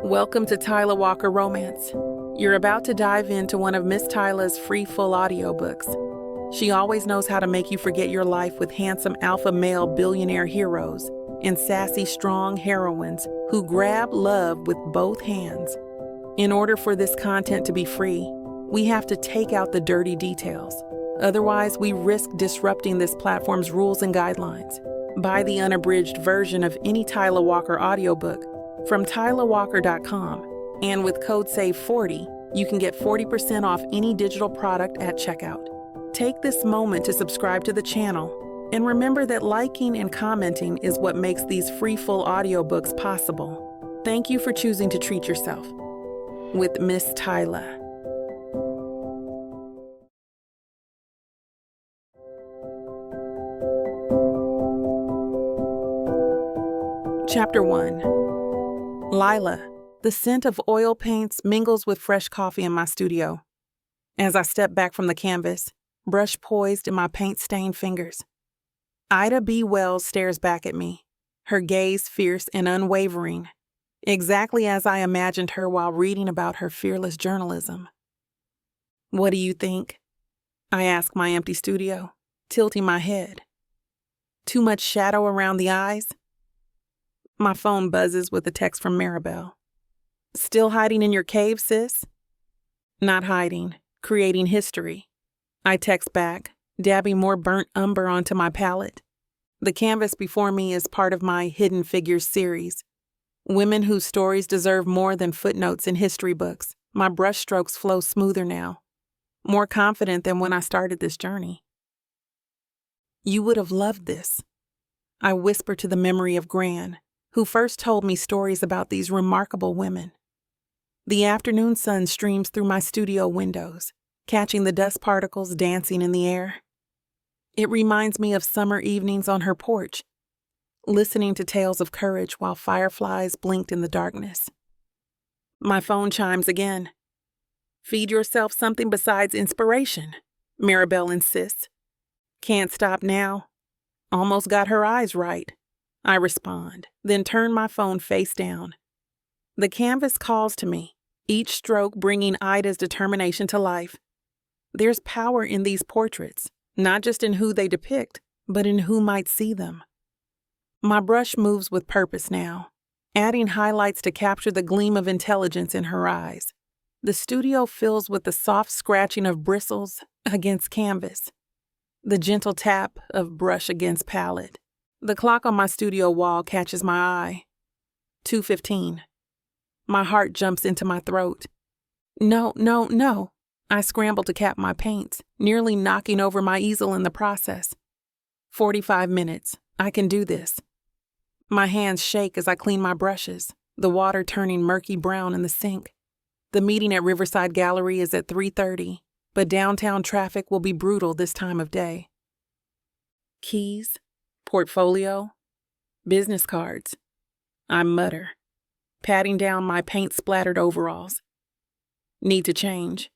Welcome to Tyler Walker Romance. You're about to dive into one of Miss Tyler's free full audiobooks. She always knows how to make you forget your life with handsome alpha male billionaire heroes and sassy strong heroines who grab love with both hands. In order for this content to be free, we have to take out the dirty details. Otherwise, we risk disrupting this platform's rules and guidelines. Buy the unabridged version of any Tyler Walker audiobook from tylerwalker.com, and with code SAVE40, you can get 40% off any digital product at checkout. Take this moment to subscribe to the channel, and remember that liking and commenting is what makes these free full audiobooks possible. Thank you for choosing to treat yourself with Miss Tyler. Chapter 1. Lyla. The scent of oil paints mingles with fresh coffee in my studio. As I step back from the canvas, brush poised in my paint-stained fingers. Ida B. Wells stares back at me, her gaze fierce and unwavering, exactly as I imagined her while reading about her fearless journalism. "What do you think?" I ask my empty studio, tilting my head. "Too much shadow around the eyes?" My phone buzzes with a text from Maribel. "Still hiding in your cave, sis?" "Not hiding, creating history." I text back, dabbing more burnt umber onto my palette. The canvas before me is part of my Hidden Figures series. Women whose stories deserve more than footnotes in history books. My brushstrokes flow smoother now, more confident than when I started this journey. "You would have loved this," I whisper to the memory of Gran, who first told me stories about these remarkable women. The afternoon sun streams through my studio windows, catching the dust particles dancing in the air. It reminds me of summer evenings on her porch, listening to tales of courage while fireflies blinked in the darkness. My phone chimes again. "Feed yourself something besides inspiration," Maribel insists. "Can't stop now." "Almost got her eyes right," I respond, then turn my phone face down. The canvas calls to me, each stroke bringing Ida's determination to life. There's power in these portraits, not just in who they depict, but in who might see them. My brush moves with purpose now, adding highlights to capture the gleam of intelligence in her eyes. The studio fills with the soft scratching of bristles against canvas, the gentle tap of brush against palette. The clock on my studio wall catches my eye. 2:15. My heart jumps into my throat. No. I scramble to cap my paints, nearly knocking over my easel in the process. 45 minutes. I can do this. My hands shake as I clean my brushes, the water turning murky brown in the sink. The meeting at Riverside Gallery is at 3:30, but downtown traffic will be brutal this time of day. Keys, portfolio, business cards. I mutter, patting down my paint-splattered overalls. Need to change.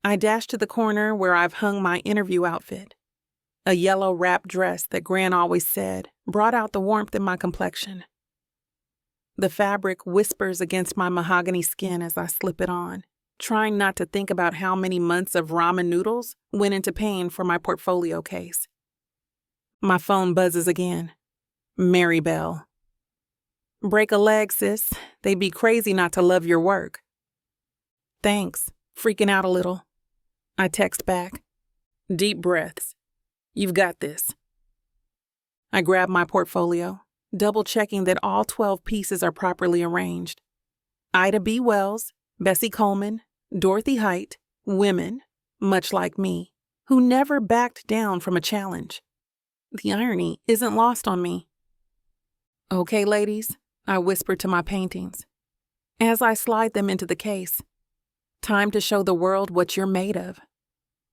I dash to the corner where I've hung my interview outfit. A yellow wrap dress that Gran always said brought out the warmth in my complexion. The fabric whispers against my mahogany skin as I slip it on, trying not to think about how many months of ramen noodles went into paying for my portfolio case. My phone buzzes again. Maribel. "Break a leg, sis. They'd be crazy not to love your work." "Thanks. Freaking out a little." I text back. Deep breaths. "You've got this." I grab my portfolio, double-checking that all 12 pieces are properly arranged. Ida B. Wells, Bessie Coleman, Dorothy Height, women, much like me, who never backed down from a challenge. The irony isn't lost on me. "Okay, ladies," I whisper to my paintings, as I slide them into the case. "Time to show the world what you're made of."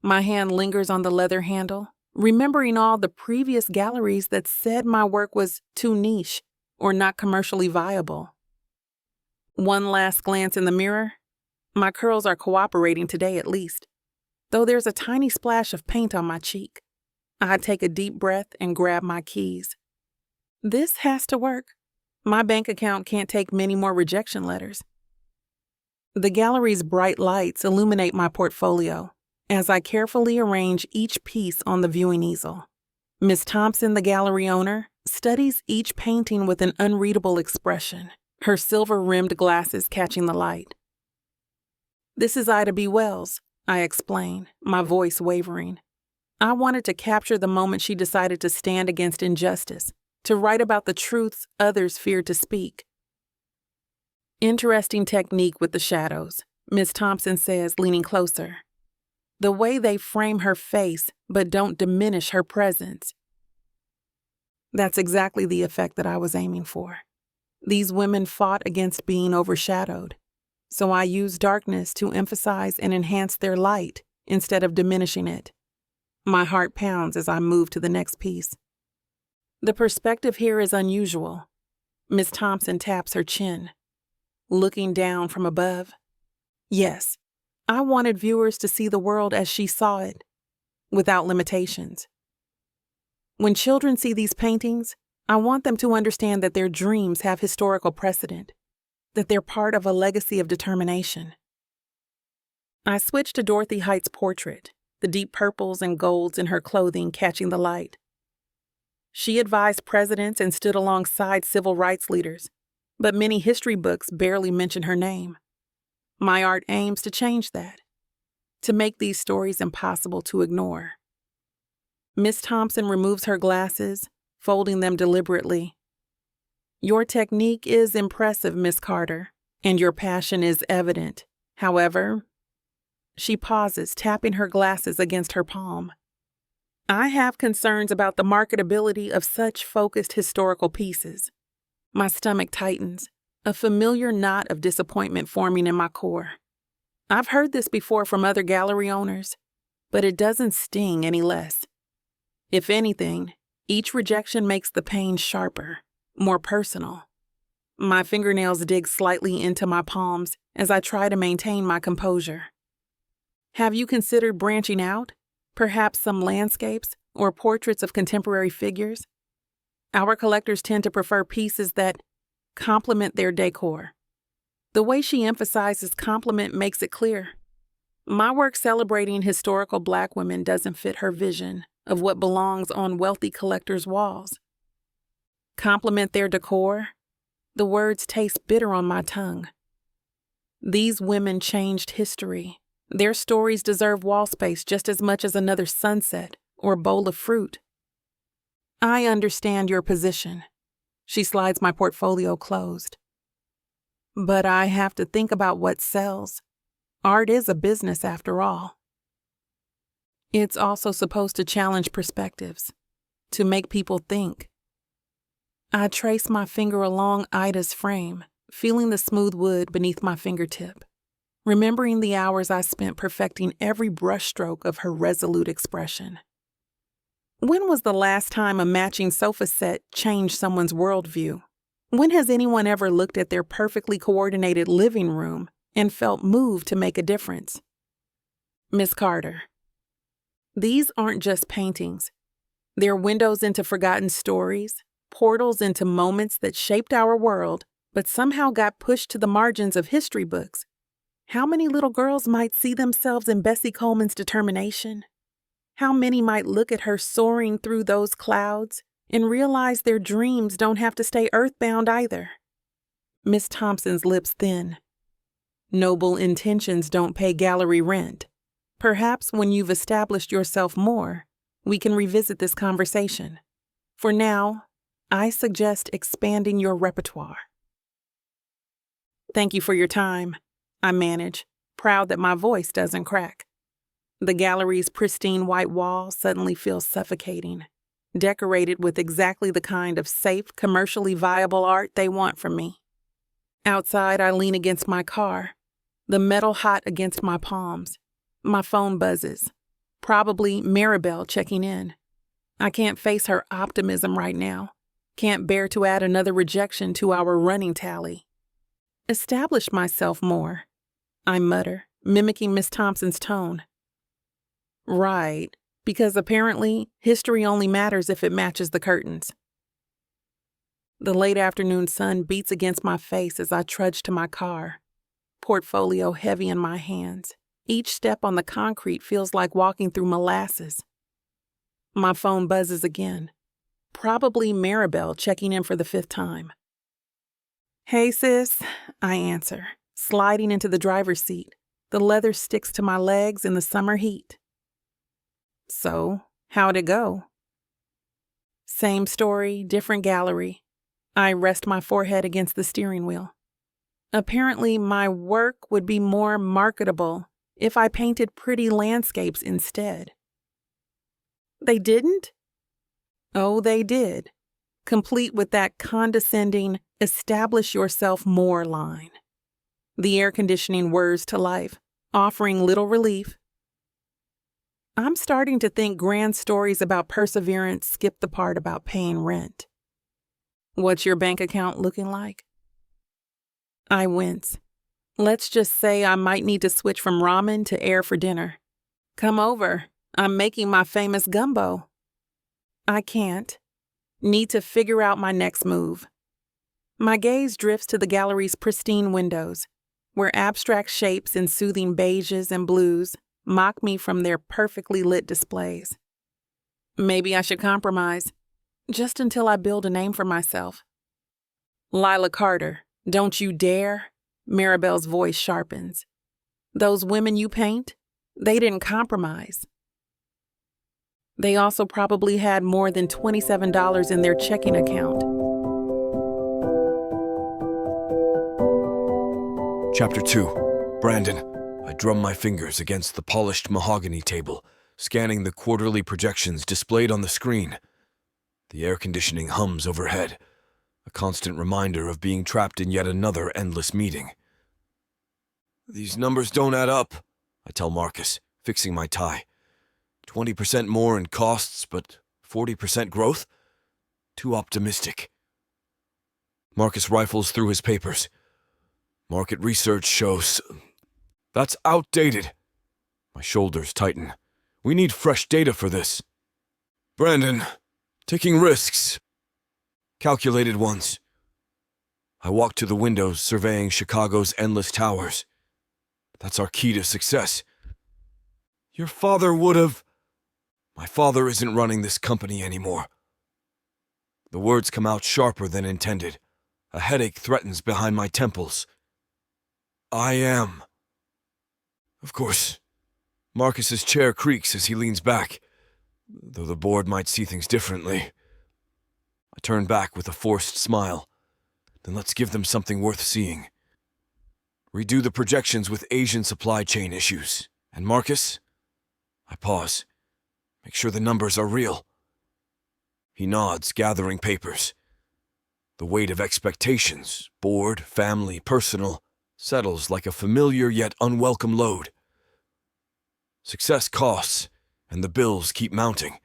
My hand lingers on the leather handle, remembering all the previous galleries that said my work was too niche or not commercially viable. One last glance in the mirror. My curls are cooperating today at least, though there's a tiny splash of paint on my cheek. I take a deep breath and grab my keys. This has to work. My bank account can't take many more rejection letters. The gallery's bright lights illuminate my portfolio as I carefully arrange each piece on the viewing easel. Miss Thompson, the gallery owner, studies each painting with an unreadable expression, her silver-rimmed glasses catching the light. "This is Ida B. Wells," I explain, my voice wavering. I wanted to capture the moment she decided to stand against injustice, to write about the truths others feared to speak. "Interesting technique with the shadows," Miss Thompson says, leaning closer. "The way they frame her face but don't diminish her presence." That's exactly the effect that I was aiming for. These women fought against being overshadowed, so I used darkness to emphasize and enhance their light instead of diminishing it. My heart pounds as I move to the next piece. "The perspective here is unusual." Miss Thompson taps her chin. "Looking down from above." Yes, I wanted viewers to see the world as she saw it, without limitations. When children see these paintings, I want them to understand that their dreams have historical precedent, that they're part of a legacy of determination. I switch to Dorothy Height's portrait, the deep purples and golds in her clothing catching the light. She advised presidents and stood alongside civil rights leaders, but many history books barely mention her name. My art aims to change that, to make these stories impossible to ignore. Miss Thompson removes her glasses, folding them deliberately. "Your technique is impressive, Miss Carter, and your passion is evident. However," she pauses, tapping her glasses against her palm, "I have concerns about the marketability of such focused historical pieces." My stomach tightens, a familiar knot of disappointment forming in my core. I've heard this before from other gallery owners, but it doesn't sting any less. If anything, each rejection makes the pain sharper, more personal. My fingernails dig slightly into my palms as I try to maintain my composure. "Have you considered branching out? Perhaps some landscapes or portraits of contemporary figures? Our collectors tend to prefer pieces that complement their decor." The way she emphasizes complement makes it clear. My work celebrating historical Black women doesn't fit her vision of what belongs on wealthy collectors' walls. Complement their decor? The words taste bitter on my tongue. These women changed history. Their stories deserve wall space just as much as another sunset or bowl of fruit. "I understand your position." She slides my portfolio closed. "But I have to think about what sells. Art is a business after all." It's also supposed to challenge perspectives, to make people think. I trace my finger along Ida's frame, feeling the smooth wood beneath my fingertip, remembering the hours I spent perfecting every brushstroke of her resolute expression. When was the last time a matching sofa set changed someone's worldview? When has anyone ever looked at their perfectly coordinated living room and felt moved to make a difference? Miss Carter. These aren't just paintings. They're windows into forgotten stories, portals into moments that shaped our world, but somehow got pushed to the margins of history books. How many little girls might see themselves in Bessie Coleman's determination? How many might look at her soaring through those clouds and realize their dreams don't have to stay earthbound either? Miss Thompson's lips thin. Noble intentions don't pay gallery rent. Perhaps when you've established yourself more, we can revisit this conversation. For now, I suggest expanding your repertoire. Thank you for your time, I manage, proud that my voice doesn't crack. The gallery's pristine white wall suddenly feels suffocating, decorated with exactly the kind of safe, commercially viable art they want from me. Outside, I lean against my car, the metal hot against my palms. My phone buzzes. Probably Maribel checking in. I can't face her optimism right now. Can't bear to add another rejection to our running tally. Establish myself more, I mutter, mimicking Miss Thompson's tone. Right, because apparently history only matters if it matches the curtains. The late afternoon sun beats against my face as I trudge to my car, portfolio heavy in my hands. Each step on the concrete feels like walking through molasses. My phone buzzes again. Probably Maribel checking in for the 5th time. "Hey, sis," I answer, sliding into the driver's seat. The leather sticks to my legs in the summer heat. "So, how'd it go?" Same story, different gallery. I rest my forehead against the steering wheel. Apparently, my work would be more marketable if I painted pretty landscapes instead. They didn't? Oh, they did, complete with that condescending, "establish yourself more" line. The air conditioning whirs to life, offering little relief. I'm starting to think grand stories about perseverance skip the part about paying rent. "What's your bank account looking like?" I wince. Let's just say I might need to switch from ramen to air for dinner. "Come over. I'm making my famous gumbo." I can't. Need to figure out my next move. My gaze drifts to the gallery's pristine windows, where abstract shapes in soothing beiges and blues mock me from their perfectly lit displays. Maybe I should compromise, just until I build a name for myself. "Lyla Carter, don't you dare," Maribel's voice sharpens. "Those women you paint, they didn't compromise." They also probably had more than $27 in their checking account. Chapter 2. Brandon. I drum my fingers against the polished mahogany table, scanning the quarterly projections displayed on the screen. The air conditioning hums overhead, a constant reminder of being trapped in yet another endless meeting. "These numbers don't add up," I tell Marcus, fixing my tie. 20% more in costs, but 40% growth? Too optimistic. Marcus rifles through his papers. "Market research shows..." "That's outdated." My shoulders tighten. "We need fresh data for this." "Brandon, taking risks. Calculated ones." I walk to the windows, surveying Chicago's endless towers. "That's our key to success." "Your father would have..." "My father isn't running this company anymore." The words come out sharper than intended. A headache threatens behind my temples. "I am." Of course. Marcus's chair creaks as he leans back, though the board might see things differently. I turn back with a forced smile. Then let's give them something worth seeing. Redo the projections with Asian supply chain issues. And Marcus? I pause. Make sure the numbers are real. He nods, gathering papers. The weight of expectations, board, family, personal, settles like a familiar yet unwelcome load. Success costs, and the bills keep mounting.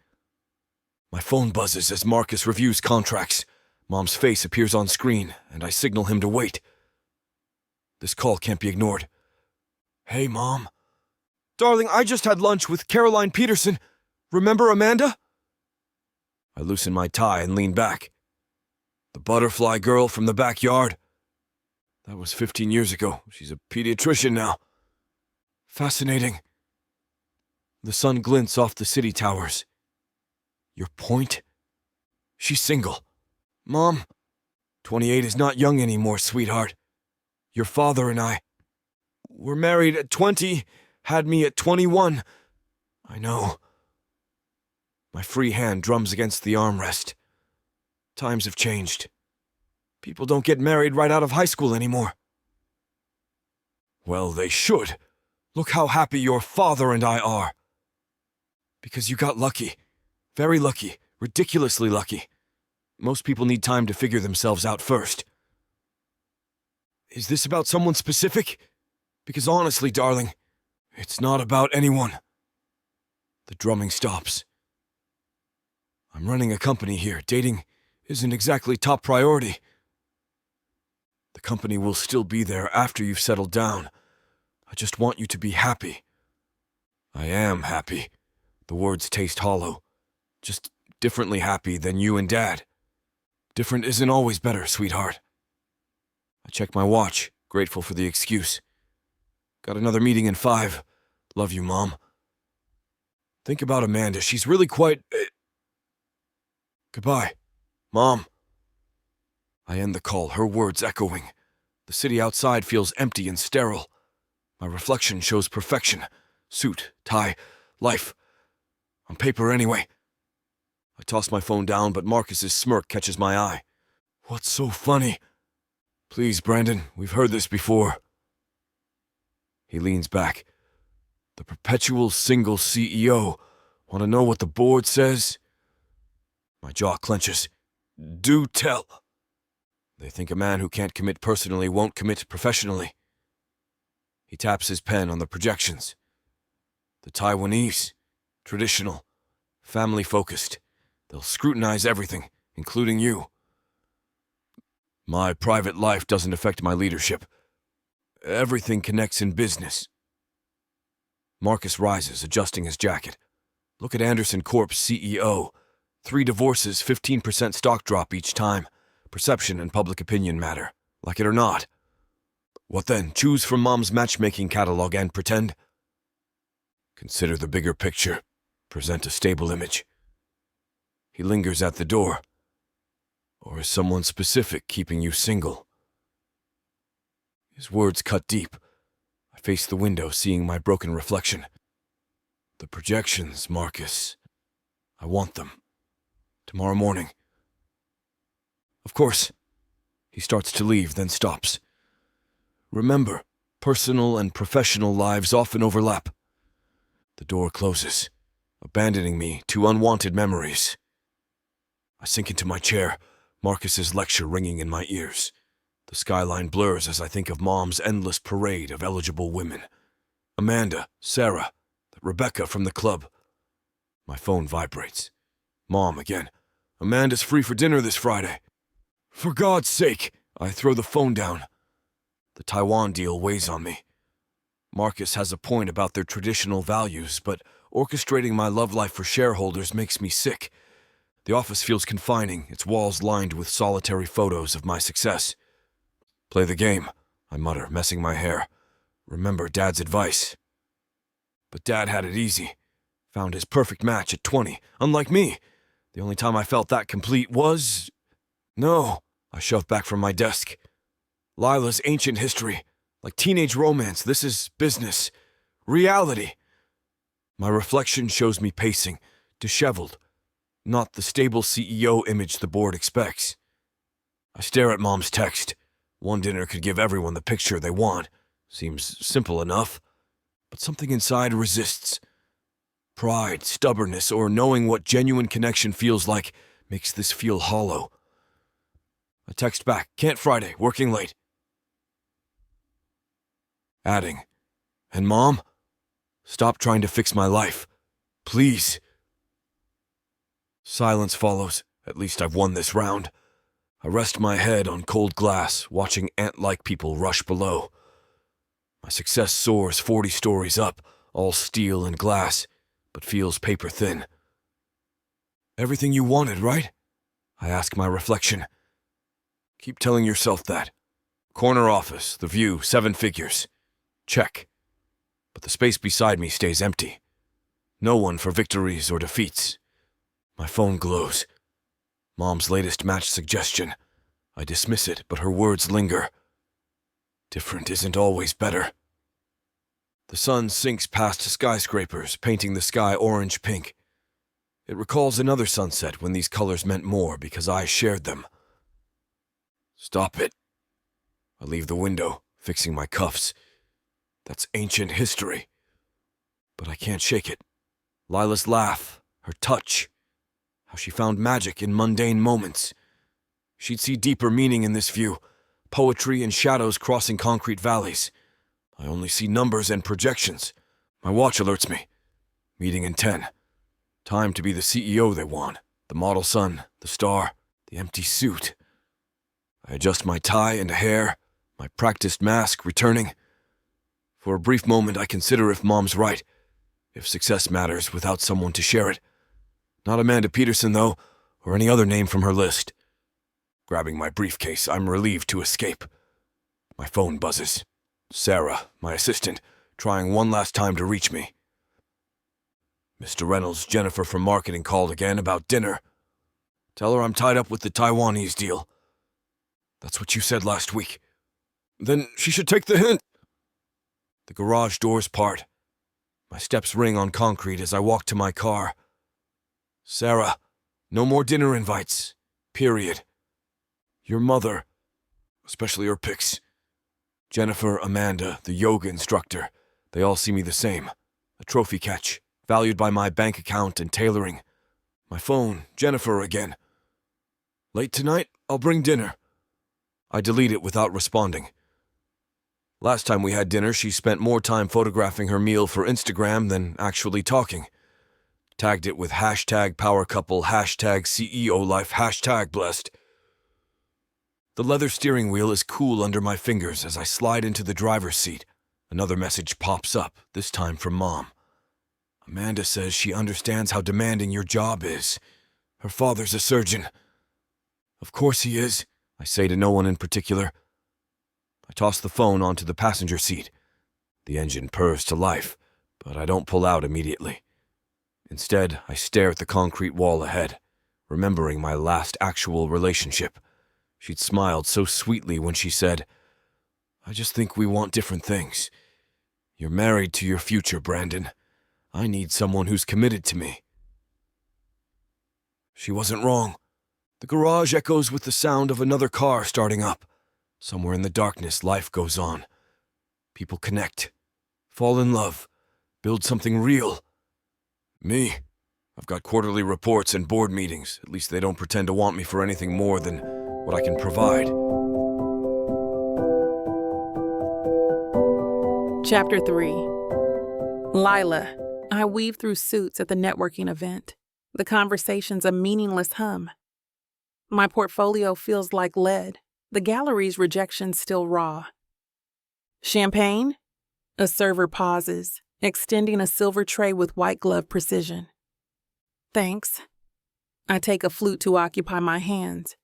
My phone buzzes as Marcus reviews contracts. Mom's face appears on screen, and I signal him to wait. This call can't be ignored. "Hey, Mom." "Darling, I just had lunch with Caroline Peterson. Remember Amanda?" I loosen my tie and lean back. "The butterfly girl from the backyard?" "That was 15 years ago. She's a pediatrician now." "Fascinating." The sun glints off the city towers. "Your point?" "She's single." "Mom, 28 is not young anymore, sweetheart. Your father and I were married at 20, had me at 21. I know." My free hand drums against the armrest. Times have changed. People don't get married right out of high school anymore. "Well, they should. Look how happy your father and I are." "Because you got lucky. Very lucky. Ridiculously lucky. Most people need time to figure themselves out first." "Is this about someone specific? Because honestly, darling, it's not about anyone." The drumming stops. "I'm running a company here. Dating isn't exactly top priority. The company will still be there after you've settled down. I just want you to be happy." "I am happy." The words taste hollow. Just differently happy than you and Dad. Different isn't always better, sweetheart. I check my watch, grateful for the excuse. Got another meeting in 5. Love you, Mom. Think about Amanda. She's really quite... Goodbye, Mom. I end the call, her words echoing. The city outside feels empty and sterile. My reflection shows perfection. Suit, tie, life. On paper, anyway. I toss my phone down, but Marcus's smirk catches my eye. What's so funny? Please, Brandon, we've heard this before. He leans back. The perpetual single CEO. Want to know what the board says? My jaw clenches. Do tell. They think a man who can't commit personally won't commit professionally. He taps his pen on the projections. The Taiwanese. Traditional. Family-focused. They'll scrutinize everything, including you. My private life doesn't affect my leadership. Everything connects in business. Marcus rises, adjusting his jacket. Look at Anderson Corp's CEO. 3 divorces, 15% stock drop each time. Perception and public opinion matter. Like it or not. What then? Choose from Mom's matchmaking catalog and pretend? Consider the bigger picture. Present a stable image. He lingers at the door. Or is someone specific keeping you single? His words cut deep. I face the window, seeing my broken reflection. The projections, Marcus. I want them. Tomorrow morning. Of course. He starts to leave, then stops. Remember, personal and professional lives often overlap. The door closes, abandoning me to unwanted memories. I sink into my chair, Marcus's lecture ringing in my ears. The skyline blurs as I think of Mom's endless parade of eligible women. Amanda, Sarah, Rebecca from the club. My phone vibrates. Mom again. Amanda's free for dinner this Friday. For God's sake, I throw the phone down. The Taiwan deal weighs on me. Marcus has a point about their traditional values, but orchestrating my love life for shareholders makes me sick. The office feels confining, its walls lined with solitary photos of my success. Play the game, I mutter, messing my hair. Remember Dad's advice. But Dad had it easy. Found his perfect match at 20, unlike me. The only time I felt that complete was... No, I shoved back from my desk. Lyla's ancient history. Like teenage romance, this is business. Reality. My reflection shows me pacing, disheveled. Not the stable CEO image the board expects. I stare at Mom's text. One dinner could give everyone the picture they want. Seems simple enough. But something inside resists. Pride, stubbornness, or knowing what genuine connection feels like makes this feel hollow. I text back, can't Friday, working late. Adding, and Mom, stop trying to fix my life. Please. Silence follows. At least I've won this round. I rest my head on cold glass, watching ant-like people rush below. My success soars 40 stories up, all steel and glass, but feels paper thin. Everything you wanted, right? I ask my reflection. Keep telling yourself that. Corner office, the view, 7 figures. Check. But the space beside me stays empty. No one for victories or defeats. My phone glows. Mom's latest match suggestion. I dismiss it, but her words linger. Different isn't always better. The sun sinks past skyscrapers, painting the sky orange-pink. It recalls another sunset when these colors meant more because I shared them. Stop it. I leave the window, fixing my cuffs. That's ancient history. But I can't shake it. Lyla's laugh, her touch, how she found magic in mundane moments. She'd see deeper meaning in this view, poetry and shadows crossing concrete valleys. I only see numbers and projections. My watch alerts me. Meeting in 10. Time to be the CEO they want. The model son, the star, the empty suit. I adjust my tie and hair, my practiced mask returning. For a brief moment I consider if Mom's right, if success matters without someone to share it. Not Amanda Peterson, though, or any other name from her list. Grabbing my briefcase, I'm relieved to escape. My phone buzzes. Sarah, my assistant, trying one last time to reach me. Mr. Reynolds, Jennifer from marketing called again about dinner. Tell her I'm tied up with the Taiwanese deal. That's what you said last week. Then she should take the hint. The garage doors part. My steps ring on concrete as I walk to my car. Sarah, no more dinner invites. Period. Your mother, especially her pics. Jennifer, Amanda, the yoga instructor, they all see me the same. A trophy catch, valued by my bank account and tailoring. My phone, Jennifer again. Late tonight, I'll bring dinner. I delete it without responding. Last time we had dinner, she spent more time photographing her meal for Instagram than actually talking. Tagged it with #PowerCouple, #CEO Life, #blessed. The leather steering wheel is cool under my fingers as I slide into the driver's seat. Another message pops up, this time from Mom. Amanda says she understands how demanding your job is. Her father's a surgeon. Of course he is, I say to no one in particular. I toss the phone onto the passenger seat. The engine purrs to life, but I don't pull out immediately. Instead, I stare at the concrete wall ahead, remembering my last actual relationship. She'd smiled so sweetly when she said, I just think we want different things. You're married to your future, Brandon. I need someone who's committed to me. She wasn't wrong. The garage echoes with the sound of another car starting up. Somewhere in the darkness, life goes on. People connect, fall in love, build something real. Me? I've got quarterly reports and board meetings. At least they don't pretend to want me for anything more than what I can provide. Chapter 3. Lyla. I weave through suits at the networking event. The conversation's a meaningless hum. My portfolio feels like lead. The gallery's rejection still raw. Champagne? A server pauses, extending a silver tray with white glove precision. Thanks. I take a flute to occupy my hands.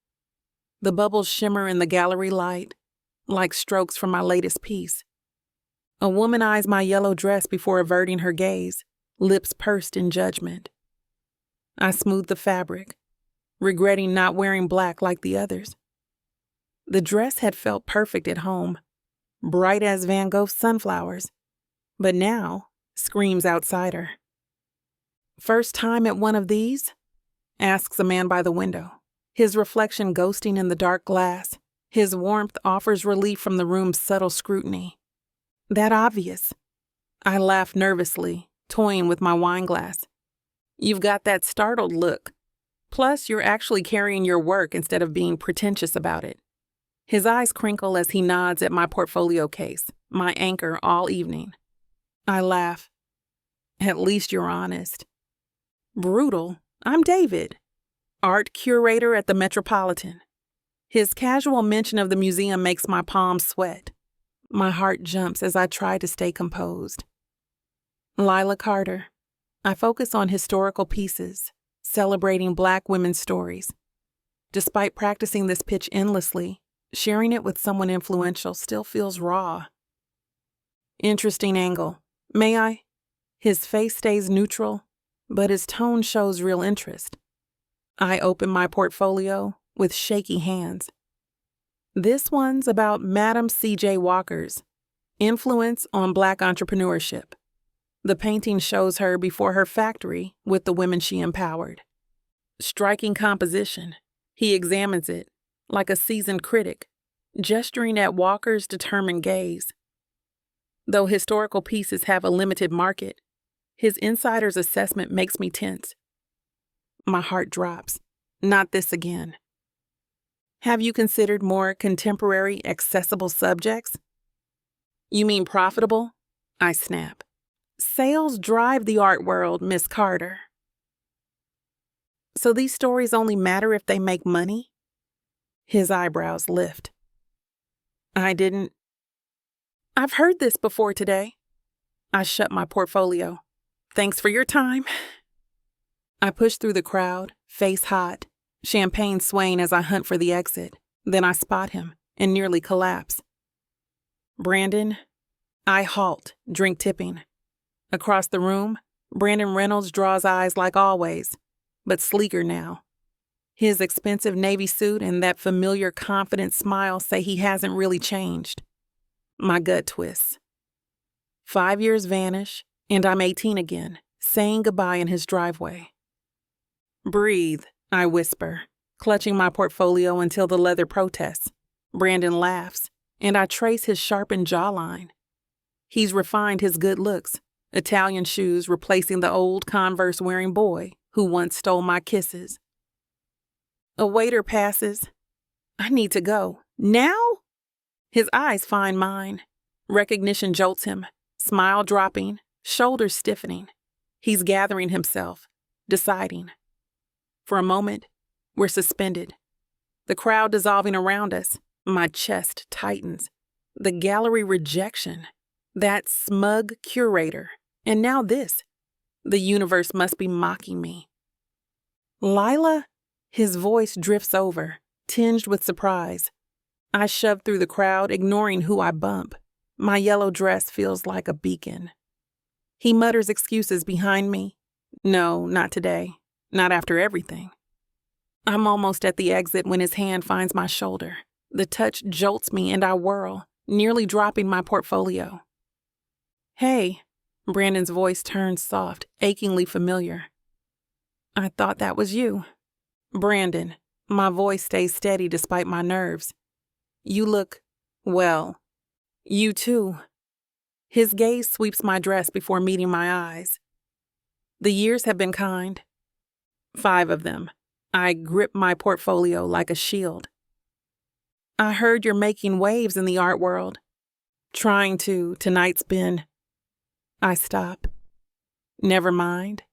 The bubbles shimmer in the gallery light, like strokes from my latest piece. A woman eyes my yellow dress before averting her gaze, lips pursed in judgment. I smooth the fabric, regretting not wearing black like the others. The dress had felt perfect at home, bright as Van Gogh's sunflowers, but now screams outsider. First time at one of these? Asks a man by the window, his reflection ghosting in the dark glass. His warmth offers relief from the room's subtle scrutiny. That obvious. I laugh nervously, toying with my wine glass. You've got that startled look. Plus, you're actually carrying your work instead of being pretentious about it. His eyes crinkle as he nods at my portfolio case, my anchor all evening. I laugh. At least you're honest. Brutal. I'm David, art curator at the Metropolitan. His casual mention of the museum makes my palms sweat. My heart jumps as I try to stay composed. Lyla Carter. I focus on historical pieces, celebrating Black women's stories. Despite practicing this pitch endlessly, sharing it with someone influential still feels raw. Interesting angle. May I? His face stays neutral, but his tone shows real interest. I open my portfolio with shaky hands. This one's about Madam C.J. Walker's influence on Black entrepreneurship. The painting shows her before her factory with the women she empowered. Striking composition. He examines it, like a seasoned critic, gesturing at Walker's determined gaze. Though historical pieces have a limited market, his insider's assessment makes me tense. My heart drops. Not this again. Have you considered more contemporary, accessible subjects? You mean profitable? I snap. Sales drive the art world, Miss Carter. So these stories only matter if they make money? His eyebrows lift. I've heard this before today. I shut my portfolio. Thanks for your time. I push through the crowd, face hot, champagne swaying as I hunt for the exit. Then I spot him and nearly collapse. Brandon, I halt, drink tipping. Across the room, Brandon Reynolds draws eyes like always, but sleeker now. His expensive navy suit and that familiar confident smile say he hasn't really changed. My gut twists. 5 years vanish, and I'm 18 again, saying goodbye in his driveway. Breathe, I whisper, clutching my portfolio until the leather protests. Brandon laughs, and I trace his sharpened jawline. He's refined his good looks, Italian shoes replacing the old Converse-wearing boy who once stole my kisses. A waiter passes. I need to go. Now? His eyes find mine. Recognition jolts him, smile dropping, shoulders stiffening. He's gathering himself, deciding. For a moment, we're suspended. The crowd dissolving around us, my chest tightens. The gallery rejection, that smug curator, and now this. The universe must be mocking me. Lyla? His voice drifts over, tinged with surprise. I shove through the crowd, ignoring who I bump. My yellow dress feels like a beacon. He mutters excuses behind me. No, not today. Not after everything. I'm almost at the exit when his hand finds my shoulder. The touch jolts me and I whirl, nearly dropping my portfolio. Hey, Brandon's voice turns soft, achingly familiar. I thought that was you. Brandon, my voice stays steady despite my nerves. You look, well, you too. His gaze sweeps my dress before meeting my eyes. The years have been kind. 5 of them. I grip my portfolio like a shield. I heard you're making waves in the art world. Trying to, tonight's been. I stop. Never mind.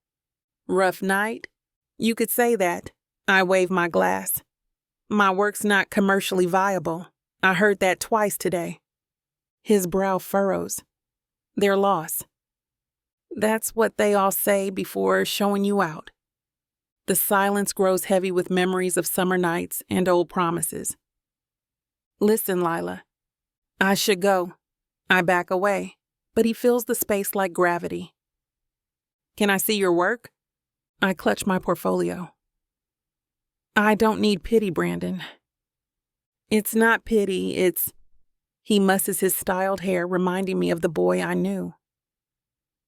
Rough night? You could say that. I wave my glass. My work's not commercially viable. I heard that twice today. His brow furrows. Their loss. That's what they all say before showing you out. The silence grows heavy with memories of summer nights and old promises. Listen, Lyla. I should go. I back away, but he fills the space like gravity. Can I see your work? I clutch my portfolio. I don't need pity, Brandon. It's not pity, it's... He musses his styled hair, reminding me of the boy I knew.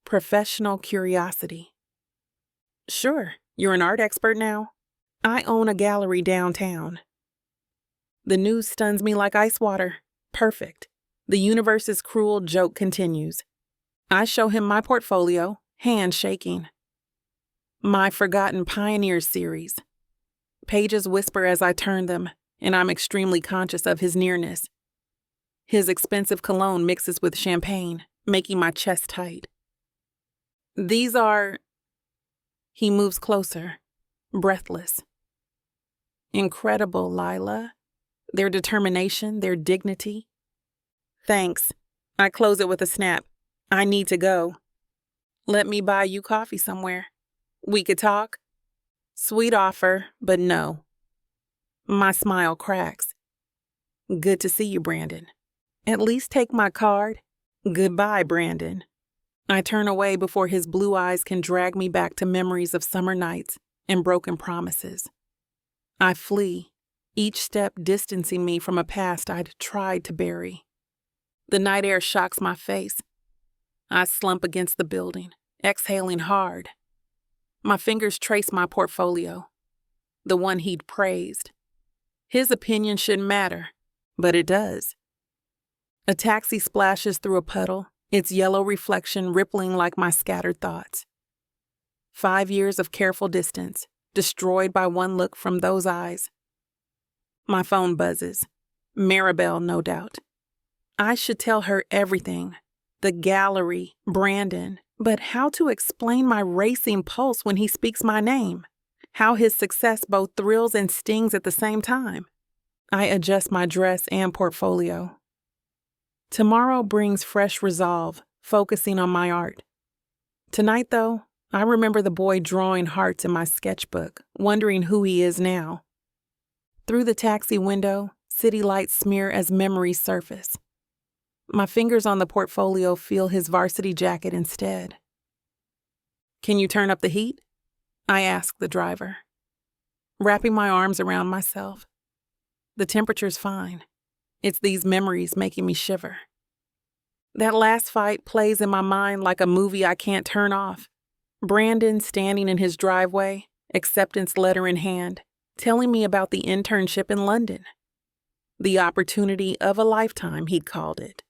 Professional curiosity. Sure, you're an art expert now. I own a gallery downtown. The news stuns me like ice water. Perfect. The universe's cruel joke continues. I show him my portfolio, hand shaking. My Forgotten Pioneers series. Pages whisper as I turn them, and I'm extremely conscious of his nearness. His expensive cologne mixes with champagne, making my chest tight. These are... He moves closer, breathless. Incredible, Lyla. Their determination, their dignity. Thanks. I close it with a snap. I need to go. Let me buy you coffee somewhere. We could talk. Sweet offer, but no. My smile cracks. Good to see you, Brandon. At least take my card. Goodbye, Brandon. I turn away before his blue eyes can drag me back to memories of summer nights and broken promises. I flee, each step distancing me from a past I'd tried to bury. The night air shocks my face. I slump against the building, exhaling hard. My fingers trace my portfolio, the one he'd praised. His opinion shouldn't matter, but it does. A taxi splashes through a puddle, its yellow reflection rippling like my scattered thoughts. 5 years of careful distance, destroyed by one look from those eyes. My phone buzzes. Maribel, no doubt. I should tell her everything. The gallery, Brandon, but how to explain my racing pulse when he speaks my name? How his success both thrills and stings at the same time? I adjust my dress and portfolio. Tomorrow brings fresh resolve, focusing on my art. Tonight, though, I remember the boy drawing hearts in my sketchbook, wondering who he is now. Through the taxi window, city lights smear as memories surface. My fingers on the portfolio feel his varsity jacket instead. "Can you turn up the heat?" I ask the driver, wrapping my arms around myself. The temperature's fine. It's these memories making me shiver. That last fight plays in my mind like a movie I can't turn off. Brandon standing in his driveway, acceptance letter in hand, telling me about the internship in London. The opportunity of a lifetime, he'd called it.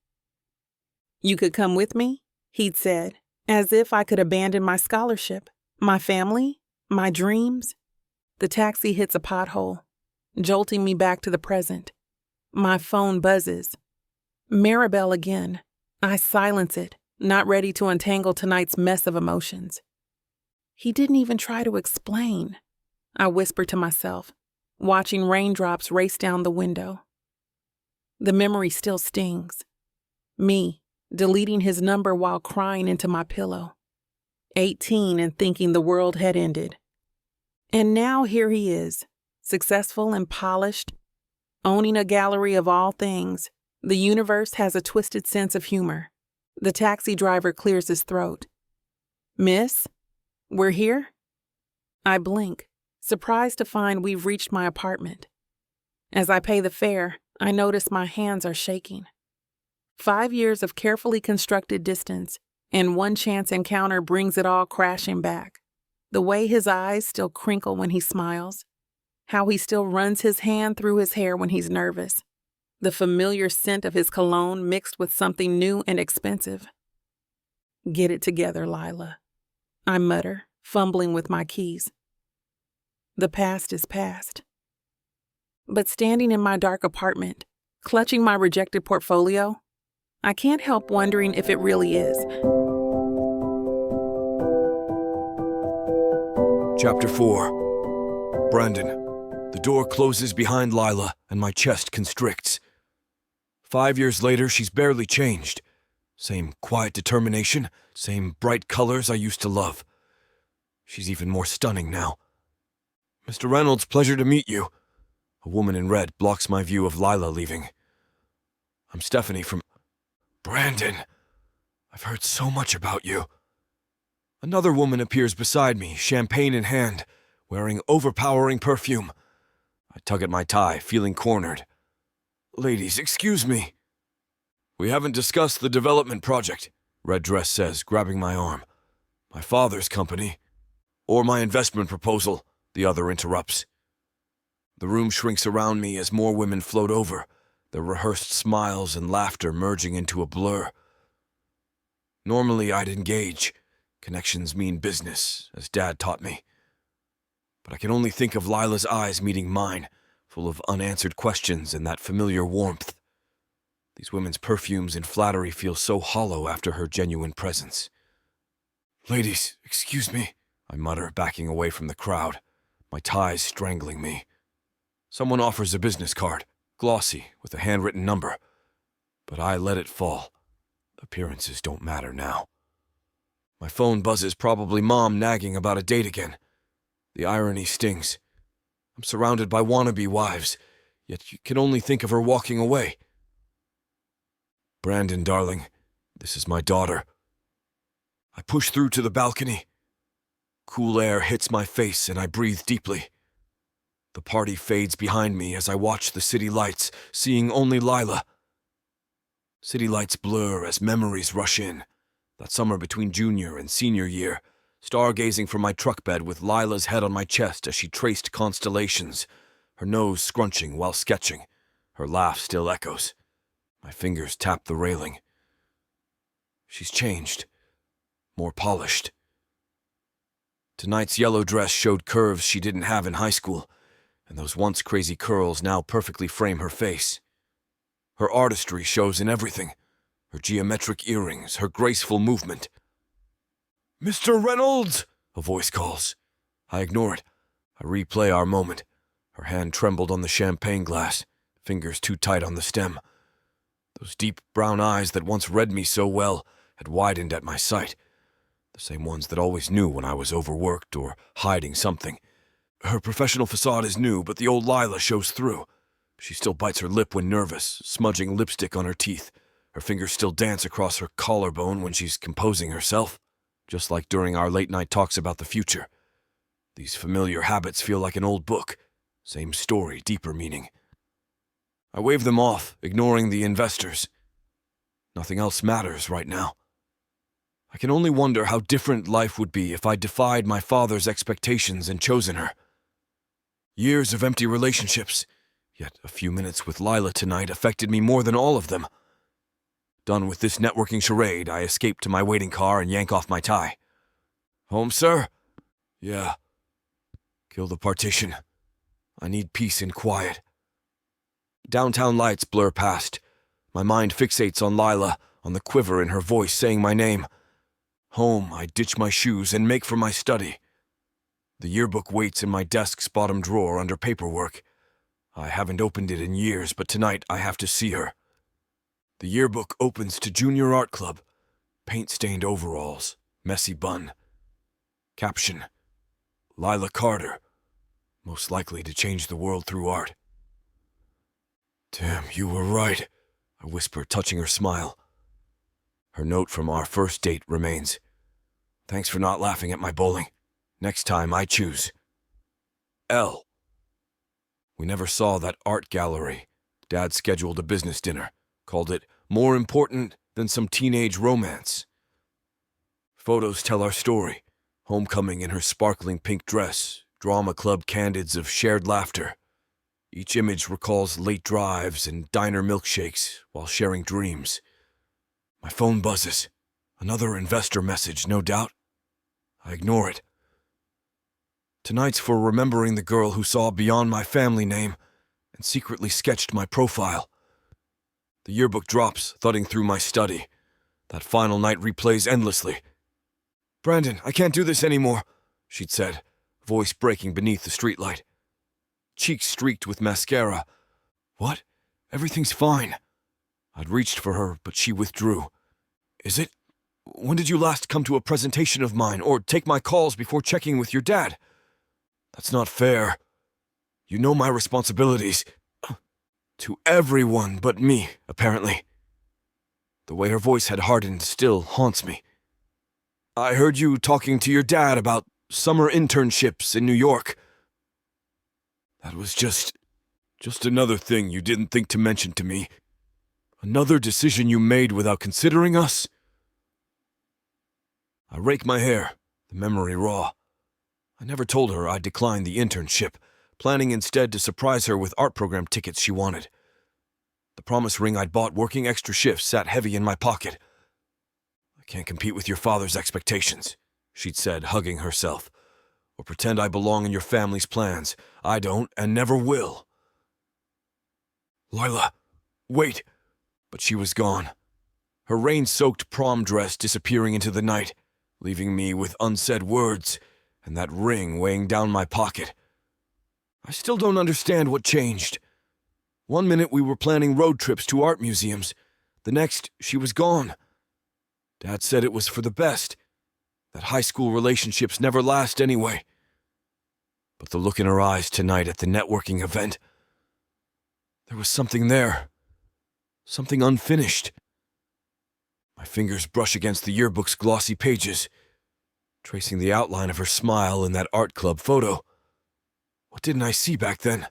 "You could come with me," he'd said, as if I could abandon my scholarship, my family, my dreams. The taxi hits a pothole, jolting me back to the present. My phone buzzes. Maribel again. I silence it, not ready to untangle tonight's mess of emotions. He didn't even try to explain, I whisper to myself, watching raindrops race down the window. The memory still stings. Me, deleting his number while crying into my pillow. 18 and thinking the world had ended. And now here he is, successful and polished, owning a gallery of all things. The universe has a twisted sense of humor. The taxi driver clears his throat. "Miss, we're here?" I blink, surprised to find we've reached my apartment. As I pay the fare, I notice my hands are shaking. 5 years of carefully constructed distance, and one chance encounter brings it all crashing back. The way his eyes still crinkle when he smiles, how he still runs his hand through his hair when he's nervous, the familiar scent of his cologne mixed with something new and expensive. "Get it together, Lyla," I mutter, fumbling with my keys. The past is past. But standing in my dark apartment, clutching my rejected portfolio, I can't help wondering if it really is. Chapter 4. Brandon. The door closes behind Lyla, and my chest constricts. 5 years later, she's barely changed. Same quiet determination, same bright colors I used to love. She's even more stunning now. "Mr. Reynolds, pleasure to meet you." A woman in red blocks my view of Lyla leaving. "I'm Stephanie from—" "Brandon, I've heard so much about you." Another woman appears beside me, champagne in hand, wearing overpowering perfume. I tug at my tie, feeling cornered. "Ladies, excuse me." "We haven't discussed the development project," Red Dress says, grabbing my arm. "My father's company." "Or my investment proposal," the other interrupts. The room shrinks around me as more women float over, their rehearsed smiles and laughter merging into a blur. Normally I'd engage. Connections mean business, as Dad taught me. But I can only think of Lila's eyes meeting mine, full of unanswered questions and that familiar warmth. These women's perfumes and flattery feel so hollow after her genuine presence. "Ladies, excuse me," I mutter, backing away from the crowd, my ties strangling me. Someone offers a business card, glossy, with a handwritten number. But I let it fall. Appearances don't matter now. My phone buzzes, probably Mom nagging about a date again. The irony stings. I'm surrounded by wannabe wives, yet you can only think of her walking away. "Brandon, darling, this is my daughter." I push through to the balcony. Cool air hits my face and I breathe deeply. The party fades behind me as I watch the city lights, seeing only Lyla. City lights blur as memories rush in. That summer between junior and senior year, stargazing from my truck bed with Lila's head on my chest as she traced constellations, her nose scrunching while sketching. Her laugh still echoes. My fingers tap the railing. She's changed. More polished. Tonight's yellow dress showed curves she didn't have in high school, and those once crazy curls now perfectly frame her face. Her artistry shows in everything. Her geometric earrings, her graceful movement. "Mr. Reynolds!" a voice calls. I ignore it. I replay our moment. Her hand trembled on the champagne glass, fingers too tight on the stem. Those deep brown eyes that once read me so well had widened at my sight. The same ones that always knew when I was overworked or hiding something. Her professional facade is new, but the old Lyla shows through. She still bites her lip when nervous, smudging lipstick on her teeth. Her fingers still dance across her collarbone when she's composing herself, just like during our late-night talks about the future. These familiar habits feel like an old book. Same story, deeper meaning. I wave them off, ignoring the investors. Nothing else matters right now. I can only wonder how different life would be if I defied my father's expectations and chosen her. Years of empty relationships, yet a few minutes with Lyla tonight affected me more than all of them. Done with this networking charade, I escape to my waiting car and yank off my tie. Home, sir? Yeah. Kill the partition. I need peace and quiet. Downtown lights blur past. My mind fixates on Lyla, on the quiver in her voice saying my name. Home, I ditch my shoes and make for my study. The yearbook waits in my desk's bottom drawer under paperwork. I haven't opened it in years, but tonight I have to see her. The yearbook opens to Junior Art Club. Paint-stained overalls, messy bun. Caption: Lyla Carter, most likely to change the world through art. Damn, you were right, I whisper, touching her smile. Her note from our first date remains. Thanks for not laughing at my bowling. Next time I choose. L. We never saw that art gallery. Dad scheduled a business dinner. Called it more important than some teenage romance. Photos tell our story. Homecoming in her sparkling pink dress. Drama club candids of shared laughter. Each image recalls late drives and diner milkshakes while sharing dreams. My phone buzzes. Another investor message, no doubt. I ignore it. Tonight's for remembering the girl who saw beyond my family name and secretly sketched my profile. The yearbook drops, thudding through my study. That final night replays endlessly. Brandon, I can't do this anymore, she'd said, voice breaking beneath the streetlight. Cheeks streaked with mascara. What? Everything's fine. I'd reached for her, but she withdrew. Is it? When did you last come to a presentation of mine, or take my calls before checking with your dad? That's not fair. You know my responsibilities. To everyone but me, apparently. The way her voice had hardened still haunts me. I heard you talking to your dad about summer internships in New York. That was just another thing you didn't think to mention to me. Another decision you made without considering us? I rake my hair, the memory raw. I never told her I'd declined the internship, planning instead to surprise her with art program tickets she wanted. The promise ring I'd bought working extra shifts sat heavy in my pocket. I can't compete with your father's expectations, she'd said, hugging herself, or pretend I belong in your family's plans. I don't and never will. Lyla, wait. But she was gone. Her rain-soaked prom dress disappearing into the night, leaving me with unsaid words and that ring weighing down my pocket. I still don't understand what changed. One minute we were planning road trips to art museums. The next, she was gone. Dad said it was for the best, that high school relationships never last anyway. But the look in her eyes tonight at the networking event, there was something there. Something unfinished. My fingers brush against the yearbook's glossy pages, tracing the outline of her smile in that art club photo. What didn't I see back then?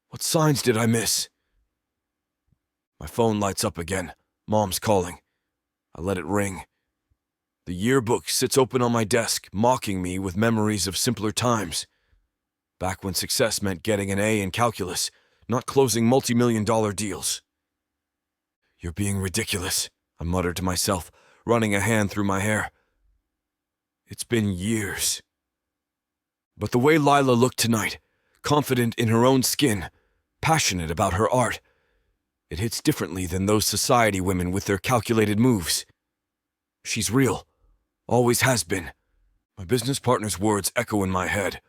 What signs did I miss? My phone lights up again. Mom's calling. I let it ring. The yearbook sits open on my desk, mocking me with memories of simpler times. Back when success meant getting an A in calculus, not closing multi-million-dollar deals. You're being ridiculous, I muttered to myself, running a hand through my hair. It's been years. But the way Lyla looked tonight, confident in her own skin, passionate about her art, it hits differently than those society women with their calculated moves. She's real. Always has been. My business partner's words echo in my head.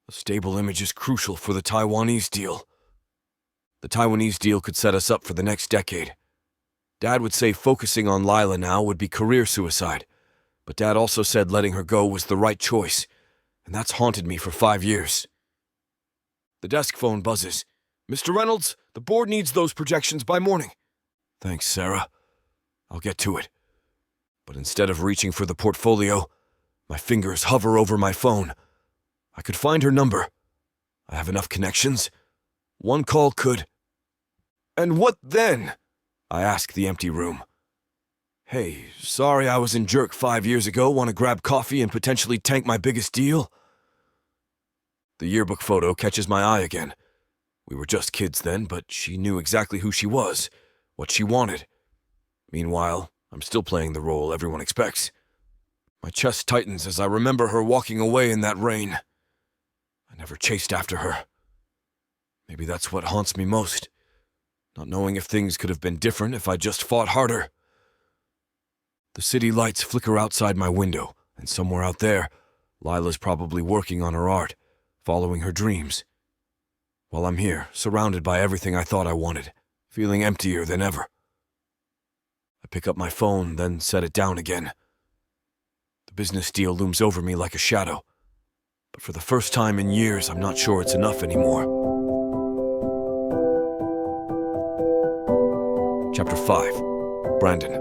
A stable image is crucial for the Taiwanese deal. The Taiwanese deal could set us up for the next decade. Dad would say focusing on Lyla now would be career suicide, but Dad also said letting her go was the right choice, and that's haunted me for 5 years. The desk phone buzzes. "Mr. Reynolds, the board needs those projections by morning." "Thanks, Sarah. I'll get to it." But instead of reaching for the portfolio, my fingers hover over my phone. I could find her number. I have enough connections. One call could... "And what then?" I ask the empty room. "Hey, sorry I was in jerk 5 years ago. Want to grab coffee and potentially tank my biggest deal?" The yearbook photo catches my eye again. We were just kids then, but she knew exactly who she was, what she wanted. Meanwhile, I'm still playing the role everyone expects. My chest tightens as I remember her walking away in that rain. I never chased after her. Maybe that's what haunts me most, not knowing if things could have been different if I just fought harder. The city lights flicker outside my window, and somewhere out there, Lyla's probably working on her art, following her dreams. While I'm here, surrounded by everything I thought I wanted, feeling emptier than ever. I pick up my phone, then set it down again. The business deal looms over me like a shadow, but for the first time in years, I'm not sure it's enough anymore. Chapter 5. Brandon.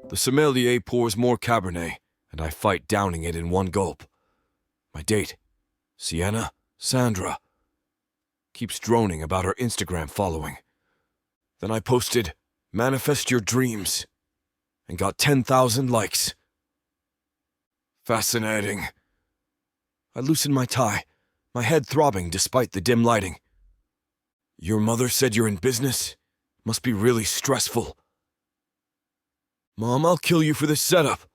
The sommelier pours more Cabernet, and I fight downing it in one gulp. My date, Sienna Sandra, keeps droning about her Instagram following. Then I posted, "Manifest your dreams," and got 10,000 likes. Fascinating. I loosen my tie, my head throbbing despite the dim lighting. "Your mother said you're in business? Must be really stressful." "Mom, I'll kill you for this setup."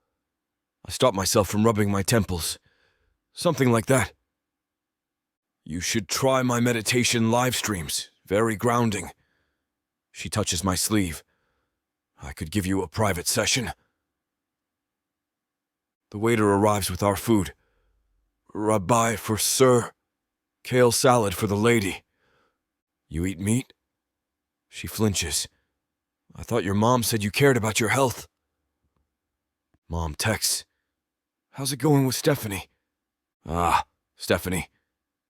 I stop myself from rubbing my temples. Something like that. "You should try my meditation live streams. Very grounding." She touches my sleeve. "I could give you a private session." The waiter arrives with our food. "Rabbi for sir. Kale salad for the lady." "You eat meat?" She flinches. "I thought your mom said you cared about your health." Mom texts, "How's it going with Stephanie?" Stephanie.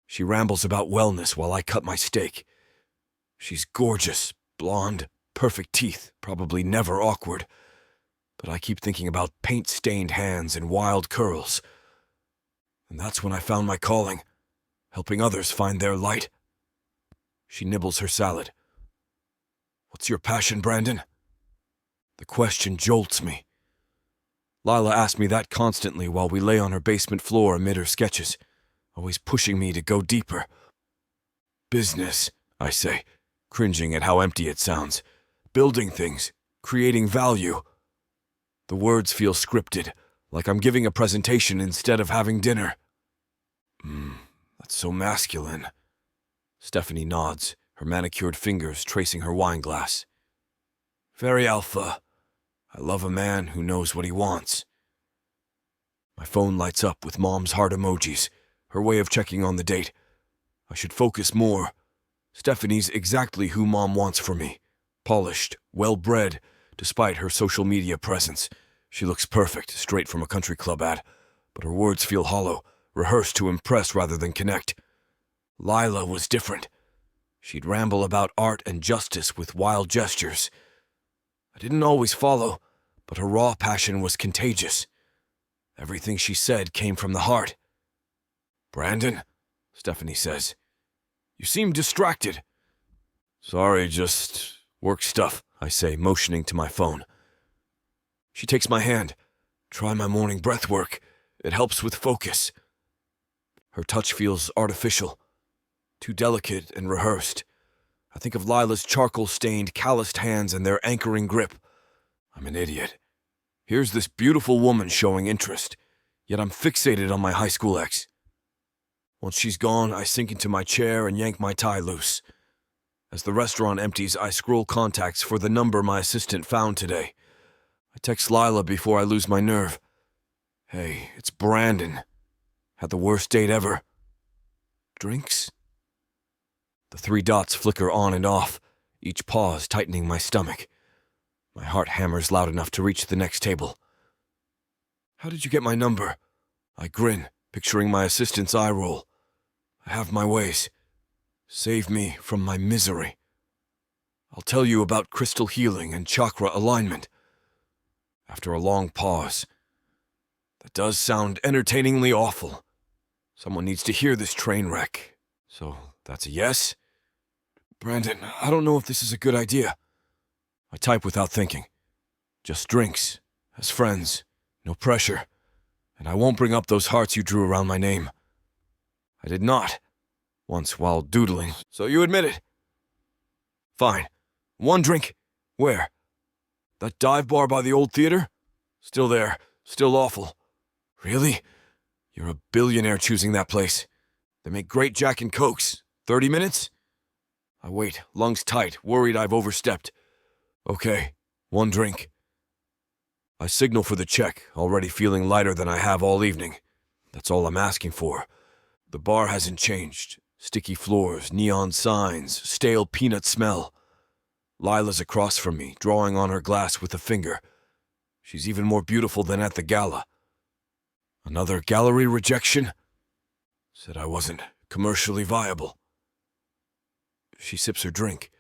She rambles about wellness while I cut my steak. She's gorgeous, blonde, perfect teeth, probably never awkward. But I keep thinking about paint-stained hands and wild curls. And that's when I found my calling, helping others find their light. She nibbles her salad. "What's your passion, Brandon?" The question jolts me. Lyla asks me that constantly while we lay on her basement floor amid her sketches, always pushing me to go deeper. "Business," I say, cringing at how empty it sounds. "Building things, creating value." The words feel scripted, like I'm giving a presentation instead of having dinner. That's so masculine." Stephanie nods, her manicured fingers tracing her wine glass. "Very alpha. I love a man who knows what he wants." My phone lights up with Mom's heart emojis, her way of checking on the date. I should focus more. Stephanie's exactly who Mom wants for me. Polished, well-bred, despite her social media presence. She looks perfect, straight from a country club ad, but her words feel hollow, rehearsed to impress rather than connect. Lyla was different. She'd ramble about art and justice with wild gestures. I didn't always follow, but her raw passion was contagious. Everything she said came from the heart. "Brandon," Stephanie says, "you seem distracted." "Sorry, just work stuff," I say, motioning to my phone. She takes my hand. "Try my morning breath work. It helps with focus." Her touch feels artificial, too delicate and rehearsed. I think of Lila's charcoal-stained, calloused hands and their anchoring grip. I'm an idiot. Here's this beautiful woman showing interest, yet I'm fixated on my high school ex. Once she's gone, I sink into my chair and yank my tie loose. As the restaurant empties, I scroll contacts for the number my assistant found today. I text Lyla before I lose my nerve. "Hey, it's Brandon. Had the worst date ever. Drinks?" The 3 dots flicker on and off, each pause tightening my stomach. My heart hammers loud enough to reach the next table. "How did you get my number?" I grin, picturing my assistant's eye roll. I have my ways. Save me from my misery. I'll tell you about crystal healing and chakra alignment. After a long pause. That does sound entertainingly awful. Someone needs to hear this train wreck. So, that's a yes? Brandon, I don't know if this is a good idea. I type without thinking. Just drinks, as friends, no pressure. And I won't bring up those hearts you drew around my name. I did not, once while doodling, so you admit it. Fine. One drink. Where? That dive bar by the old theater? Still there. Still awful. Really? You're a billionaire choosing that place. They make great Jack and Cokes. 30 minutes? I wait, lungs tight, worried I've overstepped. Okay, one drink. I signal for the check, already feeling lighter than I have all evening. That's all I'm asking for. The bar hasn't changed. Sticky floors, neon signs, stale peanut smell. Lyla's across from me, drawing on her glass with a finger. She's even more beautiful than at the gala. Another gallery rejection? Said I wasn't commercially viable. She sips her drink.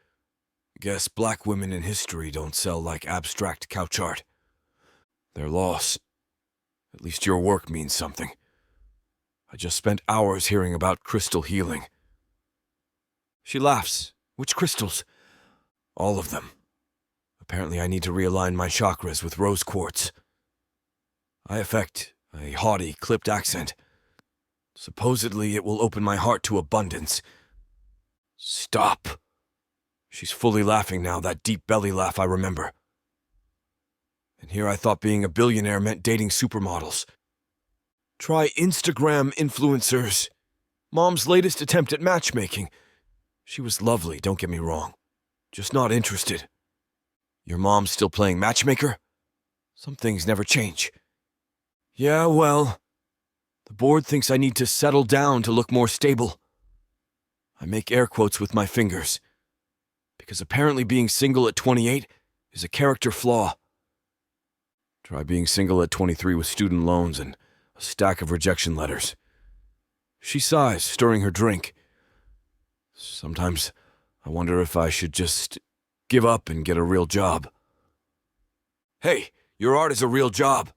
Guess black women in history don't sell like abstract couch art. Their loss. At least your work means something. I just spent hours hearing about crystal healing. She laughs. Which crystals? All of them. Apparently I need to realign my chakras with rose quartz. I affect a haughty, clipped accent. Supposedly it will open my heart to abundance. Stop. She's fully laughing now, that deep belly laugh I remember. And here I thought being a billionaire meant dating supermodels. Try Instagram influencers. Mom's latest attempt at matchmaking. She was lovely, don't get me wrong. Just not interested. Your mom's still playing matchmaker? Some things never change. Yeah, well, the board thinks I need to settle down to look more stable. I make air quotes with my fingers. Because apparently being single at 28 is a character flaw. Try being single at 23 with student loans and a stack of rejection letters. She sighs, stirring her drink. Sometimes I wonder if I should just give up and get a real job. Hey, your art is a real job.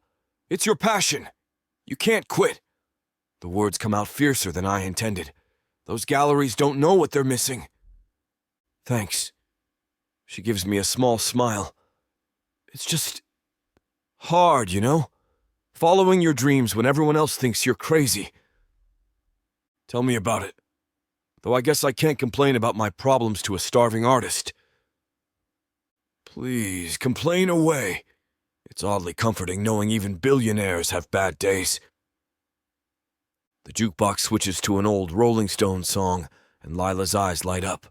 It's your passion. You can't quit. The words come out fiercer than I intended. Those galleries don't know what they're missing. Thanks. She gives me a small smile. It's just hard, you know? Following your dreams when everyone else thinks you're crazy. Tell me about it. Though I guess I can't complain about my problems to a starving artist. Please, complain away. It's oddly comforting knowing even billionaires have bad days. The jukebox switches to an old Rolling Stones song, and Lyla's eyes light up.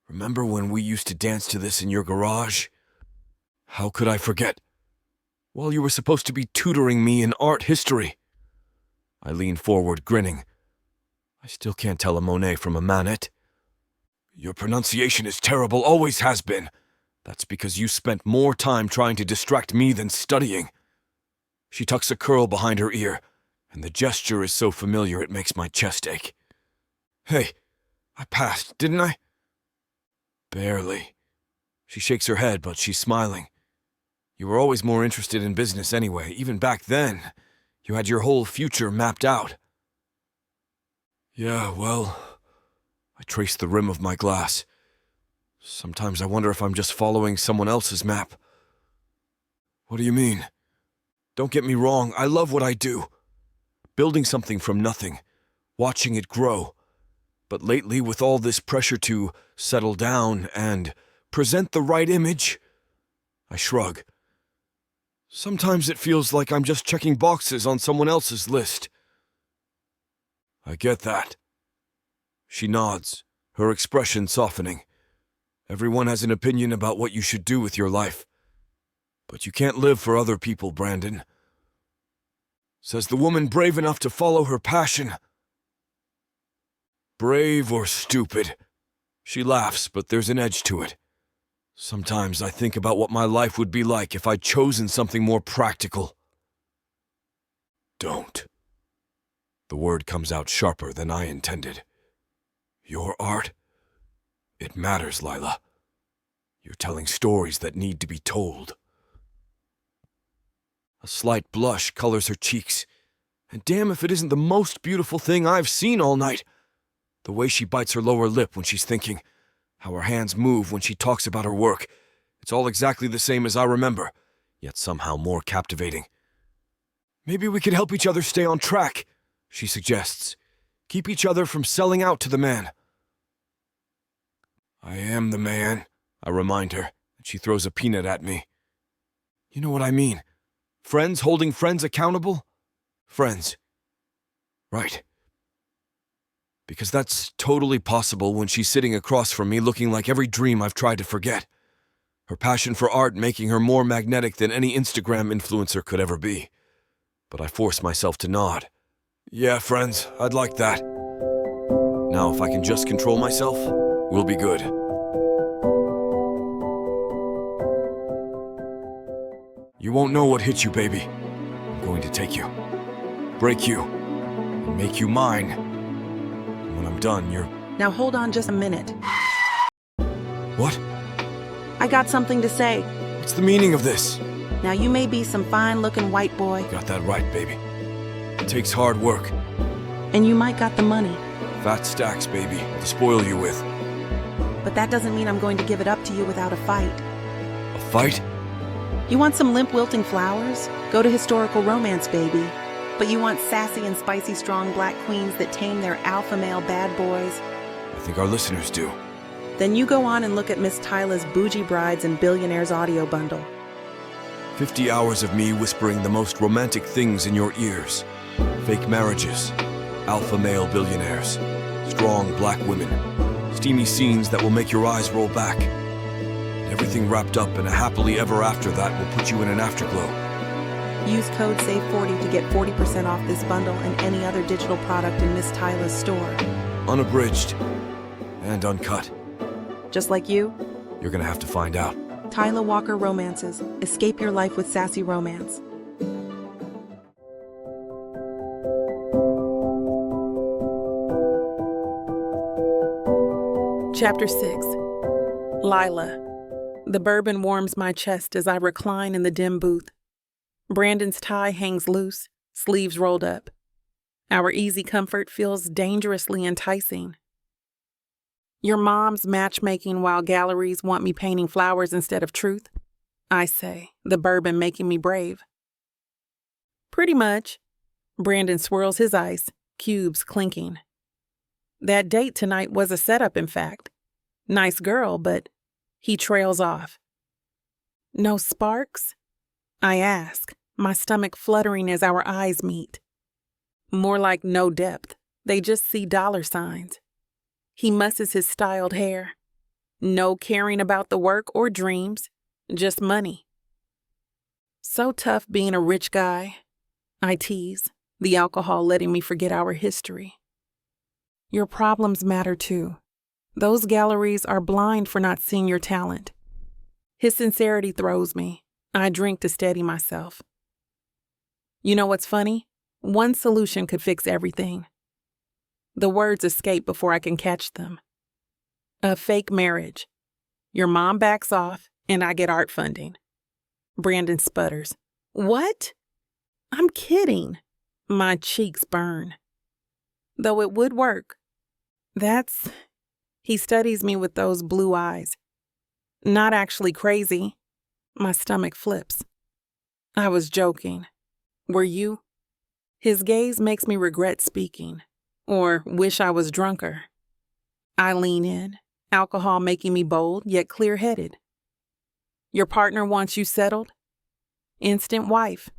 Remember when we used to dance to this in your garage? How could I forget? While you were supposed to be tutoring me in art history. I lean forward, grinning. I still can't tell a Monet from a Manet. Your pronunciation is terrible, always has been. That's because you spent more time trying to distract me than studying. She tucks a curl behind her ear, and the gesture is so familiar it makes my chest ache. Hey, I passed, didn't I? Barely. She shakes her head, but she's smiling. You were always more interested in business anyway. Even back then, you had your whole future mapped out. Yeah, well, I trace the rim of my glass. Sometimes I wonder if I'm just following someone else's map. What do you mean? Don't get me wrong, I love what I do. Building something from nothing, watching it grow. But lately, with all this pressure to settle down and present the right image, I shrug. Sometimes it feels like I'm just checking boxes on someone else's list. I get that. She nods, her expression softening. Everyone has an opinion about what you should do with your life. But you can't live for other people, Brandon. Says the woman brave enough to follow her passion. Brave or stupid. She laughs, but there's an edge to it. Sometimes I think about what my life would be like if I'd chosen something more practical. Don't. The word comes out sharper than I intended. Your art? It matters, Lyla. You're telling stories that need to be told. A slight blush colors her cheeks, and damn if it isn't the most beautiful thing I've seen all night. The way she bites her lower lip when she's thinking, how her hands move when she talks about her work. It's all exactly the same as I remember, yet somehow more captivating. Maybe we could help each other stay on track, she suggests. Keep each other from selling out to the man. I am the man, I remind her, and she throws a peanut at me. You know what I mean. Friends holding friends accountable? Friends. Right. Because that's totally possible when she's sitting across from me looking like every dream I've tried to forget. Her passion for art making her more magnetic than any Instagram influencer could ever be. But I force myself to nod. Yeah, friends, I'd like that. Now if I can just control myself, we'll be good. You won't know what hit you, baby. I'm going to take you, break you, and make you mine. And when I'm done, you're... Now hold on just a minute. What? I got something to say. What's the meaning of this? Now you may be some fine-looking white boy. Got that right, baby. It takes hard work. And you might got the money. Fat stacks, baby, to spoil you with. But that doesn't mean I'm going to give it up to you without a fight. A fight? You want some limp wilting flowers? Go to historical romance, baby. But you want sassy and spicy strong black queens that tame their alpha male bad boys? I think our listeners do. Then you go on and look at Miss Tyla's Bougie Brides and Billionaires audio bundle. 50 hours of me whispering the most romantic things in your ears. Fake marriages, alpha male billionaires, strong black women, steamy scenes that will make your eyes roll back. And everything wrapped up in a happily ever after that will put you in an afterglow. Use code SAVE40 to get 40% off this bundle and any other digital product in Miss Tyla's store. Unabridged and uncut. Just like you? You're gonna have to find out. Tyla Walker Romances. Escape your life with sassy romance. Chapter 6. Lyla. The bourbon warms my chest as I recline in the dim booth. Brandon's tie hangs loose, sleeves rolled up. Our easy comfort feels dangerously enticing. Your mom's matchmaking while galleries want me painting flowers instead of truth, I say, the bourbon making me brave. Pretty much. Brandon swirls his ice, cubes clinking. That date tonight was a setup, in fact. Nice girl, but he trails off. No sparks? I ask, my stomach fluttering as our eyes meet. More like no depth. They just see dollar signs. He musses his styled hair. No caring about the work or dreams, just money. So tough being a rich guy, I tease, the alcohol letting me forget our history. Your problems matter too. Those galleries are blind for not seeing your talent. His sincerity throws me. I drink to steady myself. You know what's funny? One solution could fix everything. The words escape before I can catch them. A fake marriage. Your mom backs off, and I get art funding. Brandon sputters. What? I'm kidding. My cheeks burn. Though it would work. He studies me with those blue eyes. Not actually crazy. My stomach flips. I was joking. Were you? His gaze makes me regret speaking. Or wish I was drunker. I lean in, alcohol making me bold yet clear-headed. Your partner wants you settled? Instant wife.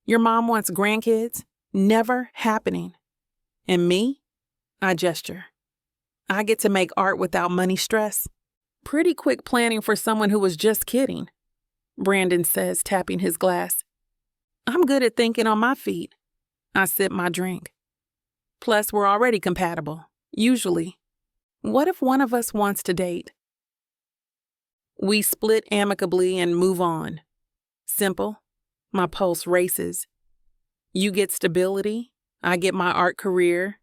Your mom wants grandkids? Never happening. And me? I gesture. I get to make art without money stress. Pretty quick planning for someone who was just kidding, Brandon says, tapping his glass. I'm good at thinking on my feet. I sip my drink. Plus, we're already compatible, usually. What if one of us wants to date? We split amicably and move on. Simple. My pulse races. You get stability, I get my art career.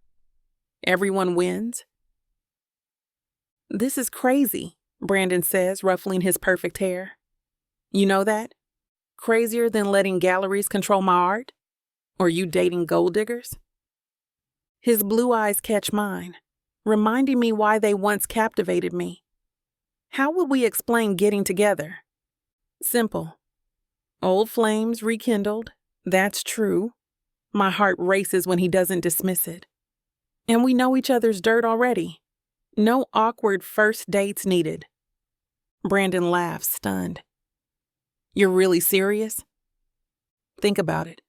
Everyone wins. This is crazy, Brandon says, ruffling his perfect hair. You know that? Crazier than letting galleries control my art? Or you dating gold diggers? His blue eyes catch mine, reminding me why they once captivated me. How would we explain getting together? Simple. Old flames rekindled, that's true. My heart races when he doesn't dismiss it. And we know each other's dirt already. No awkward first dates needed. Brandon laughs, stunned. You're really serious? Think about it.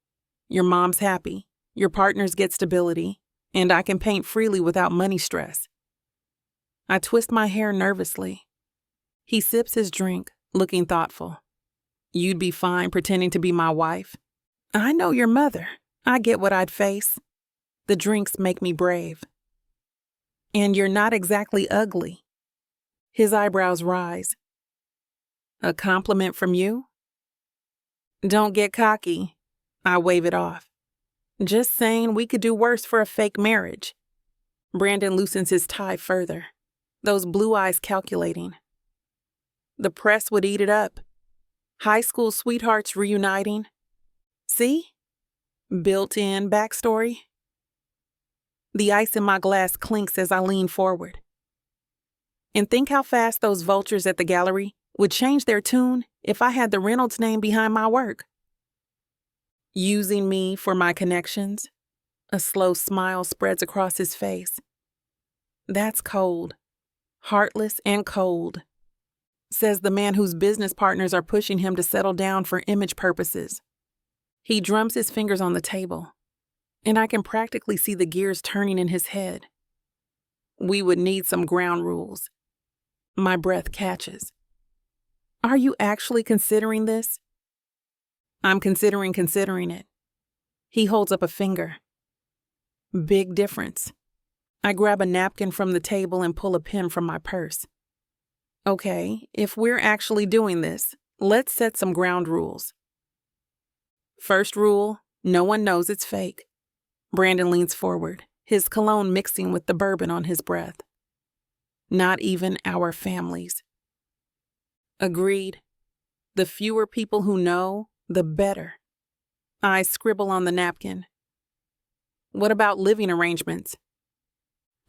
Your mom's happy, your partners get stability, and I can paint freely without money stress. I twist my hair nervously. He sips his drink, looking thoughtful. You'd be fine pretending to be my wife? I know your mother. I get what I'd face. The drinks make me brave. And you're not exactly ugly. His eyebrows rise. A compliment from you? Don't get cocky. I wave it off. Just saying we could do worse for a fake marriage. Brandon loosens his tie further, those blue eyes calculating. The press would eat it up. High school sweethearts reuniting. See? Built-in backstory. The ice in my glass clinks as I lean forward. And think how fast those vultures at the gallery would change their tune if I had the Reynolds name behind my work. Using me for my connections, a slow smile spreads across his face. That's cold, heartless and cold, says the man whose business partners are pushing him to settle down for image purposes. He drums his fingers on the table, and I can practically see the gears turning in his head. We would need some ground rules. My breath catches. Are you actually considering this? I'm considering it. He holds up a finger. Big difference. I grab a napkin from the table and pull a pen from my purse. Okay, if we're actually doing this, let's set some ground rules. First rule, no one knows it's fake. Brandon leans forward, his cologne mixing with the bourbon on his breath. Not even our families. Agreed. The fewer people who know, the better. I scribble on the napkin. What about living arrangements?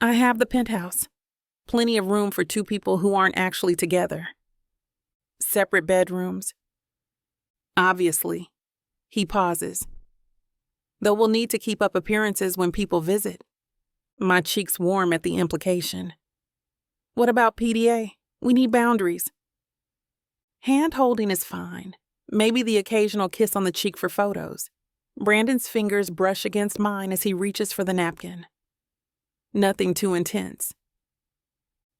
I have the penthouse. Plenty of room for two people who aren't actually together. Separate bedrooms. Obviously. He pauses. Though we'll need to keep up appearances when people visit. My cheeks warm at the implication. What about PDA? We need boundaries. Hand-holding is fine. Maybe the occasional kiss on the cheek for photos. Brandon's fingers brush against mine as he reaches for the napkin. Nothing too intense.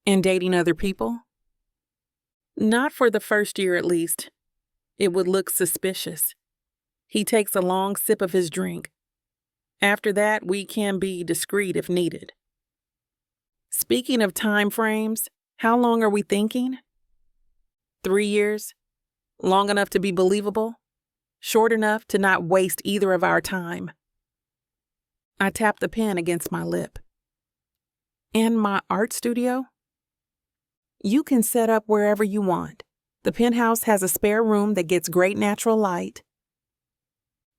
And dating other people? Not for the first year at least. It would look suspicious. He takes a long sip of his drink. After that, we can be discreet if needed. Speaking of time frames, how long are we thinking? 3 years? Long enough to be believable? Short enough to not waste either of our time? I tap the pen against my lip. And my art studio? You can set up wherever you want. The penthouse has a spare room that gets great natural light.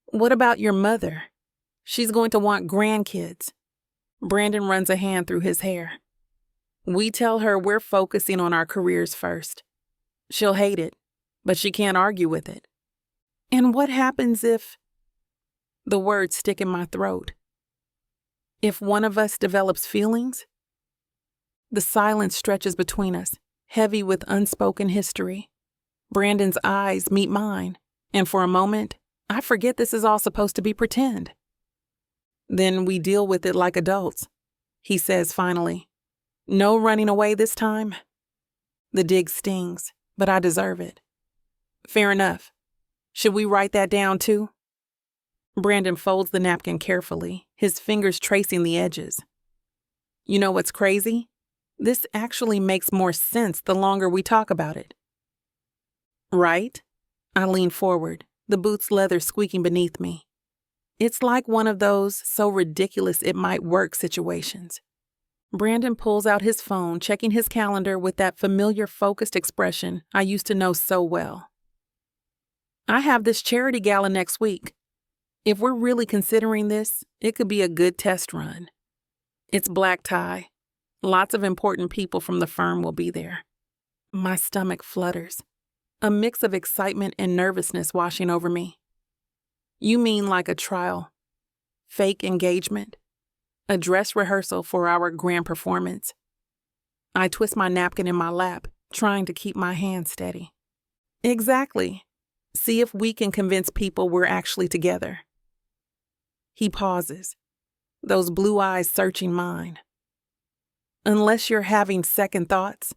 What about your mother? She's going to want grandkids. Brandon runs a hand through his hair. We tell her we're focusing on our careers first. She'll hate it, but she can't argue with it. And what happens if... The words stick in my throat. If one of us develops feelings? The silence stretches between us, heavy with unspoken history. Brandon's eyes meet mine, and for a moment, I forget this is all supposed to be pretend. Then we deal with it like adults, he says finally. No running away this time. The dig stings, but I deserve it. Fair enough. Should we write that down too? Brandon folds the napkin carefully, his fingers tracing the edges. You know what's crazy? This actually makes more sense the longer we talk about it. Right? I lean forward, the boot's leather squeaking beneath me. It's like one of those so ridiculous it might work situations. Brandon pulls out his phone, checking his calendar with that familiar focused expression I used to know so well. I have this charity gala next week. If we're really considering this, it could be a good test run. It's black tie. Lots of important people from the firm will be there. My stomach flutters, a mix of excitement and nervousness washing over me. You mean like a trial? Fake engagement? A dress rehearsal for our grand performance? I twist my napkin in my lap, trying to keep my hand steady. Exactly. See if we can convince people we're actually together. He pauses, those blue eyes searching mine. Unless you're having second thoughts.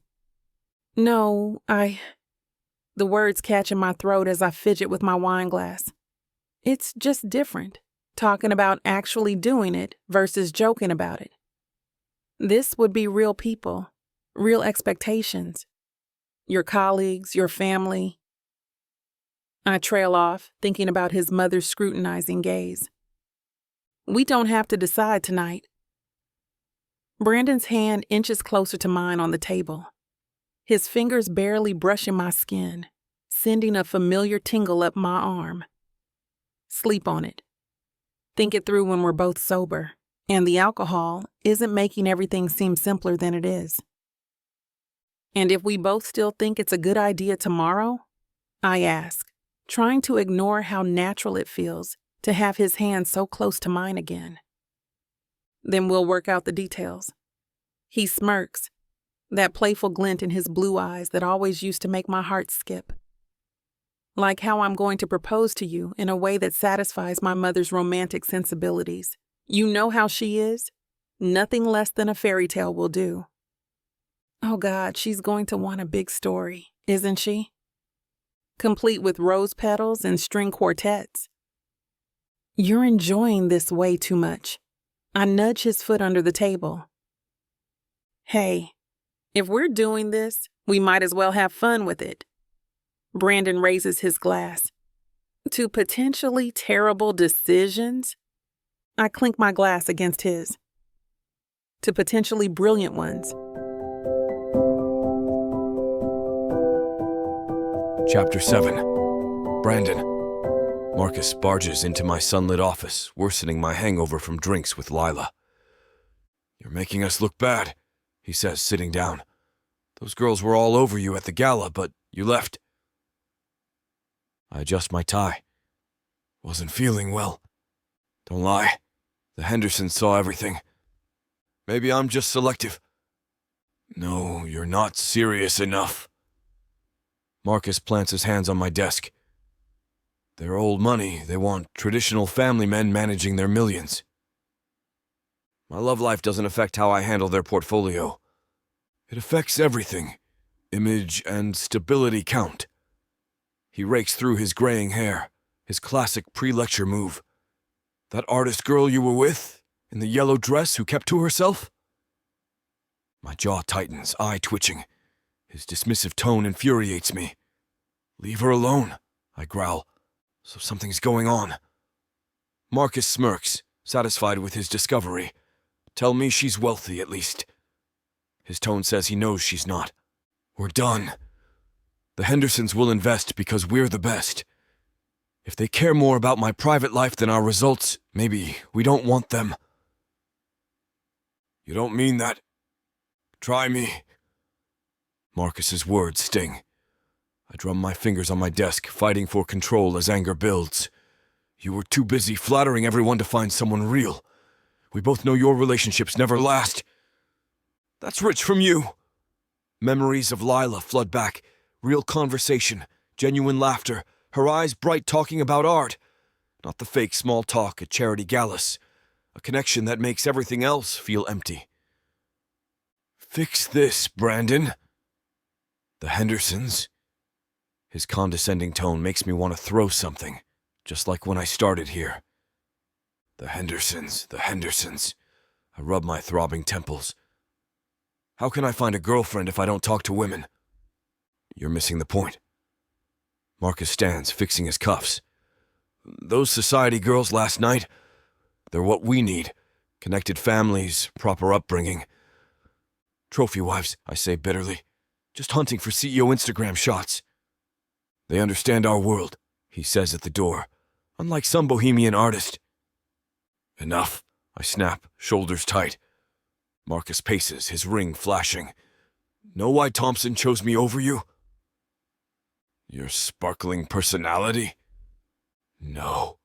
No, The words catch in my throat as I fidget with my wine glass. It's just different, talking about actually doing it versus joking about it. This would be real people, real expectations. Your colleagues, your family. I trail off, thinking about his mother's scrutinizing gaze. We don't have to decide tonight. Brandon's hand inches closer to mine on the table, his fingers barely brushing my skin, sending a familiar tingle up my arm. Sleep on it. Think it through when we're both sober, and the alcohol isn't making everything seem simpler than it is. And if we both still think it's a good idea tomorrow, I ask, trying to ignore how natural it feels to have his hand so close to mine again. Then we'll work out the details. He smirks, that playful glint in his blue eyes that always used to make my heart skip. Like how I'm going to propose to you in a way that satisfies my mother's romantic sensibilities. You know how she is? Nothing less than a fairy tale will do. Oh God, she's going to want a big story, isn't she? Complete with rose petals and string quartets. You're enjoying this way too much. I nudge his foot under the table. Hey, if we're doing this, we might as well have fun with it. Brandon raises his glass. To potentially terrible decisions? I clink my glass against his. To potentially brilliant ones. Chapter 7. Brandon. Marcus barges into my sunlit office, worsening my hangover from drinks with Lyla. You're making us look bad, he says, sitting down. Those girls were all over you at the gala, but you left. I adjust my tie. Wasn't feeling well. Don't lie. The Hendersons saw everything. Maybe I'm just selective. No, you're not serious enough. Marcus plants his hands on my desk. They're old money. They want traditional family men managing their millions. My love life doesn't affect how I handle their portfolio. It affects everything. Image and stability count. He rakes through his graying hair, his classic pre-lecture move. That artist girl you were with, in the yellow dress who kept to herself? My jaw tightens, eye twitching. His dismissive tone infuriates me. Leave her alone, I growl. So something's going on. Marcus smirks, satisfied with his discovery. Tell me she's wealthy, at least. His tone says he knows she's not. We're done. The Hendersons will invest because we're the best. If they care more about my private life than our results, maybe we don't want them. You don't mean that. Try me. Marcus's words sting. I drum my fingers on my desk, fighting for control as anger builds. You were too busy flattering everyone to find someone real. We both know your relationships never last. That's rich from you. Memories of Lyla flood back. Real conversation, genuine laughter, her eyes bright talking about art. Not the fake small talk at charity galas. A connection that makes everything else feel empty. Fix this, Brandon. The Hendersons? His condescending tone makes me want to throw something, just like when I started here. The Hendersons, the Hendersons. I rub my throbbing temples. How can I find a girlfriend if I don't talk to women? You're missing the point. Marcus stands, fixing his cuffs. those society girls last night, they're what we need. Connected families, proper upbringing. Trophy wives, I say bitterly. Just hunting for CEO Instagram shots. They understand our world, he says at the door, unlike some bohemian artist. Enough, I snap, shoulders tight. Marcus paces, his ring flashing. Know why Thompson chose me over you? Your sparkling personality? No.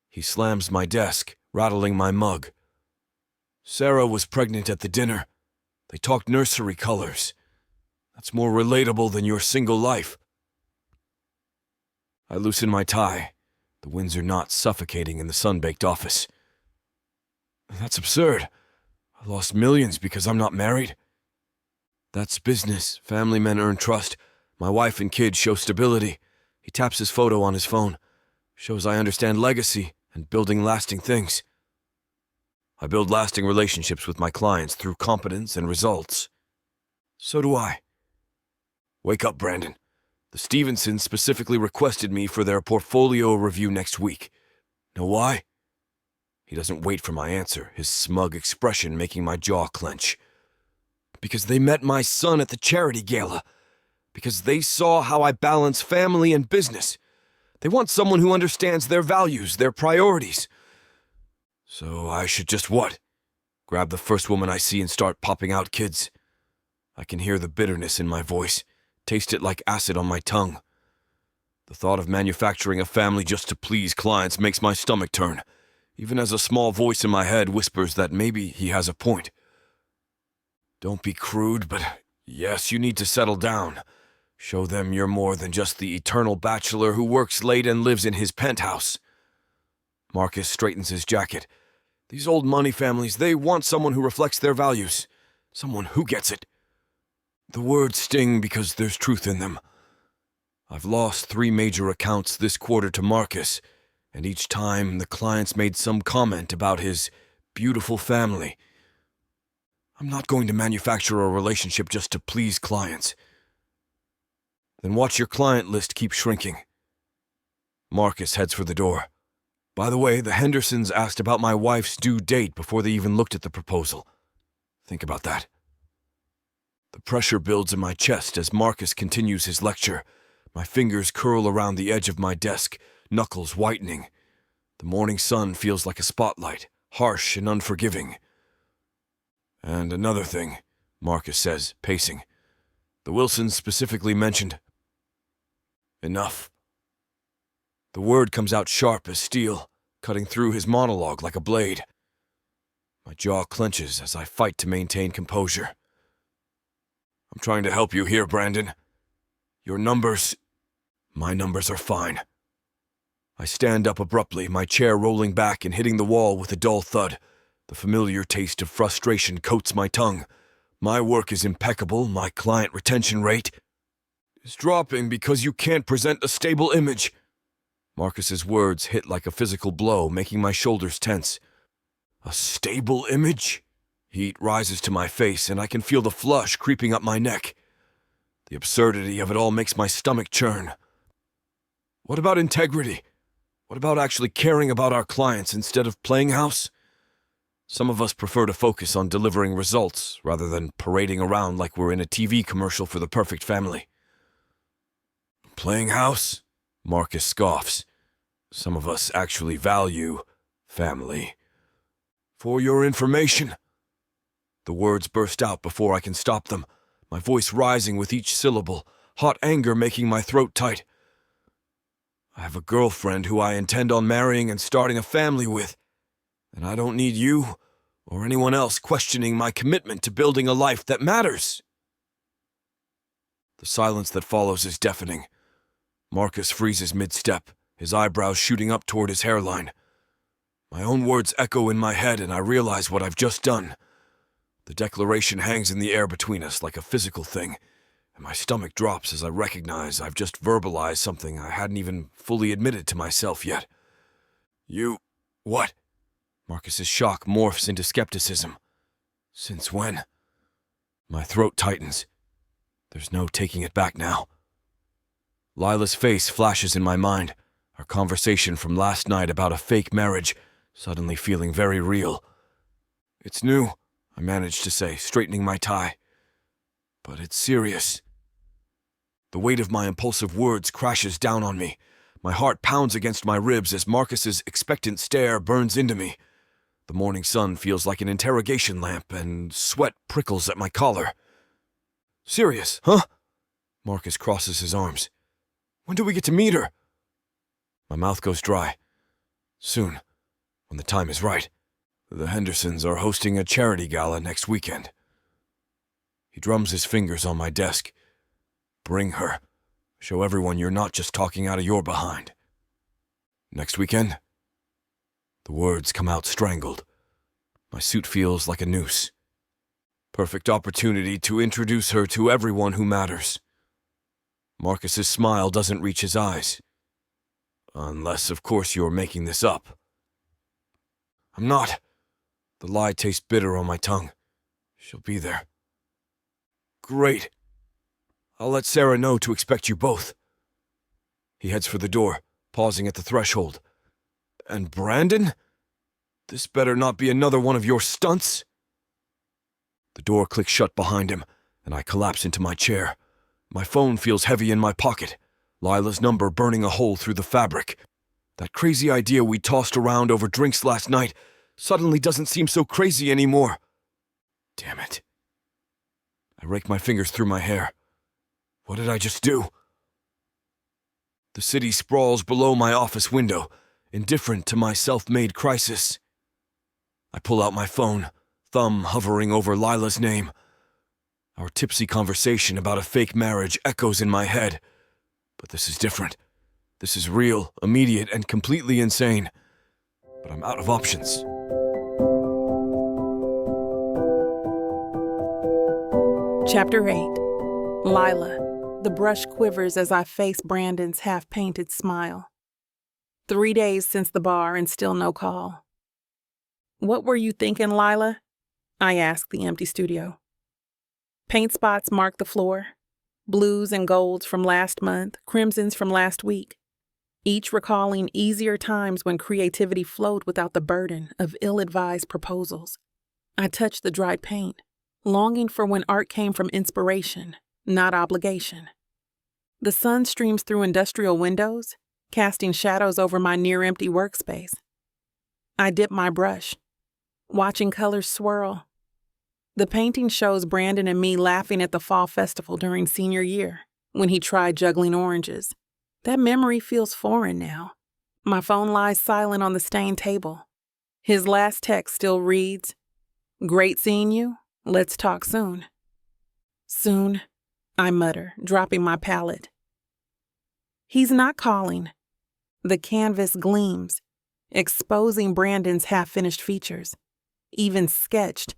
He slams my desk, rattling my mug. Sarah was pregnant at the dinner. They talked nursery colors. That's more relatable than your single life. I loosen my tie, the Windsor knot suffocating in the sun-baked office. That's absurd. I lost millions because I'm not married. That's business. Family men earn trust. My wife and kids show stability. He taps his photo on his phone. Shows I understand legacy and building lasting things. I build lasting relationships with my clients through competence and results. So do I. Wake up, Brandon. The Stevensons specifically requested me for their portfolio review next week. Know why? He doesn't wait for my answer, his smug expression making my jaw clench. Because they met my son at the charity gala. Because they saw how I balance family and business. They want someone who understands their values, their priorities. So I should just what? Grab the first woman I see and start popping out kids? I can hear the bitterness in my voice, taste it like acid on my tongue. The thought of manufacturing a family just to please clients makes my stomach turn, even as a small voice in my head whispers that maybe he has a point. Don't be crude, but yes, you need to settle down. Show them you're more than just the eternal bachelor who works late and lives in his penthouse. Marcus straightens his jacket. These old money families, they want someone who reflects their values. Someone who gets it. The words sting because there's truth in them. I've lost 3 major accounts this quarter to Marcus, and each time the clients made some comment about his beautiful family. I'm not going to manufacture a relationship just to please clients. Then watch your client list keep shrinking. Marcus heads for the door. By the way, the Hendersons asked about my wife's due date before they even looked at the proposal. Think about that. The pressure builds in my chest as Marcus continues his lecture. My fingers curl around the edge of my desk, knuckles whitening. The morning sun feels like a spotlight, harsh and unforgiving. And another thing, Marcus says, pacing. The Wilsons specifically mentioned... Enough. The word comes out sharp as steel, cutting through his monologue like a blade. My jaw clenches as I fight to maintain composure. I'm trying to help you here, Brandon. Your numbers... My numbers are fine. I stand up abruptly, my chair rolling back and hitting the wall with a dull thud. The familiar taste of frustration coats my tongue. My work is impeccable, my client retention rate is dropping because you can't present a stable image. Marcus's words hit like a physical blow, making my shoulders tense. A stable image? Heat rises to my face, and I can feel the flush creeping up my neck. The absurdity of it all makes my stomach churn. What about integrity? What about actually caring about our clients instead of playing house? Some of us prefer to focus on delivering results rather than parading around like we're in a TV commercial for the perfect family. Playing house? Marcus scoffs. Some of us actually value family. For your information. The words burst out before I can stop them, my voice rising with each syllable, hot anger making my throat tight. I have a girlfriend who I intend on marrying and starting a family with, and I don't need you or anyone else questioning my commitment to building a life that matters. The silence that follows is deafening. Marcus freezes mid-step, his eyebrows shooting up toward his hairline. My own words echo in my head and I realize what I've just done. The declaration hangs in the air between us like a physical thing, and my stomach drops as I recognize I've just verbalized something I hadn't even fully admitted to myself yet. You... what? Marcus's shock morphs into skepticism. Since when? My throat tightens. There's no taking it back now. Lyla's face flashes in my mind. Our conversation from last night about a fake marriage suddenly feeling very real. "It's new," I managed to say, straightening my tie. "But it's serious." The weight of my impulsive words crashes down on me. My heart pounds against my ribs as Marcus's expectant stare burns into me. The morning sun feels like an interrogation lamp, and sweat prickles at my collar. "Serious, huh?" Marcus crosses his arms. "When do we get to meet her?" My mouth goes dry. "Soon, when the time is right. The Hendersons are hosting a charity gala next weekend." He drums his fingers on my desk. "Bring her. Show everyone you're not just talking out of your behind." "Next weekend?" The words come out strangled. My suit feels like a noose. Perfect opportunity to introduce her to everyone who matters. Marcus's smile doesn't reach his eyes. "Unless, of course, you're making this up." "I'm not." The lie tastes bitter on my tongue. "She'll be there." "Great. I'll let Sarah know to expect you both." He heads for the door, pausing at the threshold. "And Brandon? This better not be another one of your stunts." The door clicks shut behind him, and I collapse into my chair. My phone feels heavy in my pocket, Lila's number burning a hole through the fabric. That crazy idea we tossed around over drinks last night suddenly doesn't seem so crazy anymore. Damn it. I rake my fingers through my hair. What did I just do? The city sprawls below my office window, indifferent to my self-made crisis. I pull out my phone, thumb hovering over Lila's name. Our tipsy conversation about a fake marriage echoes in my head. But this is different. This is real, immediate, and completely insane. But I'm out of options. Chapter 8. Lyla. The brush quivers as I face Brandon's half-painted smile. 3 days since the bar and still no call. "What were you thinking, Lyla?" I asked the empty studio. Paint spots mark the floor. Blues and golds from last month, crimsons from last week. Each recalling easier times when creativity flowed without the burden of ill-advised proposals. I touched the dried paint, longing for when art came from inspiration, not obligation. The sun streams through industrial windows, casting shadows over my near-empty workspace. I dip my brush, watching colors swirl. The painting shows Brandon and me laughing at the fall festival during senior year, when he tried juggling oranges. That memory feels foreign now. My phone lies silent on the stained table. His last text still reads, "Great seeing you. Let's talk soon." "Soon," I mutter, dropping my palette. He's not calling. The canvas gleams, exposing Brandon's half-finished features, even sketched.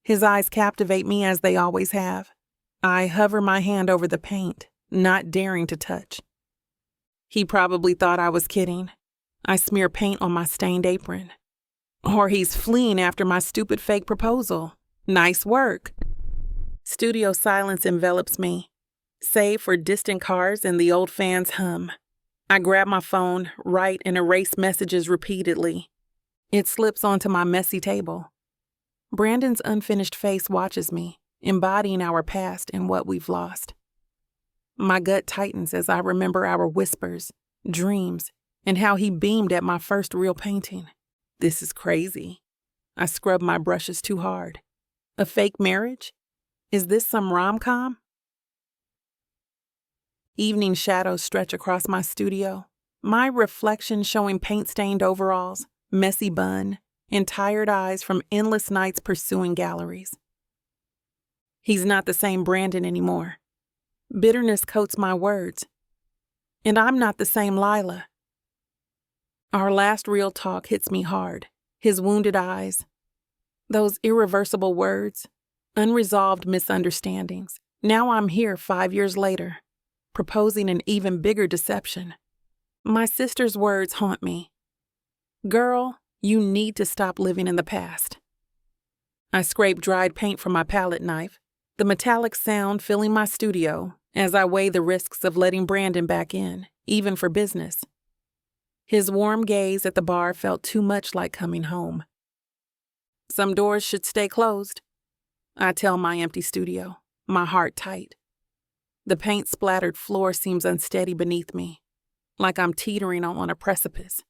His eyes captivate me as they always have. I hover my hand over the paint, not daring to touch. He probably thought I was kidding. I smear paint on my stained apron. Or he's fleeing after my stupid fake proposal. Nice work. Studio silence envelops me, save for distant cars and the old fan's hum. I grab my phone, write and erase messages repeatedly. It slips onto my messy table. Brandon's unfinished face watches me, embodying our past and what we've lost. My gut tightens as I remember our whispers, dreams, and how he beamed at my first real painting. This is crazy. I scrub my brushes too hard. A fake marriage? Is this some rom-com? Evening shadows stretch across my studio, my reflection showing paint-stained overalls, messy bun, and tired eyes from endless nights pursuing galleries. He's not the same Brandon anymore. Bitterness coats my words. And I'm not the same Lyla. Our last real talk hits me hard. His wounded eyes. Those irreversible words. Unresolved misunderstandings. Now I'm here 5 years later, proposing an even bigger deception. My sister's words haunt me. "Girl, you need to stop living in the past." I scrape dried paint from my palette knife, the metallic sound filling my studio as I weigh the risks of letting Brandon back in, even for business. His warm gaze at the bar felt too much like coming home. Some doors should stay closed, I tell my empty studio, my heart tight. The paint-splattered floor seems unsteady beneath me, like I'm teetering on a precipice.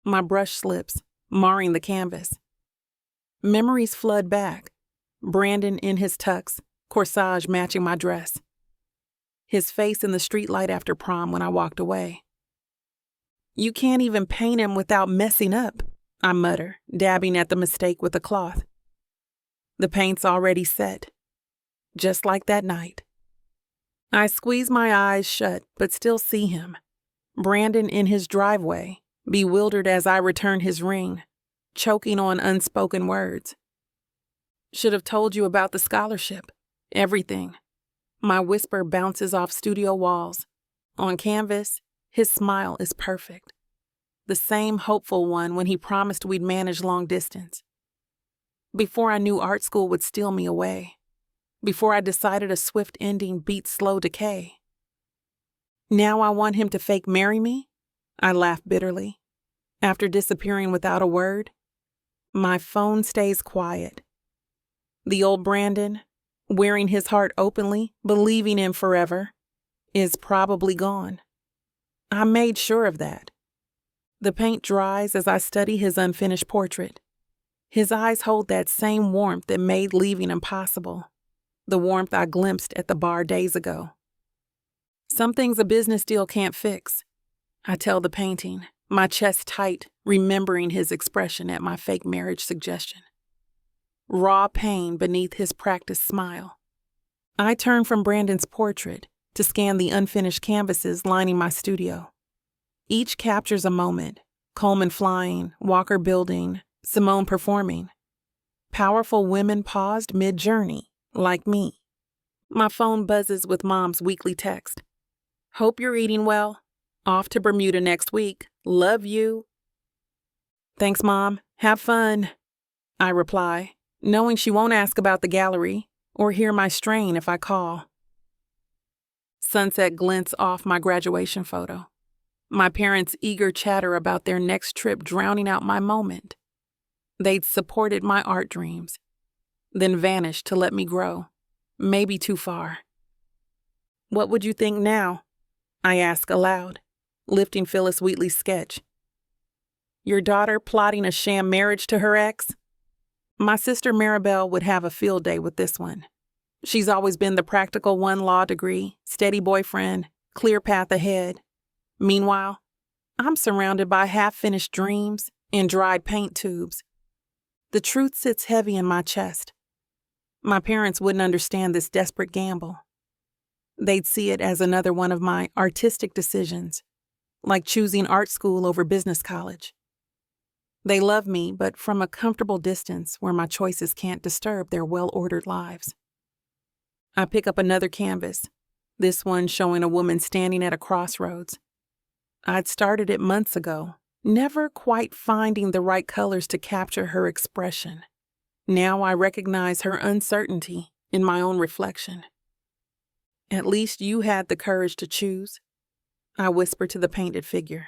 My brush slips, marring the canvas. Memories flood back, Brandon in his tux, corsage matching my dress. His face in the streetlight after prom when I walked away. You can't even paint him without messing up, I mutter, dabbing at the mistake with a cloth. The paint's already set, just like that night. I squeeze my eyes shut, but still see him. Brandon in his driveway, bewildered as I return his ring, choking on unspoken words. Should have told you about the scholarship. Everything. My whisper bounces off studio walls. On canvas, his smile is perfect. The same hopeful one when he promised we'd manage long distance. Before I knew art school would steal me away. Before I decided a swift ending beat slow decay. Now I want him to fake marry me? I laugh bitterly. After disappearing without a word, my phone stays quiet. The old Brandon, wearing his heart openly, believing in forever, is probably gone. I made sure of that. The paint dries as I study his unfinished portrait. His eyes hold that same warmth that made leaving impossible, the warmth I glimpsed at the bar days ago. Some things a business deal can't fix, I tell the painting, my chest tight, remembering his expression at my fake marriage suggestion. Raw pain beneath his practiced smile. I turn from Brandon's portrait to scan the unfinished canvases lining my studio. Each captures a moment, Coleman flying, Walker building, Simone performing. Powerful women paused mid-journey, like me. My phone buzzes with Mom's weekly text. Hope you're eating well. Off to Bermuda next week. Love you. Thanks, Mom. Have fun, I reply, knowing she won't ask about the gallery or hear my strain if I call. Sunset glints off my graduation photo. My parents' eager chatter about their next trip drowning out my moment. They'd supported my art dreams, then vanished to let me grow, maybe too far. What would you think now? I ask aloud, lifting Phyllis Wheatley's sketch. Your daughter plotting a sham marriage to her ex? My sister Maribel would have a field day with this one. She's always been the practical one, law degree, steady boyfriend, clear path ahead. Meanwhile, I'm surrounded by half-finished dreams and dried paint tubes. The truth sits heavy in my chest. My parents wouldn't understand this desperate gamble. They'd see it as another one of my artistic decisions, like choosing art school over business college. They love me, but from a comfortable distance where my choices can't disturb their well-ordered lives. I pick up another canvas, this one showing a woman standing at a crossroads. I'd started it months ago, never quite finding the right colors to capture her expression. Now I recognize her uncertainty in my own reflection. At least you had the courage to choose, I whisper to the painted figure.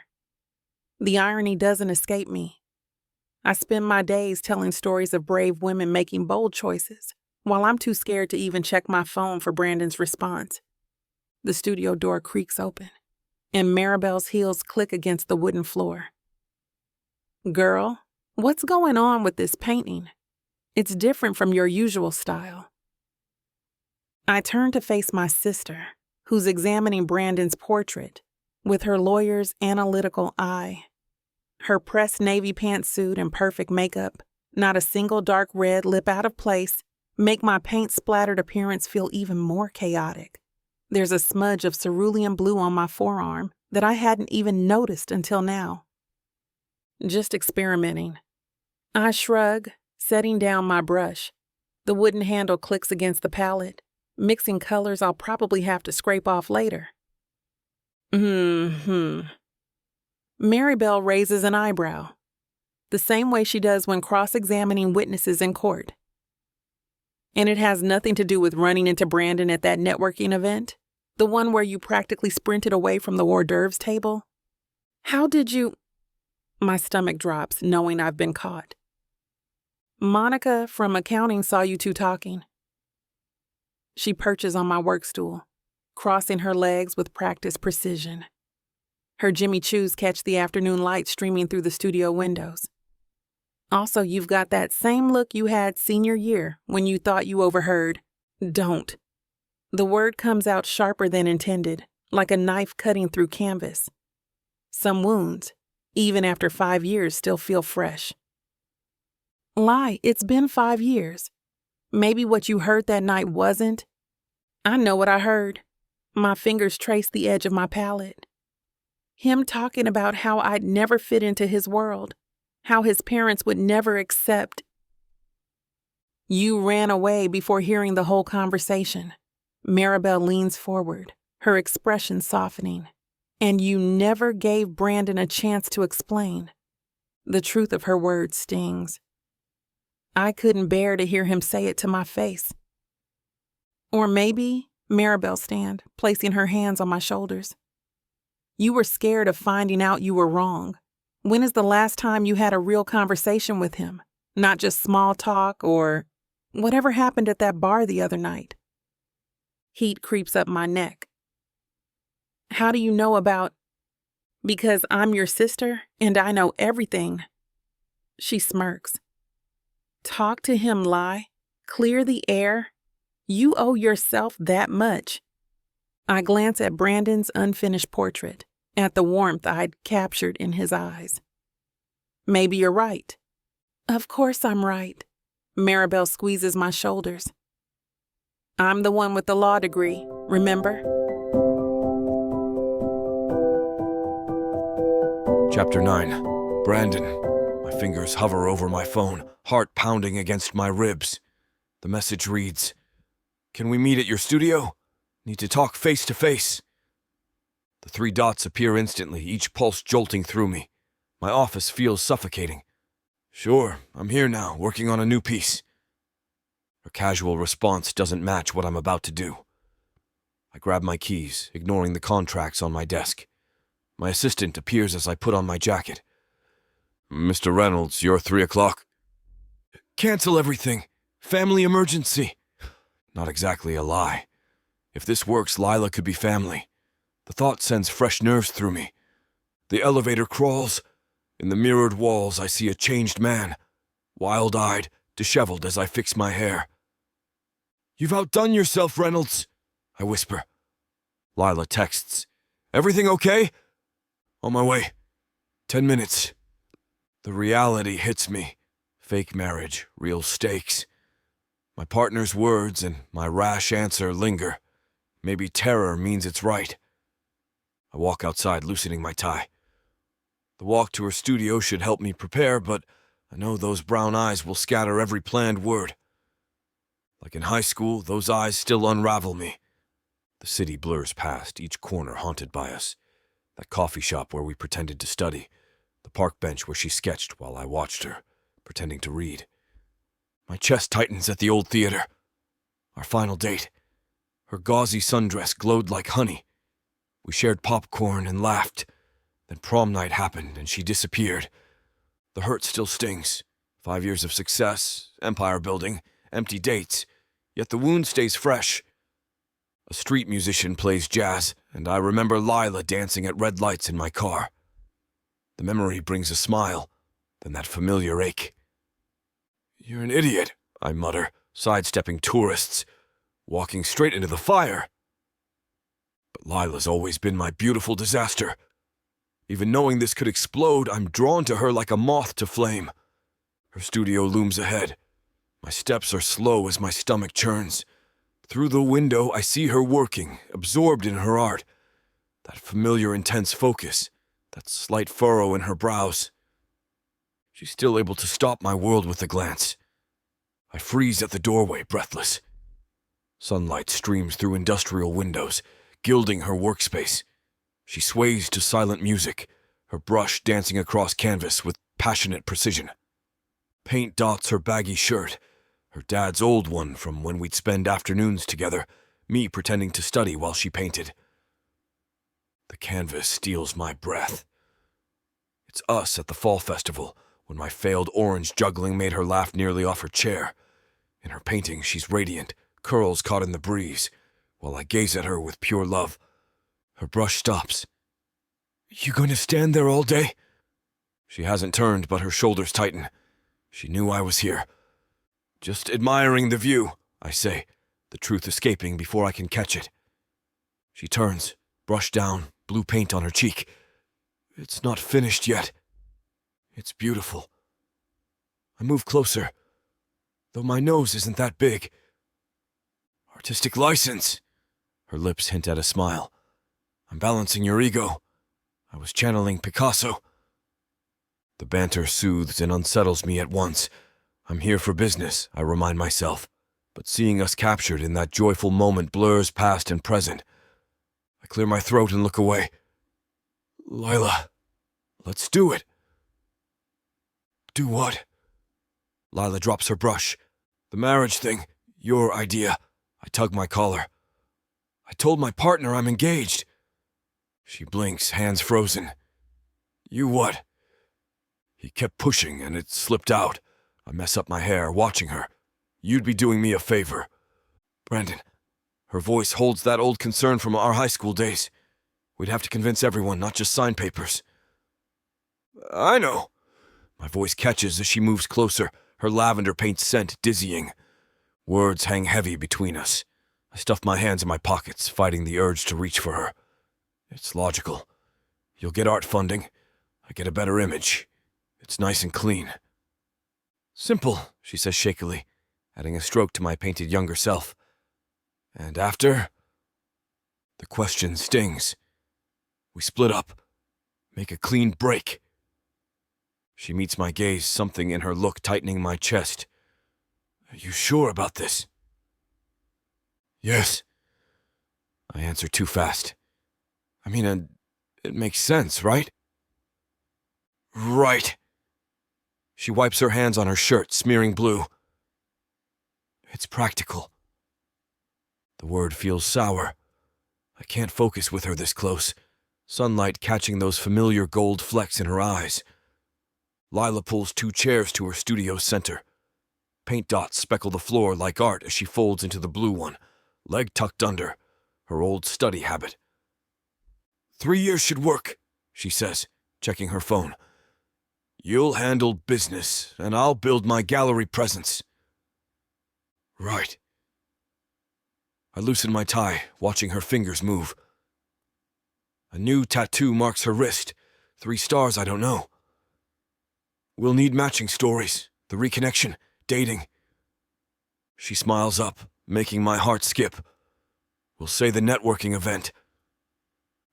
The irony doesn't escape me. I spend my days telling stories of brave women making bold choices, while I'm too scared to even check my phone for Brandon's response. The studio door creaks open, and Maribel's heels click against the wooden floor. Girl, what's going on with this painting? It's different from your usual style. I turn to face my sister, who's examining Brandon's portrait with her lawyer's analytical eye. Her pressed navy pantsuit and perfect makeup, not a single dark red lip out of place, make my paint-splattered appearance feel even more chaotic. There's a smudge of cerulean blue on my forearm that I hadn't even noticed until now. Just experimenting. I shrug, setting down my brush. The wooden handle clicks against the palette, mixing colors I'll probably have to scrape off later. Maribel raises an eyebrow, the same way she does when cross-examining witnesses in court. And it has nothing to do with running into Brandon at that networking event, the one where you practically sprinted away from the hors d'oeuvres table? How did you? My stomach drops, knowing I've been caught. Monica from accounting saw you two talking. She perches on my work stool, crossing her legs with practiced precision. Her Jimmy Choos catch the afternoon light streaming through the studio windows. Also, you've got that same look you had senior year when you thought you overheard, "Don't." The word comes out sharper than intended, like a knife cutting through canvas. Some wounds, even after 5 years, still feel fresh. Lie, it's been 5 years. Maybe what you heard that night wasn't. I know what I heard. My fingers traced the edge of my palette. Him talking about how I'd never fit into his world, how his parents would never accept. You ran away before hearing the whole conversation. Maribel leans forward, her expression softening. And you never gave Brandon a chance to explain. The truth of her words stings. I couldn't bear to hear him say it to my face. Or maybe, Maribel stand, placing her hands on my shoulders. You were scared of finding out you were wrong. When is the last time you had a real conversation with him? Not just small talk or whatever happened at that bar the other night. Heat creeps up my neck. How do you know about? Because I'm your sister and I know everything. She smirks. Talk to him, Lie. Clear the air. You owe yourself that much. I glance at Brandon's unfinished portrait, at the warmth I'd captured in his eyes. Maybe you're right. Of course I'm right. Maribel squeezes my shoulders. I'm the one with the law degree, remember? Chapter 9. Brandon. My fingers hover over my phone, heart pounding against my ribs. The message reads, "Can we meet at your studio? Need to talk face to face." The 3 dots appear instantly, each pulse jolting through me. My office feels suffocating. "Sure, I'm here now, working on a new piece." Her casual response doesn't match what I'm about to do. I grab my keys, ignoring the contracts on my desk. My assistant appears as I put on my jacket. "Mr. Reynolds, your 3 o'clock. Cancel everything. Family emergency." Not exactly a lie. If this works, Lyla could be family. The thought sends fresh nerves through me. The elevator crawls. In the mirrored walls, I see a changed man, wild-eyed, disheveled as I fix my hair. "You've outdone yourself, Reynolds," I whisper. Lyla texts, "Everything okay?" "On my way. 10 minutes. The reality hits me. Fake marriage, real stakes. My partner's words and my rash answer linger. Maybe terror means it's right. I walk outside, loosening my tie. The walk to her studio should help me prepare, but I know those brown eyes will scatter every planned word. Like in high school, those eyes still unravel me. The city blurs past, each corner haunted by us. That coffee shop where we pretended to study. The park bench where she sketched while I watched her, pretending to read. My chest tightens at the old theater. Our final date. Her gauzy sundress glowed like honey. We shared popcorn and laughed. Then prom night happened and she disappeared. The hurt still stings. 5 years of success, empire building, empty dates. Yet the wound stays fresh. A street musician plays jazz, and I remember Lyla dancing at red lights in my car. The memory brings a smile, then that familiar ache. "You're an idiot," I mutter, sidestepping tourists, walking straight into the fire. But Lyla's always been my beautiful disaster. Even knowing this could explode, I'm drawn to her like a moth to flame. Her studio looms ahead. My steps are slow as my stomach churns. Through the window, I see her working, absorbed in her art. That familiar intense focus, that slight furrow in her brows. She's still able to stop my world with a glance. I freeze at the doorway, breathless. Sunlight streams through industrial windows, gilding her workspace. She sways to silent music, her brush dancing across canvas with passionate precision. Paint dots her baggy shirt, her dad's old one from when we'd spend afternoons together, me pretending to study while she painted. The canvas steals my breath. It's us at the fall festival, when my failed orange juggling made her laugh nearly off her chair. In her painting, she's radiant, curls caught in the breeze, while I gaze at her with pure love. Her brush stops. You going to stand there all day? She hasn't turned, but her shoulders tighten. She knew I was here. Just admiring the view, I say, the truth escaping before I can catch it. She turns, brush down, blue paint on her cheek. It's not finished yet. It's beautiful. I move closer, though my nose isn't that big. Artistic license. Her lips hint at a smile. I'm balancing your ego. I was channeling Picasso. The banter soothes and unsettles me at once. I'm here for business, I remind myself, but seeing us captured in that joyful moment blurs past and present. I clear my throat and look away. Lyla, let's do it. Do what? Lyla drops her brush. The marriage thing, your idea. I tug my collar. I told my partner I'm engaged. She blinks, hands frozen. You what? He kept pushing and it slipped out. I mess up my hair, watching her. You'd be doing me a favor. Brandon. Her voice holds that old concern from our high school days. We'd have to convince everyone, not just sign papers. I know. My voice catches as she moves closer, her lavender paint scent dizzying. Words hang heavy between us. I stuff my hands in my pockets, fighting the urge to reach for her. It's logical. You'll get art funding. I get a better image. It's nice and clean. Simple, she says shakily, adding a stroke to my painted younger self. And after? The question stings. We split up. Make a clean break. She meets my gaze, something in her look tightening my chest. Are you sure about this? Yes. I answer too fast. I mean, it makes sense, right? Right. She wipes her hands on her shirt, smearing blue. It's practical. The word feels sour. I can't focus with her this close, sunlight catching those familiar gold flecks in her eyes. Lyla pulls 2 chairs to her studio center. Paint dots speckle the floor like art as she folds into the blue one, leg tucked under, her old study habit. 3 years should work, she says, checking her phone. You'll handle business, and I'll build my gallery presence. Right. I loosen my tie, watching her fingers move. A new tattoo marks her wrist. 3 stars I don't know. We'll need matching stories, the reconnection, dating. She smiles up, making my heart skip. We'll say the networking event.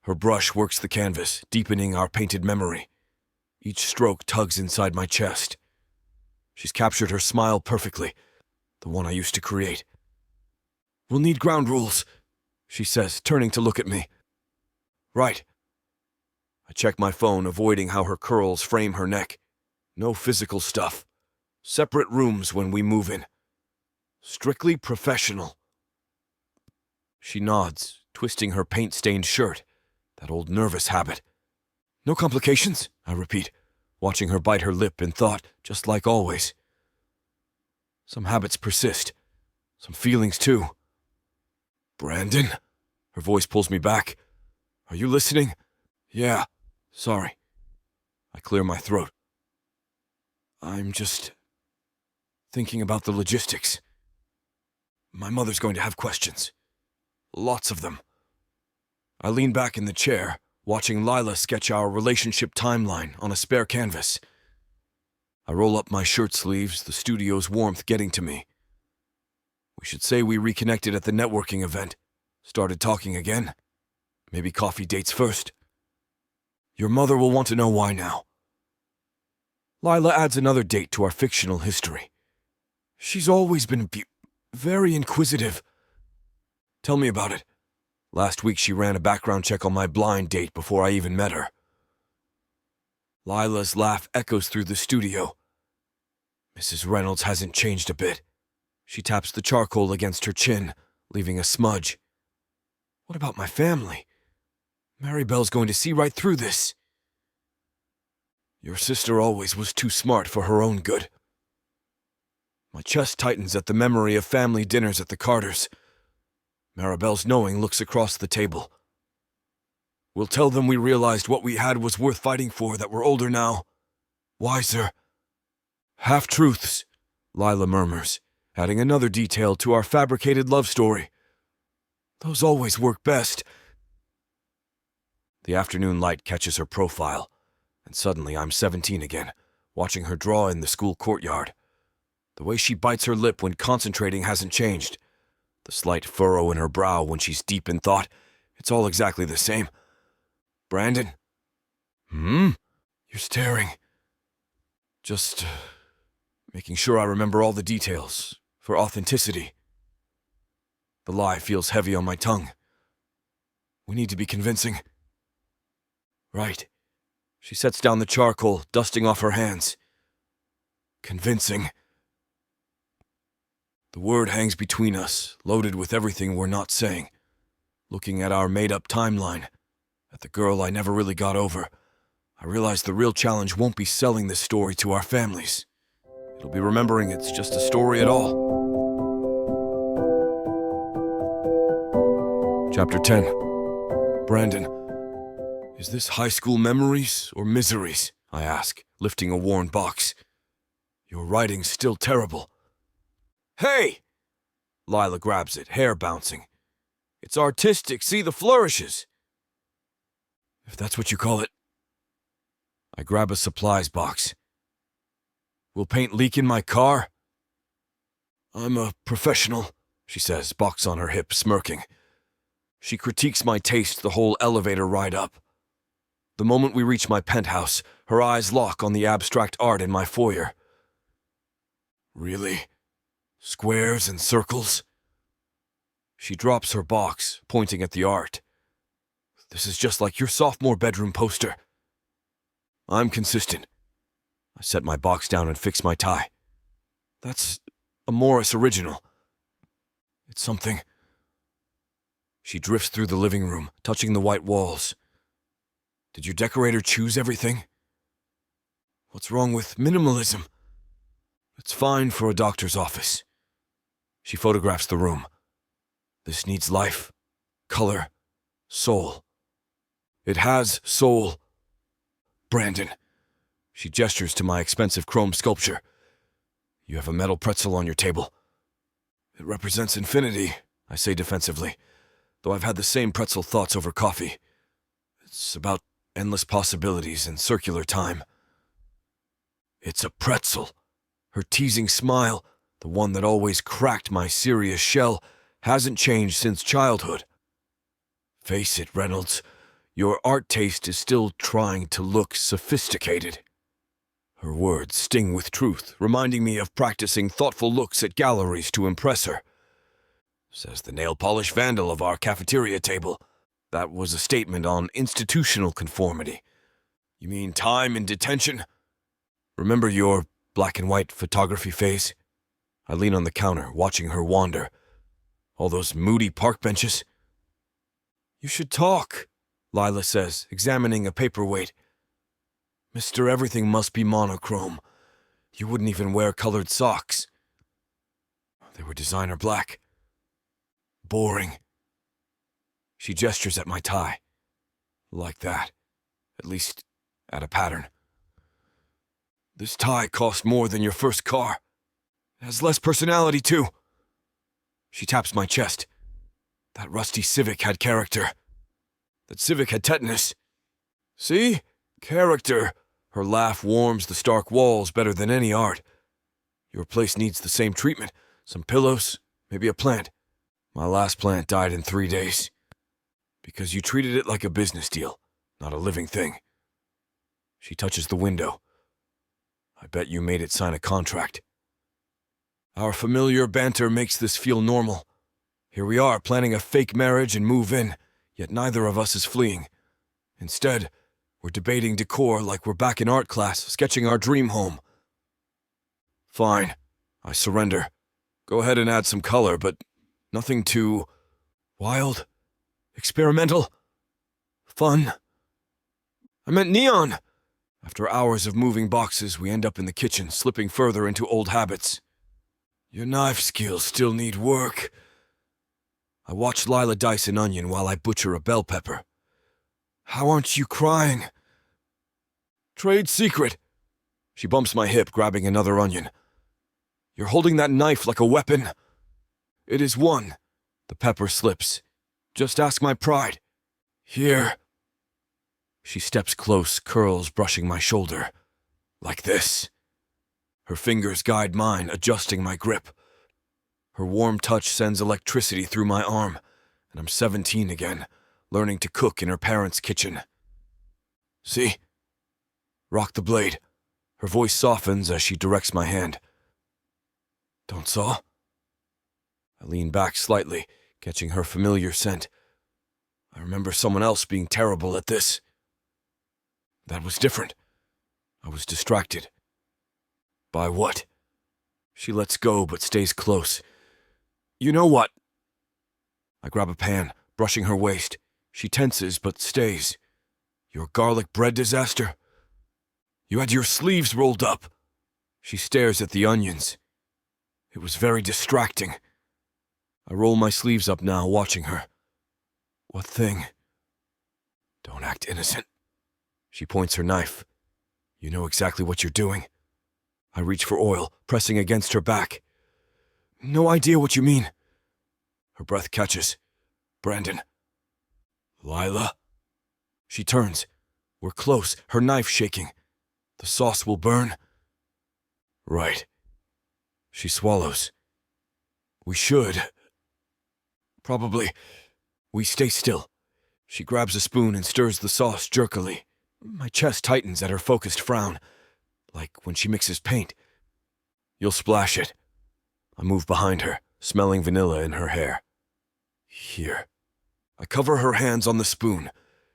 Her brush works the canvas, deepening our painted memory. Each stroke tugs inside my chest. She's captured her smile perfectly, the one I used to create. We'll need ground rules, she says, turning to look at me. Right. I check my phone, avoiding how her curls frame her neck. No physical stuff. Separate rooms when we move in. Strictly professional. She nods, twisting her paint-stained shirt. That old nervous habit. No complications, I repeat, watching her bite her lip in thought, just like always. Some habits persist. Some feelings, too. Brandon? Her voice pulls me back. Are you listening? Yeah, sorry. I clear my throat. I'm just thinking about the logistics. My mother's going to have questions. Lots of them. I lean back in the chair, watching Lyla sketch our relationship timeline on a spare canvas. I roll up my shirt sleeves, the studio's warmth getting to me. We should say we reconnected at the networking event. Started talking again. Maybe coffee dates first. Your mother will want to know why now. Lyla adds another date to our fictional history. She's always been very inquisitive. Tell me about it. Last week she ran a background check on my blind date before I even met her. Lyla's laugh echoes through the studio. Mrs. Reynolds hasn't changed a bit. She taps the charcoal against her chin, leaving a smudge. What about my family? Maribel's going to see right through this. Your sister always was too smart for her own good. My chest tightens at the memory of family dinners at the Carters. Maribel's knowing looks across the table. We'll tell them we realized what we had was worth fighting for, that we're older now. Wiser. Half-truths, Lyla murmurs, adding another detail to our fabricated love story. Those always work best. The afternoon light catches her profile, and suddenly I'm 17 again, watching her draw in the school courtyard. The way she bites her lip when concentrating hasn't changed. The slight furrow in her brow when she's deep in thought, it's all exactly the same. Brandon? You're staring. Just making sure I remember all the details, for authenticity. The lie feels heavy on my tongue. We need to be convincing. Right. She sets down the charcoal, dusting off her hands. Convincing. The word hangs between us, loaded with everything we're not saying. Looking at our made-up timeline, at the girl I never really got over, I realize the real challenge won't be selling this story to our families. It'll be remembering it's just a story at all. Chapter 10. Brandon. Is this high school memories or miseries? I ask, lifting a worn box. Your writing's still terrible. Hey! Lyla grabs it, hair bouncing. It's artistic, see the flourishes. If that's what you call it. I grab a supplies box. Will paint leak in my car? I'm a professional, she says, box on her hip, smirking. She critiques my taste the whole elevator ride up. The moment we reach my penthouse, her eyes lock on the abstract art in my foyer. Really? Squares and circles? She drops her box, pointing at the art. This is just like your sophomore bedroom poster. I'm consistent. I set my box down and fix my tie. That's a Morris original. It's something. She drifts through the living room, touching the white walls. Did your decorator choose everything? What's wrong with minimalism? It's fine for a doctor's office. She photographs the room. This needs life, color, soul. It has soul. Brandon. She gestures to my expensive chrome sculpture. You have a metal pretzel on your table. It represents infinity, I say defensively, though I've had the same pretzel thoughts over coffee. It's about endless possibilities and circular time. It's a pretzel. Her teasing smile, the one that always cracked my serious shell, hasn't changed since childhood. Face it, Reynolds, your art taste is still trying to look sophisticated. Her words sting with truth, reminding me of practicing thoughtful looks at galleries to impress her. Says the nail polish vandal of our cafeteria table. That was a statement on institutional conformity. You mean time in detention? Remember your black and white photography phase? I lean on the counter, watching her wander. All those moody park benches. You should talk, Lyla says, examining a paperweight. Mr. Everything must be monochrome. You wouldn't even wear colored socks. They were designer black. Boring. She gestures at my tie. Like that. At least, at a pattern. This tie cost more than your first car. It has less personality, too. She taps my chest. That rusty Civic had character. That Civic had tetanus. See? Character. Her laugh warms the stark walls better than any art. Your place needs the same treatment. Some pillows, maybe a plant. My last plant died in 3 days. Because you treated it like a business deal, not a living thing. She touches the window. I bet you made it sign a contract. Our familiar banter makes this feel normal. Here we are, planning a fake marriage and move in, yet neither of us is fleeing. Instead, we're debating decor like we're back in art class, sketching our dream home. Fine, I surrender. Go ahead and add some color, but nothing too wild, experimental, fun. I meant neon. After hours of moving boxes, we end up in the kitchen, slipping further into old habits. Your knife skills still need work. I watch Lyla dice an onion while I butcher a bell pepper. How aren't you crying? Trade secret. She bumps my hip, grabbing another onion. You're holding that knife like a weapon. It is one. The pepper slips. Just ask my pride. Here. She steps close, curls brushing my shoulder. Like this. Her fingers guide mine, adjusting my grip. Her warm touch sends electricity through my arm, and I'm 17 again, learning to cook in her parents' kitchen. See? Rock the blade. Her voice softens as she directs my hand. Don't saw? I lean back slightly, catching her familiar scent. I remember someone else being terrible at this. That was different. I was distracted. By what? She lets go but stays close. You know what? I grab a pan, brushing her waist. She tenses but stays. Your garlic bread disaster? You had your sleeves rolled up. She stares at the onions. It was very distracting. I roll my sleeves up now, watching her. What thing? Don't act innocent. She points her knife. You know exactly what you're doing. I reach for oil, pressing against her back. No idea what you mean. Her breath catches. Brandon. Lyla. She turns. We're close, her knife shaking. The sauce will burn. Right. She swallows. We should. Probably. We stay still. She grabs a spoon and stirs the sauce jerkily. My chest tightens at her focused frown, like when she mixes paint. You'll splash it. I move behind her, smelling vanilla in her hair. Here. I cover her hands on the spoon.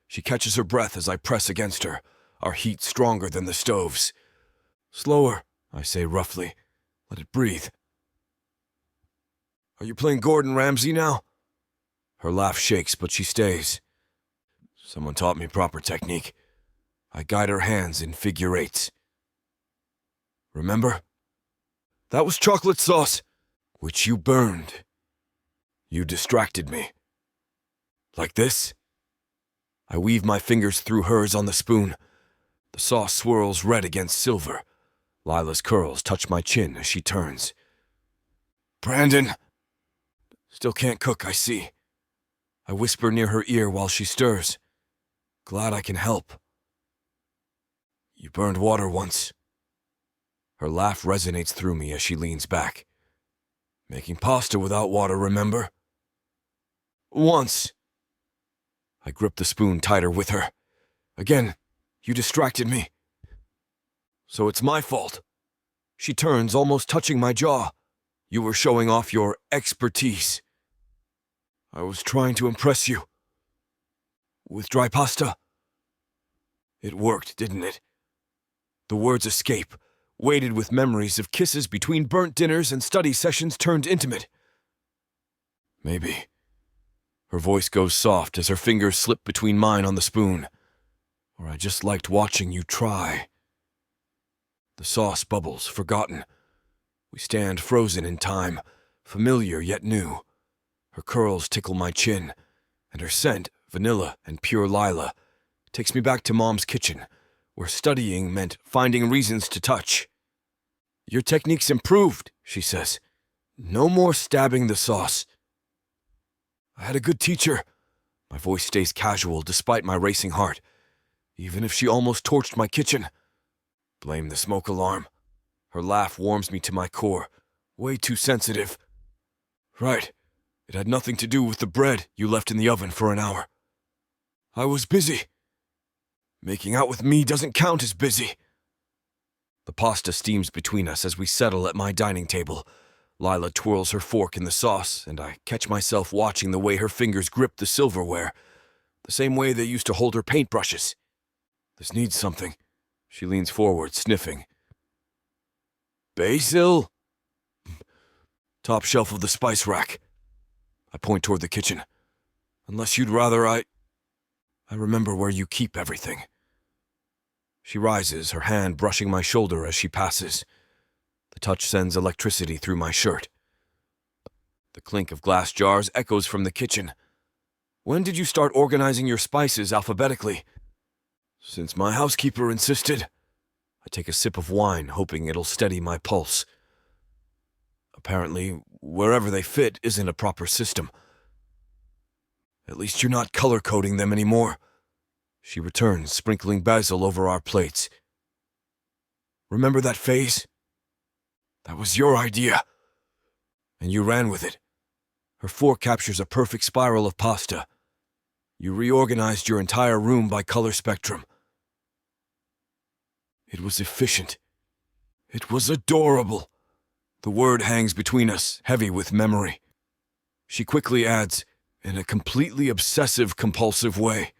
She catches her breath as I press against her, our heat stronger than the stove's. Slower, I say roughly. Let it breathe. Are you playing Gordon Ramsay now? Her laugh shakes, but she stays. Someone taught me proper technique. I guide her hands in figure eights. Remember? That was chocolate sauce, which you burned. You distracted me. Like this? I weave my fingers through hers on the spoon. The sauce swirls red against silver. Lila's curls touch my chin as she turns. Brandon! Still can't cook, I see. I whisper near her ear while she stirs. Glad I can help. You burned water once. Her laugh resonates through me as she leans back. Making pasta without water, remember? Once. I grip the spoon tighter with her. Again, you distracted me. So it's my fault. She turns, almost touching my jaw. You were showing off your expertise. I was trying to impress you. With dry pasta. It worked, didn't it? The words escape, weighted with memories of kisses between burnt dinners and study sessions turned intimate. Maybe. Her voice goes soft as her fingers slip between mine on the spoon. Or I just liked watching you try. The sauce bubbles, forgotten. We stand frozen in time, familiar yet new. Her curls tickle my chin, and her scent, vanilla and pure Lyla, takes me back to Mom's kitchen, where studying meant finding reasons to touch. Your technique's improved, she says. No more stabbing the sauce. I had a good teacher. My voice stays casual despite my racing heart, even if she almost torched my kitchen. Blame the smoke alarm. Her laugh warms me to my core. Way too sensitive. Right. It had nothing to do with the bread you left in the oven for an hour. I was busy. Making out with me doesn't count as busy. The pasta steams between us as we settle at my dining table. Lyla twirls her fork in the sauce, and I catch myself watching the way her fingers grip the silverware, the same way they used to hold her paintbrushes. This needs something. She leans forward, sniffing. Basil? Top shelf of the spice rack. I point toward the kitchen. Unless you'd rather I remember where you keep everything. She rises, her hand brushing my shoulder as she passes. The touch sends electricity through my shirt. The clink of glass jars echoes from the kitchen. When did you start organizing your spices alphabetically? Since my housekeeper insisted. I take a sip of wine, hoping it'll steady my pulse. Apparently, wherever they fit isn't a proper system. At least you're not color-coding them anymore. She returns, sprinkling basil over our plates. Remember that phase? That was your idea. And you ran with it. Her fork captures a perfect spiral of pasta. You reorganized your entire room by color spectrum. It was efficient. It was adorable. The word hangs between us, heavy with memory. She quickly adds, in a completely obsessive-compulsive way.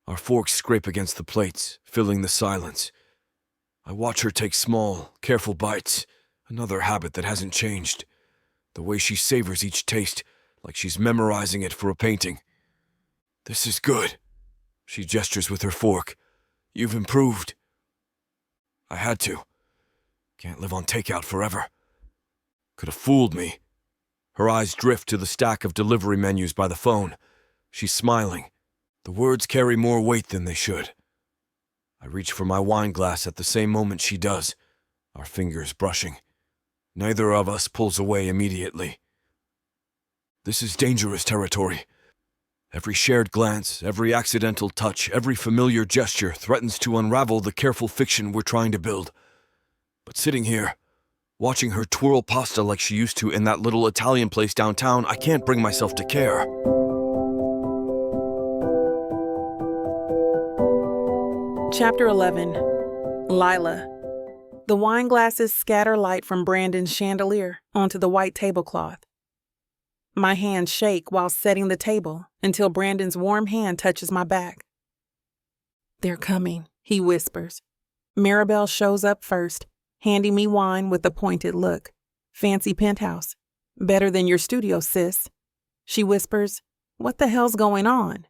Our forks scrape against the plates, filling the silence. I watch her take small, careful bites, another habit that hasn't changed. The way she savors each taste, like she's memorizing it for a painting. This is good. She gestures with her fork. You've improved. I had to. Can't live on takeout forever. Could have fooled me. Her eyes drift to the stack of delivery menus by the phone. She's smiling. The words carry more weight than they should. I reach for my wine glass at the same moment she does, our fingers brushing. Neither of us pulls away immediately. This is dangerous territory. Every shared glance, every accidental touch, every familiar gesture threatens to unravel the careful fiction we're trying to build. But sitting here, watching her twirl pasta like she used to in that little Italian place downtown, I can't bring myself to care. Chapter 11. Lyla. The wine glasses scatter light from Brandon's chandelier onto the white tablecloth. My hands shake while setting the table until Brandon's warm hand touches my back. They're coming, he whispers. Maribel shows up first, handing me wine with a pointed look. Fancy penthouse. Better than your studio, sis. She whispers, what the hell's going on?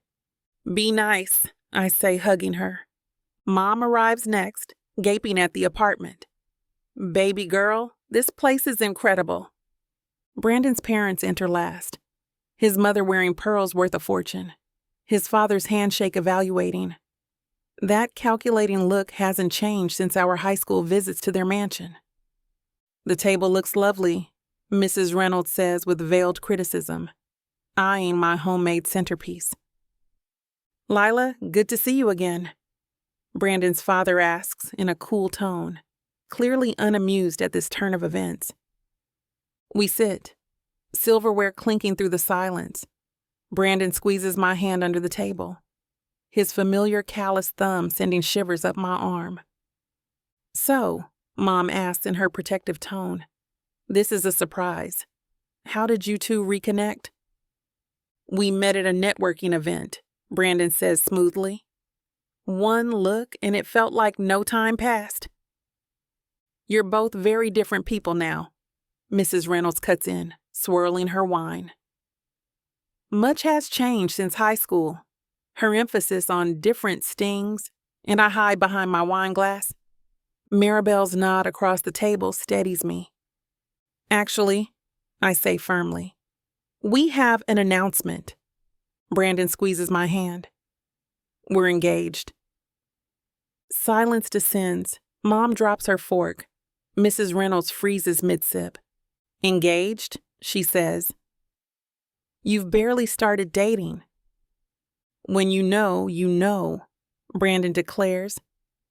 Be nice, I say, hugging her. Mom arrives next, gaping at the apartment. Baby girl, this place is incredible. Brandon's parents enter last. His mother wearing pearls worth a fortune. His father's handshake evaluating. That calculating look hasn't changed since our high school visits to their mansion. The table looks lovely, Mrs. Reynolds says with veiled criticism, eyeing my homemade centerpiece. Lyla, good to see you again. Brandon's father asks in a cool tone, clearly unamused at this turn of events. We sit, silverware clinking through the silence. Brandon squeezes my hand under the table, his familiar calloused thumb sending shivers up my arm. So, Mom asks in her protective tone, this is a surprise. How did you two reconnect? We met at a networking event, Brandon says smoothly. One look and it felt like no time passed. You're both very different people now, Mrs. Reynolds cuts in, swirling her wine. Much has changed since high school. Her emphasis on different stings, and I hide behind my wine glass. Maribel's nod across the table steadies me. Actually, I say firmly, we have an announcement. Brandon squeezes my hand. We're engaged. Silence descends. Mom drops her fork. Mrs. Reynolds freezes mid-sip. Engaged, she says. You've barely started dating. When you know, Brandon declares,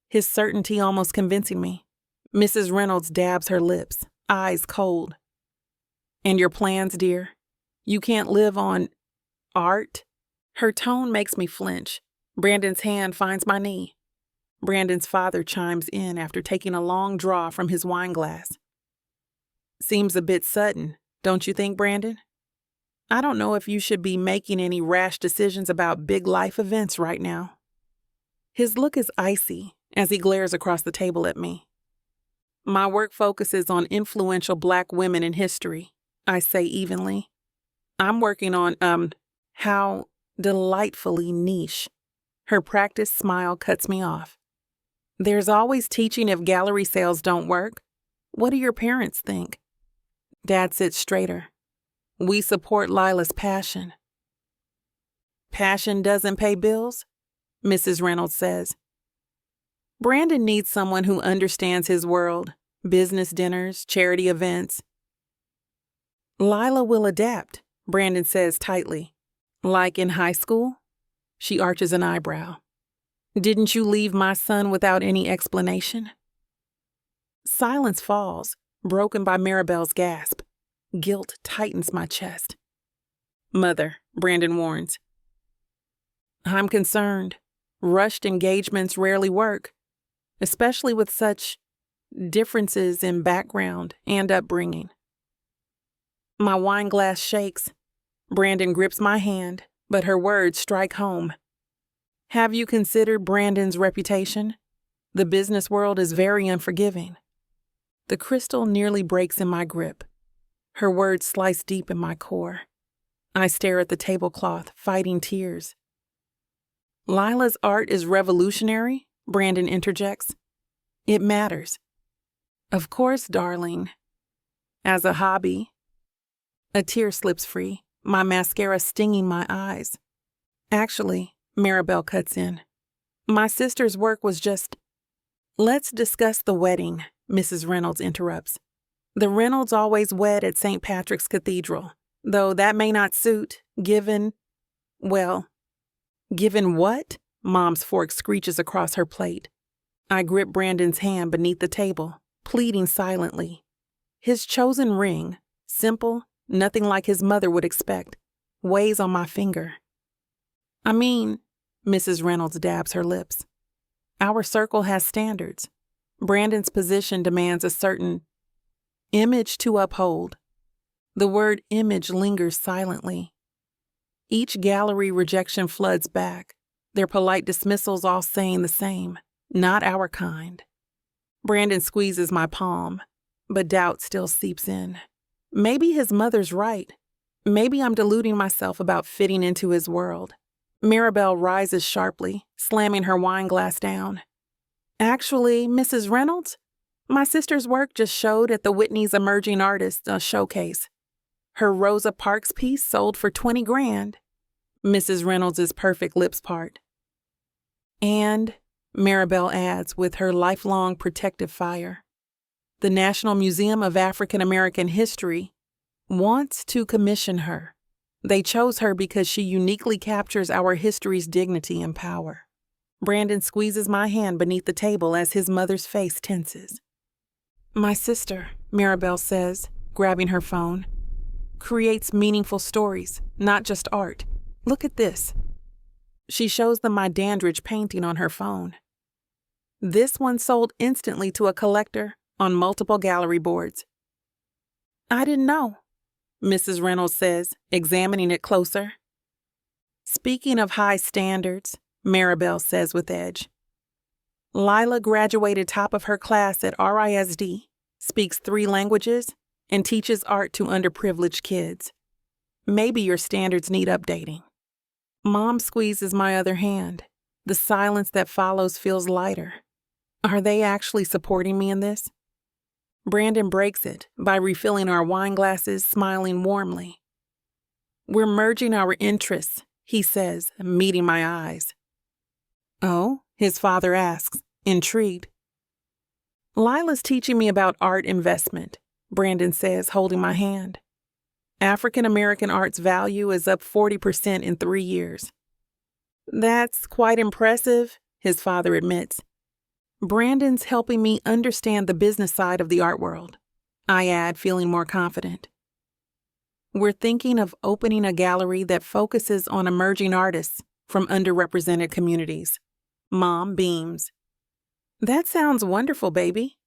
his certainty almost convincing me. Mrs. Reynolds dabs her lips, eyes cold. And your plans, dear? You can't live on art? Her tone makes me flinch. Brandon's hand finds my knee. Brandon's father chimes in after taking a long draw from his wine glass. Seems a bit sudden, don't you think, Brandon? I don't know if you should be making any rash decisions about big life events right now. His look is icy as he glares across the table at me. My work focuses on influential Black women in history, I say evenly. I'm working on, how delightfully niche. Her practiced smile cuts me off. There's always teaching if gallery sales don't work. What do your parents think? Dad sits straighter. We support Lyla's passion. Passion doesn't pay bills? Mrs. Reynolds says. Brandon needs someone who understands his world, business dinners, charity events. Lyla will adapt, Brandon says tightly. Like in high school? She arches an eyebrow. Didn't you leave my son without any explanation? Silence falls, broken by Maribel's gasp. Guilt tightens my chest. Mother, Brandon warns. I'm concerned. Rushed engagements rarely work, especially with such differences in background and upbringing. My wine glass shakes. Brandon grips my hand, but her words strike home. Have you considered Brandon's reputation? The business world is very unforgiving. The crystal nearly breaks in my grip. Her words slice deep in my core. I stare at the tablecloth, fighting tears. Lyla's art is revolutionary, Brandon interjects. It matters. Of course, darling. As a hobby. A tear slips free, my mascara stinging my eyes. Actually, Maribel cuts in. My sister's work was just... Let's discuss the wedding, Mrs. Reynolds interrupts. The Reynolds always wed at St. Patrick's Cathedral, though that may not suit, given... Well, given what? Mom's fork screeches across her plate. I grip Brandon's hand beneath the table, pleading silently. His chosen ring, simple, nothing like his mother would expect, weighs on my finger. I mean, Mrs. Reynolds dabs her lips. Our circle has standards. Brandon's position demands a certain image to uphold. The word image lingers silently. Each gallery rejection floods back, their polite dismissals all saying the same, not our kind. Brandon squeezes my palm, but doubt still seeps in. Maybe his mother's right. Maybe I'm deluding myself about fitting into his world. Maribel rises sharply, slamming her wine glass down. Actually, Mrs. Reynolds, my sister's work just showed at the Whitney's Emerging Artists showcase. Her Rosa Parks piece sold for $20,000. Mrs. Reynolds' perfect lips part. And, Maribel adds with her lifelong protective fire, the National Museum of African American History wants to commission her. They chose her because she uniquely captures our history's dignity and power. Brandon squeezes my hand beneath the table as his mother's face tenses. My sister, Maribel says, grabbing her phone, creates meaningful stories, not just art. Look at this. She shows them my Dandridge painting on her phone. This one sold instantly to a collector on multiple gallery boards. I didn't know, Mrs. Reynolds says, examining it closer. Speaking of high standards, Maribel says with edge. Lyla graduated top of her class at RISD, speaks 3 languages, and teaches art to underprivileged kids. Maybe your standards need updating. Mom squeezes my other hand. The silence that follows feels lighter. Are they actually supporting me in this? Brandon breaks it by refilling our wine glasses, smiling warmly. We're merging our interests, he says, meeting my eyes. Oh, his father asks, intrigued. Lyla's teaching me about art investment, Brandon says, holding my hand. African American art's value is up 40% in 3 years. That's quite impressive, his father admits. Brandon's helping me understand the business side of the art world, I add, feeling more confident. We're thinking of opening a gallery that focuses on emerging artists from underrepresented communities. Mom beams. That sounds wonderful, baby.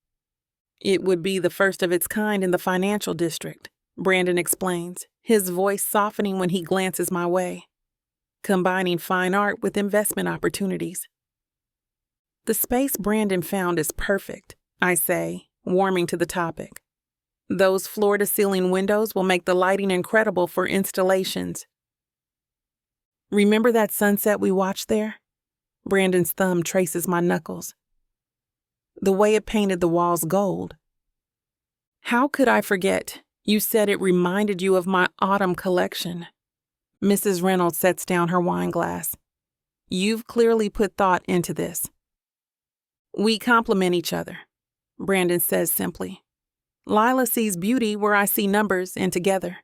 It would be the first of its kind in the financial district, Brandon explains, his voice softening when he glances my way, combining fine art with investment opportunities. The space Brandon found is perfect, I say, warming to the topic. Those floor-to-ceiling windows will make the lighting incredible for installations. Remember that sunset we watched there? Brandon's thumb traces my knuckles. the way it painted the walls gold. How could I forget? You said it reminded you of my autumn collection. Mrs. Reynolds sets down her wine glass. You've clearly put thought into this. We complement each other, Brandon says simply. Lyla sees beauty where I see numbers, and together.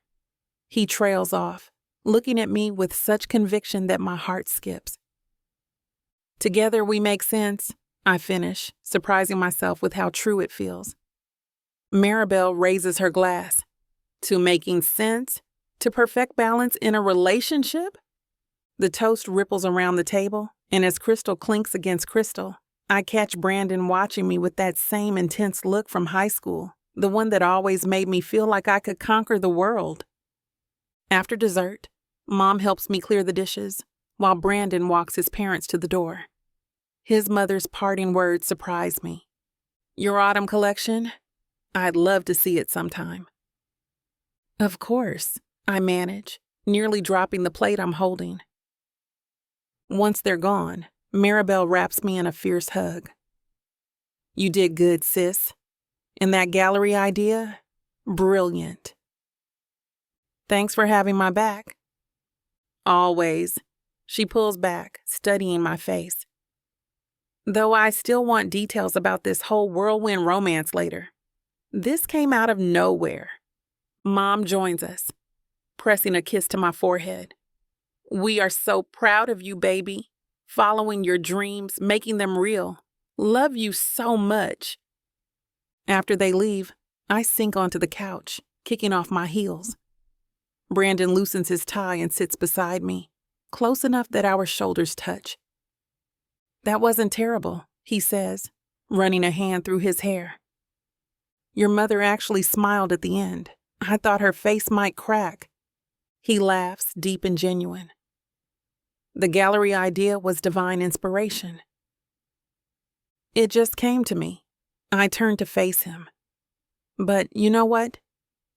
He trails off, looking at me with such conviction that my heart skips. Together we make sense, I finish, surprising myself with how true it feels. Maribel raises her glass. To making sense? To perfect balance in a relationship? The toast ripples around the table, and as crystal clinks against crystal, I catch Brandon watching me with that same intense look from high school, the one that always made me feel like I could conquer the world. After dessert, Mom helps me clear the dishes, while Brandon walks his parents to the door. His mother's parting words surprise me. Your autumn collection? I'd love to see it sometime. Of course, I manage, nearly dropping the plate I'm holding. Once they're gone, Maribel wraps me in a fierce hug. You did good, sis. And that gallery idea? Brilliant. Thanks for having my back. Always. She pulls back, studying my face. Though I still want details about this whole whirlwind romance later. This came out of nowhere. Mom joins us, pressing a kiss to my forehead. We are so proud of you, baby. Following your dreams, making them real. Love you so much. After they leave, I sink onto the couch, kicking off my heels. Brandon loosens his tie and sits beside me, close enough that our shoulders touch. That wasn't terrible, he says, running a hand through his hair. Your mother actually smiled at the end. I thought her face might crack. He laughs, deep and genuine. The gallery idea was divine inspiration. It just came to me. I turned to face him. But you know what?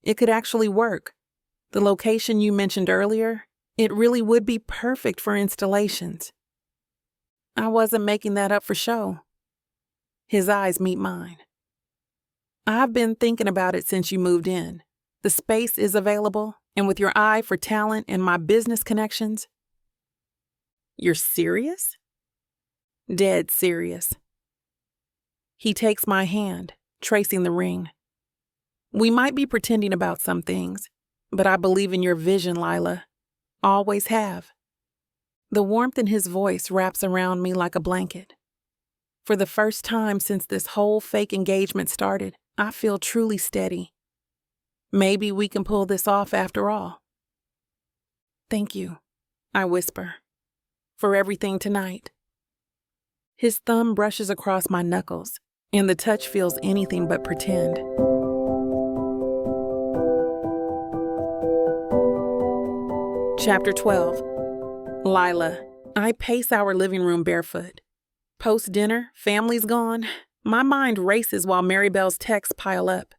It could actually work. The location you mentioned earlier, it really would be perfect for installations. I wasn't making that up for show. His eyes meet mine. I've been thinking about it since you moved in. The space is available, and with your eye for talent and my business connections. You're serious? Dead serious. He takes my hand, tracing the ring. We might be pretending about some things, but I believe in your vision, Lyla. Always have. The warmth in his voice wraps around me like a blanket. For the first time since this whole fake engagement started, I feel truly steady. Maybe we can pull this off after all. Thank you, I whisper, for everything tonight. His thumb brushes across my knuckles, and the touch feels anything but pretend. Chapter 12. Lyla. I pace our living room barefoot. Post-dinner, family's gone. My mind races while Maribel's texts pile up.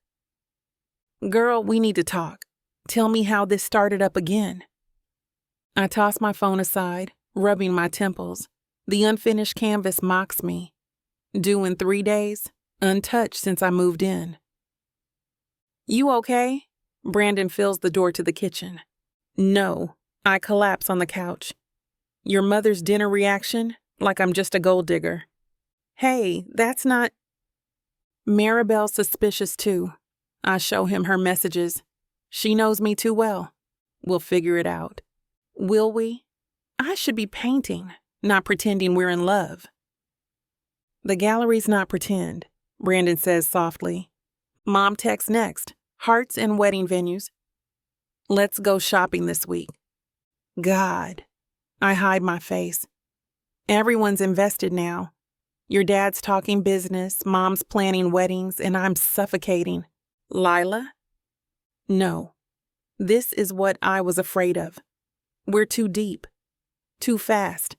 Girl, we need to talk. Tell me how this started up again. I toss my phone aside, rubbing my temples. The unfinished canvas mocks me. Due in 3 days, untouched since I moved in. You okay? Brandon fills the door to the kitchen. No, I collapse on the couch. Your mother's dinner reaction? Like I'm just a gold digger. Hey, that's not... Maribel's suspicious too. I show him her messages. She knows me too well. We'll figure it out. Will we? I should be painting, not pretending we're in love. The gallery's not pretend, Brandon says softly. Mom texts next. Hearts and wedding venues. Let's go shopping this week. God. I hide my face. Everyone's invested now. Your dad's talking business, Mom's planning weddings, and I'm suffocating. Lyla? No. This is what I was afraid of. We're too deep. Too fast.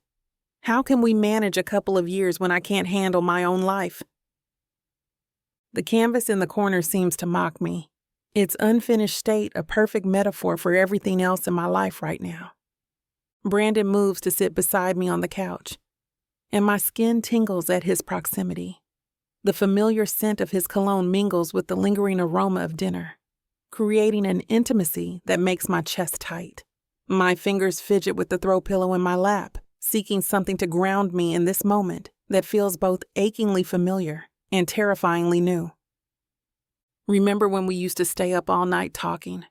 How can we manage a couple of years when I can't handle my own life? The canvas in the corner seems to mock me. Its unfinished state a perfect metaphor for everything else in my life right now. Brandon moves to sit beside me on the couch, and my skin tingles at his proximity. The familiar scent of his cologne mingles with the lingering aroma of dinner, creating an intimacy that makes my chest tight. My fingers fidget with the throw pillow in my lap, seeking something to ground me in this moment that feels both achingly familiar and terrifyingly new. Remember when we used to stay up all night talking?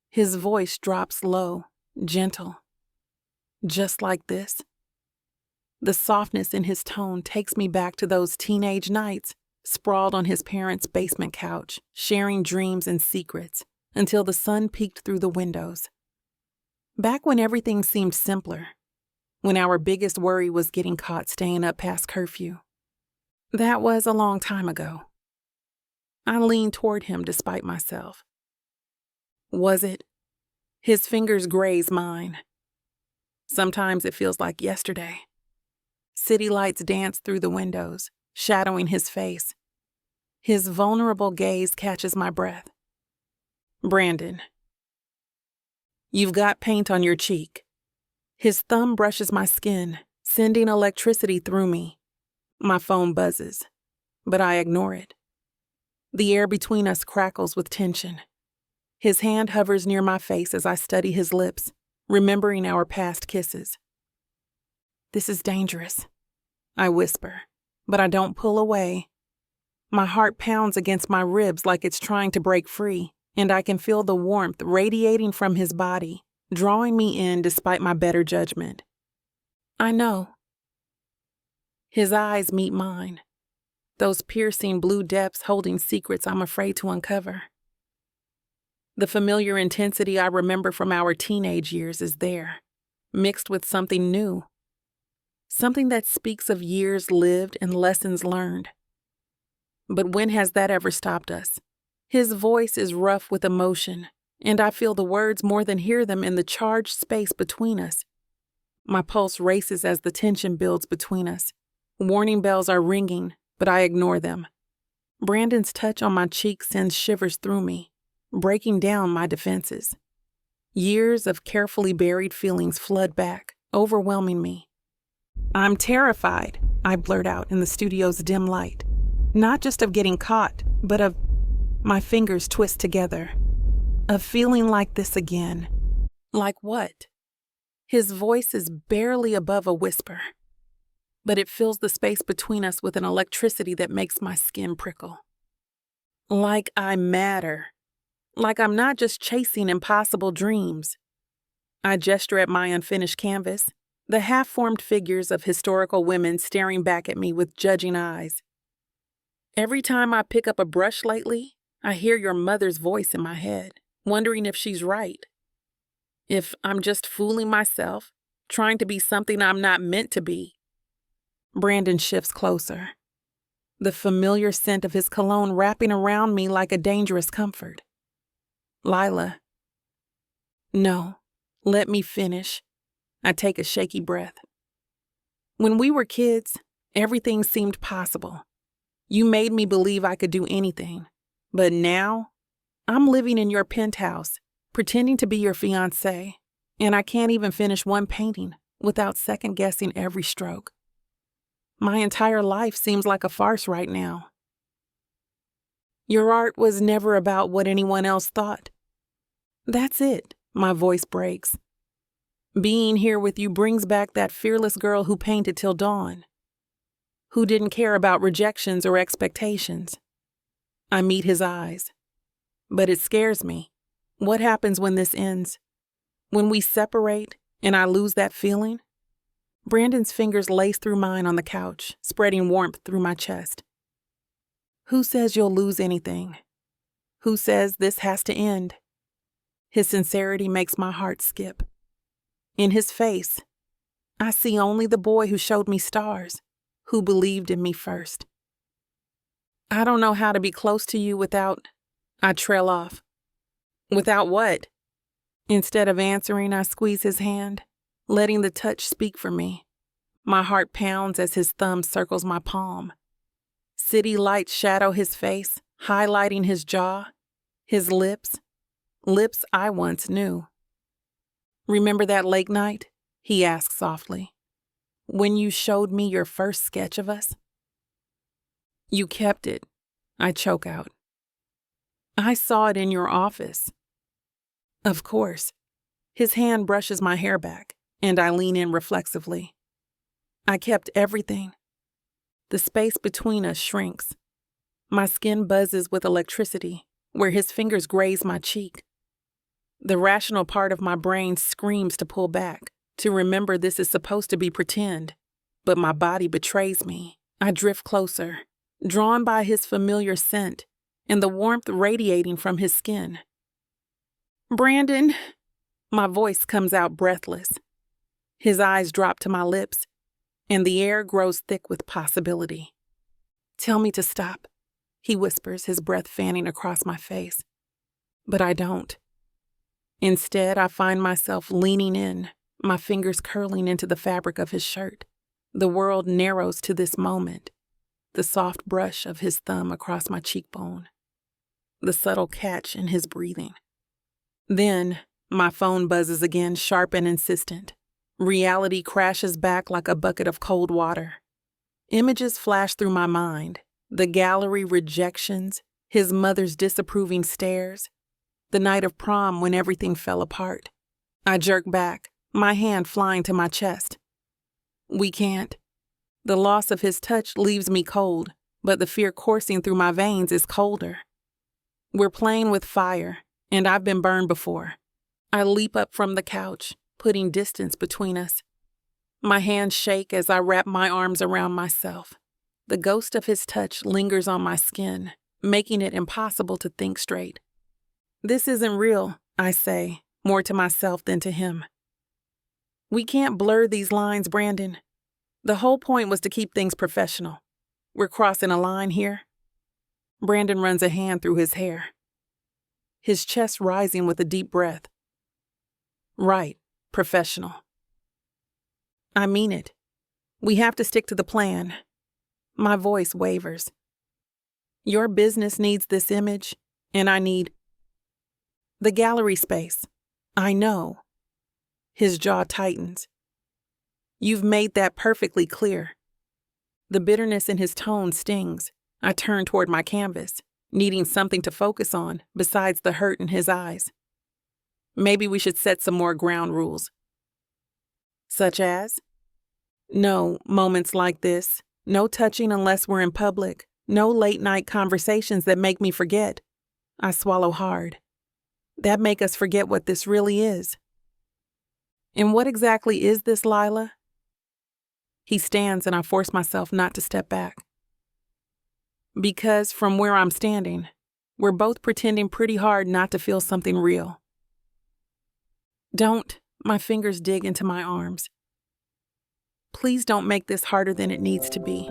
His voice drops low, gentle. Just like this. The softness in his tone takes me back to those teenage nights, sprawled on his parents' basement couch, sharing dreams and secrets, until the sun peeked through the windows. Back when everything seemed simpler, when our biggest worry was getting caught staying up past curfew. That was a long time ago. I leaned toward him despite myself. Was it? His fingers graze mine. Sometimes it feels like yesterday. City lights dance through the windows, shadowing his face. His vulnerable gaze catches my breath. Brandon. You've got paint on your cheek. His thumb brushes my skin, sending electricity through me. My phone buzzes, but I ignore it. The air between us crackles with tension. His hand hovers near my face as I study his lips, remembering our past kisses. This is dangerous, I whisper, but I don't pull away. My heart pounds against my ribs like it's trying to break free, and I can feel the warmth radiating from his body, drawing me in despite my better judgment. I know. His eyes meet mine, those piercing blue depths holding secrets I'm afraid to uncover. The familiar intensity I remember from our teenage years is there, mixed with something new. Something that speaks of years lived and lessons learned. But when has that ever stopped us? His voice is rough with emotion, and I feel the words more than hear them in the charged space between us. My pulse races as the tension builds between us. Warning bells are ringing, but I ignore them. Brandon's touch on my cheek sends shivers through me, breaking down my defenses. Years of carefully buried feelings flood back, overwhelming me. I'm terrified, I blurt out in the studio's dim light. Not just of getting caught, but of... My fingers twist together. Of feeling like this again. Like what? His voice is barely above a whisper, but it fills the space between us with an electricity that makes my skin prickle. Like I matter. Like I'm not just chasing impossible dreams. I gesture at my unfinished canvas, the half-formed figures of historical women staring back at me with judging eyes. Every time I pick up a brush lately, I hear your mother's voice in my head, wondering if she's right. If I'm just fooling myself, trying to be something I'm not meant to be. Brandon shifts closer, the familiar scent of his cologne wrapping around me like a dangerous comfort. Lyla. No, let me finish. I take a shaky breath. When we were kids, everything seemed possible. You made me believe I could do anything. But now, I'm living in your penthouse, pretending to be your fiancé, and I can't even finish one painting without second-guessing every stroke. My entire life seems like a farce right now. Your art was never about what anyone else thought. That's it, my voice breaks. Being here with you brings back that fearless girl who painted till dawn, who didn't care about rejections or expectations. I meet his eyes. But it scares me. What happens when this ends? When we separate and I lose that feeling? Brandon's fingers lace through mine on the couch, spreading warmth through my chest. Who says you'll lose anything? Who says this has to end? His sincerity makes my heart skip. In his face, I see only the boy who showed me stars, who believed in me first. I don't know how to be close to you without... I trail off. Without what? Instead of answering, I squeeze his hand, letting the touch speak for me. My heart pounds as his thumb circles my palm. City lights shadow his face, highlighting his jaw, his lips I once knew. Remember that lake night? He asked softly. When you showed me your first sketch of us? You kept it, I choke out. I saw it in your office. Of course. His hand brushes my hair back, and I lean in reflexively. I kept everything. The space between us shrinks. My skin buzzes with electricity, where his fingers graze my cheek. The rational part of my brain screams to pull back, to remember this is supposed to be pretend, but my body betrays me. I drift closer, drawn by his familiar scent and the warmth radiating from his skin. Brandon, my voice comes out breathless. His eyes drop to my lips, and the air grows thick with possibility. Tell me to stop, he whispers, his breath fanning across my face. But I don't. Instead, I find myself leaning in, my fingers curling into the fabric of his shirt. The world narrows to this moment, the soft brush of his thumb across my cheekbone, the subtle catch in his breathing. Then, my phone buzzes again, sharp and insistent. Reality crashes back like a bucket of cold water. Images flash through my mind. The gallery rejections, his mother's disapproving stares, the night of prom when everything fell apart. I jerk back, my hand flying to my chest. We can't. The loss of his touch leaves me cold, but the fear coursing through my veins is colder. We're playing with fire, and I've been burned before. I leap up from the couch, putting distance between us. My hands shake as I wrap my arms around myself. The ghost of his touch lingers on my skin, making it impossible to think straight. This isn't real, I say, more to myself than to him. We can't blur these lines, Brandon. The whole point was to keep things professional. We're crossing a line here. Brandon runs a hand through his hair, his chest rising with a deep breath. Right, professional. I mean it. We have to stick to the plan. My voice wavers. Your business needs this image, and I need the gallery space. I know. His jaw tightens. You've made that perfectly clear. The bitterness in his tone stings. I turn toward my canvas, needing something to focus on besides the hurt in his eyes. Maybe we should set some more ground rules. Such as? No moments like this. No touching unless we're in public. No late-night conversations that make me forget. I swallow hard. That make us forget what this really is. And what exactly is this, Lyla? He stands and I force myself not to step back. Because from where I'm standing, we're both pretending pretty hard not to feel something real. Don't. My fingers dig into my arms. Please don't make this harder than it needs to be.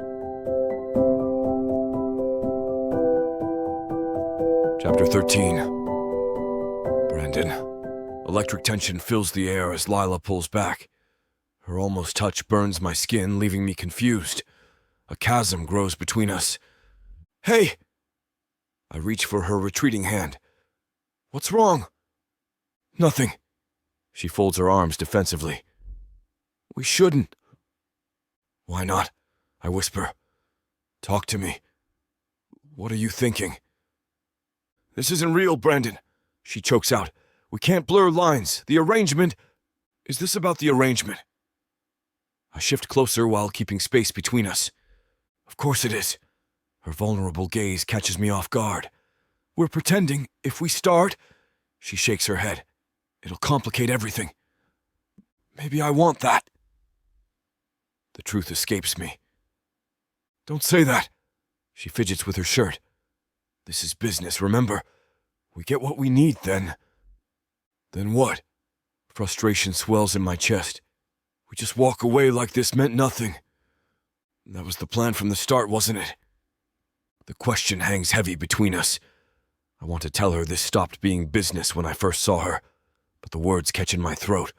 Chapter 13. Brandon. Electric tension fills the air as Lyla pulls back. Her almost touch burns my skin, leaving me confused. A chasm grows between us. Hey! I reach for her retreating hand. What's wrong? Nothing. She folds her arms defensively. We shouldn't. Why not? I whisper. Talk to me. What are you thinking? This isn't real, Brandon. She chokes out. We can't blur lines. The arrangement. Is this about the arrangement? I shift closer while keeping space between us. Of course it is. Her vulnerable gaze catches me off guard. We're pretending. If we start... She shakes her head. It'll complicate everything. Maybe I want that. The truth escapes me. Don't say that. She fidgets with her shirt. This is business, remember? We get what we need, then. Then what? Frustration swells in my chest. We just walk away like this meant nothing. That was the plan from the start, wasn't it? The question hangs heavy between us. I want to tell her this stopped being business when I first saw her, but the words catch in my throat.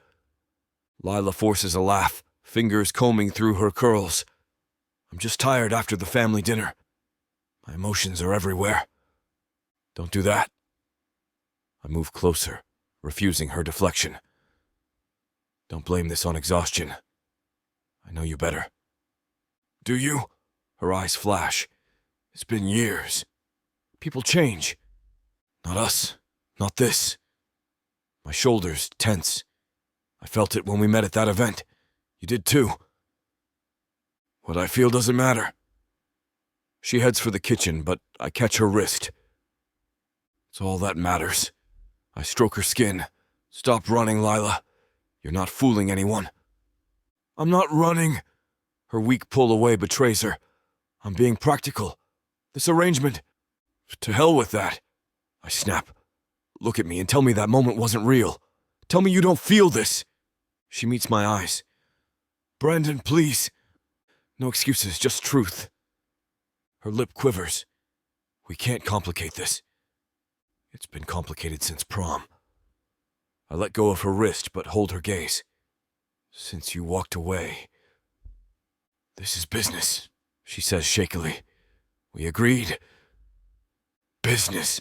Lyla forces a laugh, fingers combing through her curls. I'm just tired after the family dinner. My emotions are everywhere. Don't do that. I move closer, refusing her deflection. Don't blame this on exhaustion. I know you better. Do you? Her eyes flash. It's been years. People change. Not us. Not this. My shoulders tense. I felt it when we met at that event. You did too. What I feel doesn't matter. She heads for the kitchen, but I catch her wrist. It's all that matters. I stroke her skin. Stop running, Lyla. You're not fooling anyone. I'm not running. Her weak pull away betrays her. I'm being practical. This arrangement. To hell with that. I snap. Look at me and tell me that moment wasn't real. Tell me you don't feel this. She meets my eyes. Brandon, please. No excuses, just truth. Her lip quivers. We can't complicate this. It's been complicated since prom. I let go of her wrist, but hold her gaze. Since you walked away. This is business, she says shakily. We agreed. Business.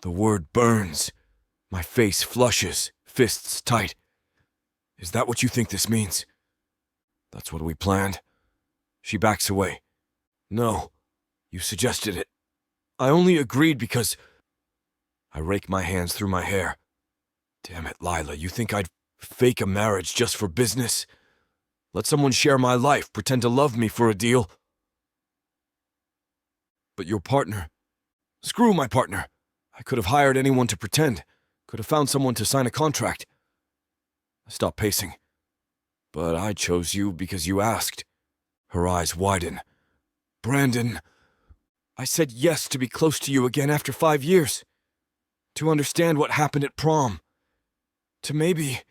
The word burns. My face flushes, fists tight. Is that what you think this means? That's what we planned. She backs away. No, you suggested it. I only agreed because... I rake my hands through my hair. Damn it, Lyla, you think I'd fake a marriage just for business? Let someone share my life, pretend to love me for a deal. But your partner... Screw my partner. I could have hired anyone to pretend. Could have found someone to sign a contract. I stop pacing. But I chose you because you asked. Her eyes widen. Brandon, I said yes to be close to you again after 5 years. To understand what happened at prom. To maybe...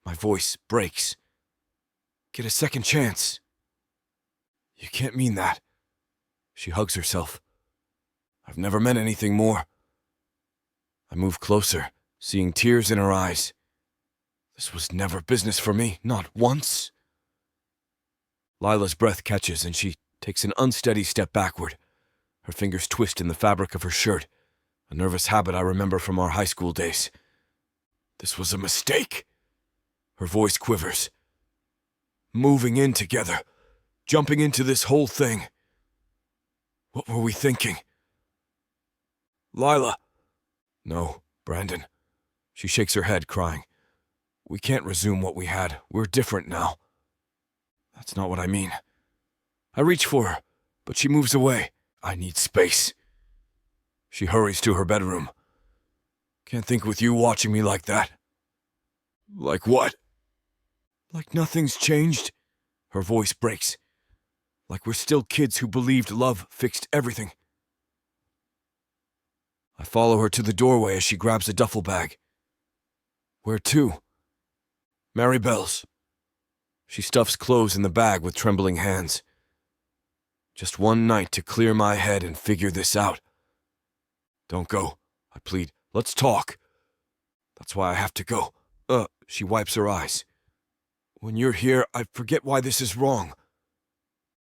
My voice breaks. Get a second chance. You can't mean that. She hugs herself. I've never meant anything more. I move closer, seeing tears in her eyes. This was never business for me, not once. Lila's breath catches and she takes an unsteady step backward. Her fingers twist in the fabric of her shirt, a nervous habit I remember from our high school days. This was a mistake. Her voice quivers. Moving in together, jumping into this whole thing. What were we thinking? Lyla. No, Brandon. She shakes her head, crying. We can't resume what we had. We're different now. That's not what I mean. I reach for her, but she moves away. I need space. She hurries to her bedroom. Can't think with you watching me like that. Like what? Like nothing's changed. Her voice breaks. Like we're still kids who believed love fixed everything. I follow her to the doorway as she grabs a duffel bag. Where to? Maribel's. She stuffs clothes in the bag with trembling hands. Just one night to clear my head and figure this out. Don't go, I plead. Let's talk. That's why I have to go. She wipes her eyes. When you're here, I forget why this is wrong.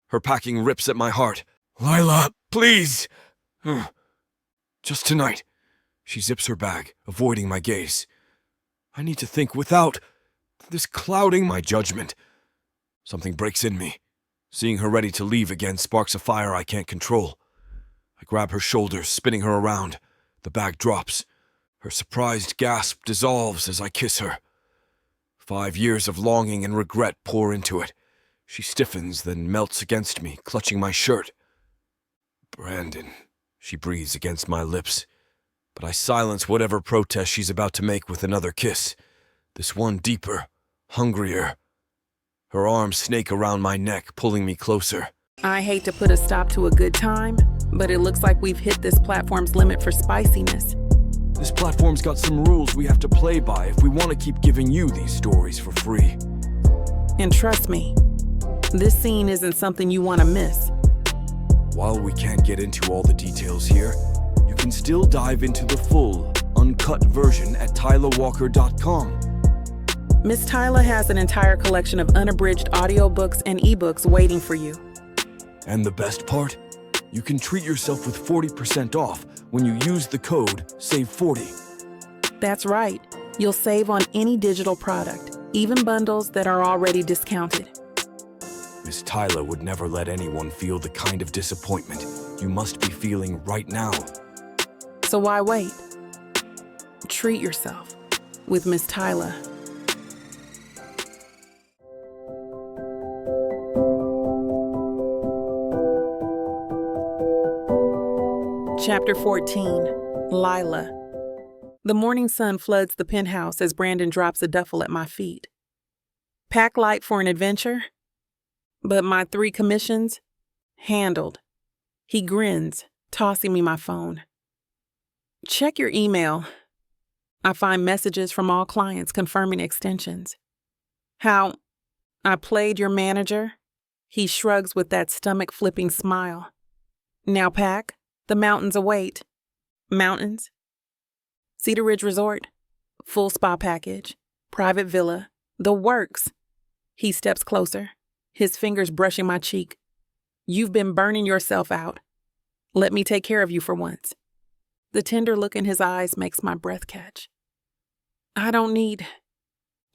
Her packing rips at my heart. Lyla, please! Just tonight. She zips her bag, avoiding my gaze. I need to think without this clouding my judgment. Something breaks in me. Seeing her ready to leave again sparks a fire I can't control. I grab her shoulders, spinning her around. The bag drops. Her surprised gasp dissolves as I kiss her. 5 years of longing and regret pour into it. She stiffens, then melts against me, clutching my shirt. Brandon, she breathes against my lips. But I silence whatever protest she's about to make with another kiss. This one deeper, hungrier. Her arms snake around my neck, pulling me closer. I hate to put a stop to a good time, but it looks like we've hit this platform's limit for spiciness. This platform's got some rules we have to play by if we want to keep giving you these stories for free. And trust me, this scene isn't something you want to miss. While we can't get into all the details here, you can still dive into the full, uncut version at TylaWalker.com. Miss Tyla has an entire collection of unabridged audiobooks and ebooks waiting for you. And the best part? You can treat yourself with 40% off when you use the code SAVE40. That's right. You'll save on any digital product, even bundles that are already discounted. Miss Tyler would never let anyone feel the kind of disappointment you must be feeling right now. So why wait? Treat yourself with Miss Tyler. Chapter 14, Lyla. The morning sun floods the penthouse as Brandon drops a duffel at my feet. Pack light for an adventure? But my 3 commissions? Handled. He grins, tossing me my phone. Check your email. I find messages from all clients confirming extensions. How? I played your manager? He shrugs with that stomach-flipping smile. Now pack. The mountains await. Mountains? Cedar Ridge Resort. Full spa package. Private villa. The works. He steps closer, his fingers brushing my cheek. You've been burning yourself out. Let me take care of you for once. The tender look in his eyes makes my breath catch. I don't need...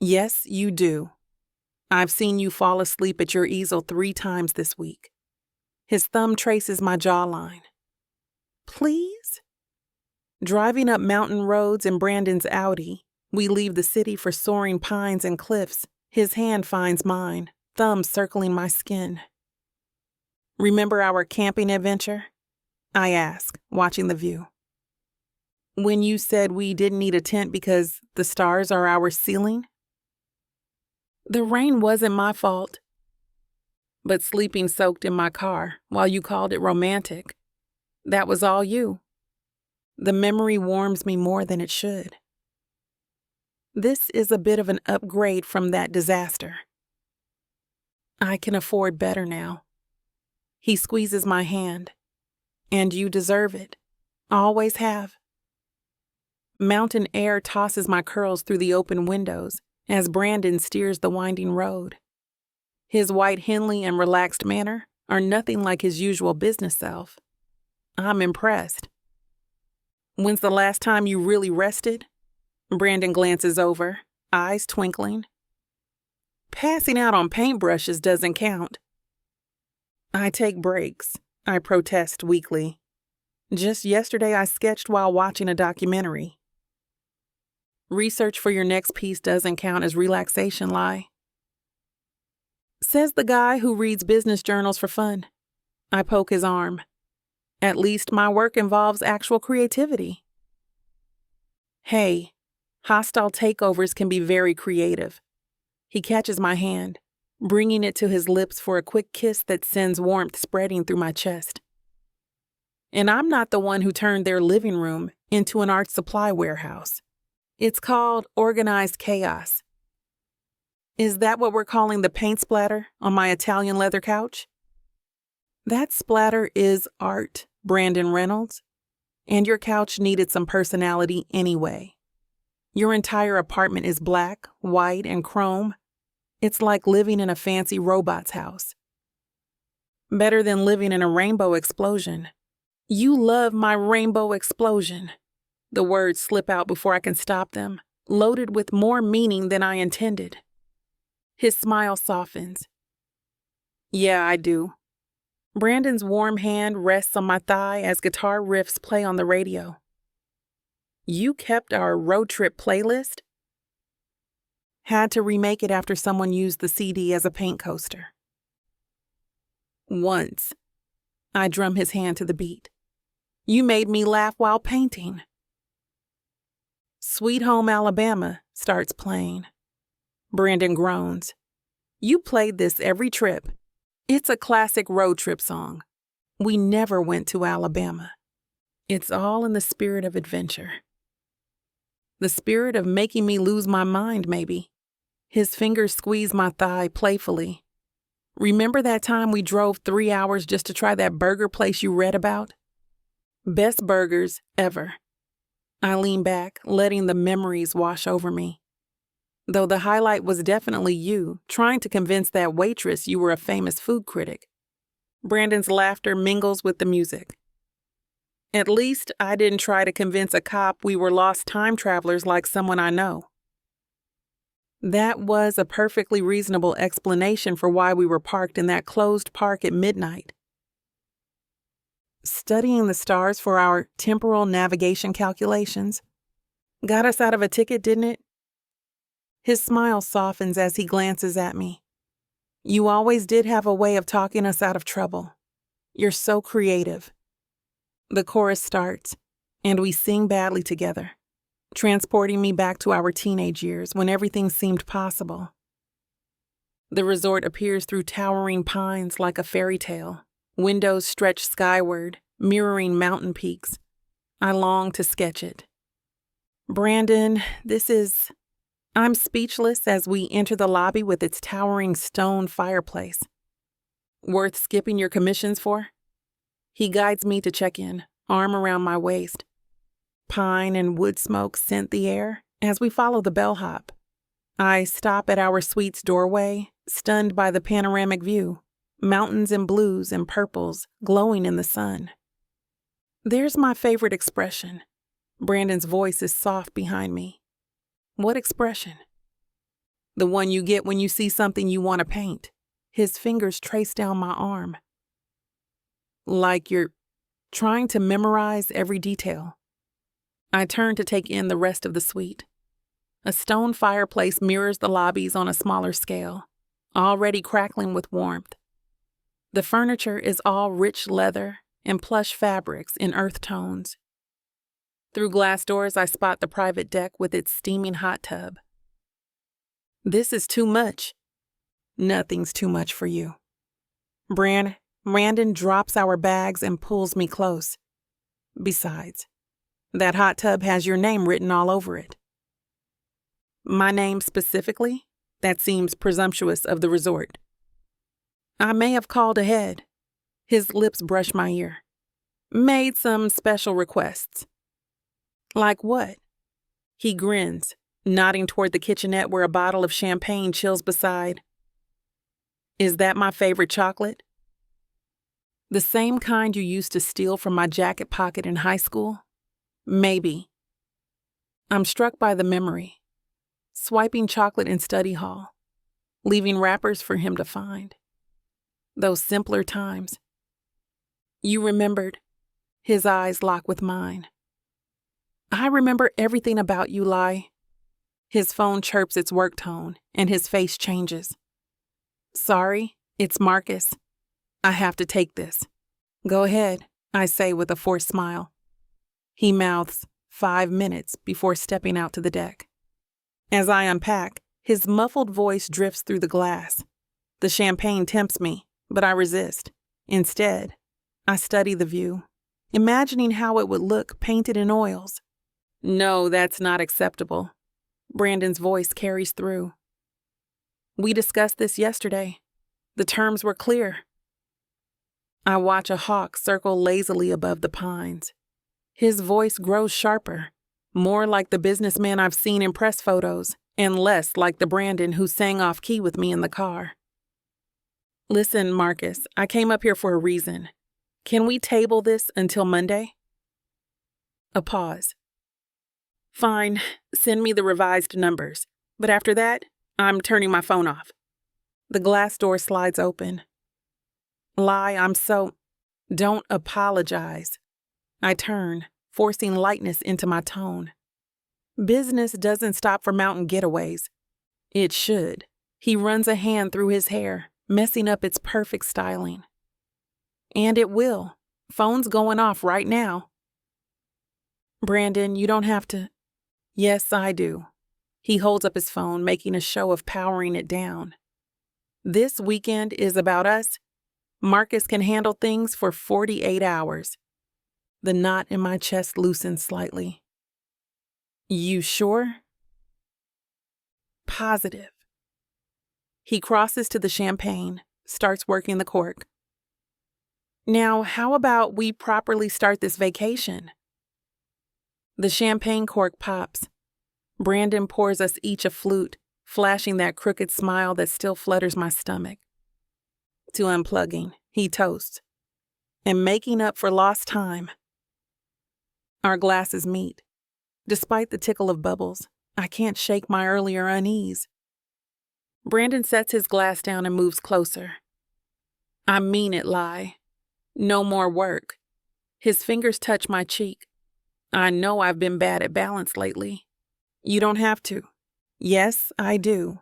Yes, you do. I've seen you fall asleep at your easel 3 times this week. His thumb traces my jawline. Please? Driving up mountain roads in Brandon's Audi, we leave the city for soaring pines and cliffs. His hand finds mine, thumb circling my skin. Remember our camping adventure? I ask, watching the view. When you said we didn't need a tent because the stars are our ceiling? The rain wasn't my fault. But sleeping soaked in my car while you called it romantic, that was all you. The memory warms me more than it should. This is a bit of an upgrade from that disaster. I can afford better now. He squeezes my hand. And you deserve it. Always have. Mountain air tosses my curls through the open windows as Brandon steers the winding road. His white Henley and relaxed manner are nothing like his usual business self. I'm impressed. When's the last time you really rested? Brandon glances over, eyes twinkling. Passing out on paintbrushes doesn't count. I take breaks, I protest weakly. Just yesterday I sketched while watching a documentary. Research for your next piece doesn't count as relaxation, Ly. Says the guy who reads business journals for fun. I poke his arm. At least my work involves actual creativity. Hey, hostile takeovers can be very creative. He catches my hand, bringing it to his lips for a quick kiss that sends warmth spreading through my chest. And I'm not the one who turned their living room into an art supply warehouse. It's called organized chaos. Is that what we're calling the paint splatter on my Italian leather couch? That splatter is art, Brandon Reynolds. And your couch needed some personality anyway. Your entire apartment is black, white, and chrome. It's like living in a fancy robot's house. Better than living in a rainbow explosion. You love my rainbow explosion. The words slip out before I can stop them, loaded with more meaning than I intended. His smile softens. Yeah, I do. Brandon's warm hand rests on my thigh as guitar riffs play on the radio. You kept our road trip playlist? Had to remake it after someone used the CD as a paint coaster. Once. I drum his hand to the beat. You made me laugh while painting. Sweet Home Alabama starts playing. Brandon groans. You played this every trip. It's a classic road trip song. We never went to Alabama. It's all in the spirit of adventure. The spirit of making me lose my mind, maybe. His fingers squeeze my thigh playfully. Remember that time we drove 3 hours just to try that burger place you read about? Best burgers ever. I lean back, letting the memories wash over me. Though the highlight was definitely you, trying to convince that waitress you were a famous food critic. Brandon's laughter mingles with the music. At least I didn't try to convince a cop we were lost time travelers like someone I know. That was a perfectly reasonable explanation for why we were parked in that closed park at midnight. Studying the stars for our temporal navigation calculations. Got us out of a ticket, didn't it? His smile softens as he glances at me. You always did have a way of talking us out of trouble. You're so creative. The chorus starts, and we sing badly together, transporting me back to our teenage years when everything seemed possible. The resort appears through towering pines like a fairy tale. Windows stretch skyward, mirroring mountain peaks. I long to sketch it. Brandon, I'm speechless as we enter the lobby with its towering stone fireplace. Worth skipping your commissions for? He guides me to check in, arm around my waist. Pine and wood smoke scent the air as we follow the bellhop. I stop at our suite's doorway, stunned by the panoramic view, mountains in blues and purples glowing in the sun. There's my favorite expression. Brandon's voice is soft behind me. What expression? The one you get when you see something you want to paint. His fingers trace down my arm. Like you're trying to memorize every detail. I turn to take in the rest of the suite. A stone fireplace mirrors the lobbies on a smaller scale, already crackling with warmth. The furniture is all rich leather and plush fabrics in earth tones. Through glass doors, I spot the private deck with its steaming hot tub. This is too much. Nothing's too much for you. Brandon drops our bags and pulls me close. Besides, that hot tub has your name written all over it. My name specifically? That seems presumptuous of the resort. I may have called ahead. His lips brush my ear. Made some special requests. Like what? He grins, nodding toward the kitchenette where a bottle of champagne chills beside. Is that my favorite chocolate? The same kind you used to steal from my jacket pocket in high school? Maybe. I'm struck by the memory. Swiping chocolate in study hall, leaving wrappers for him to find. Those simpler times. You remembered. His eyes lock with mine. I remember everything about you, Ly. His phone chirps its work tone, and his face changes. Sorry, it's Marcus. I have to take this. Go ahead, I say with a forced smile. He mouths 5 minutes before stepping out to the deck. As I unpack, his muffled voice drifts through the glass. The champagne tempts me, but I resist. Instead, I study the view, imagining how it would look painted in oils. No, that's not acceptable. Brandon's voice carries through. We discussed this yesterday. The terms were clear. I watch a hawk circle lazily above the pines. His voice grows sharper, more like the businessman I've seen in press photos, and less like the Brandon who sang off-key with me in the car. Listen, Marcus, I came up here for a reason. Can we table this until Monday? A pause. Fine, send me the revised numbers. But after that, I'm turning my phone off. The glass door slides open. Ly, Don't apologize. I turn, forcing lightness into my tone. Business doesn't stop for mountain getaways. It should. He runs a hand through his hair, messing up its perfect styling. And it will. Phone's going off right now. Brandon, you don't have to. Yes, I do. He holds up his phone, making a show of powering it down. This weekend is about us. Marcus can handle things for 48 hours. The knot in my chest loosens slightly. You sure? Positive. He crosses to the champagne, starts working the cork. Now, how about we properly start this vacation? The champagne cork pops. Brandon pours us each a flute, flashing that crooked smile that still flutters my stomach. To unplugging, he toasts. And making up for lost time. Our glasses meet. Despite the tickle of bubbles, I can't shake my earlier unease. Brandon sets his glass down and moves closer. I mean it, Ly. No more work. His fingers touch my cheek. I know I've been bad at balance lately. You don't have to. Yes, I do.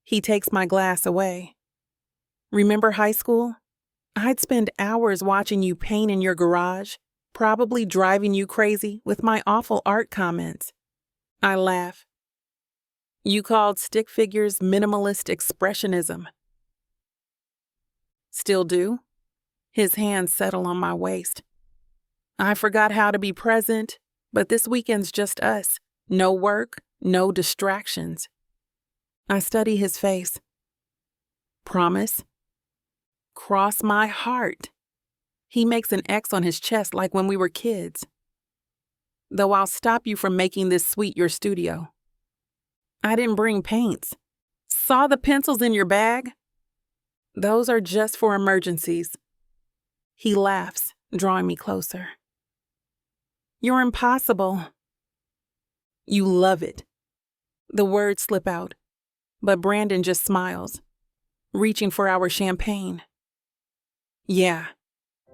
He takes my glass away. Remember high school? I'd spend hours watching you paint in your garage, probably driving you crazy with my awful art comments. I laugh. You called stick figures minimalist expressionism. Still do? His hands settle on my waist. I forgot how to be present, but this weekend's just us. No work, no distractions. I study his face. Promise? Cross my heart. He makes an X on his chest like when we were kids. Though I'll stop you from making this suite your studio. I didn't bring paints. Saw the pencils in your bag? Those are just for emergencies. He laughs, drawing me closer. You're impossible. You love it. The words slip out, but Brandon just smiles, reaching for our champagne. Yeah,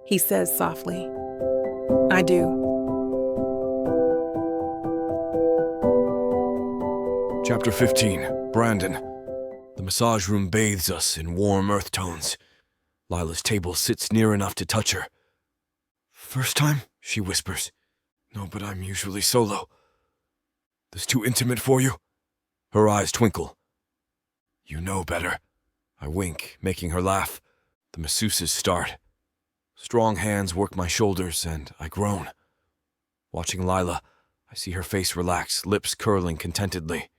he says softly. I do. Chapter 15. Brandon. The massage room bathes us in warm earth tones. Lyla's table sits near enough to touch her. First time? She whispers. No, but I'm usually solo. This too intimate for you? Her eyes twinkle. You know better. I wink, making her laugh. The masseuses start. Strong hands work my shoulders, and I groan. Watching Lyla, I see her face relax, lips curling contentedly.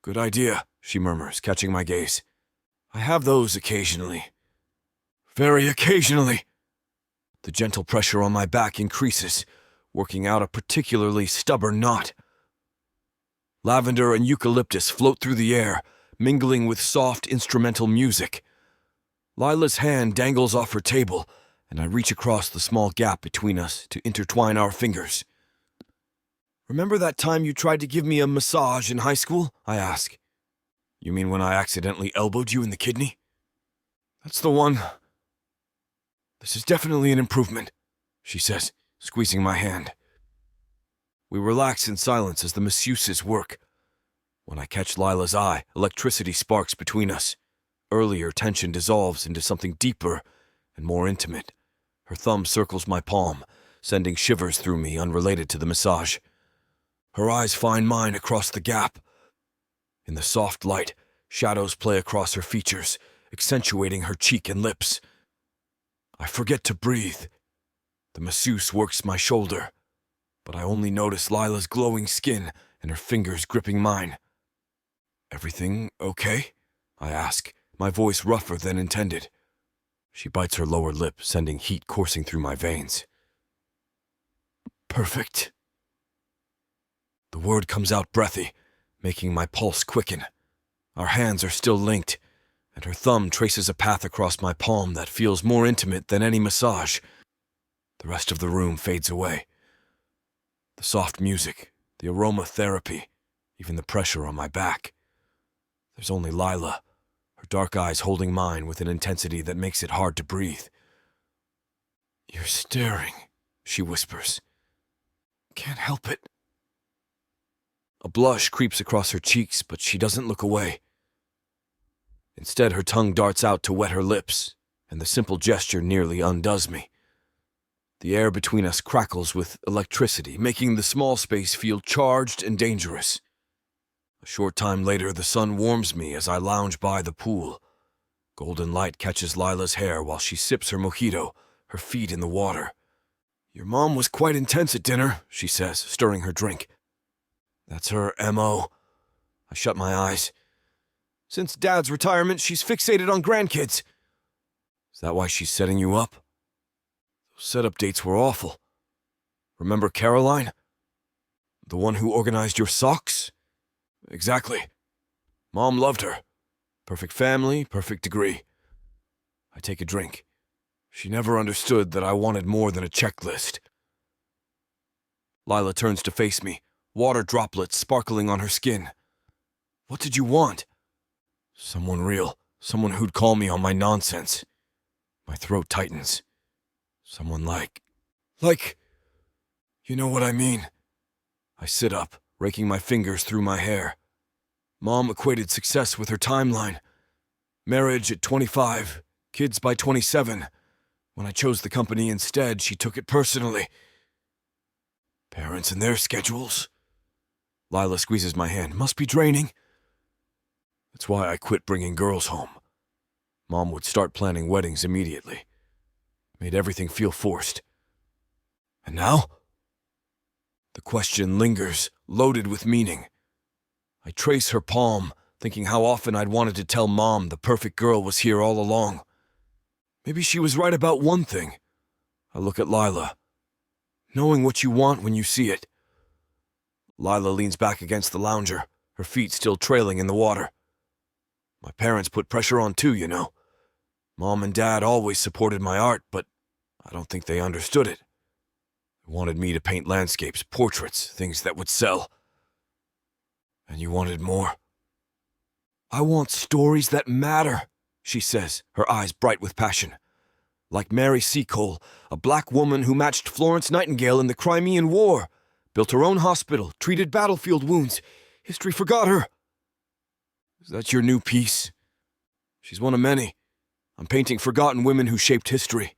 Good idea, she murmurs, catching my gaze. I have those occasionally. Very occasionally. The gentle pressure on my back increases, working out a particularly stubborn knot. Lavender and eucalyptus float through the air, mingling with soft instrumental music. Lyla's hand dangles off her table, and I reach across the small gap between us to intertwine our fingers. Remember that time you tried to give me a massage in high school? I ask. You mean when I accidentally elbowed you in the kidney? That's the one. This is definitely an improvement, she says, squeezing my hand. We relax in silence as the masseuses work. When I catch Lyla's eye, electricity sparks between us. Earlier tension dissolves into something deeper and more intimate. Her thumb circles my palm, sending shivers through me unrelated to the massage. Her eyes find mine across the gap. In the soft light, shadows play across her features, accentuating her cheek and lips. I forget to breathe. The masseuse works my shoulder, but I only notice Lyla's glowing skin and her fingers gripping mine. Everything okay? I ask, my voice rougher than intended. She bites her lower lip, sending heat coursing through my veins. Perfect. The word comes out breathy, making my pulse quicken. Our hands are still linked, and her thumb traces a path across my palm that feels more intimate than any massage. The rest of the room fades away. The soft music, the aromatherapy, even the pressure on my back. There's only Lyla, her dark eyes holding mine with an intensity that makes it hard to breathe. You're staring, she whispers. Can't help it. A blush creeps across her cheeks, but she doesn't look away. Instead, her tongue darts out to wet her lips, and the simple gesture nearly undoes me. The air between us crackles with electricity, making the small space feel charged and dangerous. A short time later, the sun warms me as I lounge by the pool. Golden light catches Lyla's hair while she sips her mojito, her feet in the water. Your mom was quite intense at dinner, she says, stirring her drink. That's her M.O. I shut my eyes. Since Dad's retirement, she's fixated on grandkids. Is that why she's setting you up? Those setup dates were awful. Remember Caroline? The one who organized your socks? Exactly. Mom loved her. Perfect family, perfect degree. I take a drink. She never understood that I wanted more than a checklist. Lyla turns to face me, water droplets sparkling on her skin. What did you want? Someone real. Someone who'd call me on my nonsense. My throat tightens. Someone like... You know what I mean. I sit up, raking my fingers through my hair. Mom equated success with her timeline. Marriage at 25, kids by 27. When I chose the company instead, she took it personally. Parents and their schedules. Lyla squeezes my hand. Must be draining. That's why I quit bringing girls home. Mom would start planning weddings immediately. Made everything feel forced. And now? The question lingers, loaded with meaning. I trace her palm, thinking how often I'd wanted to tell Mom the perfect girl was here all along. Maybe she was right about one thing. I look at Lyla. Knowing what you want when you see it. Lyla leans back against the lounger, her feet still trailing in the water. My parents put pressure on too, you know. Mom and Dad always supported my art, but I don't think they understood it. They wanted me to paint landscapes, portraits, things that would sell. And you wanted more. I want stories that matter, she says, her eyes bright with passion. Like Mary Seacole, a black woman who matched Florence Nightingale in the Crimean War, built her own hospital, treated battlefield wounds. History forgot her. Is that your new piece? She's one of many. I'm painting forgotten women who shaped history.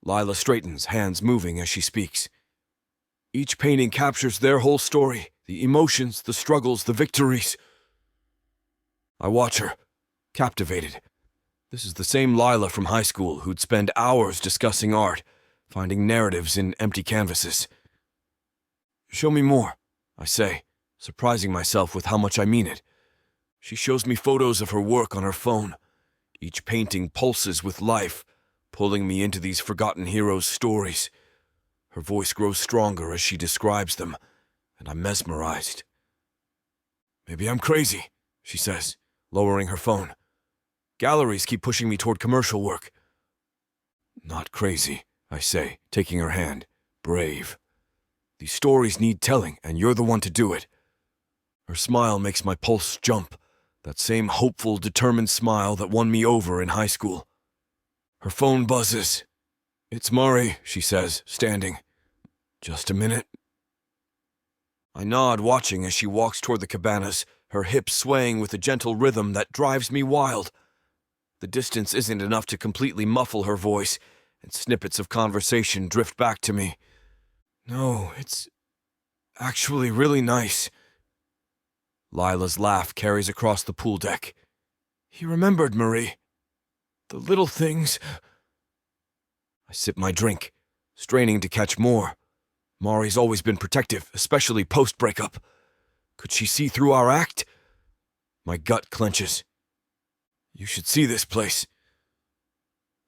Lyla straightens, hands moving as she speaks. Each painting captures their whole story, the emotions, the struggles, the victories. I watch her, captivated. This is the same Lyla from high school who'd spend hours discussing art, finding narratives in empty canvases. Show me more, I say, surprising myself with how much I mean it. She shows me photos of her work on her phone. Each painting pulses with life, pulling me into these forgotten heroes' stories. Her voice grows stronger as she describes them, and I'm mesmerized. Maybe I'm crazy, she says, lowering her phone. Galleries keep pushing me toward commercial work. Not crazy, I say, taking her hand. Brave. These stories need telling, and you're the one to do it. Her smile makes my pulse jump, that same hopeful, determined smile that won me over in high school. Her phone buzzes. It's Murray, she says, standing. Just a minute. I nod, watching as she walks toward the cabanas, her hips swaying with a gentle rhythm that drives me wild. The distance isn't enough to completely muffle her voice, and snippets of conversation drift back to me. No, it's actually really nice. Lyla's laugh carries across the pool deck. He remembered, Marie. The little things. I sip my drink, straining to catch more. Mari's always been protective, especially post-breakup. Could she see through our act? My gut clenches. You should see this place.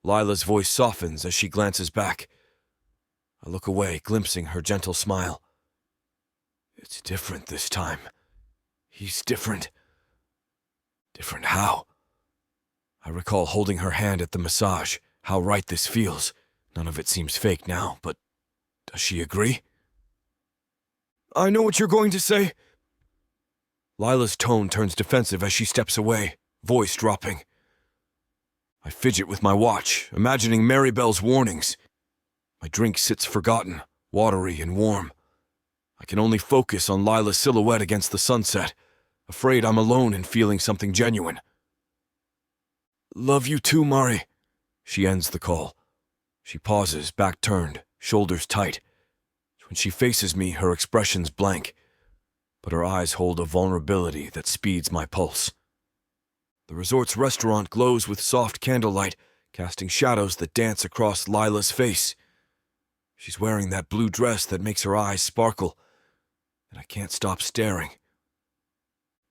Lyla's voice softens as she glances back. I look away, glimpsing her gentle smile. It's different this time. He's different. Different how? I recall holding her hand at the massage, how right this feels. None of it seems fake now, but does she agree? I know what you're going to say. Lyla's tone turns defensive as she steps away, voice dropping. I fidget with my watch, imagining Maribel's warnings. My drink sits forgotten, watery and warm. I can only focus on Lyla's silhouette against the sunset, afraid I'm alone in feeling something genuine. Love you too, Mari. She ends the call. She pauses, back turned, shoulders tight. When she faces me, her expression's blank, but her eyes hold a vulnerability that speeds my pulse. The resort's restaurant glows with soft candlelight, casting shadows that dance across Lyla's face. She's wearing that blue dress that makes her eyes sparkle, and I can't stop staring.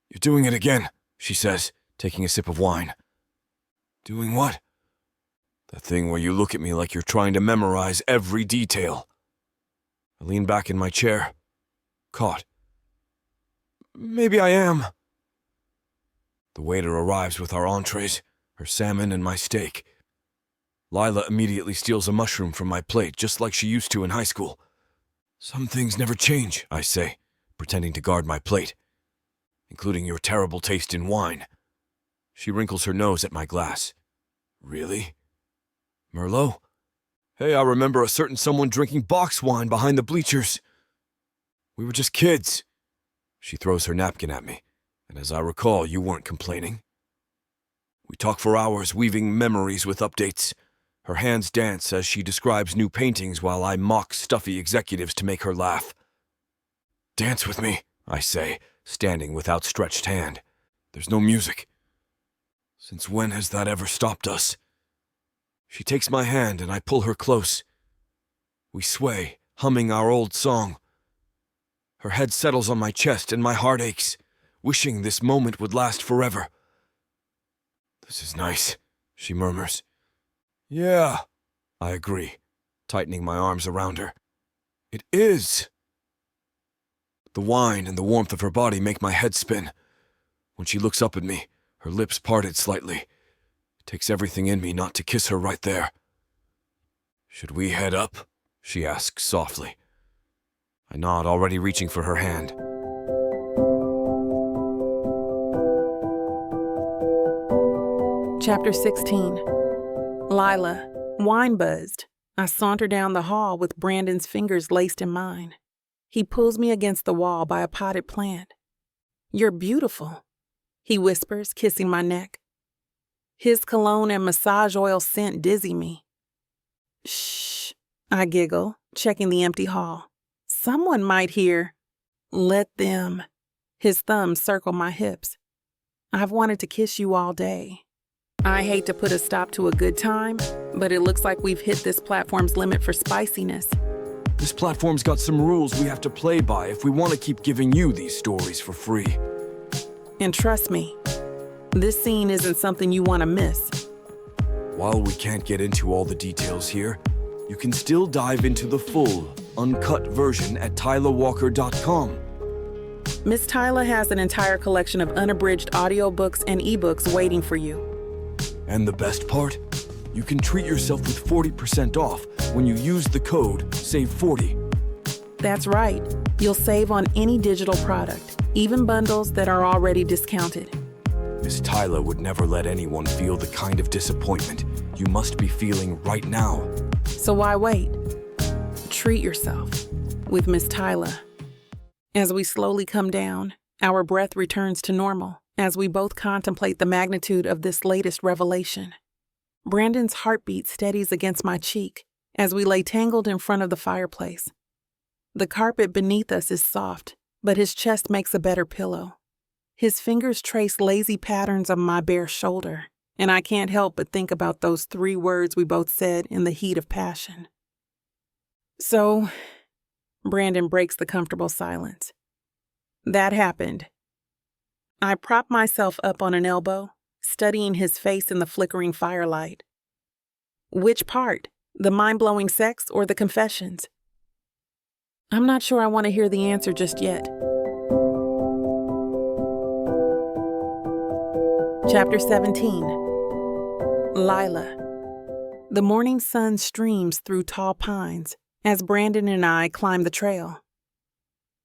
You're doing it again, she says, taking a sip of wine. Doing what? That thing where you look at me like you're trying to memorize every detail. I lean back in my chair, caught. Maybe I am. The waiter arrives with our entrees, her salmon and my steak. Lyla immediately steals a mushroom from my plate, just like she used to in high school. Some things never change, I say, pretending to guard my plate, including your terrible taste in wine. She wrinkles her nose at my glass. Really? Merlot? Hey, I remember a certain someone drinking box wine behind the bleachers. We were just kids. She throws her napkin at me, and as I recall, you weren't complaining. We talk for hours, weaving memories with updates. Her hands dance as she describes new paintings while I mock stuffy executives to make her laugh. Dance with me, I say, standing with outstretched hand. There's no music. Since when has that ever stopped us? She takes my hand and I pull her close. We sway, humming our old song. Her head settles on my chest and my heart aches, wishing this moment would last forever. This is nice, she murmurs. Yeah, I agree, tightening my arms around her. It is. The wine and the warmth of her body make my head spin. When she looks up at me, her lips parted slightly. It takes everything in me not to kiss her right there. Should we head up? She asks softly. I nod, already reaching for her hand. Chapter 16. Lyla, wine-buzzed, I saunter down the hall with Brandon's fingers laced in mine. He pulls me against the wall by a potted plant. You're beautiful, he whispers, kissing my neck. His cologne and massage oil scent dizzy me. Shh, I giggle, checking the empty hall. Someone might hear. Let them. His thumbs circle my hips. I've wanted to kiss you all day. I hate to put a stop to a good time, but it looks like we've hit this platform's limit for spiciness. This platform's got some rules we have to play by if we want to keep giving you these stories for free. And trust me, this scene isn't something you want to miss. While we can't get into all the details here, you can still dive into the full, uncut version at TylaWalker.com. Miss Tyla has an entire collection of unabridged audiobooks and ebooks waiting for you. And the best part? You can treat yourself with 40% off when you use the code SAVE40. That's right. You'll save on any digital product, even bundles that are already discounted. Miss Tyla would never let anyone feel the kind of disappointment you must be feeling right now. So why wait? Treat yourself with Miss Tyla. As we slowly come down, our breath returns to normal as we both contemplate the magnitude of this latest revelation. Brandon's heartbeat steadies against my cheek as we lay tangled in front of the fireplace. The carpet beneath us is soft, but his chest makes a better pillow. His fingers trace lazy patterns on my bare shoulder, and I can't help but think about those 3 words we both said in the heat of passion. So, Brandon breaks the comfortable silence. That happened. I prop myself up on an elbow, studying his face in the flickering firelight. Which part? The mind-blowing sex or the confessions? I'm not sure I want to hear the answer just yet. Chapter 17. Lyla. The morning sun streams through tall pines as Brandon and I climb the trail.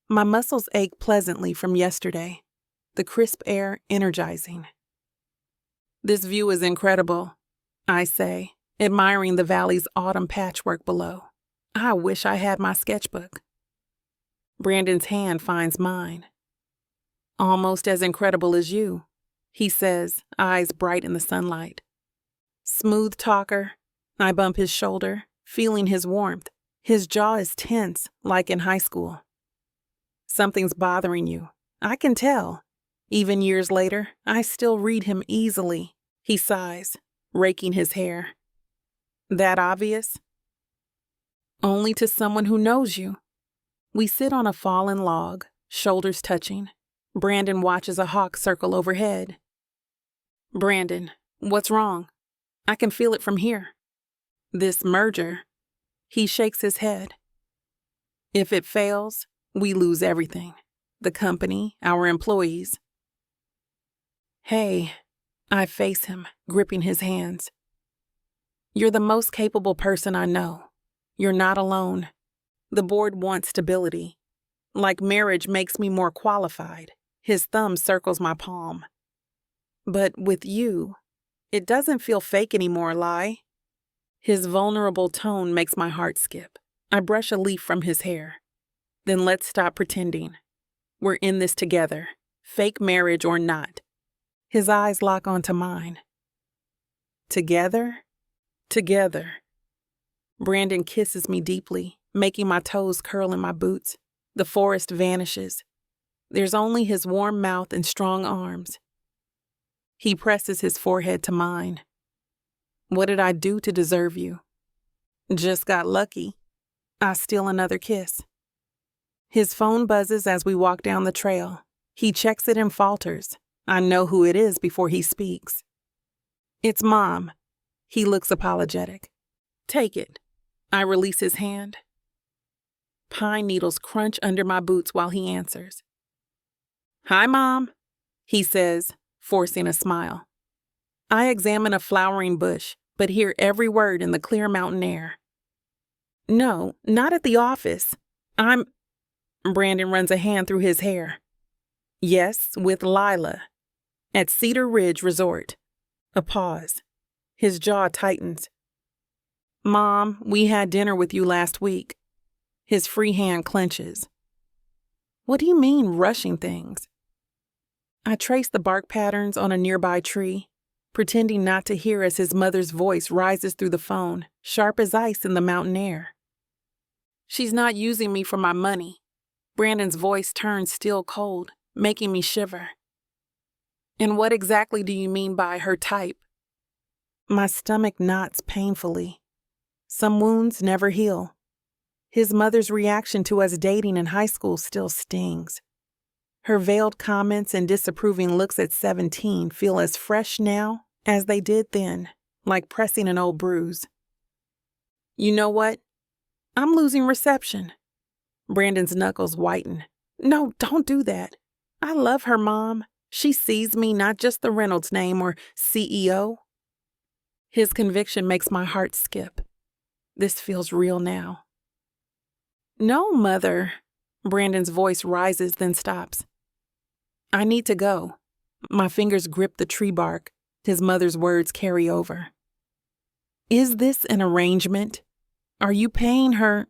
My muscles ache pleasantly from yesterday, the crisp air energizing. This view is incredible, I say, admiring the valley's autumn patchwork below. I wish I had my sketchbook. Brandon's hand finds mine. Almost as incredible as you, he says, eyes bright in the sunlight. Smooth talker, I bump his shoulder, feeling his warmth. His jaw is tense, like in high school. Something's bothering you. I can tell. Even years later, I still read him easily. He sighs, raking his hair. That obvious? Only to someone who knows you. We sit on a fallen log, shoulders touching. Brandon watches a hawk circle overhead. Brandon, what's wrong? I can feel it from here. This merger. He shakes his head. If it fails, we lose everything. The company, our employees. Hey, I face him, gripping his hands. You're the most capable person I know. You're not alone. The board wants stability. Like marriage makes me more qualified. His thumb circles my palm. But with you, it doesn't feel fake anymore, Ly. His vulnerable tone makes my heart skip. I brush a leaf from his hair. Then let's stop pretending. We're in this together, fake marriage or not. His eyes lock onto mine. Together? Together. Brandon kisses me deeply, making my toes curl in my boots. The forest vanishes. There's only his warm mouth and strong arms. He presses his forehead to mine. What did I do to deserve you? Just got lucky. I steal another kiss. His phone buzzes as we walk down the trail. He checks it and falters. I know who it is before he speaks. It's Mom. He looks apologetic. Take it. I release his hand. Pine needles crunch under my boots while he answers. Hi, Mom, he says, forcing a smile. I examine a flowering bush, but hear every word in the clear mountain air. No, not at the office. Brandon runs a hand through his hair. Yes, with Lyla. At Cedar Ridge Resort. A pause. His jaw tightens. Mom, we had dinner with you last week. His free hand clenches. What do you mean, rushing things? I trace the bark patterns on a nearby tree, pretending not to hear as his mother's voice rises through the phone, sharp as ice in the mountain air. She's not using me for my money. Brandon's voice turns still cold, making me shiver. And what exactly do you mean by her type? My stomach knots painfully. Some wounds never heal. His mother's reaction to us dating in high school still stings. Her veiled comments and disapproving looks at 17 feel as fresh now as they did then, like pressing an old bruise. You know what? I'm losing reception. Brandon's knuckles whiten. No, don't do that. I love her, Mom. She sees me, not just the Reynolds name or CEO. His conviction makes my heart skip. This feels real now. No, Mother. Brandon's voice rises, then stops. I need to go. My fingers grip the tree bark. His mother's words carry over. Is this an arrangement? Are you paying her?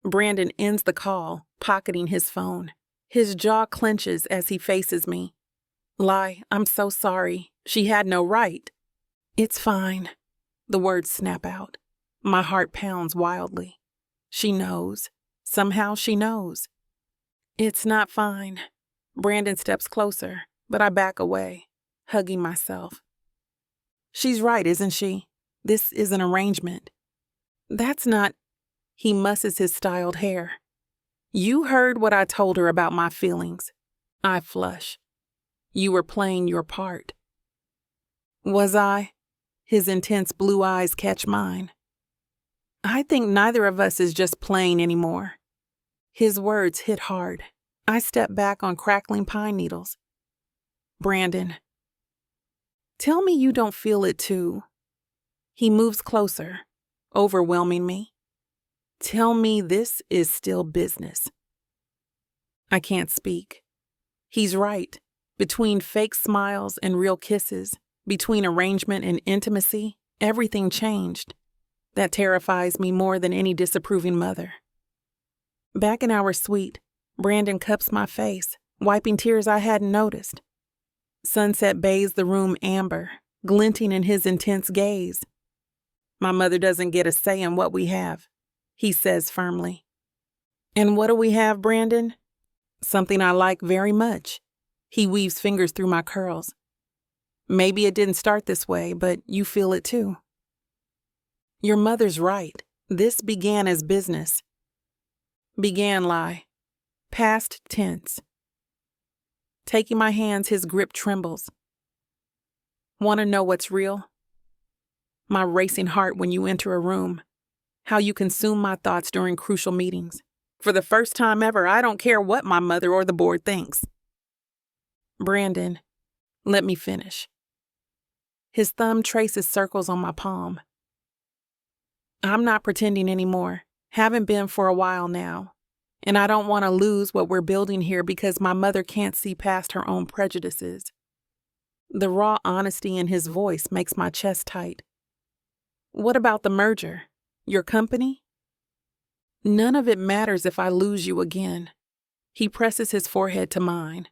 Brandon ends the call, pocketing his phone. His jaw clenches as he faces me. Ly, I'm so sorry. She had no right. It's fine. The words snap out. My heart pounds wildly. She knows. Somehow she knows. It's not fine. Brandon steps closer, but I back away, hugging myself. She's right, isn't she? This is an arrangement. That's not... He musses his styled hair. You heard what I told her about my feelings. I flush. You were playing your part. Was I? His intense blue eyes catch mine. I think neither of us is just playing anymore. His words hit hard. I step back on crackling pine needles. Brandon. Tell me you don't feel it too. He moves closer, overwhelming me. Tell me this is still business. I can't speak. He's right. Between fake smiles and real kisses, between arrangement and intimacy, everything changed. That terrifies me more than any disapproving mother. Back in our suite, Brandon cups my face, wiping tears I hadn't noticed. Sunset bathes the room amber, glinting in his intense gaze. My mother doesn't get a say in what we have, he says firmly. And what do we have, Brandon? Something I like very much. He weaves fingers through my curls. Maybe it didn't start this way, but you feel it too. Your mother's right. This began as business. Began, Ly. Past tense. Taking my hands, his grip trembles. Want to know what's real? My racing heart when you enter a room. How you consume my thoughts during crucial meetings. For the first time ever, I don't care what my mother or the board thinks. Brandon, let me finish. His thumb traces circles on my palm. I'm not pretending anymore. Haven't been for a while now. And I don't want to lose what we're building here because my mother can't see past her own prejudices. The raw honesty in his voice makes my chest tight. What about the merger? Your company? None of it matters if I lose you again. He presses his forehead to mine.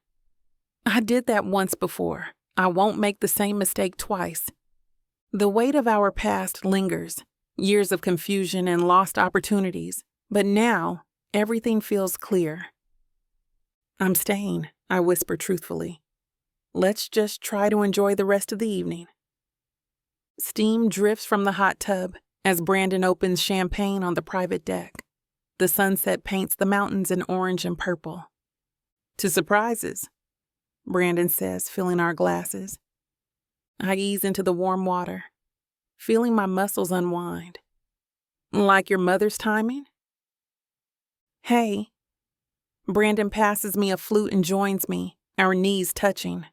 I did that once before. I won't make the same mistake twice. The weight of our past lingers, years of confusion and lost opportunities, but now everything feels clear. I'm staying, I whisper truthfully. Let's just try to enjoy the rest of the evening. Steam drifts from the hot tub as Brandon opens champagne on the private deck. The sunset paints the mountains in orange and purple. To surprises, Brandon says, filling our glasses. I ease into the warm water, feeling my muscles unwind. Like your mother's timing? Hey. Brandon passes me a flute and joins me, our knees touching.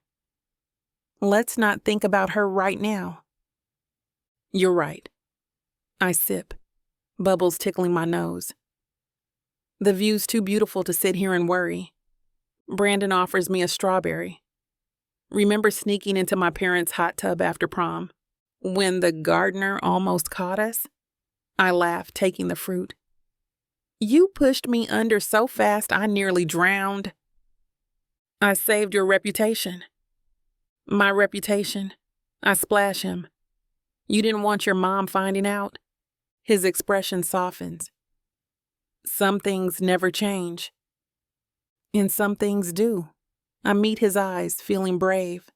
Let's not think about her right now. You're right. I sip, bubbles tickling my nose. The view's too beautiful to sit here and worry. Brandon offers me a strawberry. Remember sneaking into my parents' hot tub after prom, when the gardener almost caught us? I laugh, taking the fruit. You pushed me under so fast I nearly drowned. I saved your reputation. My reputation. I splash him. You didn't want your mom finding out? His expression softens. Some things never change. And some things do. I meet his eyes, feeling brave.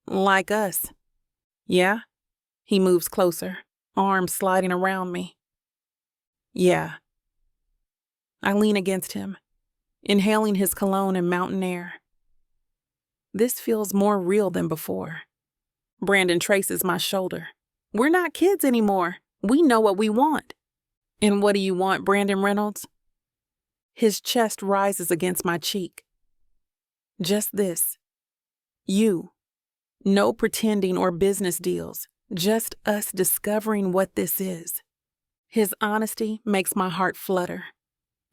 Like us. Yeah? He moves closer, arms sliding around me. Yeah. I lean against him, inhaling his cologne and mountain air. This feels more real than before. Brandon traces my shoulder. We're not kids anymore. We know what we want. And what do you want, Brandon Reynolds? His chest rises against my cheek. Just this. You. No pretending or business deals. Just us discovering what this is. His honesty makes my heart flutter.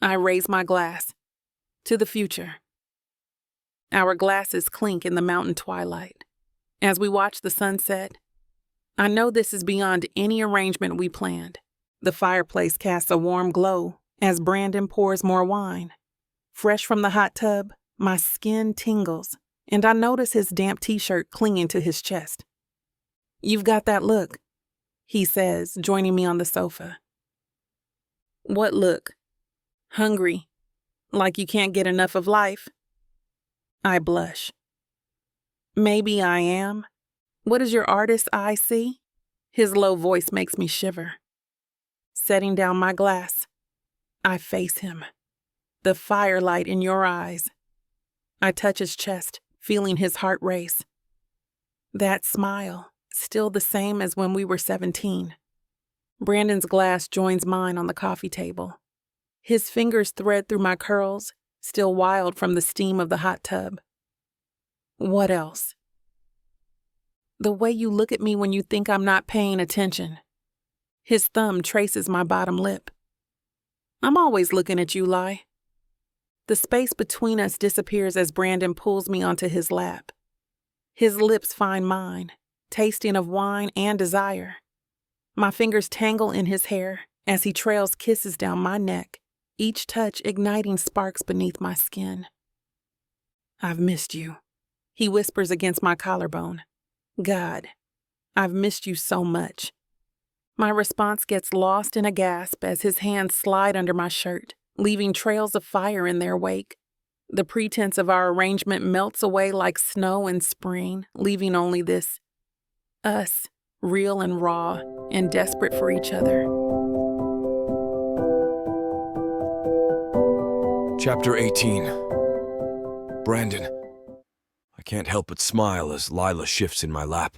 I raise my glass. To the future. Our glasses clink in the mountain twilight. As we watch the sunset, I know this is beyond any arrangement we planned. The fireplace casts a warm glow as Brandon pours more wine. Fresh from the hot tub, my skin tingles, and I notice his damp t-shirt clinging to his chest. You've got that look, he says, joining me on the sofa. What look? Hungry, like you can't get enough of life? I blush. Maybe I am. What does your artist's eye see? His low voice makes me shiver. Setting down my glass, I face him. The firelight in your eyes. I touch his chest, feeling his heart race. That smile, still the same as when we were 17. Brandon's glass joins mine on the coffee table. His fingers thread through my curls, still wild from the steam of the hot tub. What else? The way you look at me when you think I'm not paying attention. His thumb traces my bottom lip. I'm always looking at you, Ly. The space between us disappears as Brandon pulls me onto his lap. His lips find mine, tasting of wine and desire. My fingers tangle in his hair as he trails kisses down my neck, each touch igniting sparks beneath my skin. I've missed you, he whispers against my collarbone. God, I've missed you so much. My response gets lost in a gasp as his hands slide under my shirt, leaving trails of fire in their wake. The pretense of our arrangement melts away like snow in spring, leaving only this, us, real and raw and desperate for each other. Chapter 18. Brandon. I can't help but smile as Lyla shifts in my lap,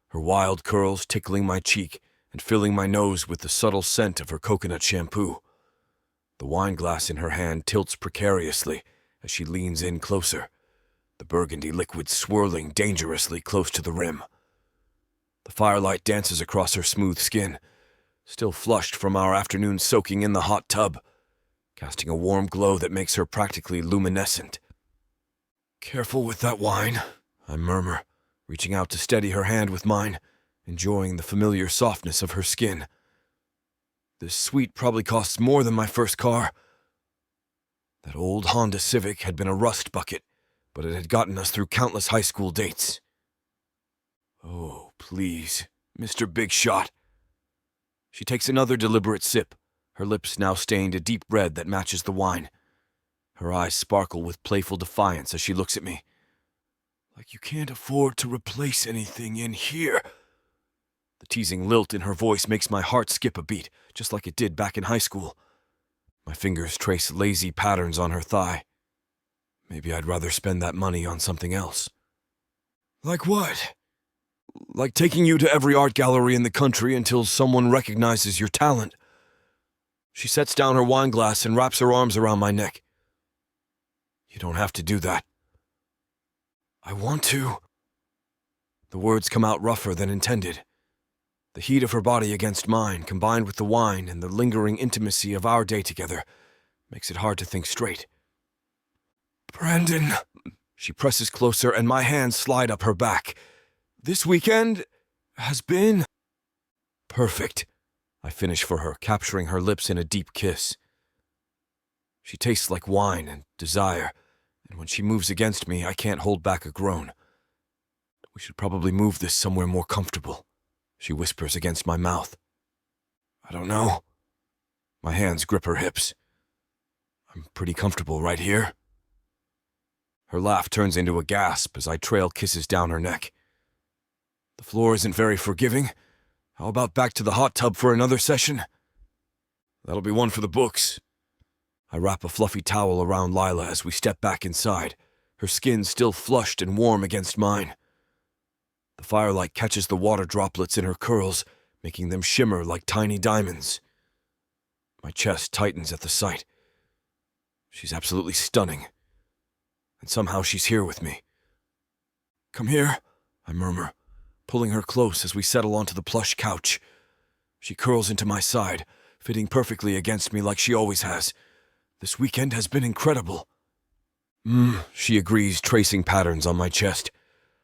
her wild curls tickling my cheek and filling my nose with the subtle scent of her coconut shampoo. The wine glass in her hand tilts precariously as she leans in closer, the burgundy liquid swirling dangerously close to the rim. The firelight dances across her smooth skin, still flushed from our afternoon soaking in the hot tub, casting a warm glow that makes her practically luminescent. Careful with that wine, I murmur, reaching out to steady her hand with mine, enjoying the familiar softness of her skin. This suite probably costs more than my first car. That old Honda Civic had been a rust bucket, but it had gotten us through countless high school dates. Oh, please, Mr. Big Shot. She takes another deliberate sip, her lips now stained a deep red that matches the wine. Her eyes sparkle with playful defiance as she looks at me. Like you can't afford to replace anything in here. The teasing lilt in her voice makes my heart skip a beat, just like it did back in high school. My fingers trace lazy patterns on her thigh. Maybe I'd rather spend that money on something else. Like what? Like taking you to every art gallery in the country until someone recognizes your talent. She sets down her wine glass and wraps her arms around my neck. You don't have to do that. I want to. The words come out rougher than intended. The heat of her body against mine, combined with the wine and the lingering intimacy of our day together, makes it hard to think straight. Brandon. She presses closer and my hands slide up her back. This weekend has been perfect. I finish for her, capturing her lips in a deep kiss. She tastes like wine and desire, and when she moves against me, I can't hold back a groan. We should probably move this somewhere more comfortable, she whispers against my mouth. I don't know. My hands grip her hips. I'm pretty comfortable right here. Her laugh turns into a gasp as I trail kisses down her neck. The floor isn't very forgiving. How about back to the hot tub for another session? That'll be one for the books. I wrap a fluffy towel around Lyla as we step back inside, her skin still flushed and warm against mine. The firelight catches the water droplets in her curls, making them shimmer like tiny diamonds. My chest tightens at the sight. She's absolutely stunning. And somehow she's here with me. Come here, I murmur, pulling her close as we settle onto the plush couch. She curls into my side, fitting perfectly against me like she always has. This weekend has been incredible. She agrees, tracing patterns on my chest.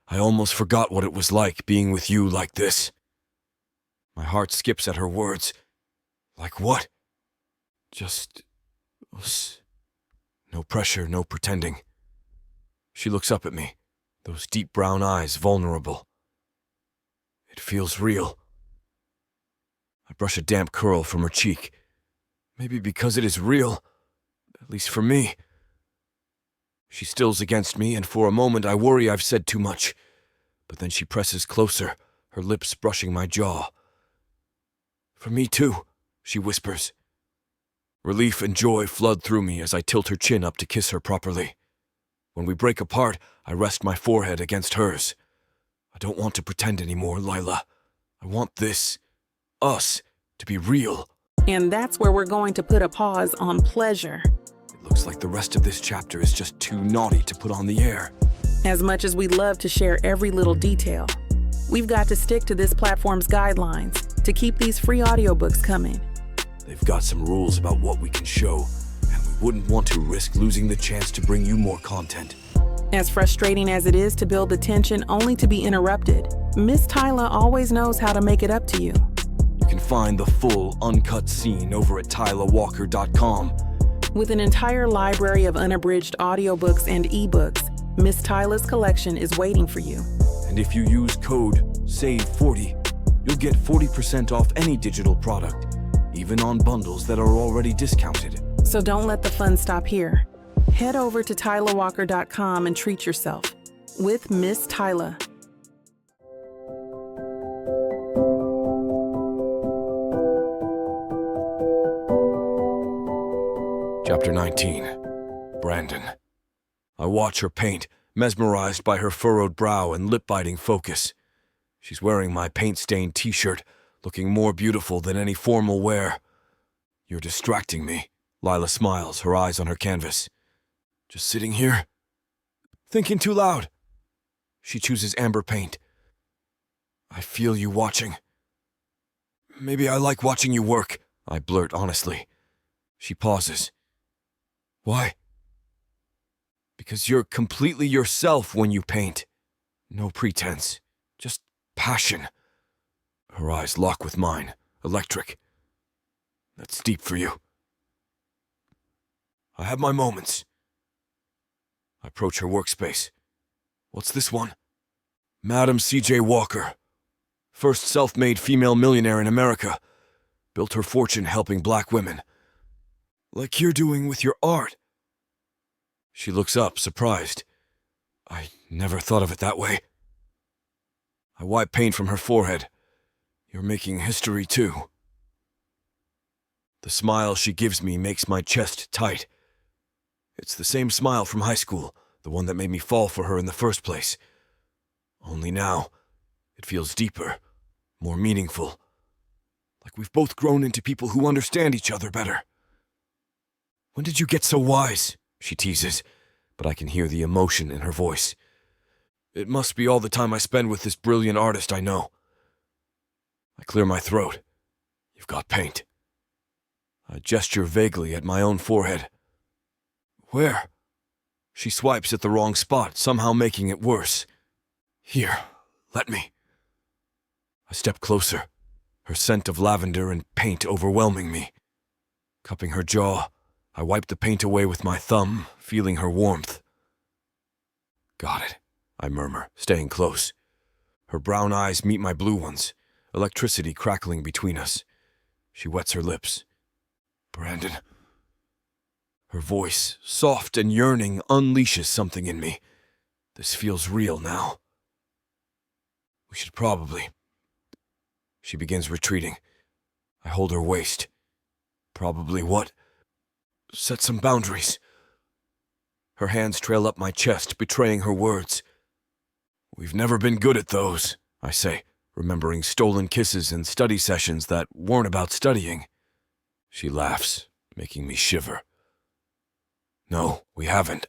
I almost forgot what it was like being with you like this. My heart skips at her words. Like what? Just us. No pressure, no pretending. She looks up at me, those deep brown eyes vulnerable. It feels real. I brush a damp curl from her cheek. Maybe because it is real, at least for me. She stills against me, and for a moment I worry I've said too much. But then she presses closer, her lips brushing my jaw. For me too, she whispers. Relief and joy flood through me as I tilt her chin up to kiss her properly. When we break apart, I rest my forehead against hers. I don't want to pretend anymore, Lyla. I want this, us, to be real. And that's where we're going to put a pause on pleasure. It looks like the rest of this chapter is just too naughty to put on the air. As much as we'd love to share every little detail, we've got to stick to this platform's guidelines to keep these free audiobooks coming. They've got some rules about what we can show, and we wouldn't want to risk losing the chance to bring you more content. As frustrating as it is to build the tension only to be interrupted, Miss Tyla always knows how to make it up to you. You can find the full, uncut scene over at tylawalker.com. With an entire library of unabridged audiobooks and ebooks, Miss Tyla's collection is waiting for you. And if you use code SAVE40, you'll get 40% off any digital product, even on bundles that are already discounted. So don't let the fun stop here. Head over to tylawalker.com and treat yourself with Miss Tyla. Chapter 19. Brandon. I watch her paint, mesmerized by her furrowed brow and lip-biting focus. She's wearing my paint-stained t-shirt, looking more beautiful than any formal wear. You're distracting me. Lyla smiles, her eyes on her canvas. Just sitting here? Thinking too loud. She chooses amber paint. I feel you watching. Maybe I like watching you work, I blurt honestly. She pauses. Why? Because you're completely yourself when you paint. No pretense, just passion. Her eyes lock with mine, electric. That's deep for you. I have my moments. I approach her workspace. What's this one? Madam C.J. Walker. First self-made female millionaire in America. Built her fortune helping black women. Like you're doing with your art. She looks up, surprised. I never thought of it that way. I wipe paint from her forehead. You're making history too. The smile she gives me makes my chest tight. It's the same smile from high school, the one that made me fall for her in the first place. Only now, it feels deeper, more meaningful. Like we've both grown into people who understand each other better. When did you get so wise? She teases, but I can hear the emotion in her voice. It must be all the time I spend with this brilliant artist I know. I clear my throat. You've got paint. I gesture vaguely at my own forehead. Where? She swipes at the wrong spot, somehow making it worse. Here, let me. I step closer, her scent of lavender and paint overwhelming me. Cupping her jaw, I wipe the paint away with my thumb, feeling her warmth. Got it, I murmur, staying close. Her brown eyes meet my blue ones, electricity crackling between us. She wets her lips. Brandon. Her voice, soft and yearning, unleashes something in me. This feels real now. We should probably... She begins retreating. I hold her waist. Probably what? Set some boundaries. Her hands trail up my chest, betraying her words. We've never been good at those, I say, remembering stolen kisses and study sessions that weren't about studying. She laughs, making me shiver. No, we haven't.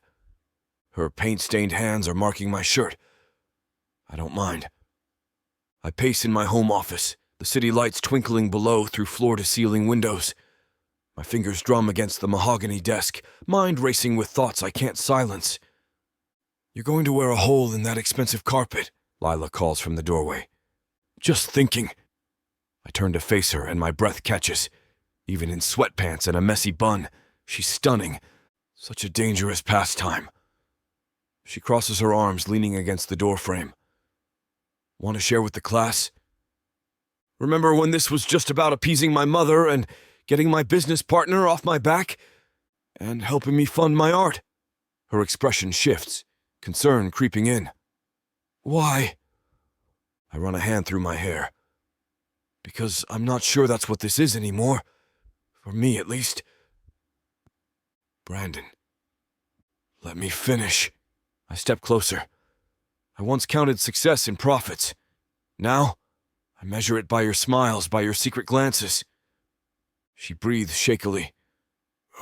Her paint-stained hands are marking my shirt. I don't mind. I pace in my home office, the city lights twinkling below through floor-to-ceiling windows. My fingers drum against the mahogany desk, mind racing with thoughts I can't silence. You're going to wear a hole in that expensive carpet, Lyla calls from the doorway. Just thinking. I turn to face her and my breath catches. Even in sweatpants and a messy bun, she's stunning. Such a dangerous pastime. She crosses her arms, leaning against the doorframe. Want to share with the class? Remember when this was just about appeasing my mother and getting my business partner off my back? And helping me fund my art? Her expression shifts, concern creeping in. Why? I run a hand through my hair. Because I'm not sure that's what this is anymore. For me, at least. Brandon. Let me finish. I step closer. I once counted success in profits. Now, I measure it by your smiles, by your secret glances. She breathes shakily.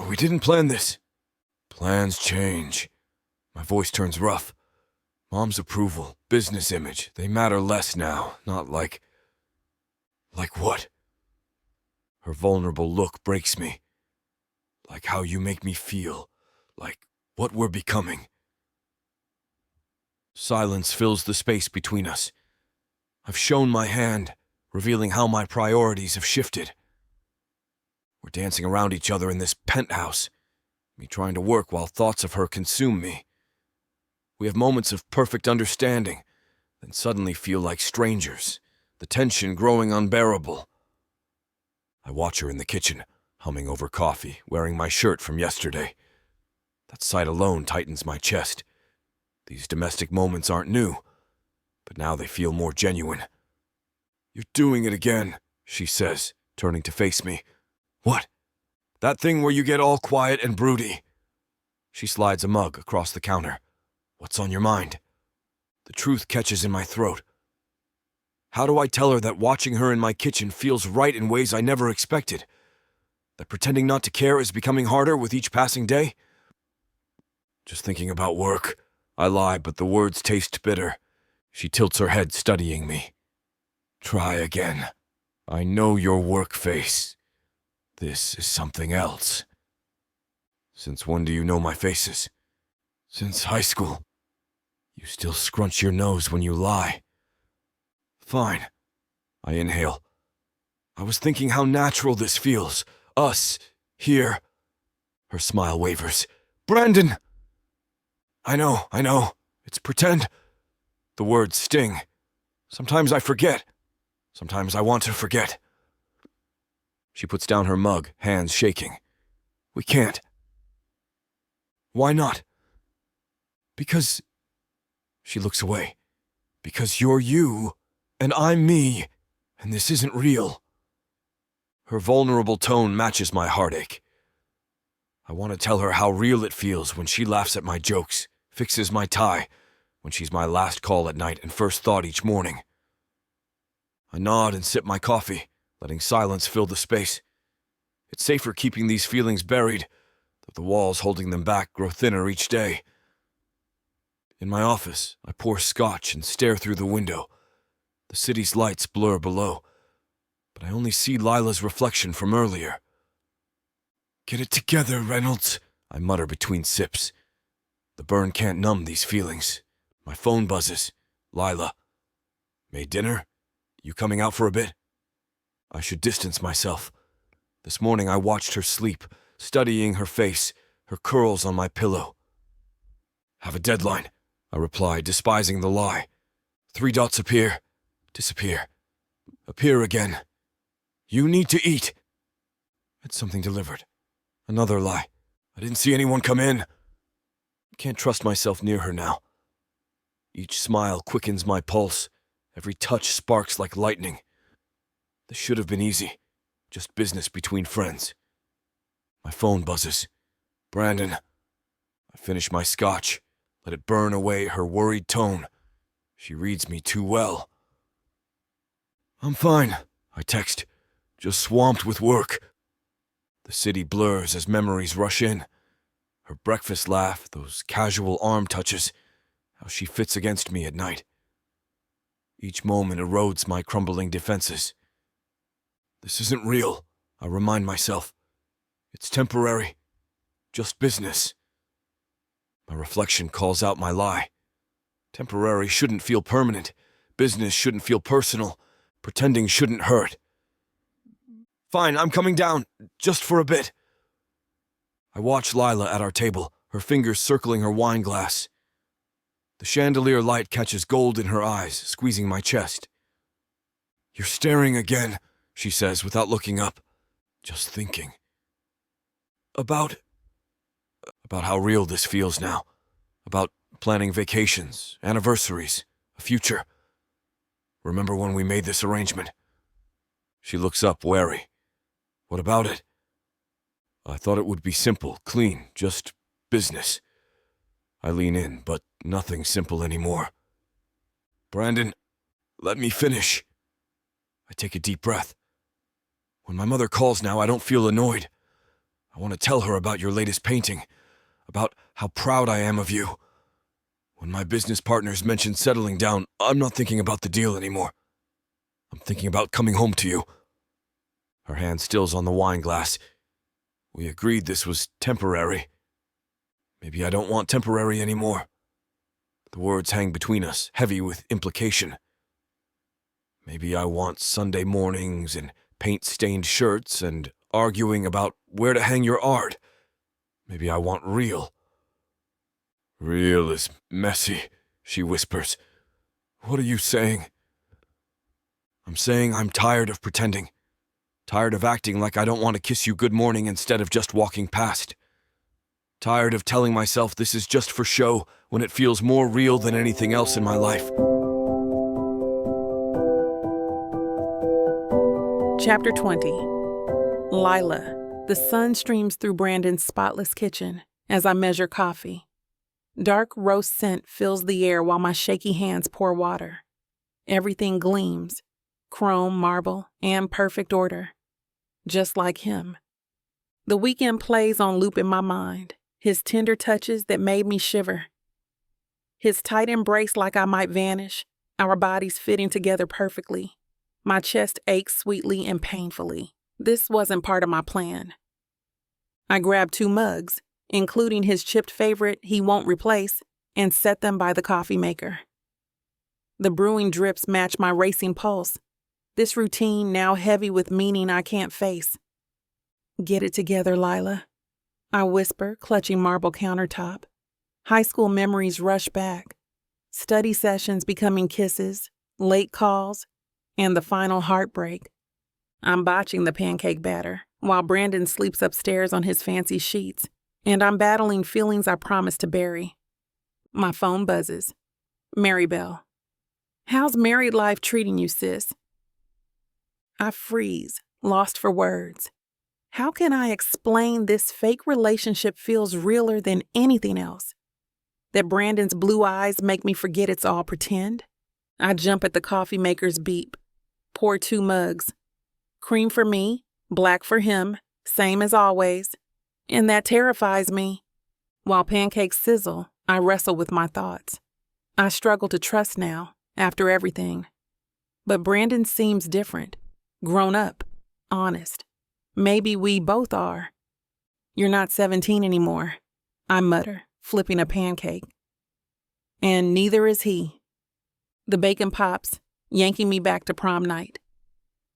We didn't plan this. Plans change. My voice turns rough. Mom's approval, business image, they matter less now, not like... Like what? Her vulnerable look breaks me. Like how you make me feel. Like what we're becoming. Silence fills the space between us. I've shown my hand, revealing how my priorities have shifted. We're dancing around each other in this penthouse, me trying to work while thoughts of her consume me. We have moments of perfect understanding, then suddenly feel like strangers, the tension growing unbearable. I watch her in the kitchen, humming over coffee, wearing my shirt from yesterday. That sight alone tightens my chest. These domestic moments aren't new, but now they feel more genuine. You're doing it again, she says, turning to face me. What? That thing where you get all quiet and broody. She slides a mug across the counter. What's on your mind? The truth catches in my throat. How do I tell her that watching her in my kitchen feels right in ways I never expected? That pretending not to care is becoming harder with each passing day? Just thinking about work. I lie, but the words taste bitter. She tilts her head, studying me. Try again. I know your work face. This is something else. Since when do you know my faces? Since high school. You still scrunch your nose when you lie. Fine. I inhale. I was thinking how natural this feels. Us, here. Her smile wavers. Brandon! I know. It's pretend. The words sting. Sometimes I forget. Sometimes I want to forget. She puts down her mug, hands shaking. We can't. Why not? Because... She looks away. Because you're you, and I'm me, and this isn't real. Her vulnerable tone matches my heartache. I want to tell her how real it feels when she laughs at my jokes, fixes my tie, when she's my last call at night and first thought each morning. I nod and sip my coffee, letting silence fill the space. It's safer keeping these feelings buried, though the walls holding them back grow thinner each day. In my office, I pour scotch and stare through the window. The city's lights blur below, but I only see Lyla's reflection from earlier. Get it together, Reynolds, I mutter between sips. The burn can't numb these feelings. My phone buzzes. Lyla. Made dinner? You coming out for a bit? I should distance myself. This morning I watched her sleep, studying her face, her curls on my pillow. Have a deadline, I reply, despising the lie. 3 dots appear, disappear, appear again. You need to eat. It's something delivered. Another lie. I didn't see anyone come in. Can't trust myself near her now. Each smile quickens my pulse. Every touch sparks like lightning. This should have been easy. Just business between friends. My phone buzzes. Brandon. I finish my scotch. Let it burn away her worried tone. She reads me too well. I'm fine, I text. Just swamped with work. The city blurs as memories rush in. Her breakfast laugh, those casual arm touches, how she fits against me at night. Each moment erodes my crumbling defenses. This isn't real, I remind myself. It's temporary. Just business. My reflection calls out my lie. Temporary shouldn't feel permanent. Business shouldn't feel personal. Pretending shouldn't hurt. Fine, I'm coming down, just for a bit. I watch Lyla at our table, her fingers circling her wine glass. The chandelier light catches gold in her eyes, squeezing my chest. You're staring again, she says without looking up. Just thinking. About how real this feels now. About planning vacations, anniversaries, a future. Remember when we made this arrangement? She looks up, wary. What about it? I thought it would be simple, clean, just business. I lean in, but nothing simple anymore. Brandon, let me finish. I take a deep breath. When my mother calls now, I don't feel annoyed. I want to tell her about your latest painting, about how proud I am of you. When my business partners mention settling down, I'm not thinking about the deal anymore. I'm thinking about coming home to you. Her hand still's on the wine glass. We agreed this was temporary. Maybe I don't want temporary anymore. The words hang between us, heavy with implication. Maybe I want Sunday mornings and paint-stained shirts and arguing about where to hang your art. Maybe I want real. Real is messy, she whispers. What are you saying? I'm saying I'm tired of pretending. Tired of acting like I don't want to kiss you good morning instead of just walking past. Tired of telling myself this is just for show when it feels more real than anything else in my life. Chapter 20. Lyla. The sun streams through Brandon's spotless kitchen as I measure coffee. Dark roast scent fills the air while my shaky hands pour water. Everything gleams, chrome, marble, and perfect order. Just like him. The weekend plays on loop in my mind, his tender touches that made me shiver. His tight embrace like I might vanish, our bodies fitting together perfectly. My chest aches sweetly and painfully. This wasn't part of my plan. I grabbed 2 mugs, including his chipped favorite he won't replace, and set them by the coffee maker. The brewing drips match my racing pulse, this routine now heavy with meaning I can't face. Get it together, Lyla, I whisper, clutching marble countertop. High school memories rush back. Study sessions becoming kisses, late calls, and the final heartbreak. I'm botching the pancake batter while Brandon sleeps upstairs on his fancy sheets, and I'm battling feelings I promised to bury. My phone buzzes. Marybelle. How's married life treating you, sis? I freeze, lost for words. How can I explain this fake relationship feels realer than anything else? That Brandon's blue eyes make me forget it's all pretend? I jump at the coffee maker's beep. Pour 2 mugs. Cream for me, black for him, same as always. And that terrifies me. While pancakes sizzle, I wrestle with my thoughts. I struggle to trust now, after everything. But Brandon seems different. Grown up. Honest. Maybe we both are. You're not 17 anymore, I mutter, flipping a pancake. And neither is he. The bacon pops, yanking me back to prom night.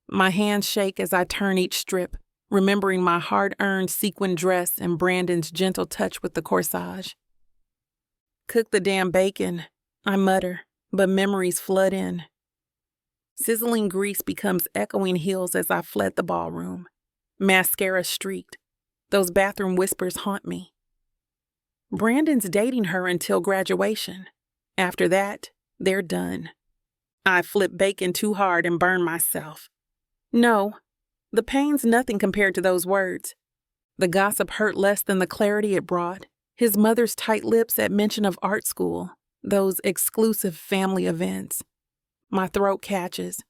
My hands shake as I turn each strip, remembering my hard-earned sequin dress and Brandon's gentle touch with the corsage. Cook the damn bacon, I mutter, but memories flood in. Sizzling grease becomes echoing heels as I fled the ballroom. Mascara streaked. Those bathroom whispers haunt me. Brandon's dating her until graduation. After that, they're done. I flip bacon too hard and burn myself. No, the pain's nothing compared to those words. The gossip hurt less than the clarity it brought. His mother's tight lips at mention of art school, those exclusive family events. My throat catches,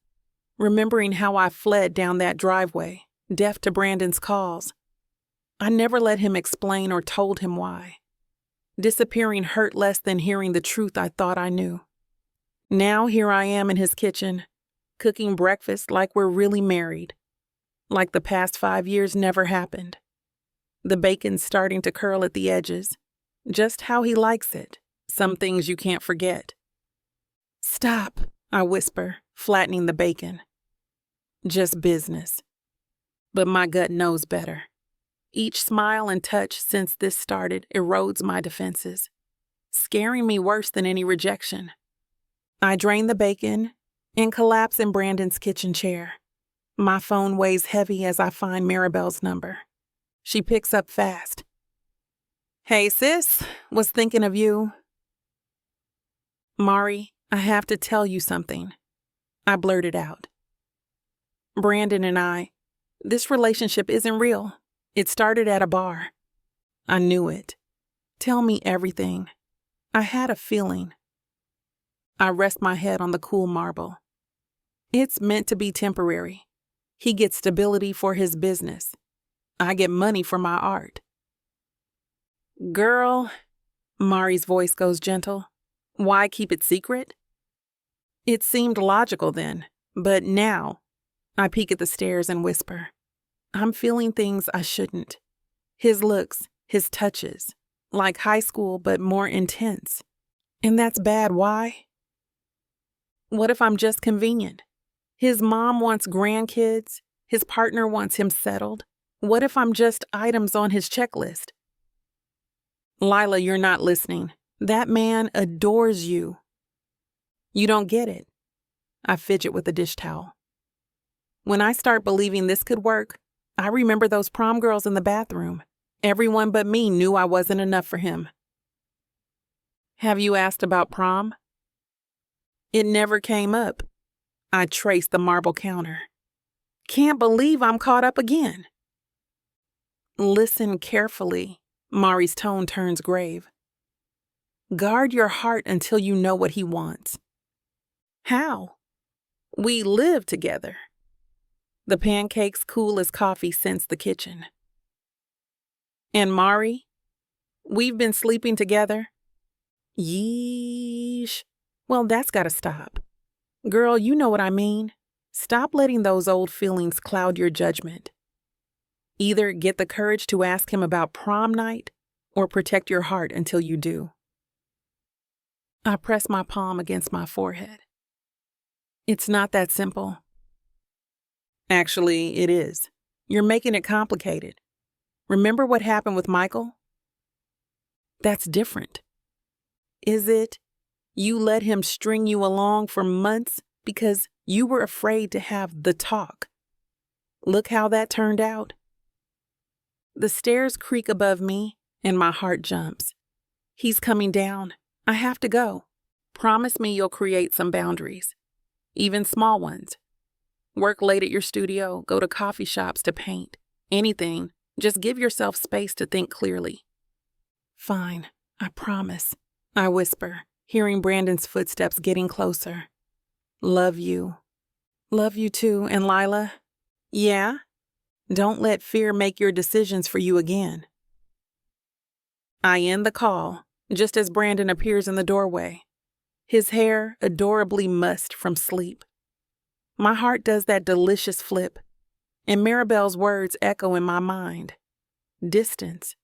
remembering how I fled down that driveway, deaf to Brandon's calls. I never let him explain or told him why. Disappearing hurt less than hearing the truth I thought I knew. Now here I am in his kitchen, cooking breakfast like we're really married. Like the past 5 years never happened. The bacon's starting to curl at the edges. Just how he likes it. Some things you can't forget. Stop, I whisper, flattening the bacon. Just business. But my gut knows better. Each smile and touch since this started erodes my defenses, scaring me worse than any rejection. I drain the bacon and collapse in Brandon's kitchen chair. My phone weighs heavy as I find Maribel's number. She picks up fast. Hey sis, was thinking of you. Mari, I have to tell you something. I blurted out. Brandon and I, this relationship isn't real. It started at a bar. I knew it. Tell me everything. I had a feeling. I rest my head on the cool marble. It's meant to be temporary. He gets stability for his business. I get money for my art. Girl, Mari's voice goes gentle. Why keep it secret? It seemed logical then, but now, I peek at the stairs and whisper. I'm feeling things I shouldn't. His looks, his touches, like high school but more intense. And that's bad, why? What if I'm just convenient? His mom wants grandkids, his partner wants him settled. What if I'm just items on his checklist? Lyla, you're not listening. That man adores you. You don't get it. I fidget with a dish towel. When I start believing this could work, I remember those prom girls in the bathroom. Everyone but me knew I wasn't enough for him. Have you asked about prom? It never came up. I traced the marble counter. Can't believe I'm caught up again. Listen carefully. Mari's tone turns grave. Guard your heart until you know what he wants. How? We live together. The pancakes cool as coffee since the kitchen. And Mari? We've been sleeping together? Yeesh. Well, that's gotta stop. Girl, you know what I mean. Stop letting those old feelings cloud your judgment. Either get the courage to ask him about prom night or protect your heart until you do. I press my palm against my forehead. It's not that simple. Actually, it is. You're making it complicated. Remember what happened with Michael? That's different. Is it? You let him string you along for months because you were afraid to have the talk. Look how that turned out. The stairs creak above me and my heart jumps. He's coming down. I have to go. Promise me you'll create some boundaries, even small ones. Work late at your studio, go to coffee shops to paint. Anything. Just give yourself space to think clearly. Fine, I promise, I whisper, hearing Brandon's footsteps getting closer. Love you. Love you too, and Lyla? Yeah? Don't let fear make your decisions for you again. I end the call, just as Brandon appears in the doorway, his hair adorably mussed from sleep. My heart does that delicious flip, and Maribel's words echo in my mind. Distance.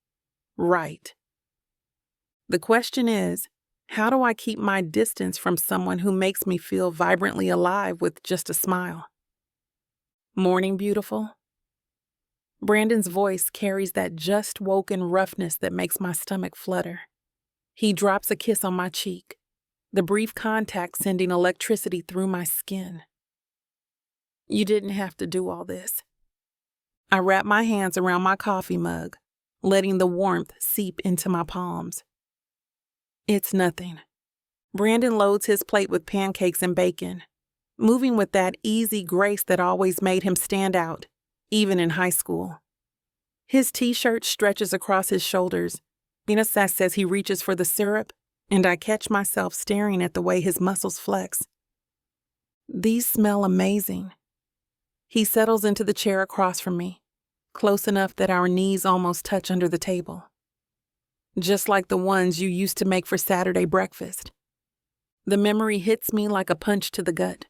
Right. The question is, how do I keep my distance from someone who makes me feel vibrantly alive with just a smile? Morning, beautiful? Brandon's voice carries that just woken roughness that makes my stomach flutter. He drops a kiss on my cheek, the brief contact sending electricity through my skin. You didn't have to do all this. I wrap my hands around my coffee mug, letting the warmth seep into my palms. It's nothing. Brandon loads his plate with pancakes and bacon, moving with that easy grace that always made him stand out, even in high school. His t-shirt stretches across his shoulders. Inasas says he reaches for the syrup, and I catch myself staring at the way his muscles flex. These smell amazing. He settles into the chair across from me, close enough that our knees almost touch under the table. Just like the ones you used to make for Saturday breakfast. The memory hits me like a punch to the gut.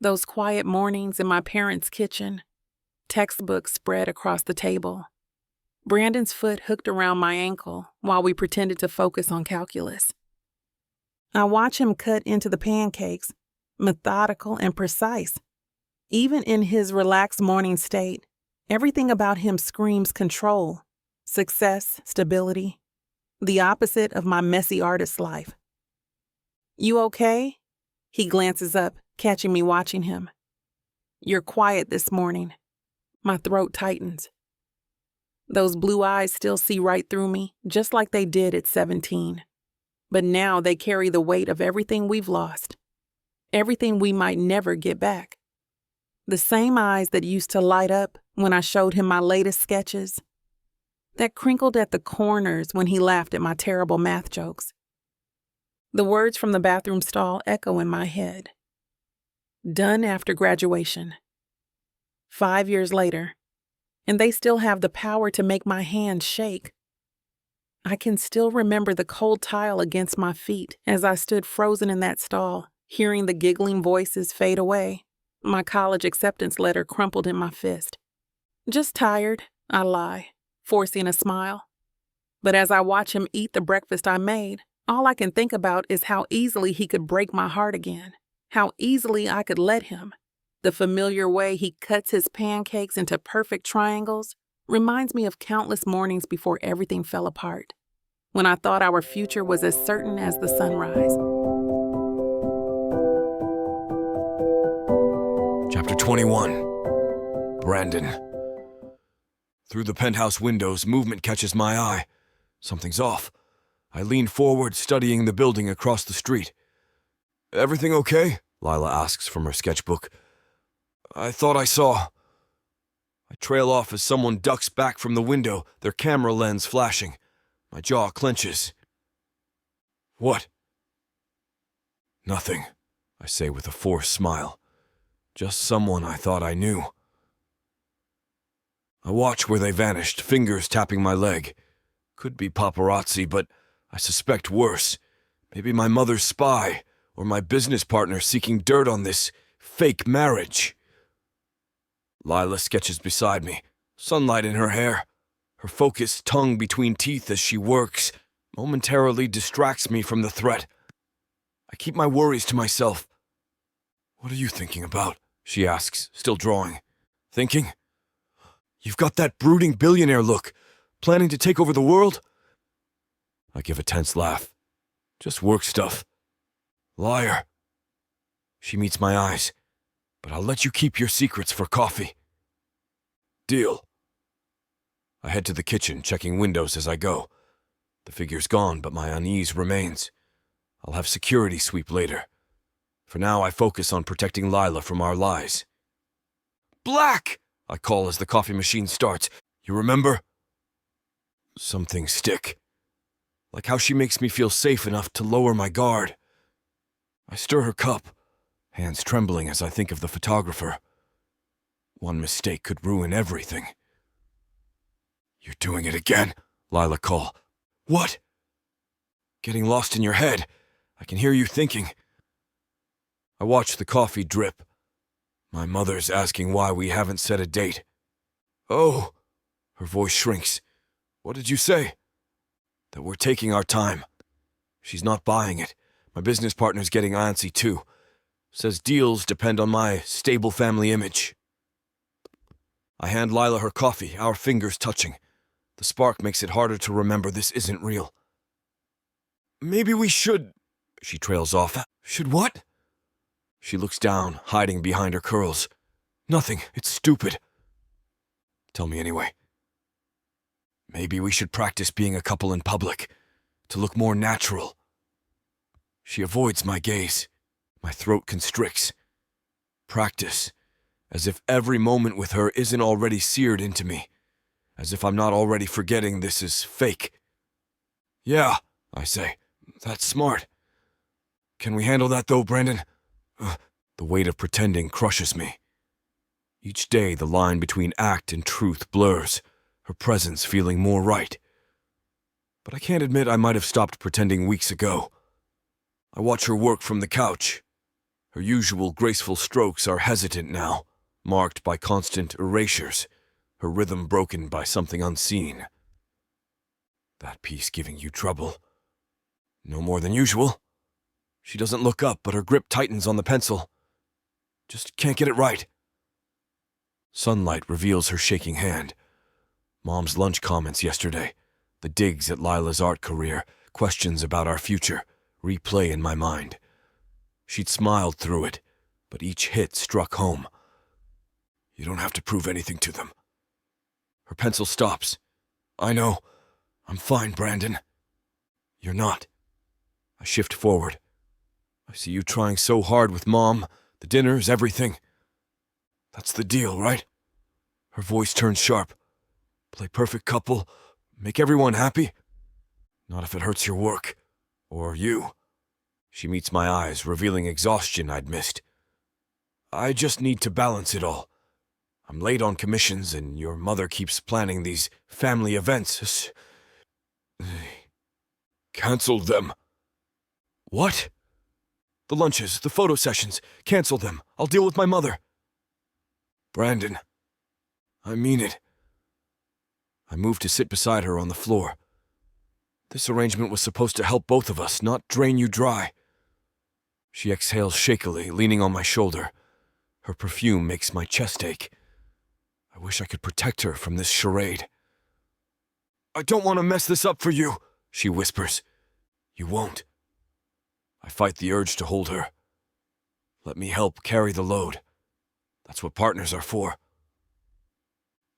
Those quiet mornings in my parents' kitchen, textbooks spread across the table, Brandon's foot hooked around my ankle while we pretended to focus on calculus. I watch him cut into the pancakes, methodical and precise. Even in his relaxed morning state, everything about him screams control, success, stability, the opposite of my messy artist life. You okay? He glances up, catching me watching him. You're quiet this morning. My throat tightens. Those blue eyes still see right through me, just like they did at 17. But now they carry the weight of everything we've lost, everything we might never get back. The same eyes that used to light up when I showed him my latest sketches, that crinkled at the corners when he laughed at my terrible math jokes. The words from the bathroom stall echo in my head. Done after graduation. 5 years later, and they still have the power to make my hands shake. I can still remember the cold tile against my feet as I stood frozen in that stall, hearing the giggling voices fade away. My college acceptance letter crumpled in my fist. Just tired, I lie, forcing a smile. But as I watch him eat the breakfast I made, all I can think about is how easily he could break my heart again, how easily I could let him. The familiar way he cuts his pancakes into perfect triangles reminds me of countless mornings before everything fell apart, when I thought our future was as certain as the sunrise. Chapter 21. Brandon. Through the penthouse windows, movement catches my eye. Something's off. I lean forward, studying the building across the street. Everything okay? Lyla asks from her sketchbook. I thought I saw. I trail off as someone ducks back from the window, their camera lens flashing. My jaw clenches. What? Nothing, I say with a forced smile. Just someone I thought I knew. I watch where they vanished, fingers tapping my leg. Could be paparazzi, but I suspect worse. Maybe my mother's spy, or my business partner seeking dirt on this fake marriage. Lyla sketches beside me, sunlight in her hair. Her focused tongue between teeth as she works momentarily distracts me from the threat. I keep my worries to myself. What are you thinking about? She asks, still drawing. Thinking? You've got that brooding billionaire look, planning to take over the world? I give a tense laugh. Just work stuff. Liar. She meets my eyes, but I'll let you keep your secrets for coffee. Deal. I head to the kitchen, checking windows as I go. The figure's gone, but my unease remains. I'll have security sweep later. For now, I focus on protecting Lyla from our lies. Black! I call as the coffee machine starts. You remember? Some things stick. Like how she makes me feel safe enough to lower my guard. I stir her cup, hands trembling as I think of the photographer. One mistake could ruin everything. You're doing it again, Lyla call. What? Getting lost in your head. I can hear you thinking. I watch the coffee drip. My mother's asking why we haven't set a date. Oh, her voice shrinks. What did you say? That we're taking our time. She's not buying it. My business partner's getting antsy too. Says deals depend on my stable family image. I hand Lyla her coffee, our fingers touching. The spark makes it harder to remember this isn't real. Maybe we should... She trails off. Should what? She looks down, hiding behind her curls. Nothing. It's stupid. Tell me anyway. Maybe we should practice being a couple in public, to look more natural. She avoids my gaze. My throat constricts. Practice. As if every moment with her isn't already seared into me. As if I'm not already forgetting this is fake. Yeah, I say. That's smart. Can we handle that though, Brandon? The weight of pretending crushes me. Each day the line between act and truth blurs, her presence feeling more right. But I can't admit I might have stopped pretending weeks ago. I watch her work from the couch. Her usual graceful strokes are hesitant now, marked by constant erasures, her rhythm broken by something unseen. That piece giving you trouble? No more than usual. She doesn't look up, but her grip tightens on the pencil. Just can't get it right. Sunlight reveals her shaking hand. Mom's lunch comments yesterday, the digs at Lila's art career, questions about our future, replay in my mind. She'd smiled through it, but each hit struck home. You don't have to prove anything to them. Her pencil stops. I know. I'm fine, Brandon. You're not. I shift forward. I see you trying so hard with Mom, the dinners, everything. That's the deal, right? Her voice turns sharp. Play perfect couple, make everyone happy? Not if it hurts your work. Or you. She meets my eyes, revealing exhaustion I'd missed. I just need to balance it all. I'm late on commissions, and your mother keeps planning these family events. Cancel them. What? The lunches, the photo sessions. Cancel them. I'll deal with my mother. Brandon, I mean it. I move to sit beside her on the floor. This arrangement was supposed to help both of us, not drain you dry. She exhales shakily, leaning on my shoulder. Her perfume makes my chest ache. I wish I could protect her from this charade. I don't want to mess this up for you, she whispers. You won't. I fight the urge to hold her. Let me help carry the load. That's what partners are for.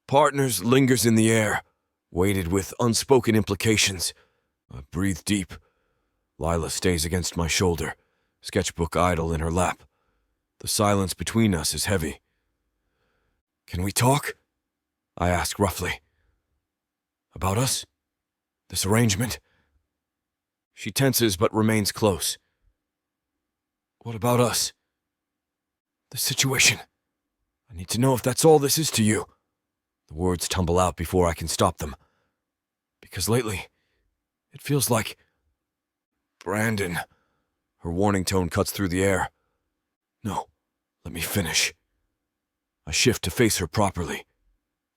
Partners lingers in the air, weighted with unspoken implications. I breathe deep. Lyla stays against my shoulder, sketchbook idle in her lap. The silence between us is heavy. Can we talk? I ask roughly. About us? This arrangement? She tenses but remains close. What about us? The situation. I need to know if that's all this is to you. The words tumble out before I can stop them. Because lately, it feels like... Brandon. Her warning tone cuts through the air. No, let me finish. I shift to face her properly.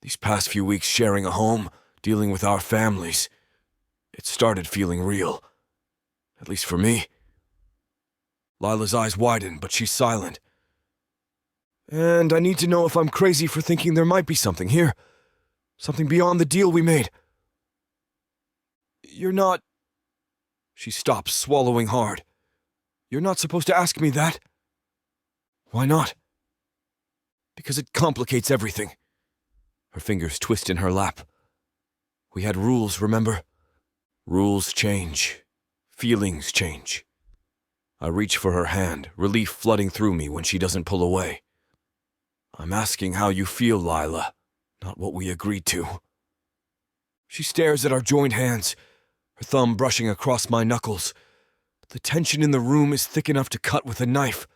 These past few weeks sharing a home, dealing with our families, it started feeling real. At least for me. Lila's eyes widen, but she's silent. And I need to know if I'm crazy for thinking there might be something here. Something beyond the deal we made. You're not... She stops, swallowing hard. You're not supposed to ask me that. Why not? Because it complicates everything. Her fingers twist in her lap. We had rules, remember? Rules change. Feelings change. I reach for her hand, relief flooding through me when she doesn't pull away. I'm asking how you feel, Lyla, not what we agreed to. She stares at our joined hands, her thumb brushing across my knuckles. The tension in the room is thick enough to cut with a knife.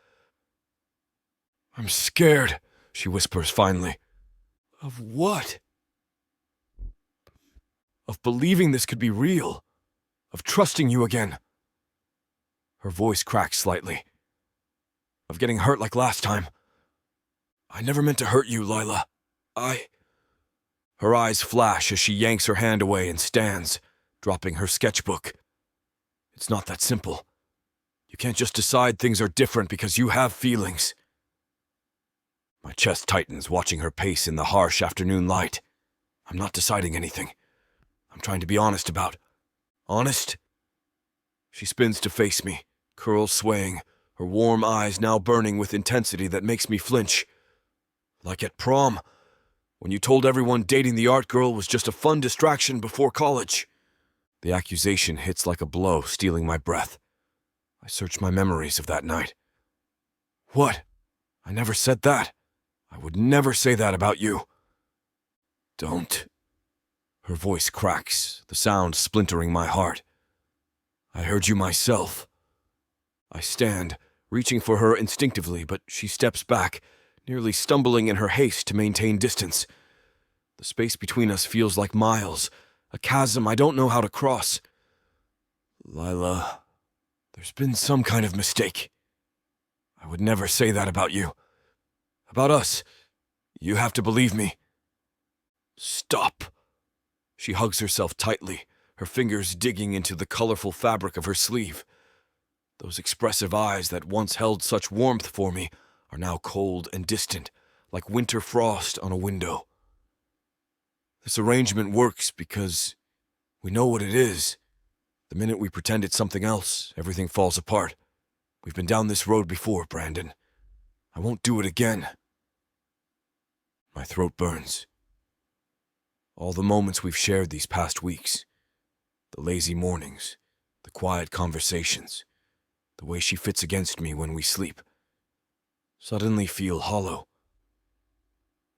I'm scared, she whispers finally. Of what? Of believing this could be real. Of trusting you again. Her voice cracks slightly. Of getting hurt like last time. I never meant to hurt you, Lyla. Her eyes flash as she yanks her hand away and stands, dropping her sketchbook. It's not that simple. You can't just decide things are different because you have feelings. My chest tightens, watching her pace in the harsh afternoon light. I'm not deciding anything. I'm trying to be honest about... Honest? She spins to face me, curls swaying, her warm eyes now burning with intensity that makes me flinch. Like at prom, when you told everyone dating the art girl was just a fun distraction before college. The accusation hits like a blow, stealing my breath. I search my memories of that night. What? I never said that. I would never say that about you. Don't. Her voice cracks, the sound splintering my heart. I heard you myself. I stand, reaching for her instinctively, but she steps back, nearly stumbling in her haste to maintain distance. The space between us feels like miles, a chasm I don't know how to cross. Lyla, there's been some kind of mistake. I would never say that about you. About us. You have to believe me. Stop. She hugs herself tightly, her fingers digging into the colorful fabric of her sleeve. Those expressive eyes that once held such warmth for me are now cold and distant, like winter frost on a window. This arrangement works because we know what it is. The minute we pretend it's something else, everything falls apart. We've been down this road before, Brandon. I won't do it again. My throat burns. All the moments we've shared these past weeks, the lazy mornings, the quiet conversations, the way she fits against me when we sleep, suddenly feel hollow.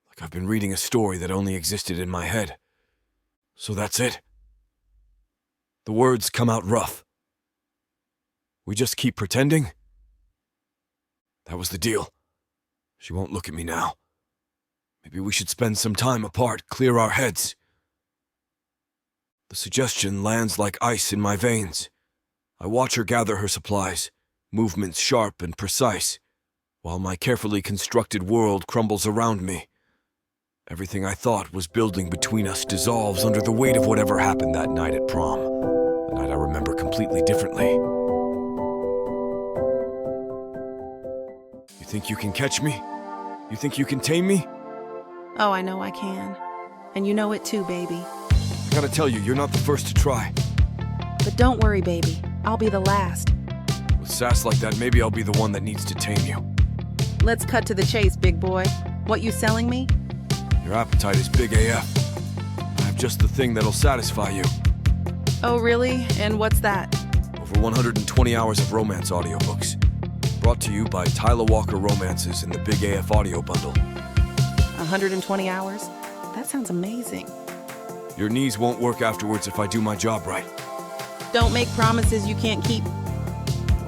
Like I've been reading a story that only existed in my head. So that's it. The words come out rough. We just keep pretending? That was the deal. She won't look at me now. Maybe we should spend some time apart, clear our heads. The suggestion lands like ice in my veins. I watch her gather her supplies, movements sharp and precise, while my carefully constructed world crumbles around me. Everything I thought was building between us dissolves under the weight of whatever happened that night at prom, a night I remember completely differently. You think you can catch me? You think you can tame me? Oh, I know I can. And you know it too, baby. I gotta tell you, you're not the first to try. But don't worry, baby. I'll be the last. With sass like that, maybe I'll be the one that needs to tame you. Let's cut to the chase, big boy. What you selling me? Your appetite is big AF. I have just the thing that'll satisfy you. Oh, really? And what's that? Over 120 hours of romance audiobooks. Brought to you by Tyler Walker Romances in the Big AF Audio Bundle. 120 hours? That sounds amazing. Your knees won't work afterwards if I do my job right. Don't make promises you can't keep.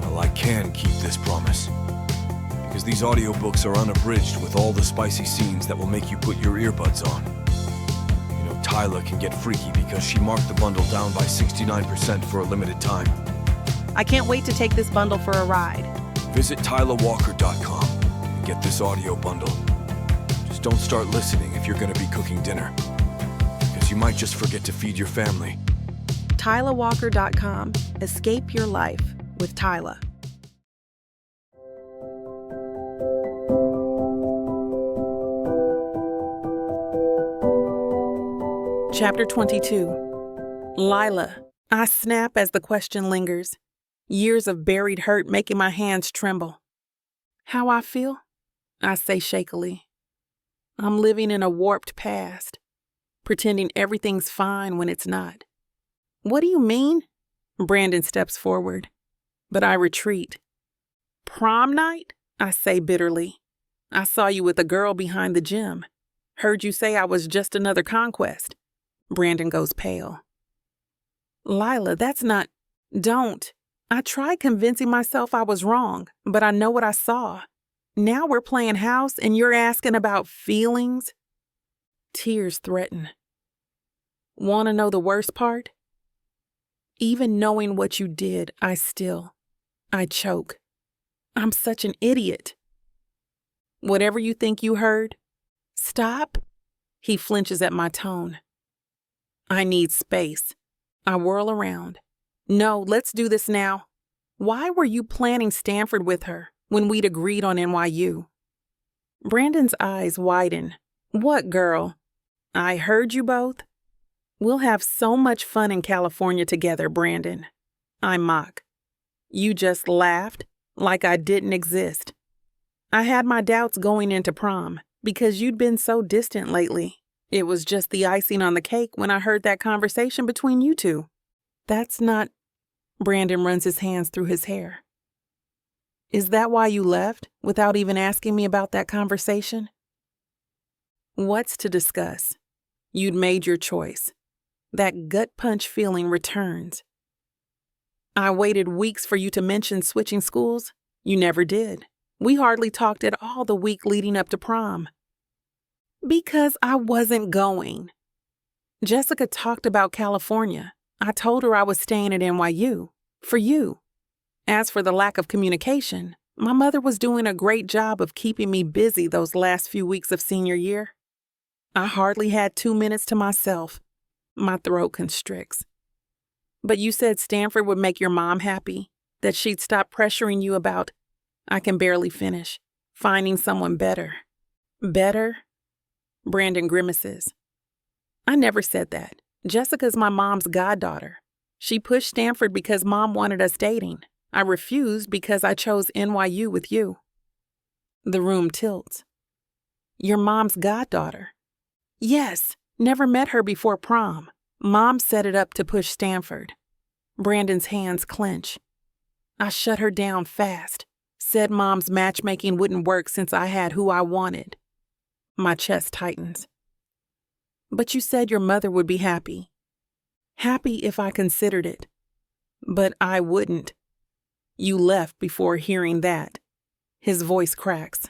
Well, I can keep this promise. Because these audiobooks are unabridged with all the spicy scenes that will make you put your earbuds on. You know, Tyler can get freaky because she marked the bundle down by 69% for a limited time. I can't wait to take this bundle for a ride. Visit tylerwalker.com and get this audio bundle. Just don't start listening if you're going to be cooking dinner. Because you might just forget to feed your family. TylerWalker.com. Escape your life with Tyler. Chapter 22. Lyla. I snap as the question lingers, years of buried hurt making my hands tremble. How I feel? I say shakily. I'm living in a warped past, pretending everything's fine when it's not. What do you mean? Brandon steps forward, but I retreat. Prom night? I say bitterly. I saw you with a girl behind the gym. Heard you say I was just another conquest. Brandon goes pale. Lyla, that's not... Don't. I tried convincing myself I was wrong, but I know what I saw. Now we're playing house and you're asking about feelings? Tears threaten. Want to know the worst part? Even knowing what you did, I choke. I'm such an idiot. Whatever you think you heard, stop. He flinches at my tone. I need space. I whirl around. No, let's do this now. Why were you planning Stanford with her when we'd agreed on NYU? Brandon's eyes widen. What girl? I heard you both. We'll have so much fun in California together, Brandon. I mock. You just laughed like I didn't exist. I had my doubts going into prom because you'd been so distant lately. It was just the icing on the cake when I heard that conversation between you two. That's not... Brandon runs his hands through his hair. Is that why you left without even asking me about that conversation? What's to discuss? You'd made your choice. That gut punch feeling returns. I waited weeks for you to mention switching schools. You never did. We hardly talked at all the week leading up to prom. Because I wasn't going. Jessica talked about California. I told her I was staying at NYU. For you. As for the lack of communication, my mother was doing a great job of keeping me busy those last few weeks of senior year. I hardly had 2 minutes to myself. My throat constricts. But you said Stanford would make your mom happy, that she'd stop pressuring you about, I can barely finish, finding someone better. Better? Brandon grimaces. I never said that. Jessica's my mom's goddaughter. She pushed Stanford because mom wanted us dating. I refused because I chose NYU with you. The room tilts. Your mom's goddaughter? Yes, never met her before prom. Mom set it up to push Stanford. Brandon's hands clench. I shut her down fast. Said mom's matchmaking wouldn't work since I had who I wanted. My chest tightens. But you said your mother would be happy. Happy if I considered it. But I wouldn't. You left before hearing that. His voice cracks.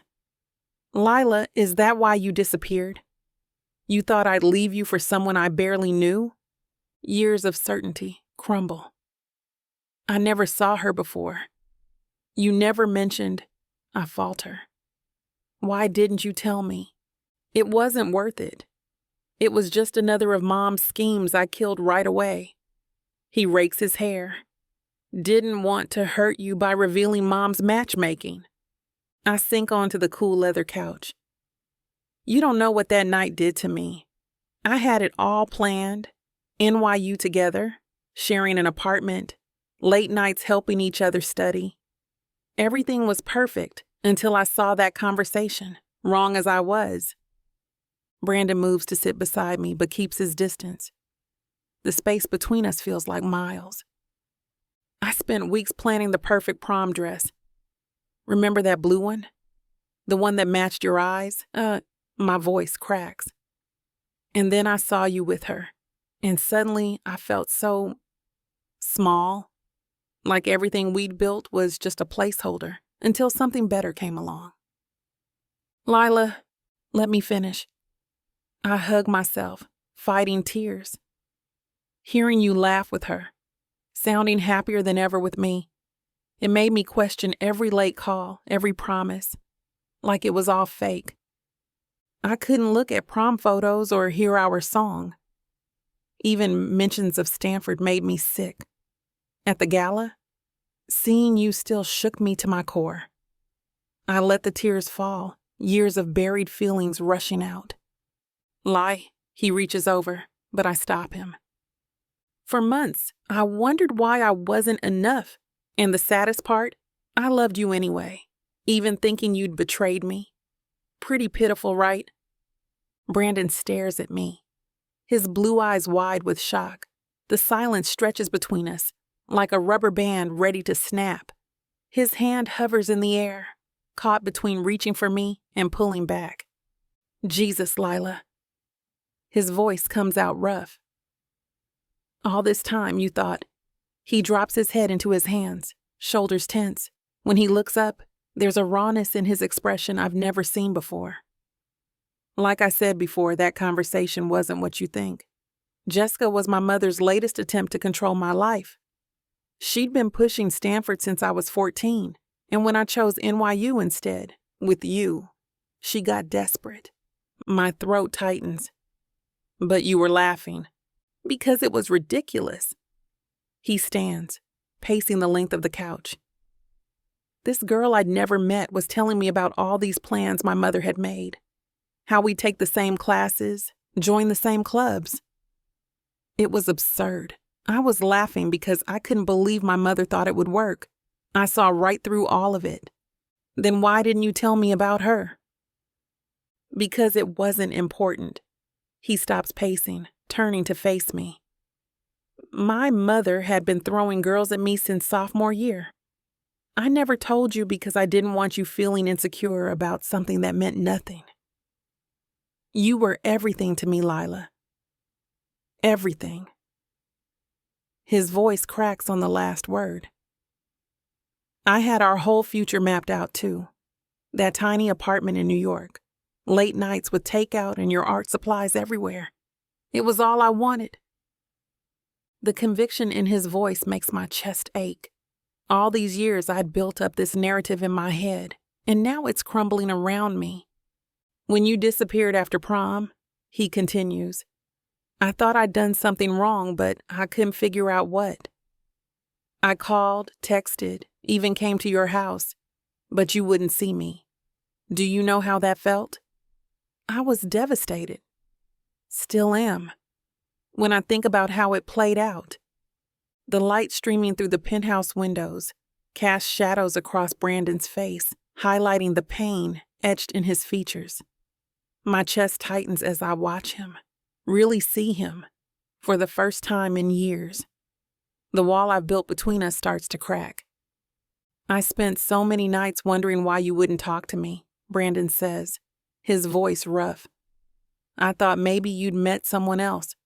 Lyla, is that why you disappeared? You thought I'd leave you for someone I barely knew? Years of certainty crumble. I never saw her before. You never mentioned, I falter. Why didn't you tell me? It wasn't worth it. It was just another of Mom's schemes I killed right away. He rakes his hair. Didn't want to hurt you by revealing Mom's matchmaking. I sink onto the cool leather couch. You don't know what that night did to me. I had it all planned. NYU together, sharing an apartment, late nights helping each other study. Everything was perfect until I saw that conversation, wrong as I was. Brandon moves to sit beside me but keeps his distance. The space between us feels like miles. I spent weeks planning the perfect prom dress. Remember that blue one? The one that matched your eyes? My voice cracks. And then I saw you with her, and suddenly I felt so small, like everything we'd built was just a placeholder until something better came along. Lyla, let me finish. I hug myself, fighting tears. Hearing you laugh with her, sounding happier than ever with me, it made me question every late call, every promise, like it was all fake. I couldn't look at prom photos or hear our song. Even mentions of Stanford made me sick. At the gala, seeing you still shook me to my core. I let the tears fall, years of buried feelings rushing out. Lie, he reaches over, but I stop him. For months, I wondered why I wasn't enough. And the saddest part, I loved you anyway, even thinking you'd betrayed me. Pretty pitiful, right? Brandon stares at me, his blue eyes wide with shock. The silence stretches between us, like a rubber band ready to snap. His hand hovers in the air, caught between reaching for me and pulling back. Jesus, Lyla. His voice comes out rough. All this time, you thought. He drops his head into his hands, shoulders tense. When he looks up, there's a rawness in his expression I've never seen before. Like I said before, that conversation wasn't what you think. Jessica was my mother's latest attempt to control my life. She'd been pushing Stanford since I was 14, and when I chose NYU instead, with you, she got desperate. My throat tightens. But you were laughing, because it was ridiculous. He stands, pacing the length of the couch. This girl I'd never met was telling me about all these plans my mother had made. How we'd take the same classes, join the same clubs. It was absurd. I was laughing because I couldn't believe my mother thought it would work. I saw right through all of it. Then why didn't you tell me about her? Because it wasn't important. He stops pacing, turning to face me. My mother had been throwing girls at me since sophomore year. I never told you because I didn't want you feeling insecure about something that meant nothing. You were everything to me, Lyla. Everything. His voice cracks on the last word. I had our whole future mapped out too. That tiny apartment in New York. Late nights with takeout and your art supplies everywhere. It was all I wanted. The conviction in his voice makes my chest ache. All these years I'd built up this narrative in my head, and now it's crumbling around me. When you disappeared after prom, he continues, I thought I'd done something wrong, but I couldn't figure out what. I called, texted, even came to your house, but you wouldn't see me. Do you know how that felt? I was devastated. Still am. When I think about how it played out. The light streaming through the penthouse windows cast shadows across Brandon's face, highlighting the pain etched in his features. My chest tightens as I watch him, really see him, for the first time in years. The wall I've built between us starts to crack. I spent so many nights wondering why you wouldn't talk to me, Brandon says, his voice rough. I thought maybe you'd met someone else,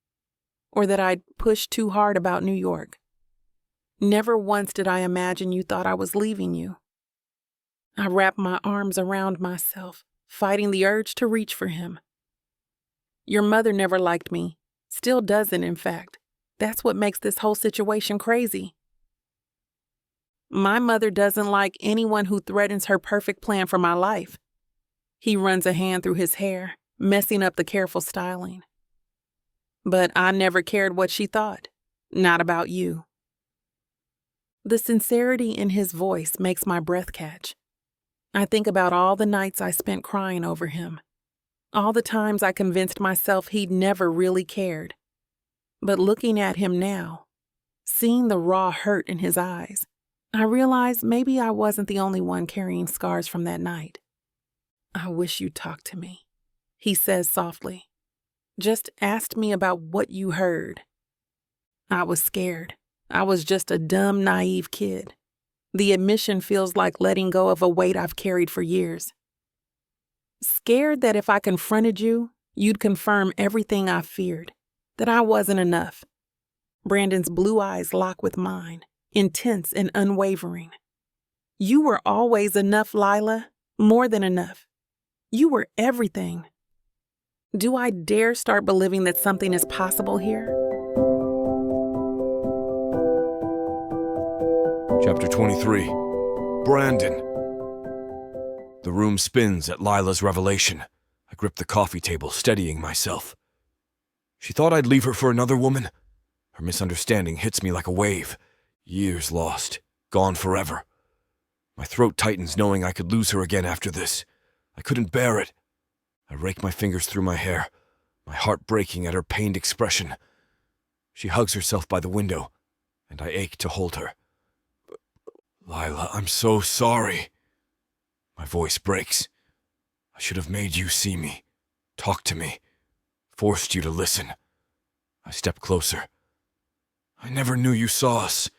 or that I'd pushed too hard about New York. Never once did I imagine you thought I was leaving you. I wrapped my arms around myself, fighting the urge to reach for him. Your mother never liked me, still doesn't, in fact. That's what makes this whole situation crazy. My mother doesn't like anyone who threatens her perfect plan for my life. He runs a hand through his hair, messing up the careful styling. But I never cared what she thought, not about you. The sincerity in his voice makes my breath catch. I think about all the nights I spent crying over him, all the times I convinced myself he'd never really cared. But looking at him now, seeing the raw hurt in his eyes, I realize maybe I wasn't the only one carrying scars from that night. I wish you'd talk to me, he says softly. Just asked me about what you heard. I was scared. I was just a dumb, naive kid. The admission feels like letting go of a weight I've carried for years. Scared that if I confronted you, you'd confirm everything I feared, that I wasn't enough. Brandon's blue eyes lock with mine, intense and unwavering. You were always enough, Lyla, more than enough. You were everything. Do I dare start believing that something is possible here? Chapter 23. Brandon. The room spins at Lila's revelation. I grip the coffee table, steadying myself. She thought I'd leave her for another woman? Her misunderstanding hits me like a wave. Years lost, gone forever. My throat tightens knowing I could lose her again after this. I couldn't bear it. I rake my fingers through my hair. my heart breaking at her pained expression. She hugs herself by the window, and I ache to hold her. Lyla, I'm so sorry. My voice breaks. I should have made you see me, talk to me, forced you to listen. I step closer. I never knew you saw us.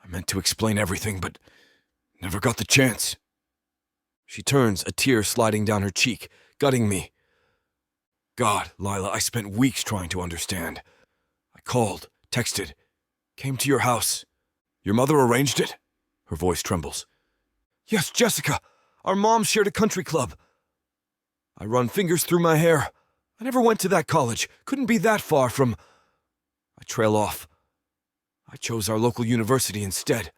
I meant to explain everything, but never got the chance. She turns, a tear sliding down her cheek, gutting me. God, Lyla, I spent weeks trying to understand. I called, texted, came to your house. Your mother arranged it? Her voice trembles. Yes, Jessica. Our mom shared a country club. I run fingers through my hair. I never went to that college. Couldn't be that far from... I trail off. I chose our local university instead.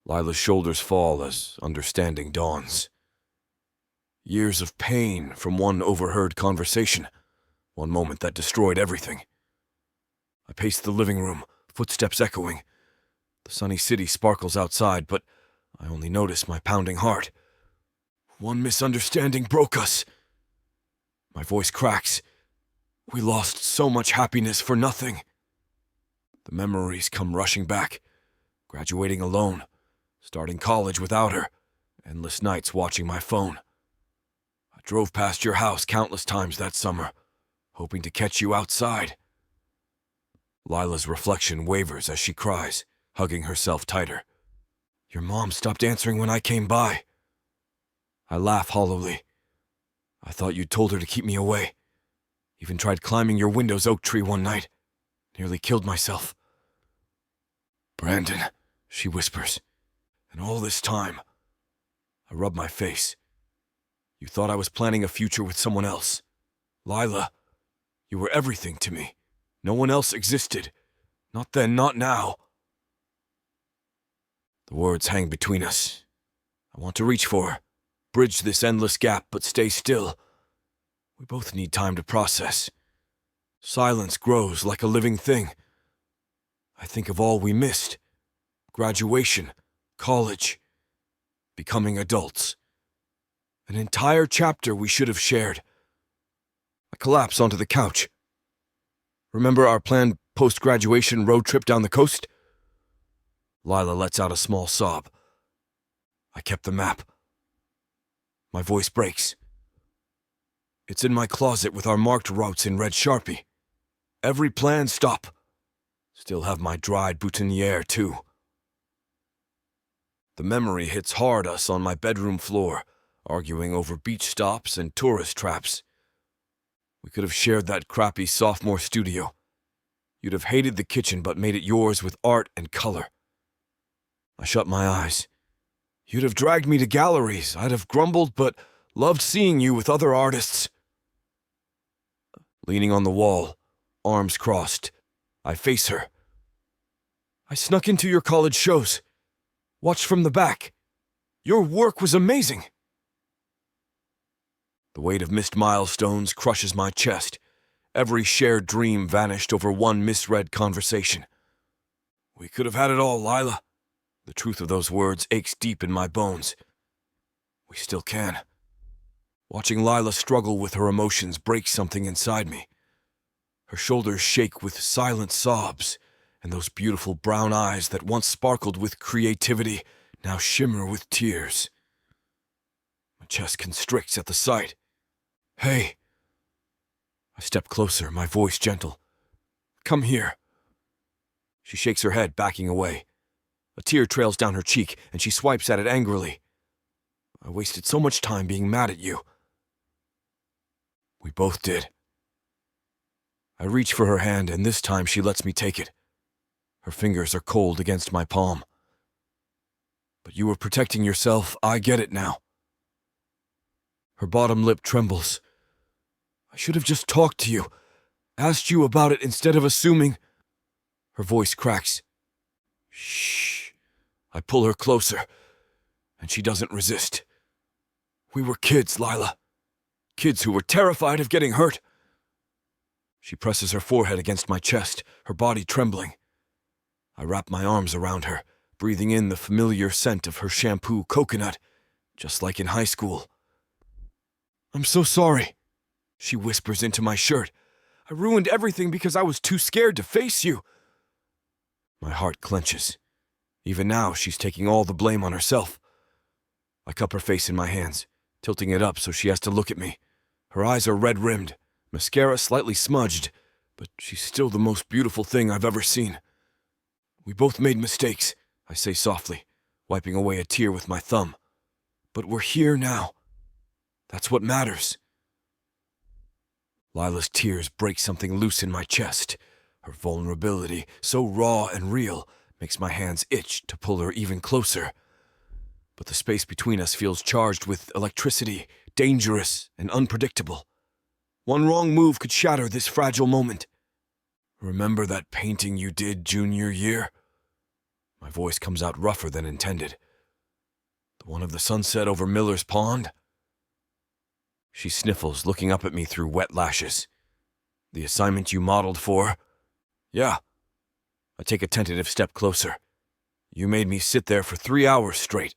Lila's shoulders fall as understanding dawns. Years of pain from one overheard conversation. One moment that destroyed everything. I pace the living room, footsteps echoing. The sunny city sparkles outside, but I only notice my pounding heart. One misunderstanding broke us. My voice cracks. We lost so much happiness for nothing. The memories come rushing back. Graduating alone, starting college without her, endless nights watching my phone. I drove past your house countless times that summer, hoping to catch you outside. Lila's reflection wavers as she cries, hugging herself tighter. Your mom stopped answering when I came by. I laugh hollowly. I thought you told her to keep me away. Even tried climbing your window's oak tree one night. Nearly killed myself. Brandon, she whispers. And all this time, I rub my face. You thought I was planning a future with someone else. Lyla, you were everything to me. No one else existed. Not then, not now. The words hang between us. I want to reach for her, bridge this endless gap, but stay still. We both need time to process. Silence grows like a living thing. I think of all we missed. Graduation, college, becoming adults. An entire chapter we should have shared. I collapse onto the couch. Remember our planned post-graduation road trip down the coast? Lyla lets out a small sob. I kept the map. My voice breaks. It's in my closet with our marked routes in red Sharpie. Every planned stop. Still have my dried boutonniere, too. The memory hits hard us on my bedroom floor, arguing over beach stops and tourist traps. We could have shared that crappy sophomore studio. You'd have hated the kitchen but made it yours with art and color. I shut my eyes. You'd have dragged me to galleries. I'd have grumbled but loved seeing you with other artists. Leaning on the wall, arms crossed, I face her. I snuck into your college shows. Watched from the back. Your work was amazing. The weight of missed milestones crushes my chest. Every shared dream vanished over one misread conversation. We could have had it all, Lyla. The truth of those words aches deep in my bones. We still can. Watching Lyla struggle with her emotions breaks something inside me. Her shoulders shake with silent sobs, and those beautiful brown eyes that once sparkled with creativity now shimmer with tears. My chest constricts at the sight. Hey. I step closer, my voice gentle. Come here. She shakes her head, backing away. A tear trails down her cheek, and she swipes at it angrily. I wasted so much time being mad at you. We both did. I reach for her hand, and this time she lets me take it. Her fingers are cold against my palm. But you were protecting yourself, I get it now. Her bottom lip trembles. I should have just talked to you, asked you about it instead of assuming. Her voice cracks. Shh. I pull her closer, and she doesn't resist. We were kids, Lyla. Kids who were terrified of getting hurt. She presses her forehead against my chest, her body trembling. I wrap my arms around her, breathing in the familiar scent of her shampoo coconut, just like in high school. I'm so sorry, she whispers into my shirt, I ruined everything because I was too scared to face you. My heart clenches. Even now, she's taking all the blame on herself. I cup her face in my hands, tilting it up so she has to look at me. Her eyes are red-rimmed, mascara slightly smudged, but she's still the most beautiful thing I've ever seen. We both made mistakes, I say softly, wiping away a tear with my thumb. But we're here now. That's what matters. Lyla's tears break something loose in my chest. Her vulnerability, so raw and real, makes my hands itch to pull her even closer. But the space between us feels charged with electricity, dangerous and unpredictable. One wrong move could shatter this fragile moment. Remember that painting you did junior year? My voice comes out rougher than intended. The one of the sunset over Miller's Pond? She sniffles, looking up at me through wet lashes. The assignment you modeled for? Yeah. I take a tentative step closer. You made me sit there for 3 hours straight.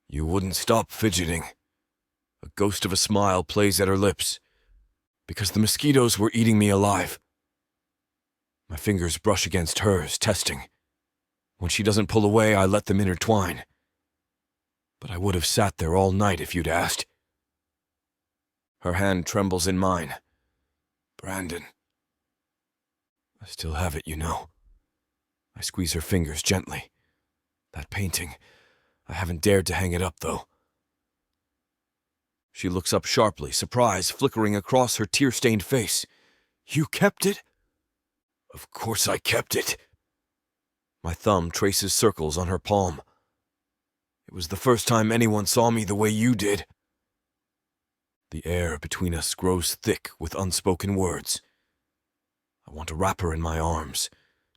You wouldn't stop fidgeting. A ghost of a smile plays at her lips. Because the mosquitoes were eating me alive. My fingers brush against hers, testing. When she doesn't pull away, I let them intertwine. But I would have sat there all night if you'd asked. Her hand trembles in mine. Brandon. I still have it, you know. I squeeze her fingers gently. That painting, I haven't dared to hang it up, though. She looks up sharply, surprise flickering across her tear-stained face. You kept it? Of course I kept it. My thumb traces circles on her palm. It was the first time anyone saw me the way you did. The air between us grows thick with unspoken words. I want to wrap her in my arms,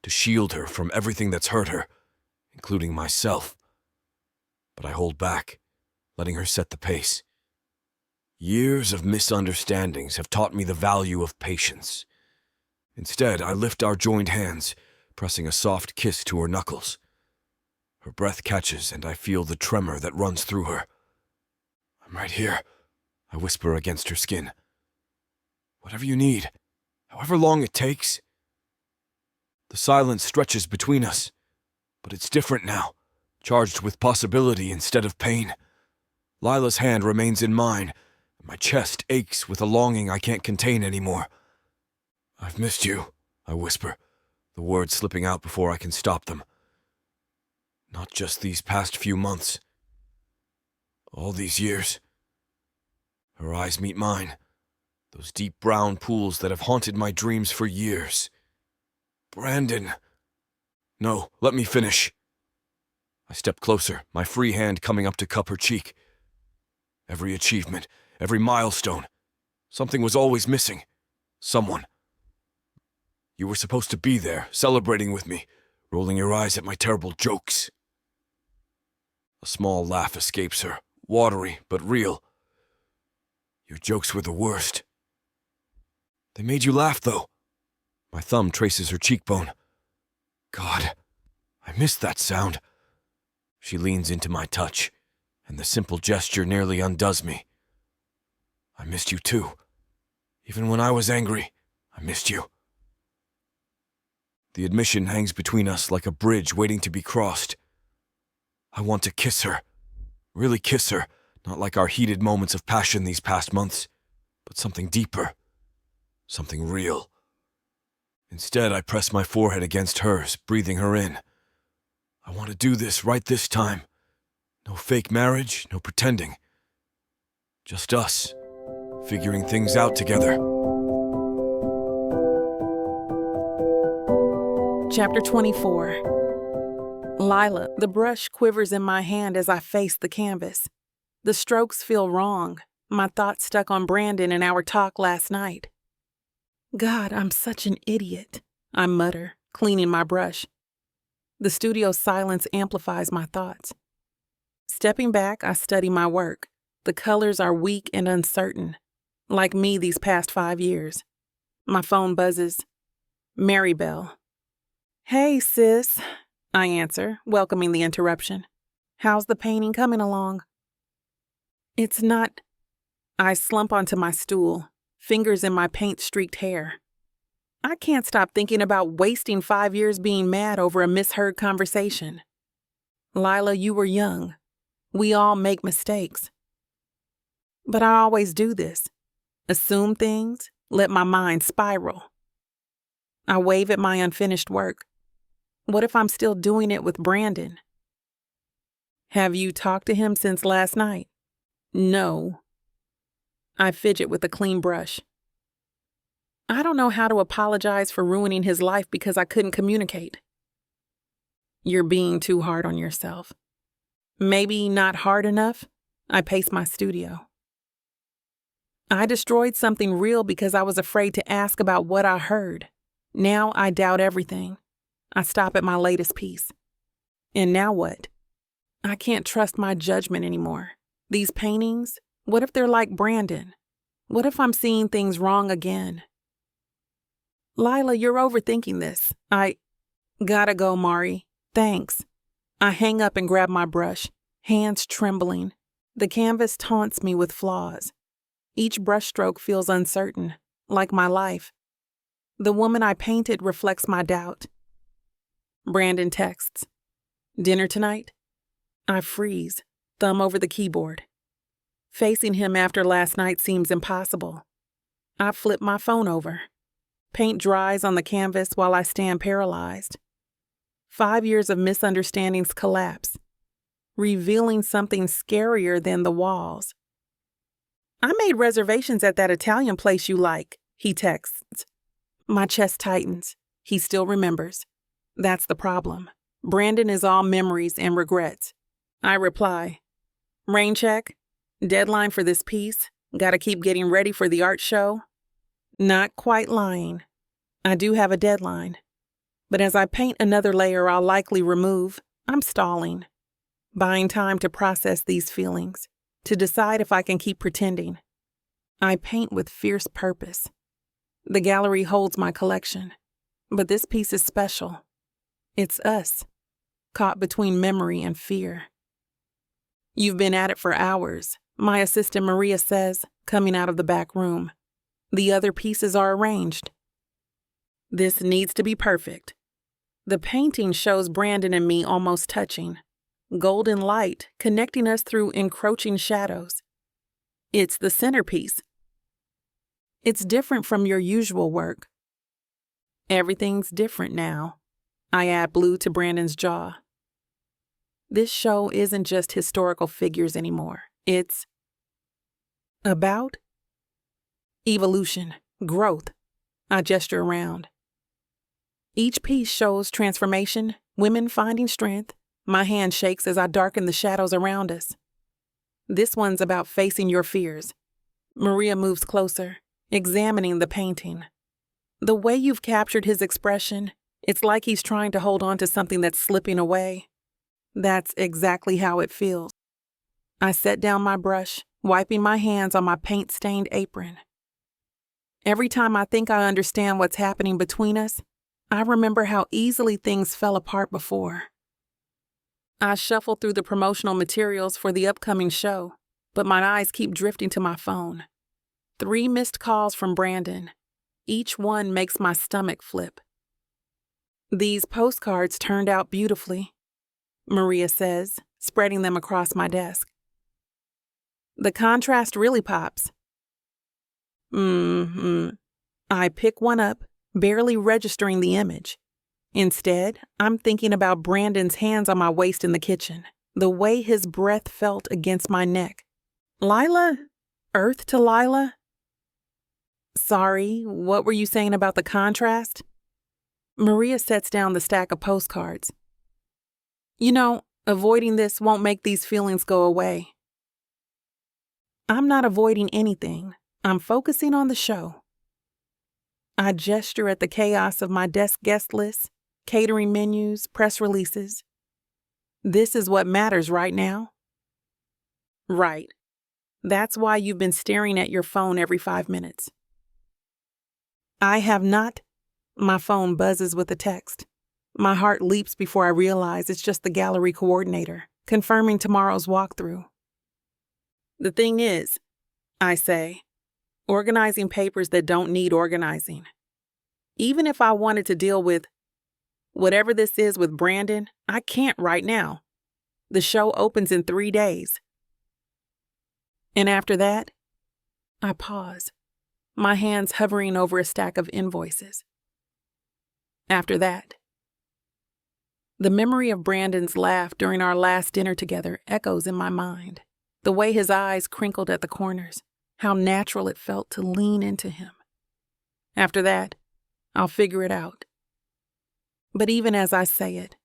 to shield her from everything that's hurt her, including myself. But I hold back, letting her set the pace. Years of misunderstandings have taught me the value of patience. Instead, I lift our joined hands, pressing a soft kiss to her knuckles. Her breath catches, and I feel the tremor that runs through her. I'm right here, I whisper against her skin. Whatever you need, however long it takes. The silence stretches between us, but it's different now, charged with possibility instead of pain. Lyla's hand remains in mine, and my chest aches with a longing I can't contain anymore. I've missed you, I whisper, the words slipping out before I can stop them. Not just these past few months. All these years. Her eyes meet mine, those deep brown pools that have haunted my dreams for years. Brandon. No, let me finish. I step closer, my free hand coming up to cup her cheek. Every achievement, every milestone. Something was always missing. Someone. You were supposed to be there, celebrating with me, rolling your eyes at my terrible jokes. A small laugh escapes her, watery but real. Your jokes were the worst. They made you laugh, though. My thumb traces her cheekbone. God, I missed that sound. She leans into my touch, and the simple gesture nearly undoes me. I missed you too. Even when I was angry, I missed you. The admission hangs between us like a bridge waiting to be crossed. I want to kiss her. Really kiss her, not like our heated moments of passion these past months, but something deeper. Something real. Instead, I press my forehead against hers, breathing her in. I want to do this right this time. No fake marriage, no pretending. Just us, figuring things out together. Chapter 24. Lyla, the brush quivers in my hand as I face the canvas. The strokes feel wrong, my thoughts stuck on Brandon and our talk last night. God, I'm such an idiot, I mutter, cleaning my brush. The studio's silence amplifies my thoughts. Stepping back, I study my work. The colors are weak and uncertain, like me these past 5 years. My phone buzzes. Marybelle. Hey, sis, I answer, welcoming the interruption. How's the painting coming along? It's not. I slump onto my stool, fingers in my paint-streaked hair, I can't stop thinking about wasting 5 years being mad over a misheard conversation. Lyla, you were young. We all make mistakes. But I always do this. Assume things, let my mind spiral. I wave at my unfinished work. What if I'm still doing it with Brandon? Have you talked to him since last night? No. I fidget with a clean brush. I don't know how to apologize for ruining his life because I couldn't communicate. You're being too hard on yourself. Maybe not hard enough? I pace my studio. I destroyed something real because I was afraid to ask about what I heard. Now I doubt everything. I stop at my latest piece. And now what? I can't trust my judgment anymore. These paintings, what if they're like Brandon? What if I'm seeing things wrong again? Lyla, you're overthinking this. I gotta go, Mari. Thanks. I hang up and grab my brush, hands trembling. The canvas taunts me with flaws. Each brushstroke feels uncertain, like my life. The woman I painted reflects my doubt. Brandon texts, "Dinner tonight?" I freeze, thumb over the keyboard. Facing him after last night seems impossible. I flip my phone over. Paint dries on the canvas while I stand paralyzed. 5 years of misunderstandings collapse, revealing something scarier than the walls. "I made reservations at that Italian place you like," he texts. My chest tightens. He still remembers. That's the problem. Brandon is all memories and regrets. I reply, "Rain check? Deadline for this piece? Gotta keep getting ready for the art show?" Not quite lying. I do have a deadline. But as I paint another layer I'll likely remove, I'm stalling. Buying time to process these feelings, to decide if I can keep pretending. I paint with fierce purpose. The gallery holds my collection, but this piece is special. It's us, caught between memory and fear. "You've been at it for hours," my assistant Maria says, coming out of the back room. "The other pieces are arranged." This needs to be perfect. The painting shows Brandon and me almost touching, golden light connecting us through encroaching shadows. It's the centerpiece. It's different from your usual work. Everything's different now. I add blue to Brandon's jaw. This show isn't just historical figures anymore. It's about evolution, growth. I gesture around. Each piece shows transformation, women finding strength. My hand shakes as I darken the shadows around us. This one's about facing your fears. Maria moves closer, examining the painting. The way you've captured his expression, it's like he's trying to hold on to something that's slipping away. That's exactly how it feels. I set down my brush, wiping my hands on my paint-stained apron. Every time I think I understand what's happening between us, I remember how easily things fell apart before. I shuffle through the promotional materials for the upcoming show, but my eyes keep drifting to my phone. 3 missed calls from Brandon. Each one makes my stomach flip. "These postcards turned out beautifully," Maria says, spreading them across my desk. "The contrast really pops." I pick one up, barely registering the image. Instead, I'm thinking about Brandon's hands on my waist in the kitchen, the way his breath felt against my neck. "Lyla? Earth to Lyla?" "Sorry, what were you saying about the contrast?" Maria sets down the stack of postcards. "You know, avoiding this won't make these feelings go away." I'm not avoiding anything. I'm focusing on the show. I gesture at the chaos of my desk guest list, catering menus, press releases. This is what matters right now. Right. That's why you've been staring at your phone every 5 minutes. I have not. My phone buzzes with a text. My heart leaps before I realize it's just the gallery coordinator, confirming tomorrow's walkthrough. "The thing is," I say, "organizing papers that don't need organizing." Even if I wanted to deal with whatever this is with Brandon, I can't right now. The show opens in 3 days. And after that, I pause, my hands hovering over a stack of invoices. After that, the memory of Brandon's laugh during our last dinner together echoes in my mind. The way his eyes crinkled at the corners, how natural it felt to lean into him. After that, I'll figure it out. But even as I say it,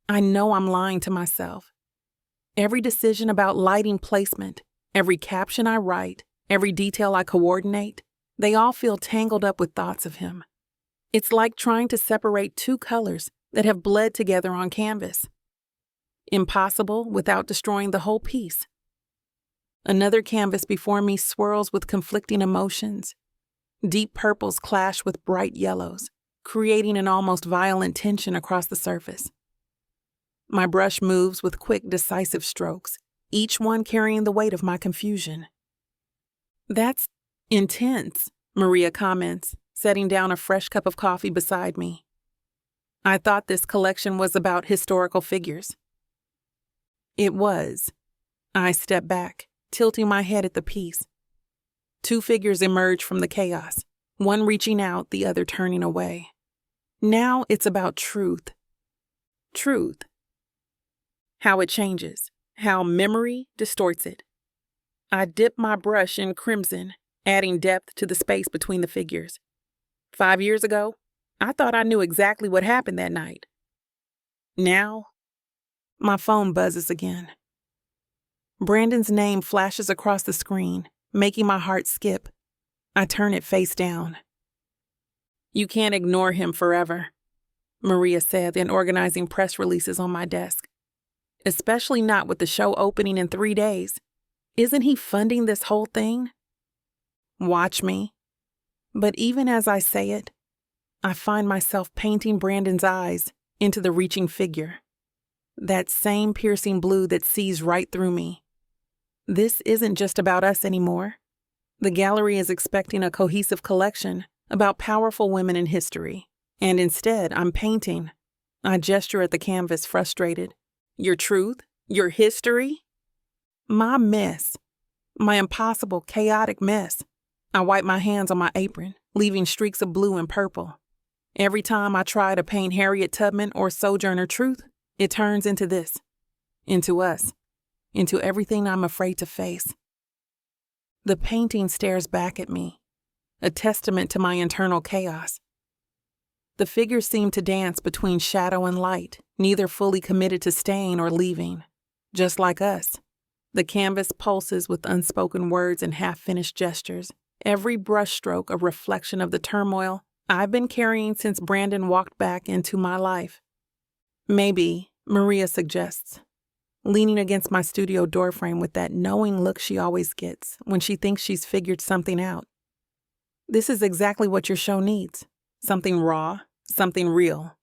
I know I'm lying to myself. Every decision about lighting placement, every caption I write, every detail I coordinate, they all feel tangled up with thoughts of him. It's like trying to separate 2 colors that have bled together on canvas. Impossible without destroying the whole piece. Another canvas before me swirls with conflicting emotions. Deep purples clash with bright yellows, creating an almost violent tension across the surface. My brush moves with quick, decisive strokes, each one carrying the weight of my confusion. "That's intense," Maria comments, setting down a fresh cup of coffee beside me. "I thought this collection was about historical figures." It was. I step back, tilting my head at the piece. 2 figures emerge from the chaos, one reaching out, the other turning away. Now it's about truth. Truth. How it changes, how memory distorts it. I dip my brush in crimson, adding depth to the space between the figures. 5 years ago, I thought I knew exactly what happened that night. Now, my phone buzzes again. Brandon's name flashes across the screen, making my heart skip. I turn it face down. "You can't ignore him forever," Maria said, and organizing press releases on my desk. "Especially not with the show opening in 3 days. Isn't he funding this whole thing?" Watch me. But even as I say it, I find myself painting Brandon's eyes into the reaching figure. That same piercing blue that sees right through me. This isn't just about us anymore. The gallery is expecting a cohesive collection about powerful women in history. And instead, I'm painting. I gesture at the canvas, frustrated. Your truth? Your history? My mess. My impossible, chaotic mess. I wipe my hands on my apron, leaving streaks of blue and purple. Every time I try to paint Harriet Tubman or Sojourner Truth, it turns into this. Into us. Into everything I'm afraid to face. The painting stares back at me, a testament to my internal chaos. The figures seem to dance between shadow and light, neither fully committed to staying or leaving. Just like us. The canvas pulses with unspoken words and half-finished gestures, every brushstroke a reflection of the turmoil I've been carrying since Brandon walked back into my life. "Maybe," Maria suggests, leaning against my studio doorframe with that knowing look she always gets when she thinks she's figured something out. "This is exactly what your show needs. Something raw, something real.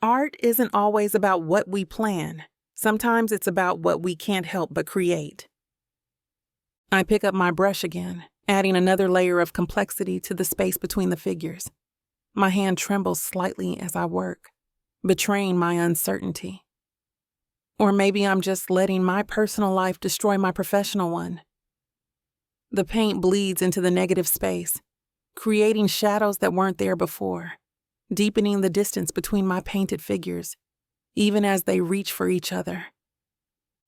Art isn't always about what we plan. Sometimes it's about what we can't help but create." I pick up my brush again, adding another layer of complexity to the space between the figures. My hand trembles slightly as I work, betraying my uncertainty. Or maybe I'm just letting my personal life destroy my professional one. The paint bleeds into the negative space, creating shadows that weren't there before, deepening the distance between my painted figures, even as they reach for each other.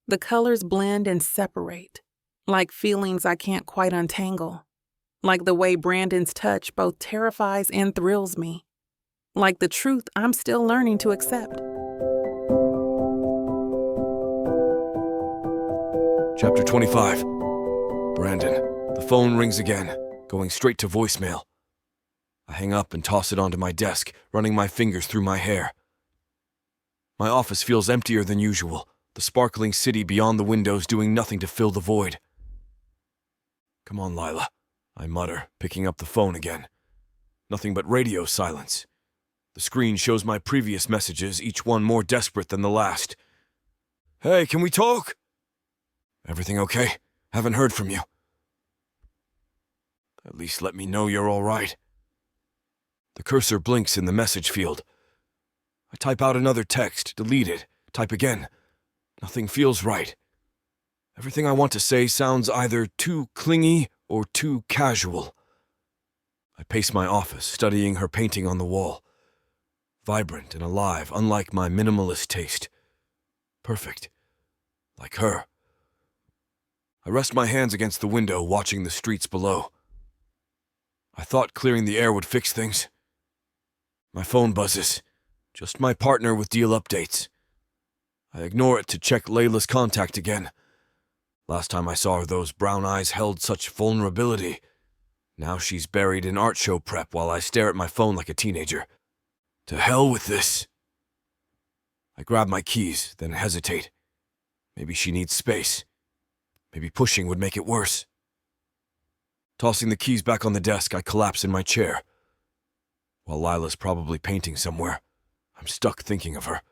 The colors blend and separate, like feelings I can't quite untangle, like the way Brandon's touch both terrifies and thrills me, like the truth I'm still learning to accept. Chapter 25. Brandon. The phone rings again, going straight to voicemail. I hang up and toss it onto my desk, running my fingers through my hair. My office feels emptier than usual, the sparkling city beyond the windows doing nothing to fill the void. "Come on, Lyla," I mutter, picking up the phone again. Nothing but radio silence. The screen shows my previous messages, each one more desperate than the last. "Hey, can we talk?" "Everything okay? Haven't heard from you." "At least let me know you're all right." The cursor blinks in the message field. I type out another text, delete it, type again. Nothing feels right. Everything I want to say sounds either too clingy or too casual. I pace my office, studying her painting on the wall. Vibrant and alive, unlike my minimalist taste. Perfect. Like her. I rest my hands against the window, watching the streets below. I thought clearing the air would fix things. My phone buzzes. Just my partner with deal updates. I ignore it to check Layla's contact again. Last time I saw her, those brown eyes held such vulnerability. Now she's buried in art show prep while I stare at my phone like a teenager. To hell with this. I grab my keys, then hesitate. Maybe she needs space. Maybe pushing would make it worse. Tossing the keys back on the desk, I collapse in my chair. While Lyla's probably painting somewhere, I'm stuck thinking of her.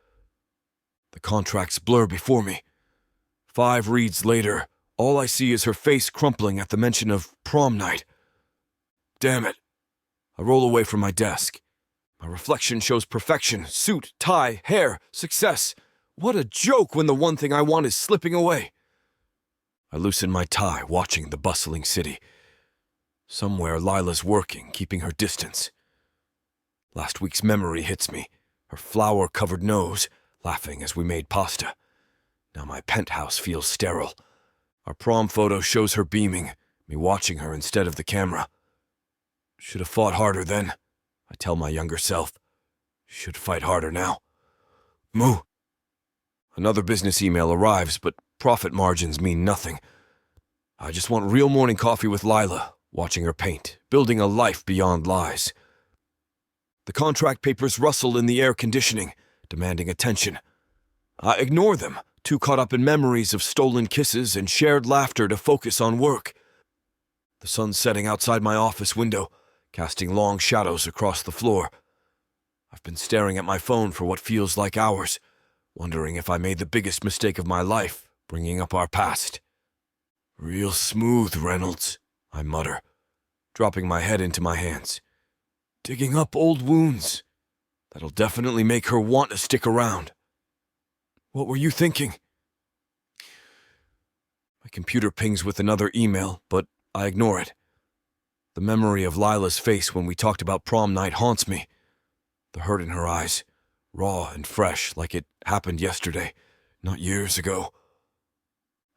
The contracts blur before me. 5 reads later, all I see is her face crumpling at the mention of prom night. Damn it. I roll away from my desk. My reflection shows perfection, suit, tie, hair, success. What a joke when the one thing I want is slipping away. I loosen my tie, watching the bustling city. Somewhere Lila's working, keeping her distance. Last week's memory hits me, her flour-covered nose, laughing as we made pasta. Now my penthouse feels sterile. Our prom photo shows her beaming, me watching her instead of the camera. Should have fought harder then, I tell my younger self. Should fight harder now. Moo. Another business email arrives, but profit margins mean nothing. I just want real morning coffee with Lyla, watching her paint, building a life beyond lies. The contract papers rustle in the air conditioning, demanding attention. I ignore them, too caught up in memories of stolen kisses and shared laughter to focus on work. The sun's setting outside my office window, casting long shadows across the floor. I've been staring at my phone for what feels like hours, wondering if I made the biggest mistake of my life, bringing up our past. Real smooth, Reynolds, I mutter, dropping my head into my hands. Digging up old wounds. That'll definitely make her want to stick around. What were you thinking? My computer pings with another email, but I ignore it. The memory of Lila's face when we talked about prom night haunts me. The hurt in her eyes, raw and fresh, like it happened yesterday, not years ago.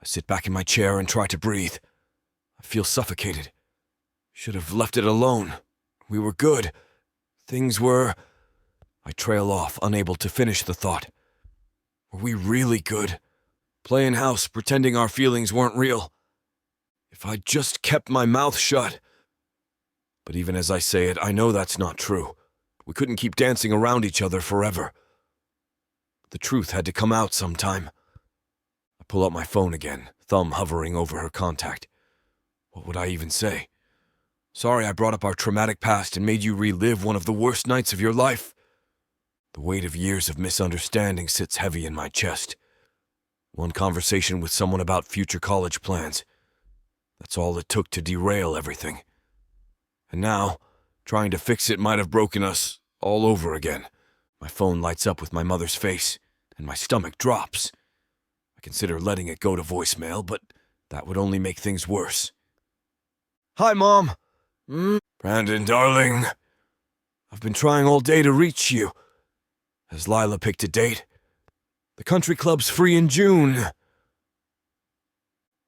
I sit back in my chair and try to breathe. I feel suffocated. Should have left it alone. We were good. Things were... I trail off, unable to finish the thought. Were we really good? Playing house, pretending our feelings weren't real. If I just kept my mouth shut. But even as I say it, I know that's not true. We couldn't keep dancing around each other forever. The truth had to come out sometime. I pull out my phone again, thumb hovering over her contact. What would I even say? Sorry I brought up our traumatic past and made you relive one of the worst nights of your life. The weight of years of misunderstanding sits heavy in my chest. One conversation with someone about future college plans. That's all it took to derail everything. And now, trying to fix it might have broken us all over again. My phone lights up with my mother's face, and my stomach drops. I consider letting it go to voicemail, but that would only make things worse. Hi, Mom. Brandon, darling. I've been trying all day to reach you. Has Lyla picked a date? The country club's free in June.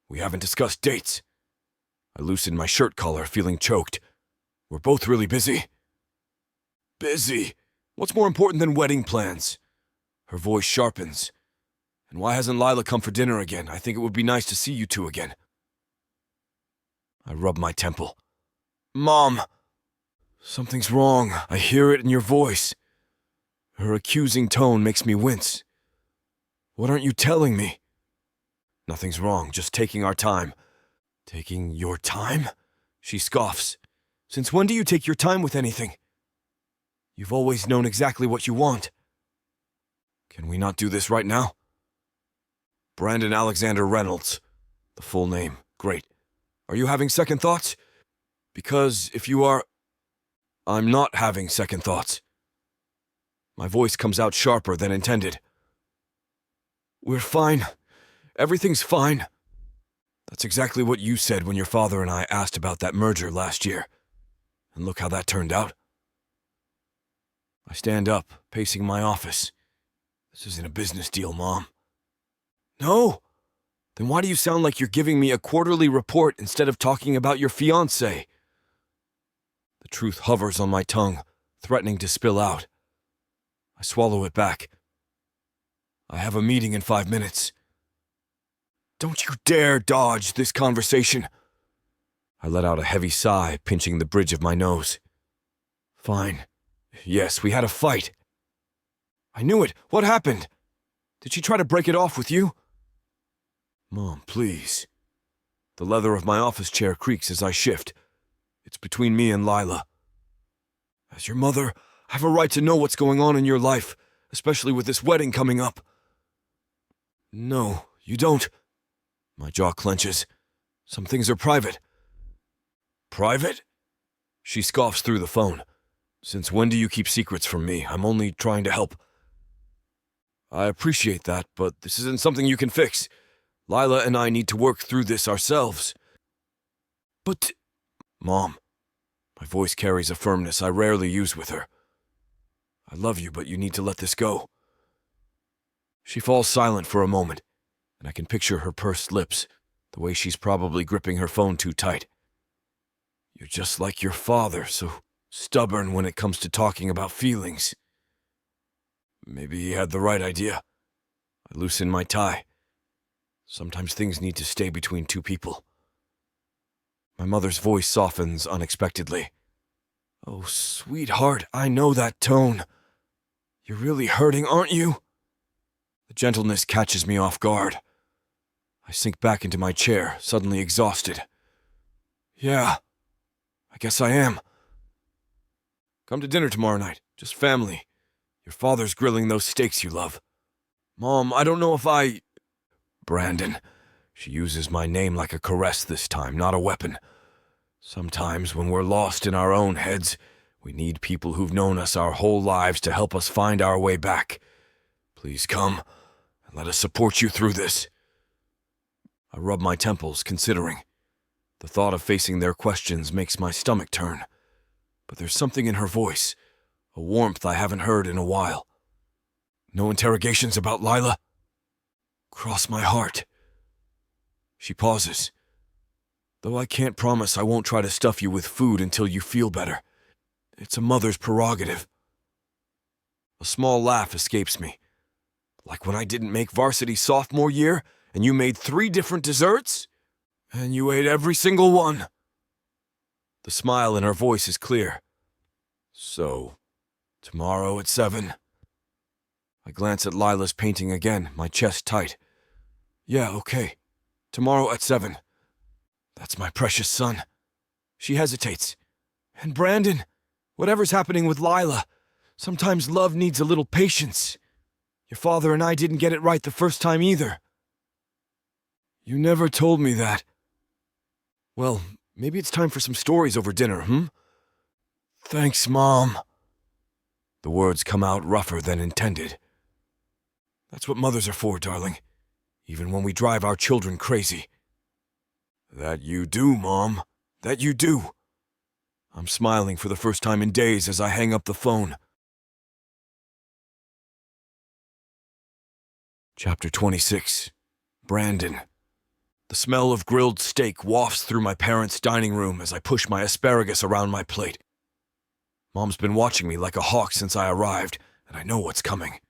We haven't discussed dates. I loosened my shirt collar, feeling choked. We're both really busy. Busy? What's more important than wedding plans? Her voice sharpens. And why hasn't Lyla come for dinner again? I think it would be nice to see you two again. I rub my temple. Mom! Something's wrong. I hear it in your voice. Her accusing tone makes me wince. What aren't you telling me? Nothing's wrong, just taking our time. Taking your time? She scoffs. Since when do you take your time with anything? You've always known exactly what you want. Can we not do this right now? Brandon Alexander Reynolds. The full name. Great. Are you having second thoughts? Because if you are... I'm not having second thoughts. My voice comes out sharper than intended. We're fine. Everything's fine. That's exactly what you said when your father and I asked about that merger last year. And look how that turned out. I stand up, pacing my office. This isn't a business deal, Mom. No? Then why do you sound like you're giving me a quarterly report instead of talking about your fiancé? The truth hovers on my tongue, threatening to spill out. I swallow it back. I have a meeting in 5 minutes. Don't you dare dodge this conversation. I let out a heavy sigh, pinching the bridge of my nose. Fine. Yes, we had a fight. I knew it. What happened? Did she try to break it off with you? Mom, please. The leather of my office chair creaks as I shift. It's between me and Lyla. As your mother, I have a right to know what's going on in your life, especially with this wedding coming up. No, you don't. My jaw clenches. Some things are private. Private? She scoffs through the phone. Since when do you keep secrets from me? I'm only trying to help. I appreciate that, but this isn't something you can fix. Lyla and I need to work through this ourselves. But... Mom, my voice carries a firmness I rarely use with her. I love you, but you need to let this go. She falls silent for a moment, and I can picture her pursed lips, the way she's probably gripping her phone too tight. You're just like your father, so stubborn when it comes to talking about feelings. Maybe he had the right idea. I loosen my tie. Sometimes things need to stay between two people. My mother's voice softens unexpectedly. Oh, sweetheart, I know that tone. You're really hurting, aren't you? The gentleness catches me off guard. I sink back into my chair, suddenly exhausted. Yeah, I guess I am. Come to dinner tomorrow night, just family. Your father's grilling those steaks you love. Mom, I don't know if I... Brandon. She uses my name like a caress this time, not a weapon. Sometimes when we're lost in our own heads, we need people who've known us our whole lives to help us find our way back. Please come, and let us support you through this. I rub my temples, considering. The thought of facing their questions makes my stomach turn. But there's something in her voice, a warmth I haven't heard in a while. No interrogations about Lyla? Cross my heart. She pauses. Though I can't promise I won't try to stuff you with food until you feel better. It's a mother's prerogative. A small laugh escapes me. Like when I didn't make varsity sophomore year, and you made 3 different desserts? And you ate every single one. The smile in her voice is clear. So, tomorrow at 7. I glance at Lila's painting again, my chest tight. Yeah, okay. Tomorrow at 7. That's my precious son. She hesitates. And Brandon, whatever's happening with Lyla, sometimes love needs a little patience. Your father and I didn't get it right the first time either. You never told me that. Well, maybe it's time for some stories over dinner, Thanks, Mom. The words come out rougher than intended. That's what mothers are for, darling. Even when we drive our children crazy. That you do, Mom. That you do. I'm smiling for the first time in days as I hang up the phone. Chapter 26. Brandon. The smell of grilled steak wafts through my parents' dining room as I push my asparagus around my plate. Mom's been watching me like a hawk since I arrived, and I know what's coming.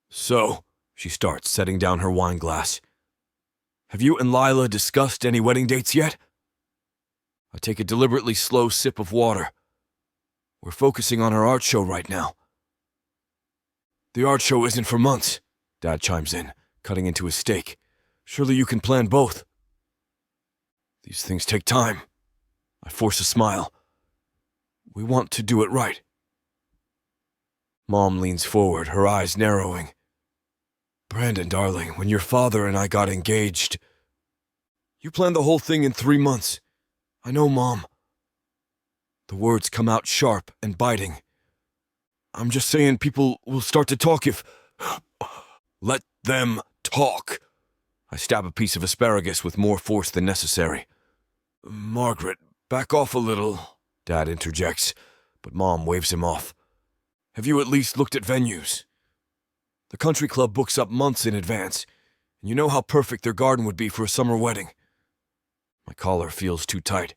So, she starts, setting down her wine glass. Have you and Lyla discussed any wedding dates yet? I take a deliberately slow sip of water. We're focusing on our art show right now. The art show isn't for months, Dad chimes in, cutting into his steak. Surely you can plan both. These things take time. I force a smile. We want to do it right. Mom leans forward, her eyes narrowing. Brandon, darling, when your father and I got engaged... You planned the whole thing in 3 months. I know, Mom. The words come out sharp and biting. I'm just saying people will start to talk if... Let them talk. I stab a piece of asparagus with more force than necessary. Margaret, back off a little, Dad interjects, but Mom waves him off. Have you at least looked at venues? The country club books up months in advance, and you know how perfect their garden would be for a summer wedding. My collar feels too tight.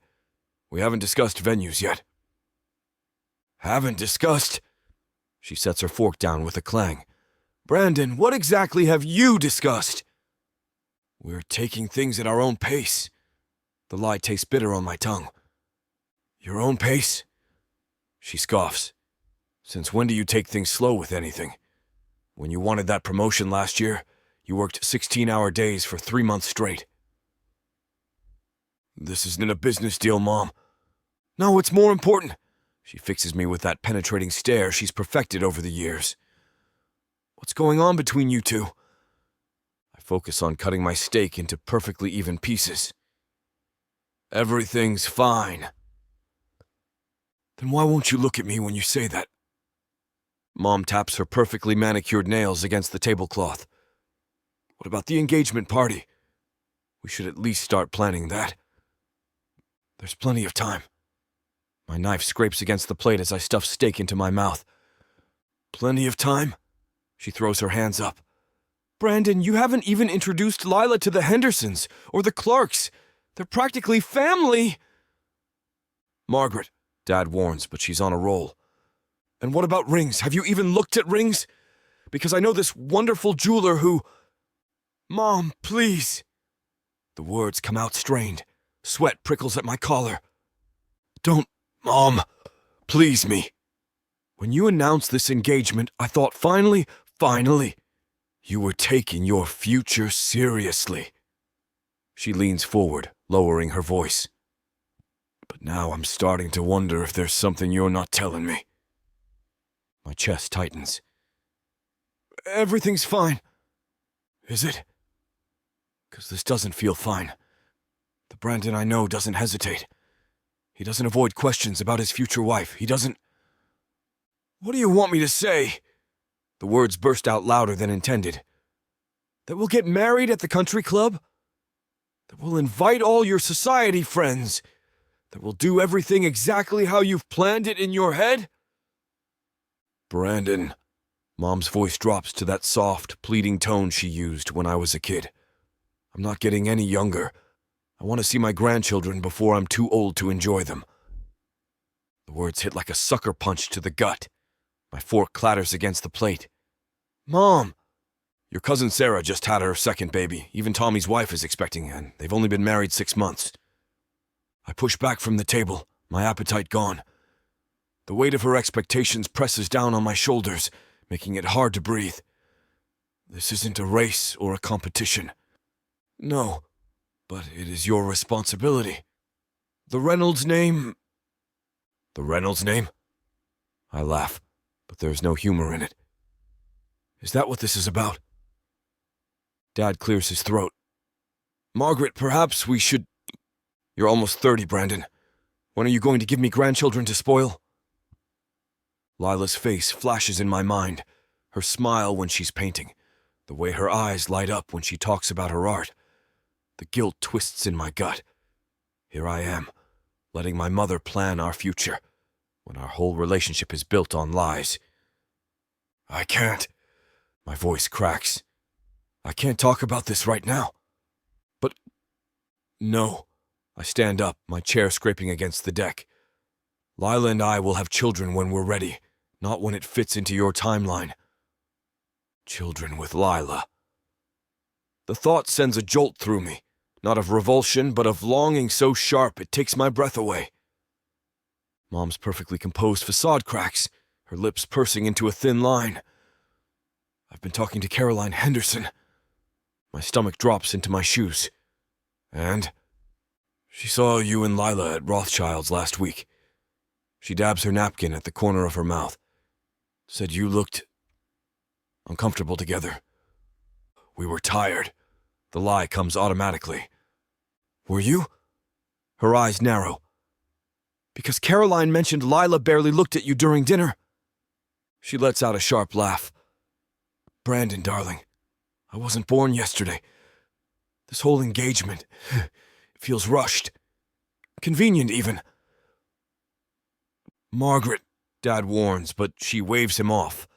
We haven't discussed venues yet. Haven't discussed? She sets her fork down with a clang. Brandon, what exactly have you discussed? We're taking things at our own pace. The lie tastes bitter on my tongue. Your own pace? She scoffs. Since when do you take things slow with anything? When you wanted that promotion last year, you worked 16-hour days for 3 months straight. This isn't a business deal, Mom. No, it's more important. She fixes me with that penetrating stare she's perfected over the years. What's going on between you two? I focus on cutting my steak into perfectly even pieces. Everything's fine. Then why won't you look at me when you say that? Mom taps her perfectly manicured nails against the tablecloth. What about the engagement party? We should at least start planning that. There's plenty of time. My knife scrapes against the plate as I stuff steak into my mouth. Plenty of time? She throws her hands up. Brandon, you haven't even introduced Lyla to the Hendersons or the Clarks. They're practically family. Margaret, Dad warns, but she's on a roll. And what about rings? Have you even looked at rings? Because I know this wonderful jeweler who... Mom, please. The words come out strained. Sweat prickles at my collar. Don't, Mom, please me. When you announced this engagement, I thought finally, you were taking your future seriously. She leans forward, lowering her voice. But now I'm starting to wonder if there's something you're not telling me. My chest tightens. Everything's fine. Is it? 'Cause this doesn't feel fine. The Brandon I know doesn't hesitate. He doesn't avoid questions about his future wife. He doesn't... What do you want me to say? The words burst out louder than intended. That we'll get married at the country club? That we'll invite all your society friends? That we'll do everything exactly how you've planned it in your head? Brandon. Mom's voice drops to that soft, pleading tone she used when I was a kid. I'm not getting any younger. I want to see my grandchildren before I'm too old to enjoy them. The words hit like a sucker punch to the gut. My fork clatters against the plate. Mom! Your cousin Sarah just had her second baby. Even Tommy's wife is expecting, and they've only been married 6 months. I push back from the table, my appetite gone. The weight of her expectations presses down on my shoulders, making it hard to breathe. This isn't a race or a competition. No, but it is your responsibility. The Reynolds name... The Reynolds name? I laugh, but there's no humor in it. Is that what this is about? Dad clears his throat. Margaret, perhaps we should... You're almost 30, Brandon. When are you going to give me grandchildren to spoil? Lila's face flashes in my mind, her smile when she's painting, the way her eyes light up when she talks about her art. The guilt twists in my gut. Here I am, letting my mother plan our future, when our whole relationship is built on lies. I can't. My voice cracks. I can't talk about this right now. But... No. I stand up, my chair scraping against the deck. Lyla and I will have children when we're ready, not when it fits into your timeline. Children with Lyla. The thought sends a jolt through me, not of revulsion, but of longing so sharp it takes my breath away. Mom's perfectly composed facade cracks, her lips pursing into a thin line. I've been talking to Caroline Henderson. My stomach drops into my shoes. And? She saw you and Lyla at Rothschild's last week. She dabs her napkin at the corner of her mouth. Said you looked uncomfortable together. We were tired. The lie comes automatically. Were you? Her eyes narrow. Because Caroline mentioned Lyla barely looked at you during dinner. She lets out a sharp laugh. Brandon, darling, I wasn't born yesterday. This whole engagement, it feels rushed. Convenient, even. Margaret, Dad warns, but she waves him off.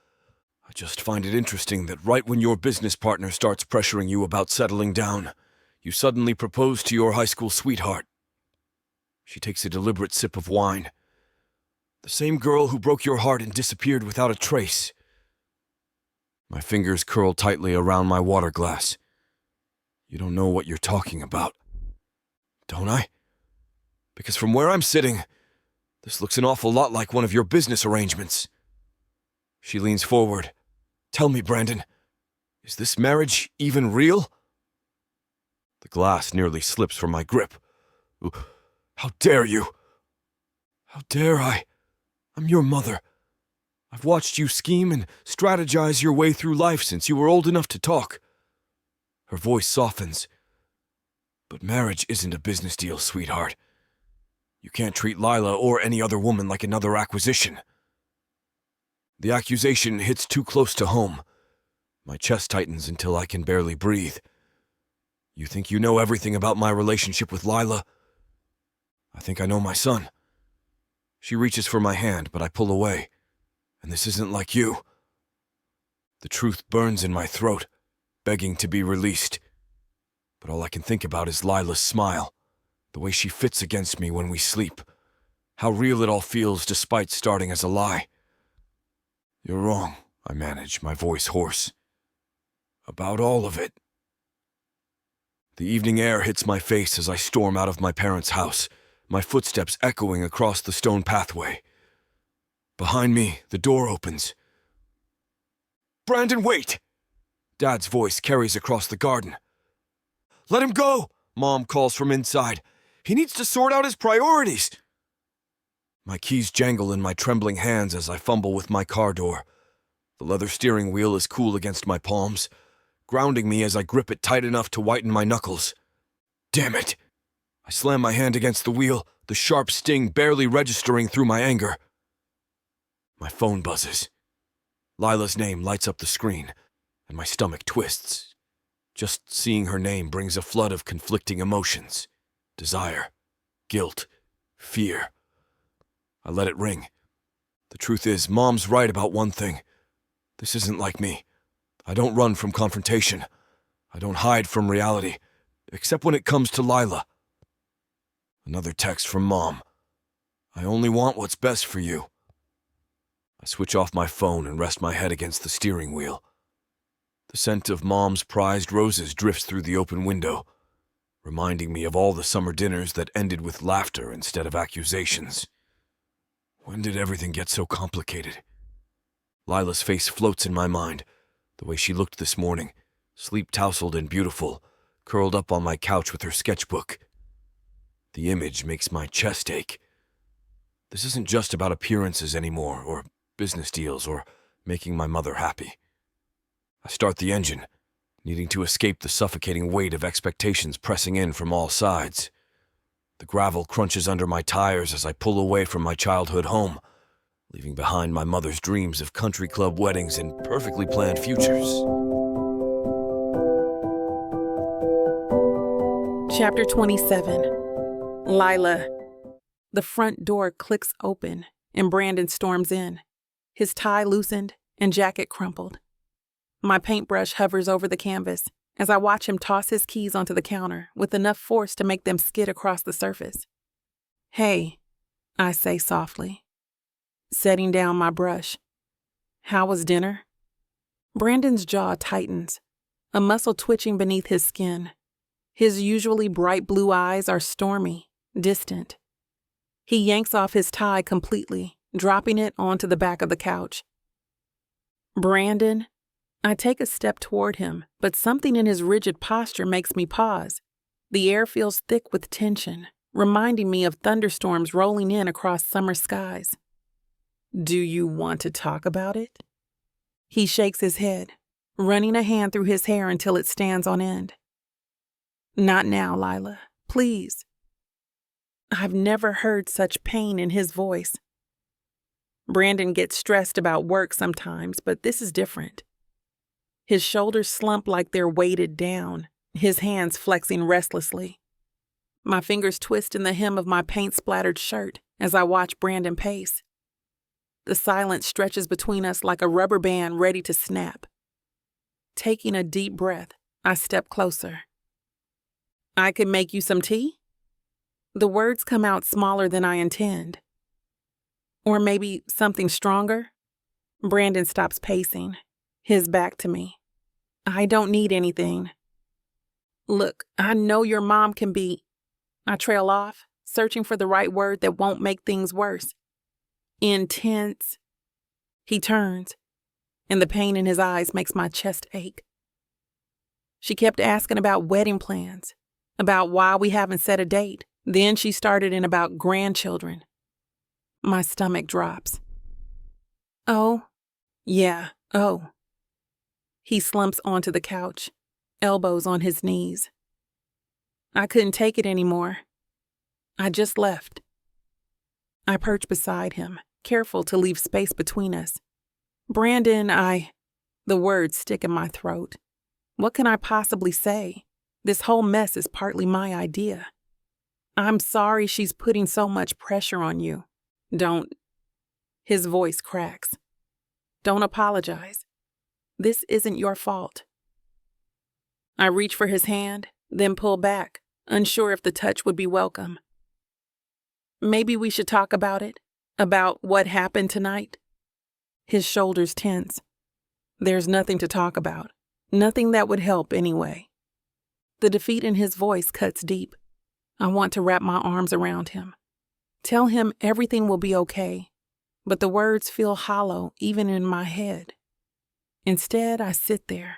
I just find it interesting that right when your business partner starts pressuring you about settling down, you suddenly propose to your high school sweetheart. She takes a deliberate sip of wine. The same girl who broke your heart and disappeared without a trace. My fingers curl tightly around my water glass. You don't know what you're talking about, don't I? Because from where I'm sitting, this looks an awful lot like one of your business arrangements. She leans forward. Tell me, Brandon, is this marriage even real? The glass nearly slips from my grip. How dare you? How dare I? I'm your mother. I've watched you scheme and strategize your way through life since you were old enough to talk. Her voice softens. But marriage isn't a business deal, sweetheart. You can't treat Lyla or any other woman like another acquisition. The accusation hits too close to home. My chest tightens until I can barely breathe. You think you know everything about my relationship with Lyla? I think I know my son. She reaches for my hand, but I pull away. And this isn't like you. The truth burns in my throat, begging to be released. But all I can think about is Lyla's smile, the way she fits against me when we sleep, how real it all feels despite starting as a lie. You're wrong, I manage, my voice hoarse. About all of it. The evening air hits my face as I storm out of my parents' house, my footsteps echoing across the stone pathway. Behind me, the door opens. Brandon, wait! Dad's voice carries across the garden. Let him go, Mom calls from inside. He needs to sort out his priorities. My keys jangle in my trembling hands as I fumble with my car door. The leather steering wheel is cool against my palms, grounding me as I grip it tight enough to whiten my knuckles. Damn it! I slam my hand against the wheel, the sharp sting barely registering through my anger. My phone buzzes. Lyla's name lights up the screen, and my stomach twists. Just seeing her name brings a flood of conflicting emotions. Desire, guilt, fear. I let it ring. The truth is, Mom's right about one thing. This isn't like me. I don't run from confrontation. I don't hide from reality, except when it comes to Lyla. Another text from Mom. I only want what's best for you. I switch off my phone and rest my head against the steering wheel. The scent of Mom's prized roses drifts through the open window, reminding me of all the summer dinners that ended with laughter instead of accusations. When did everything get so complicated? Lyla's face floats in my mind, the way she looked this morning, sleep-tousled and beautiful, curled up on my couch with her sketchbook. The image makes my chest ache. This isn't just about appearances anymore, or business deals, or making my mother happy. I start the engine, needing to escape the suffocating weight of expectations pressing in from all sides. The gravel crunches under my tires as I pull away from my childhood home, leaving behind my mother's dreams of country club weddings and perfectly planned futures. Chapter 27. Lyla. The front door clicks open, and Brandon storms in, his tie loosened and jacket crumpled. My paintbrush hovers over the canvas as I watch him toss his keys onto the counter with enough force to make them skid across the surface. Hey, I say softly, setting down my brush. How was dinner? Brandon's jaw tightens, a muscle twitching beneath his skin. His usually bright blue eyes are stormy, distant. He yanks off his tie completely, dropping it onto the back of the couch. Brandon, I take a step toward him, but something in his rigid posture makes me pause. The air feels thick with tension, reminding me of thunderstorms rolling in across summer skies. Do you want to talk about it? He shakes his head, running a hand through his hair until it stands on end. Not now, Lyla. Please. I've never heard such pain in his voice. Brandon gets stressed about work sometimes, but this is different. His shoulders slump like they're weighted down, his hands flexing restlessly. My fingers twist in the hem of my paint-splattered shirt as I watch Brandon pace. The silence stretches between us like a rubber band ready to snap. Taking a deep breath, I step closer. I could make you some tea? The words come out smaller than I intend. Or maybe something stronger? Brandon stops pacing, his back to me. I don't need anything. Look, I know your mom can be... I trail off, searching for the right word that won't make things worse. Intense. He turns, and the pain in his eyes makes my chest ache. She kept asking about wedding plans, about why we haven't set a date. Then she started in about grandchildren. My stomach drops. Oh, yeah, oh. He slumps onto the couch, elbows on his knees. I couldn't take it anymore. I just left. I perch beside him, careful to leave space between us. Brandon, The words stick in my throat. What can I possibly say? This whole mess is partly my idea. I'm sorry she's putting so much pressure on you. Don't. His voice cracks. Don't apologize. This isn't your fault. I reach for his hand, then pull back, unsure if the touch would be welcome. Maybe we should talk about it, about what happened tonight. His shoulders tense. There's nothing to talk about, nothing that would help anyway. The defeat in his voice cuts deep. I want to wrap my arms around him. Tell him everything will be okay, but the words feel hollow even in my head. Instead, I sit there,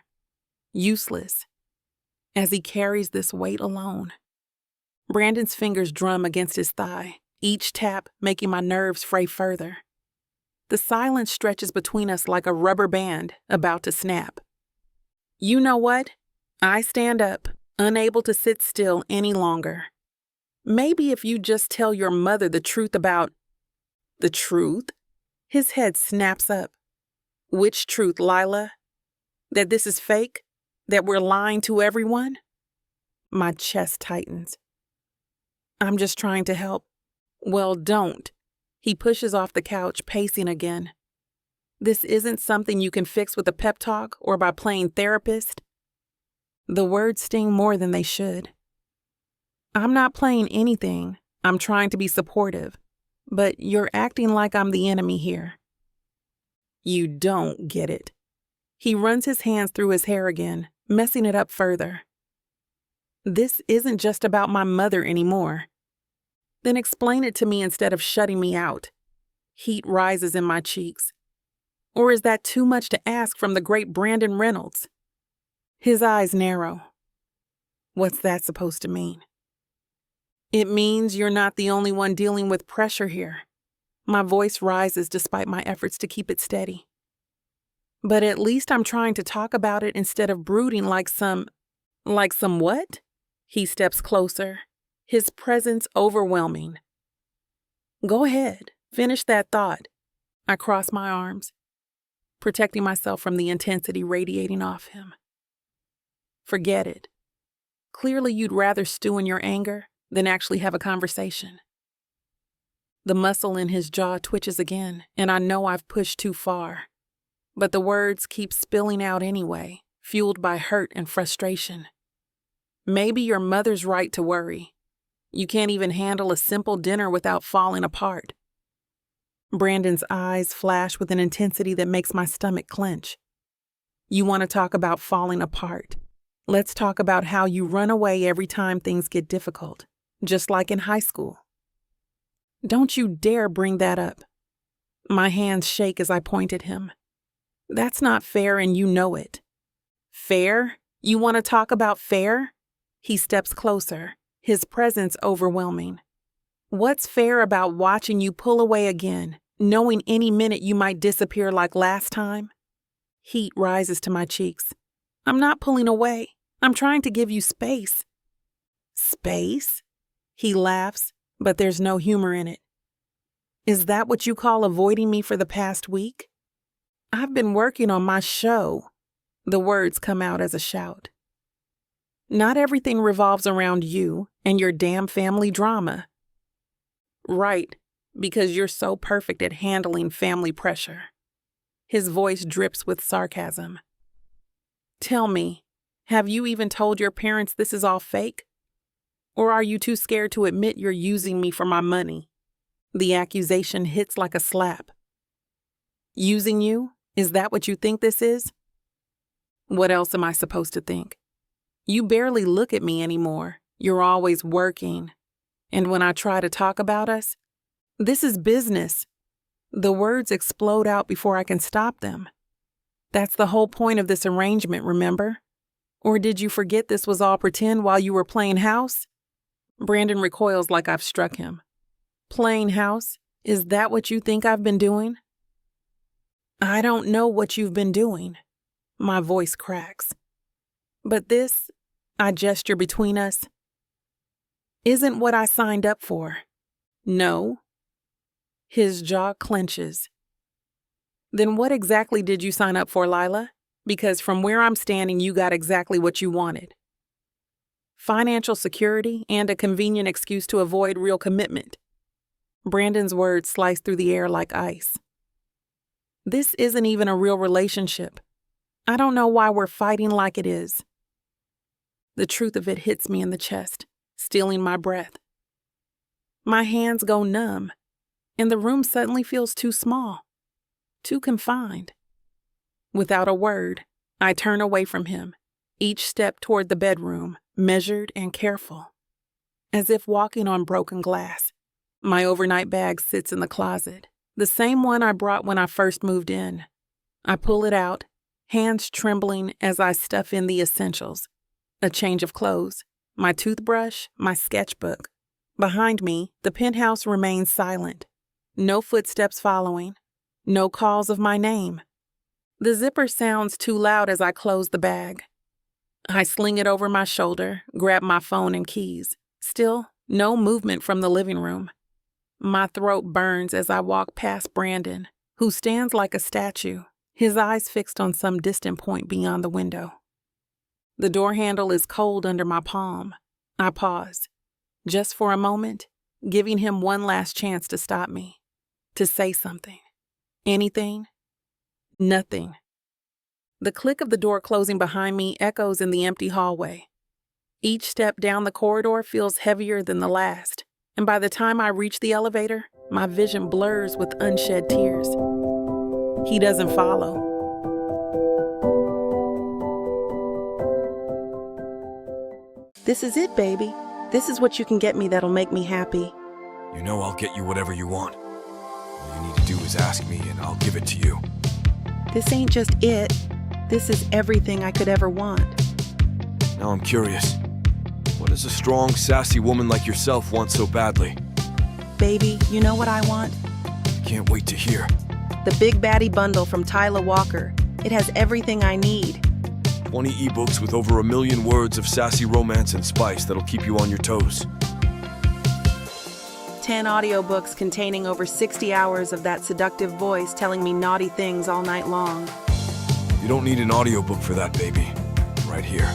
useless, as he carries this weight alone. Brandon's fingers drum against his thigh, each tap making my nerves fray further. The silence stretches between us like a rubber band about to snap. You know what? I stand up, unable to sit still any longer. Maybe if you just tell your mother the truth about... The truth? His head snaps up. Which truth, Lyla? That this is fake? That we're lying to everyone? My chest tightens. I'm just trying to help. Well, don't. He pushes off the couch, pacing again. This isn't something you can fix with a pep talk or by playing therapist. The words sting more than they should. I'm not playing anything. I'm trying to be supportive. But you're acting like I'm the enemy here. You don't get it. He runs his hands through his hair again, messing it up further. This isn't just about my mother anymore. Then explain it to me instead of shutting me out. Heat rises in my cheeks. Or is that too much to ask from the great Brandon Reynolds? His eyes narrow. What's that supposed to mean? It means you're not the only one dealing with pressure here. My voice rises despite my efforts to keep it steady. But at least I'm trying to talk about it instead of brooding like some what? He steps closer, his presence overwhelming. Go ahead, finish that thought. I cross my arms, protecting myself from the intensity radiating off him. Forget it. Clearly you'd rather stew in your anger than actually have a conversation. The muscle in his jaw twitches again, and I know I've pushed too far. But the words keep spilling out anyway, fueled by hurt and frustration. Maybe your mother's right to worry. You can't even handle a simple dinner without falling apart. Brandon's eyes flash with an intensity that makes my stomach clench. You want to talk about falling apart? Let's talk about how you run away every time things get difficult, just like in high school. Don't you dare bring that up. My hands shake as I point at him. That's not fair and you know it. Fair? You want to talk about fair? He steps closer, his presence overwhelming. What's fair about watching you pull away again, knowing any minute you might disappear like last time? Heat rises to my cheeks. I'm not pulling away. I'm trying to give you space. Space? He laughs, but there's no humor in it. Is that what you call avoiding me for the past week? I've been working on my show. The words come out as a shout. Not everything revolves around you and your damn family drama. Right, because you're so perfect at handling family pressure. His voice drips with sarcasm. Tell me, have you even told your parents this is all fake? Or are you too scared to admit you're using me for my money? The accusation hits like a slap. Using you? Is that what you think this is? What else am I supposed to think? You barely look at me anymore. You're always working. And when I try to talk about us, this is business. The words explode out before I can stop them. That's the whole point of this arrangement, remember? Or did you forget this was all pretend while you were playing house? Brandon recoils like I've struck him. Playing house? Is that what you think I've been doing? I don't know what you've been doing. My voice cracks. But this, I gesture between us, isn't what I signed up for. No. His jaw clenches. Then what exactly did you sign up for, Lyla? Because from where I'm standing, you got exactly what you wanted. Financial security and a convenient excuse to avoid real commitment. Brandon's words slice through the air like ice. This isn't even a real relationship. I don't know why we're fighting like it is. The truth of it hits me in the chest, stealing my breath. My hands go numb, and the room suddenly feels too small, too confined. Without a word, I turn away from him, each step toward the bedroom, measured and careful, as if walking on broken glass. My overnight bag sits in the closet, the same one I brought when I first moved in. I pull it out, hands trembling as I stuff in the essentials. A change of clothes, my toothbrush, my sketchbook. Behind me, the penthouse remains silent. No footsteps following. No calls of my name. The zipper sounds too loud as I close the bag. I sling it over my shoulder, grab my phone and keys. Still, no movement from the living room. My throat burns as I walk past Brandon, who stands like a statue, his eyes fixed on some distant point beyond the window. The door handle is cold under my palm. I pause, just for a moment, giving him one last chance to stop me, to say something. Anything? Nothing. The click of the door closing behind me echoes in the empty hallway. Each step down the corridor feels heavier than the last, and by the time I reach the elevator, my vision blurs with unshed tears. He doesn't follow. This is it, baby. This is what you can get me that'll make me happy. You know I'll get you whatever you want. All you need to do is ask me and I'll give it to you. This ain't just it. This is everything I could ever want. Now I'm curious. What does a strong, sassy woman like yourself want so badly? Baby, you know what I want? Can't wait to hear. The Big Baddie Bundle from Tyler Walker. It has everything I need. 20 ebooks with over 1 million words of sassy romance and spice that'll keep you on your toes. 10 audiobooks containing over 60 hours of that seductive voice telling me naughty things all night long. You don't need an audiobook for that, baby. Right here.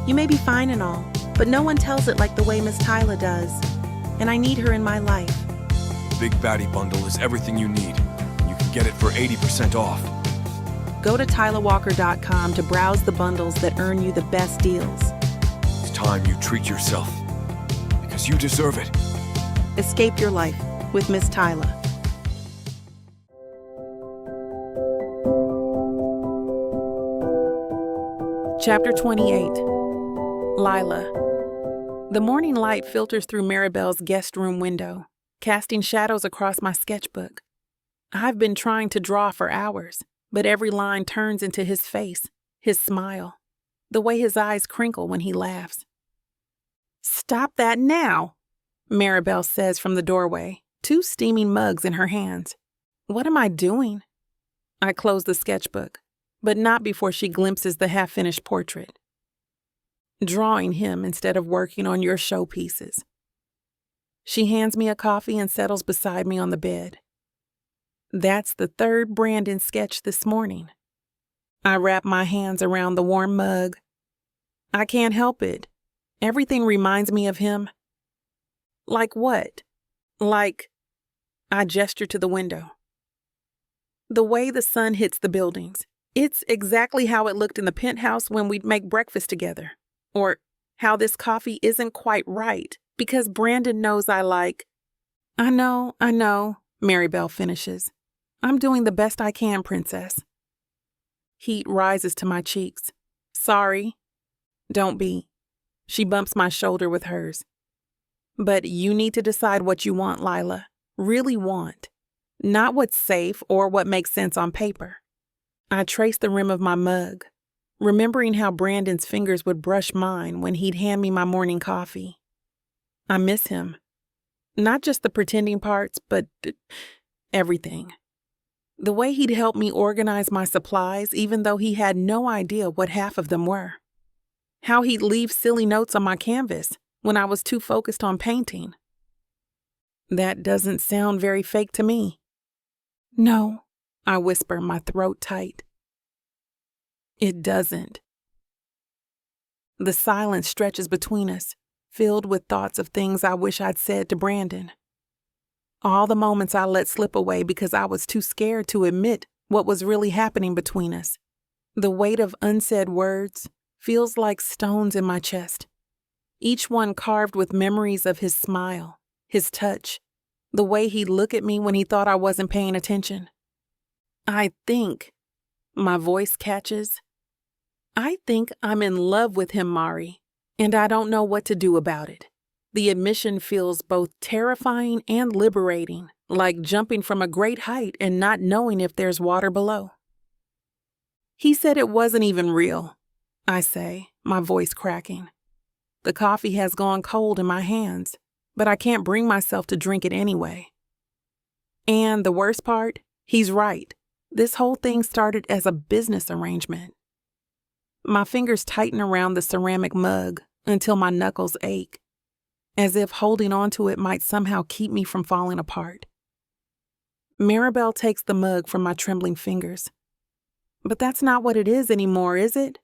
You may be fine and all, but no one tells it like the way Miss Tyler does. And I need her in my life. The Big Baddie Bundle is everything you need. You can get it for 80% off. Go to TylerWalker.com to browse the bundles that earn you the best deals. It's time you treat yourself. Because you deserve it. Escape your life with Miss Tyler. Chapter 28. Lyla. The morning light filters through Maribel's guest room window, casting shadows across my sketchbook. I've been trying to draw for hours, but every line turns into his face, his smile, the way his eyes crinkle when he laughs. "Stop that now," Maribel says from the doorway, 2 steaming mugs in her hands. What am I doing? I close the sketchbook, but not before she glimpses the half-finished portrait. Drawing him instead of working on your showpieces. She hands me a coffee and settles beside me on the bed. That's the third Brandon sketch this morning. I wrap my hands around the warm mug. I can't help it. Everything reminds me of him. Like what? Like, I gesture to the window. The way the sun hits the buildings. It's exactly how it looked in the penthouse when we'd make breakfast together. Or how this coffee isn't quite right because Brandon knows I like. I know, Maribel finishes. I'm doing the best I can, princess. Heat rises to my cheeks. Sorry. Don't be. She bumps my shoulder with hers. But you need to decide what you want, Lyla. Really want. Not what's safe or what makes sense on paper. I trace the rim of my mug, remembering how Brandon's fingers would brush mine when he'd hand me my morning coffee. I miss him. Not just the pretending parts, but everything. The way he'd help me organize my supplies even though he had no idea what half of them were. How he'd leave silly notes on my canvas when I was too focused on painting. That doesn't sound very fake to me. No, I whisper, my throat tight. It doesn't. The silence stretches between us, filled with thoughts of things I wish I'd said to Brandon. All the moments I let slip away because I was too scared to admit what was really happening between us. The weight of unsaid words feels like stones in my chest, each one carved with memories of his smile, his touch, the way he'd look at me when he thought I wasn't paying attention. I think, my voice catches, I think I'm in love with him, Mari, and I don't know what to do about it. The admission feels both terrifying and liberating, like jumping from a great height and not knowing if there's water below. He said it wasn't even real, I say, my voice cracking. The coffee has gone cold in my hands, but I can't bring myself to drink it anyway. And the worst part, he's right. This whole thing started as a business arrangement. My fingers tighten around the ceramic mug until my knuckles ache, as if holding onto it might somehow keep me from falling apart. Maribel takes the mug from my trembling fingers. But that's not what it is anymore, is it?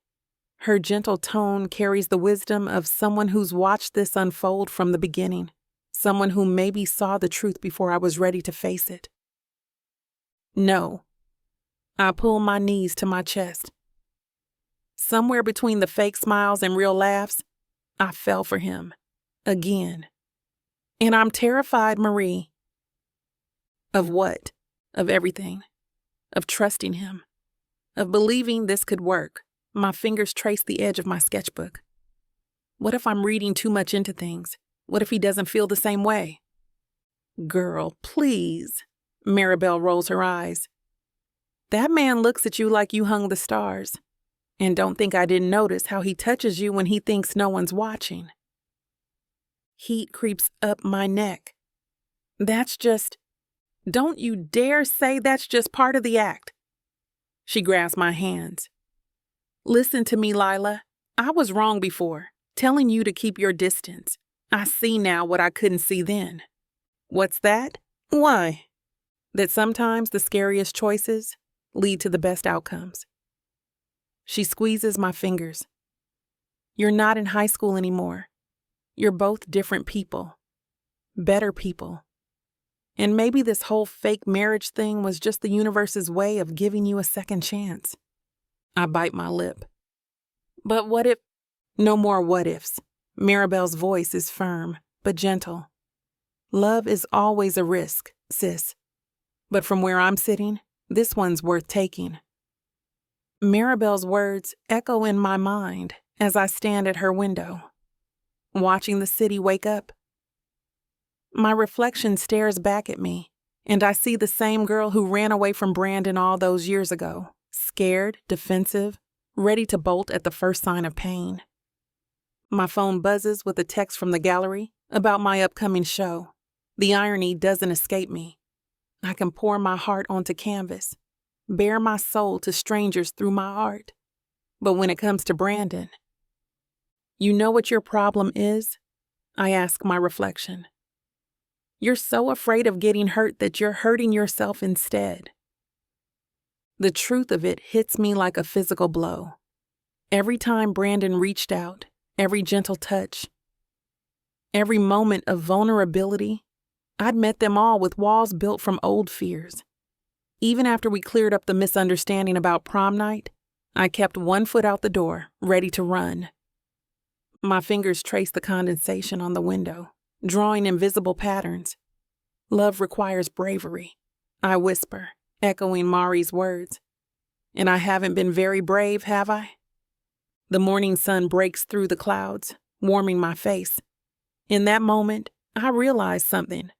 Her gentle tone carries the wisdom of someone who's watched this unfold from the beginning, someone who maybe saw the truth before I was ready to face it. No. I pull my knees to my chest. Somewhere between the fake smiles and real laughs, I fell for him. Again. And I'm terrified, Marie. Of what? Of everything. Of trusting him. Of believing this could work. My fingers trace the edge of my sketchbook. What if I'm reading too much into things? What if he doesn't feel the same way? Girl, please. Maribel rolls her eyes. That man looks at you like you hung the stars. And don't think I didn't notice how he touches you when he thinks no one's watching. Heat creeps up my neck. That's just... Don't you dare say that's just part of the act. She grabs my hands. Listen to me, Lyla. I was wrong before, telling you to keep your distance. I see now what I couldn't see then. What's that? Why? That sometimes the scariest choices lead to the best outcomes. She squeezes my fingers. You're not in high school anymore. You're both different people. Better people. And maybe this whole fake marriage thing was just the universe's way of giving you a second chance. I bite my lip. But what if... No more what ifs. Maribel's voice is firm, but gentle. Love is always a risk, sis. But from where I'm sitting, this one's worth taking. Maribel's words echo in my mind as I stand at her window, watching the city wake up. My reflection stares back at me, and I see the same girl who ran away from Brandon all those years ago, scared, defensive, ready to bolt at the first sign of pain. My phone buzzes with a text from the gallery about my upcoming show. The irony doesn't escape me. I can pour my heart onto canvas, bare my soul to strangers through my art. But when it comes to Brandon, you know what your problem is? I ask my reflection. You're so afraid of getting hurt that you're hurting yourself instead. The truth of it hits me like a physical blow. Every time Brandon reached out, every gentle touch, every moment of vulnerability, I'd met them all with walls built from old fears. Even after we cleared up the misunderstanding about prom night, I kept one foot out the door, ready to run. My fingers traced the condensation on the window, drawing invisible patterns. Love requires bravery, I whisper, echoing Mari's words. And I haven't been very brave, have I? The morning sun breaks through the clouds, warming my face. In that moment, I realized something.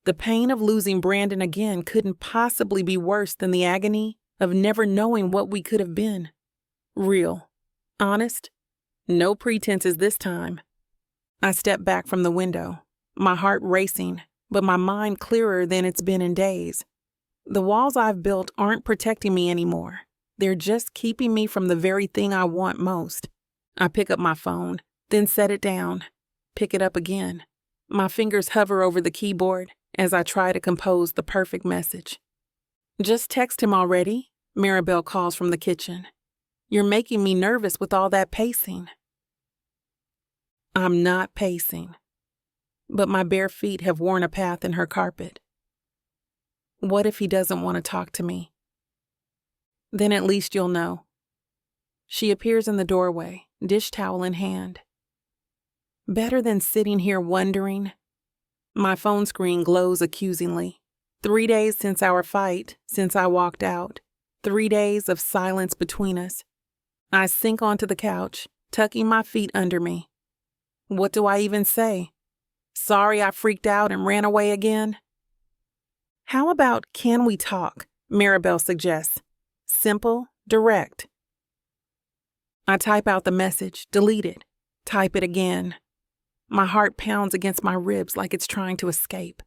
The pain of losing Brandon again couldn't possibly be worse than the agony of never knowing what we could have been. Real. Honest. No pretenses this time. I stepped back from the window, my heart racing, but my mind clearer than it's been in days. The walls I've built aren't protecting me anymore. They're just keeping me from the very thing I want most. I pick up my phone, then set it down. Pick it up again. My fingers hover over the keyboard as I try to compose the perfect message. Just text him already, Maribel calls from the kitchen. You're making me nervous with all that pacing. I'm not pacing, but my bare feet have worn a path in her carpet. What if he doesn't want to talk to me? Then at least you'll know. She appears in the doorway, dish towel in hand. Better than sitting here wondering. My phone screen glows accusingly. 3 days since our fight, since I walked out. 3 days of silence between us. I sink onto the couch, tucking my feet under me. What do I even say? Sorry I freaked out and ran away again? How about can we talk? Maribel suggests. Simple, direct. I type out the message, delete it, type it again. My heart pounds against my ribs like it's trying to escape.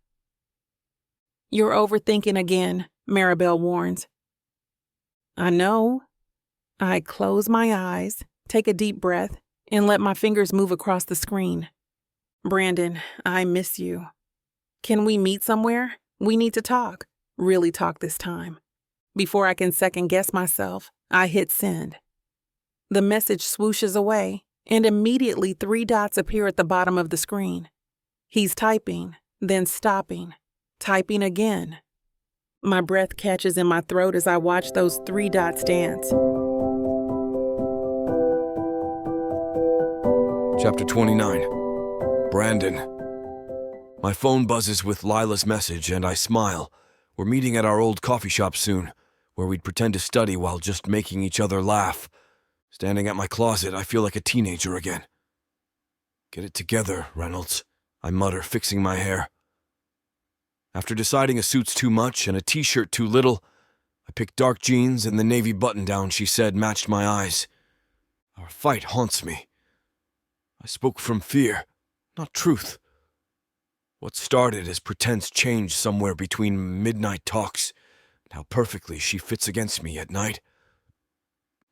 You're overthinking again, Maribel warns. I know. I close my eyes, take a deep breath, and let my fingers move across the screen. Brandon, I miss you. Can we meet somewhere? We need to talk. Really talk this time. Before I can second guess myself, I hit send. The message swooshes away, and immediately 3 dots appear at the bottom of the screen. He's typing, then stopping, typing again. My breath catches in my throat as I watch those 3 dots dance. Chapter 29. Brandon. My phone buzzes with Lyla's message and I smile. We're meeting at our old coffee shop soon, where we'd pretend to study while just making each other laugh. Standing at my closet, I feel like a teenager again. Get it together, Reynolds, I mutter, fixing my hair. After deciding a suit's too much and a t-shirt too little, I picked dark jeans and the navy button-down she said matched my eyes. Our fight haunts me. I spoke from fear, not truth. What started as pretense changed somewhere between midnight talks, and how perfectly she fits against me at night.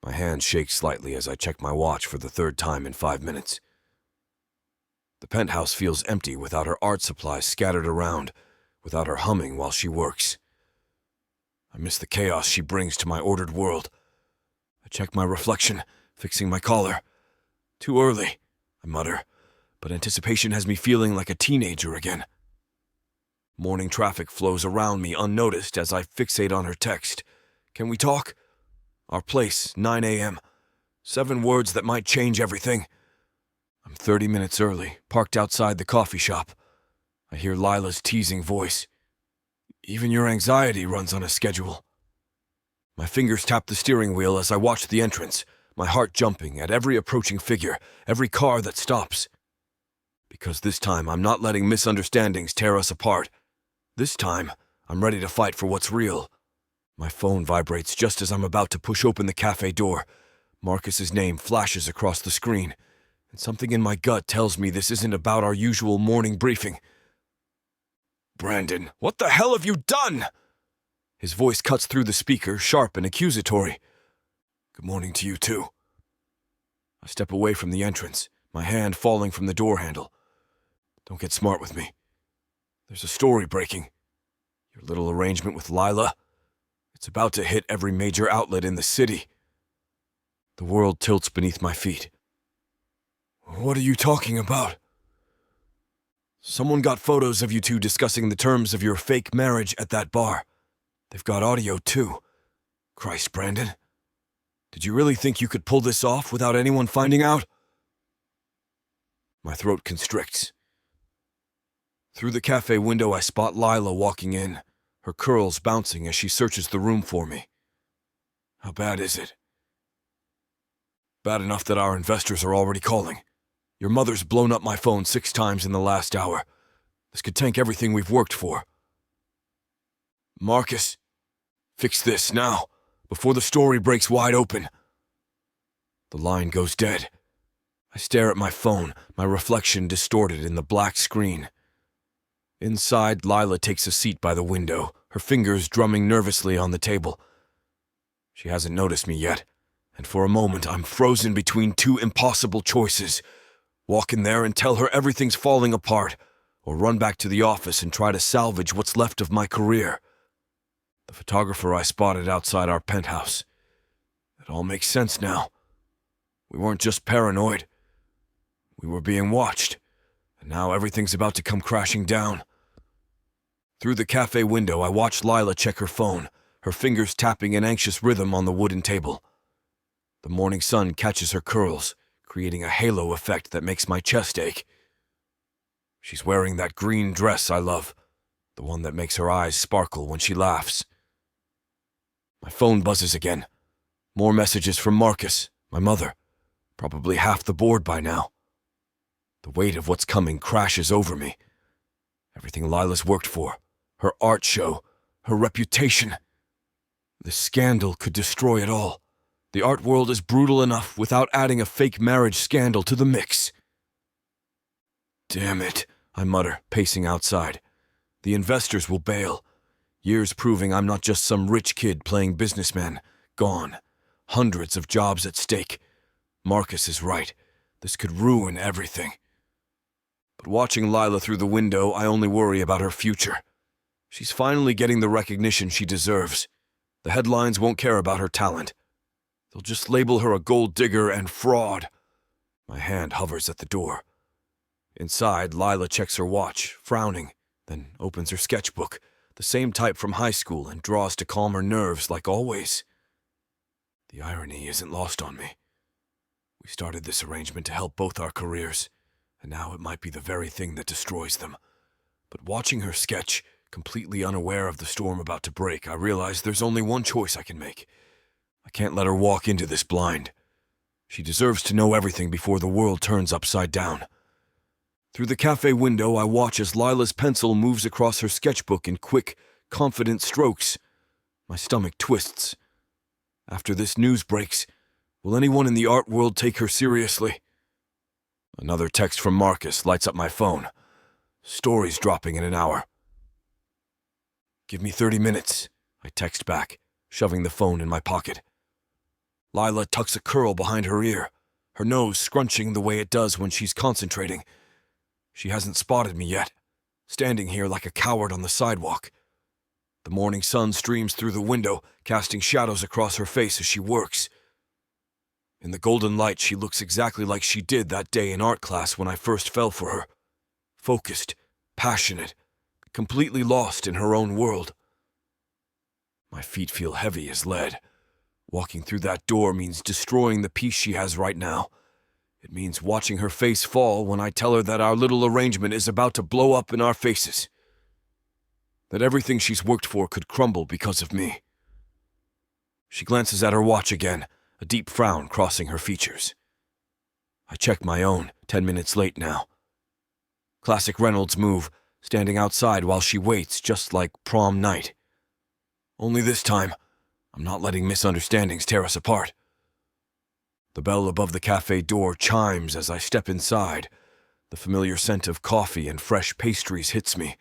My hand shakes slightly as I check my watch for the 3rd time in 5 minutes. The penthouse feels empty without her art supplies scattered around, without her humming while she works. I miss the chaos she brings to my ordered world. I check my reflection, fixing my collar. Too early, I mutter, but anticipation has me feeling like a teenager again. Morning traffic flows around me unnoticed as I fixate on her text. Can we talk? Our place, 9 a.m. 7 words that might change everything. I'm 30 minutes early, parked outside the coffee shop. I hear Lyla's teasing voice. Even your anxiety runs on a schedule. My fingers tap the steering wheel as I watch the entrance, my heart jumping at every approaching figure, every car that stops. Because this time I'm not letting misunderstandings tear us apart. This time, I'm ready to fight for what's real. My phone vibrates just as I'm about to push open the cafe door. Marcus's name flashes across the screen, and something in my gut tells me this isn't about our usual morning briefing. Brandon, what the hell have you done? His voice cuts through the speaker, sharp and accusatory. Good morning to you, too. I step away from the entrance, my hand falling from the door handle. Don't get smart with me. There's a story breaking. Your little arrangement with Lyla. It's about to hit every major outlet in the city. The world tilts beneath my feet. What are you talking about? Someone got photos of you two discussing the terms of your fake marriage at that bar. They've got audio, too. Christ, Brandon. Did you really think you could pull this off without anyone finding out? My throat constricts. Through the cafe window, I spot Lyla walking in, her curls bouncing as she searches the room for me. How bad is it? Bad enough that our investors are already calling. Your mother's blown up my phone 6 times in the last hour. This could tank everything we've worked for. Marcus, fix this now, before the story breaks wide open. The line goes dead. I stare at my phone, my reflection distorted in the black screen. Inside, Lyla takes a seat by the window, her fingers drumming nervously on the table. She hasn't noticed me yet, and for a moment I'm frozen between 2 impossible choices. Walk in there and tell her everything's falling apart, or run back to the office and try to salvage what's left of my career. The photographer I spotted outside our penthouse. It all makes sense now. We weren't just paranoid. We were being watched, and now everything's about to come crashing down. Through the cafe window, I watched Lyla check her phone, her fingers tapping an anxious rhythm on the wooden table. The morning sun catches her curls, creating a halo effect that makes my chest ache. She's wearing that green dress I love, the one that makes her eyes sparkle when she laughs. My phone buzzes again. More messages from Marcus, my mother, probably half the board by now. The weight of what's coming crashes over me. Everything Lyla's worked for, her art show, her reputation. This scandal could destroy it all. The art world is brutal enough without adding a fake marriage scandal to the mix. Damn it, I mutter, pacing outside. The investors will bail. Years proving I'm not just some rich kid playing businessman. Gone. Hundreds of jobs at stake. Marcus is right. This could ruin everything. But watching Lyla through the window, I only worry about her future. She's finally getting the recognition she deserves. The headlines won't care about her talent. They'll just label her a gold digger and fraud. My hand hovers at the door. Inside, Lyla checks her watch, frowning, then opens her sketchbook, the same type from high school, and draws to calm her nerves like always. The irony isn't lost on me. We started this arrangement to help both our careers, and now it might be the very thing that destroys them. But watching her sketch, completely unaware of the storm about to break, I realize there's only one choice I can make. I can't let her walk into this blind. She deserves to know everything before the world turns upside down. Through the cafe window, I watch as Lyla's pencil moves across her sketchbook in quick, confident strokes. My stomach twists. After this news breaks, will anyone in the art world take her seriously? Another text from Marcus lights up my phone. Stories dropping in an hour. Give me 30 minutes, I text back, shoving the phone in my pocket. Lyla tucks a curl behind her ear, her nose scrunching the way it does when she's concentrating. She hasn't spotted me yet, standing here like a coward on the sidewalk. The morning sun streams through the window, casting shadows across her face as she works. In the golden light, she looks exactly like she did that day in art class when I first fell for her. Focused, passionate, completely lost in her own world. My feet feel heavy as lead. Walking through that door means destroying the peace she has right now. It means watching her face fall when I tell her that our little arrangement is about to blow up in our faces. That everything she's worked for could crumble because of me. She glances at her watch again, a deep frown crossing her features. I check my own, 10 minutes late now. Classic Reynolds move, standing outside while she waits, just like prom night. Only this time, I'm not letting misunderstandings tear us apart. The bell above the cafe door chimes as I step inside. The familiar scent of coffee and fresh pastries hits me,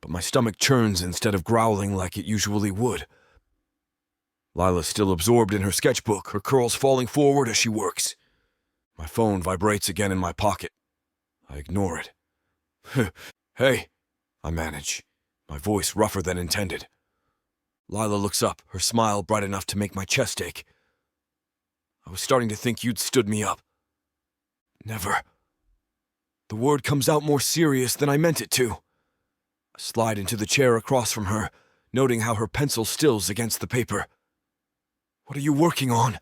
but my stomach churns instead of growling like it usually would. Lyla's still absorbed in her sketchbook, her curls falling forward as she works. My phone vibrates again in my pocket. I ignore it. Hey, I manage, my voice rougher than intended. Lyla looks up, her smile bright enough to make my chest ache. I was starting to think you'd stood me up. Never. The word comes out more serious than I meant it to. I slide into the chair across from her, noting how her pencil stills against the paper. What are you working on?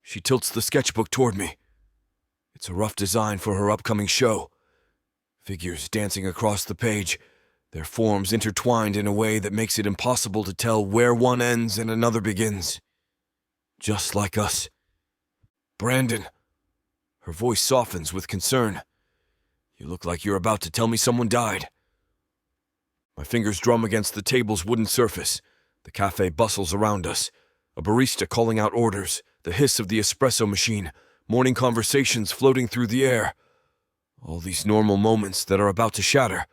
She tilts the sketchbook toward me. It's a rough design for her upcoming show. Figures dancing across the page, their forms intertwined in a way that makes it impossible to tell where one ends and another begins. Just like us. Brandon. Her voice softens with concern. You look like you're about to tell me someone died. My fingers drum against the table's wooden surface. The cafe bustles around us. A barista calling out orders, the hiss of the espresso machine, morning conversations floating through the air. All these normal moments that are about to shatter.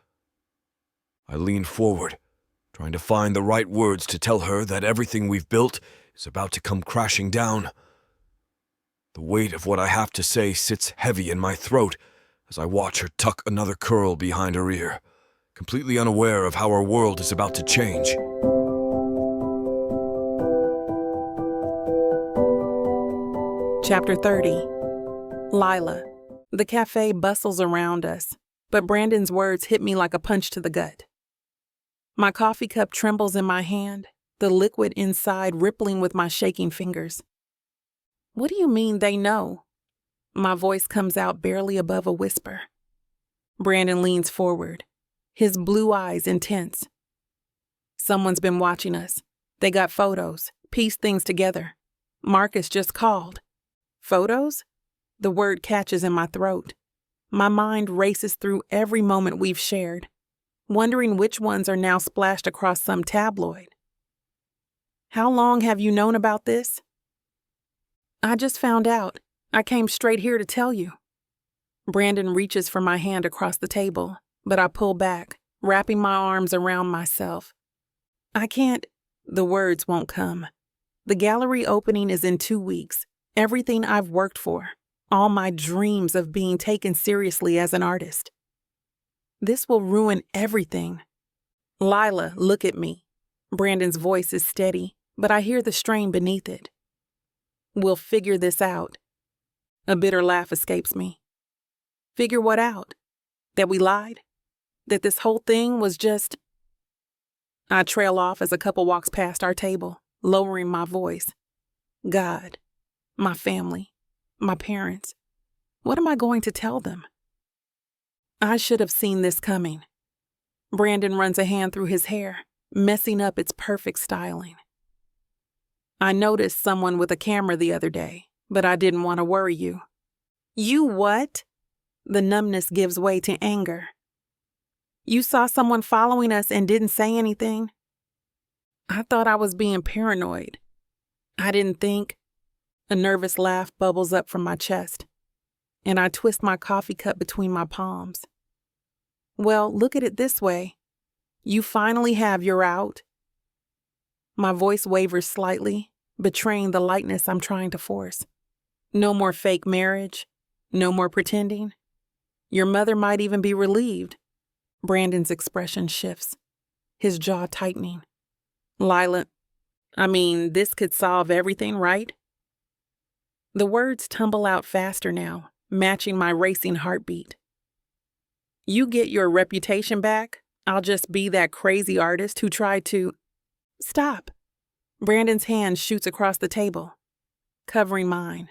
I lean forward, trying to find the right words to tell her that everything we've built is about to come crashing down. The weight of what I have to say sits heavy in my throat as I watch her tuck another curl behind her ear, completely unaware of how our world is about to change. Chapter 30. Lyla. The cafe bustles around us, but Brandon's words hit me like a punch to the gut. My coffee cup trembles in my hand, the liquid inside rippling with my shaking fingers. What do you mean they know? My voice comes out barely above a whisper. Brandon leans forward, his blue eyes intense. Someone's been watching us. They got photos, pieced things together. Marcus just called. Photos? The word catches in my throat. My mind races through every moment we've shared, wondering which ones are now splashed across some tabloid. How long have you known about this? I just found out. I came straight here to tell you. Brandon reaches for my hand across the table, but I pull back, wrapping my arms around myself. I can't. The words won't come. The gallery opening is in 2 weeks. Everything I've worked for. All my dreams of being taken seriously as an artist. This will ruin everything. Lyla, look at me. Brandon's voice is steady, but I hear the strain beneath it. We'll figure this out. A bitter laugh escapes me. Figure what out? That we lied? That this whole thing was just... I trail off as a couple walks past our table, lowering my voice. God, my family, my parents. What am I going to tell them? I should have seen this coming. Brandon runs a hand through his hair, messing up its perfect styling. I noticed someone with a camera the other day, but I didn't want to worry you. You what? The numbness gives way to anger. You saw someone following us and didn't say anything? I thought I was being paranoid. I didn't think. A nervous laugh bubbles up from my chest, and I twist my coffee cup between my palms. Well, look at it this way. You finally have your out. My voice wavers slightly, betraying the lightness I'm trying to force. No more fake marriage. No more pretending. Your mother might even be relieved. Brandon's expression shifts, his jaw tightening. Lyla, this could solve everything, right? The words tumble out faster now, matching my racing heartbeat. You get your reputation back, I'll just be that crazy artist who tried to... Stop. Brandon's hand shoots across the table, covering mine.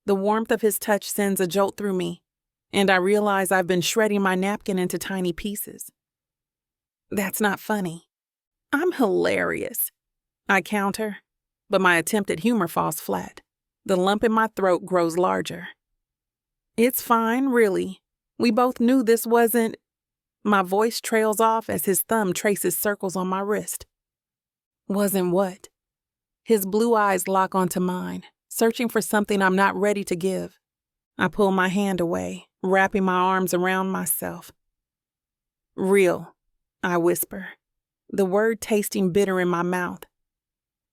The warmth of his touch sends a jolt through me, and I realize I've been shredding my napkin into tiny pieces. That's not funny. I'm hilarious. I counter, but my attempt at humor falls flat. The lump in my throat grows larger. It's fine, really. We both knew this wasn't... My voice trails off as his thumb traces circles on my wrist. Wasn't what? His blue eyes lock onto mine, searching for something I'm not ready to give. I pull my hand away, wrapping my arms around myself. Real, I whisper, the word tasting bitter in my mouth.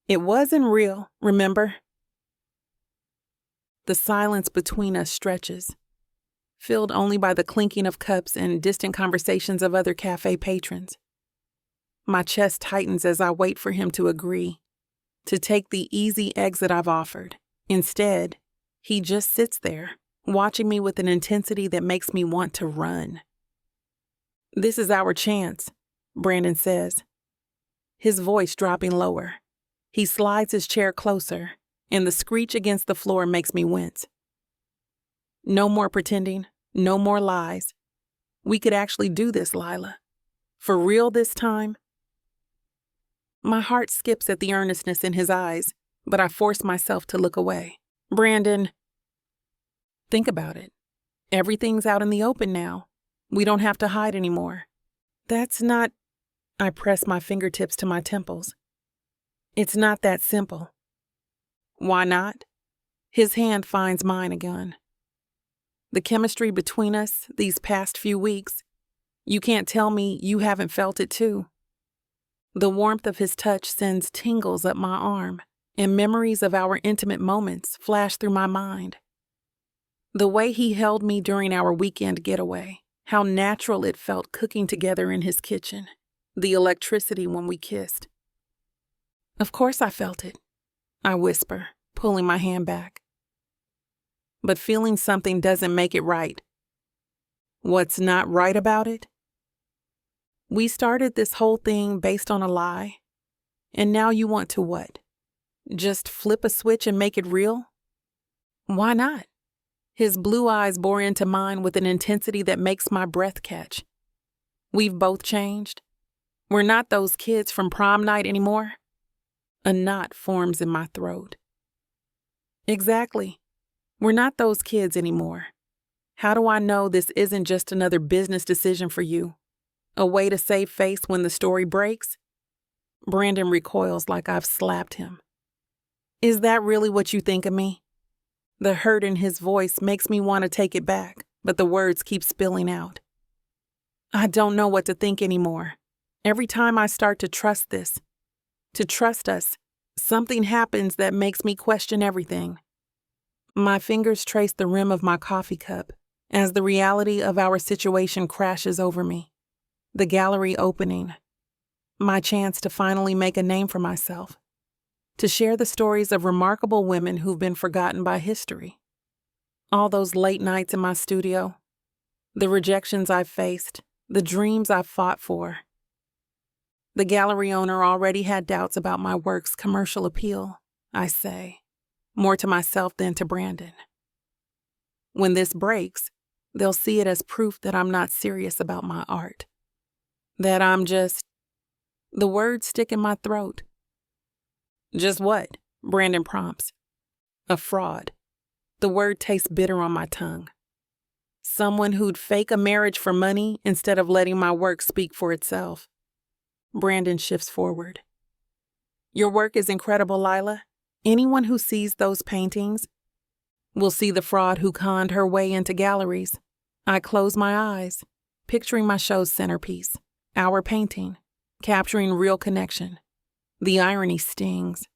It wasn't real, remember? The silence between us stretches. filled only by the clinking of cups and distant conversations of other cafe patrons. My chest tightens as I wait for him to agree, to take the easy exit I've offered. Instead, he just sits there, watching me with an intensity that makes me want to run. "This is our chance," Brandon says, his voice dropping lower. He slides his chair closer, and the screech against the floor makes me wince. "No more pretending, no more lies. We could actually do this, Lyla. For real this time." My heart skips at the earnestness in his eyes, but I force myself to look away. "Brandon, think about it. Everything's out in the open now. We don't have to hide anymore." "That's not..." I press my fingertips to my temples. "It's not that simple." "Why not?" His hand finds mine again. "The chemistry between us these past few weeks, you can't tell me you haven't felt it too." The warmth of his touch sends tingles up my arm, and memories of our intimate moments flash through my mind. The way he held me during our weekend getaway, how natural it felt cooking together in his kitchen, the electricity when we kissed. "Of course I felt it," I whisper, pulling my hand back. "But feeling something doesn't make it right." "What's not right about it?" "We started this whole thing based on a lie, and now you want to what? Just flip a switch and make it real?" "Why not?" His blue eyes bore into mine with an intensity that makes my breath catch. "We've both changed. We're not those kids from prom night anymore." A knot forms in my throat. "Exactly. We're not those kids anymore. How do I know this isn't just another business decision for you? A way to save face when the story breaks?" Brandon recoils like I've slapped him. "Is that really what you think of me?" The hurt in his voice makes me want to take it back, but the words keep spilling out. "I don't know what to think anymore. Every time I start to trust this, to trust us, something happens that makes me question everything." My fingers trace the rim of my coffee cup as the reality of our situation crashes over me. The gallery opening. My chance to finally make a name for myself. To share the stories of remarkable women who've been forgotten by history. All those late nights in my studio. The rejections I've faced. The dreams I've fought for. The gallery owner already had doubts about my work's commercial appeal, I say, more to myself than to Brandon. When this breaks, they'll see it as proof that I'm not serious about my art. That I'm just... The words stick in my throat. "Just what?" Brandon prompts. "A fraud." The word tastes bitter on my tongue. Someone who'd fake a marriage for money instead of letting my work speak for itself. Brandon shifts forward. "Your work is incredible, Lyla. Anyone who sees those paintings will see the fraud who conned her way into galleries." I close my eyes, picturing my show's centerpiece, our painting, capturing real connection. The irony stings.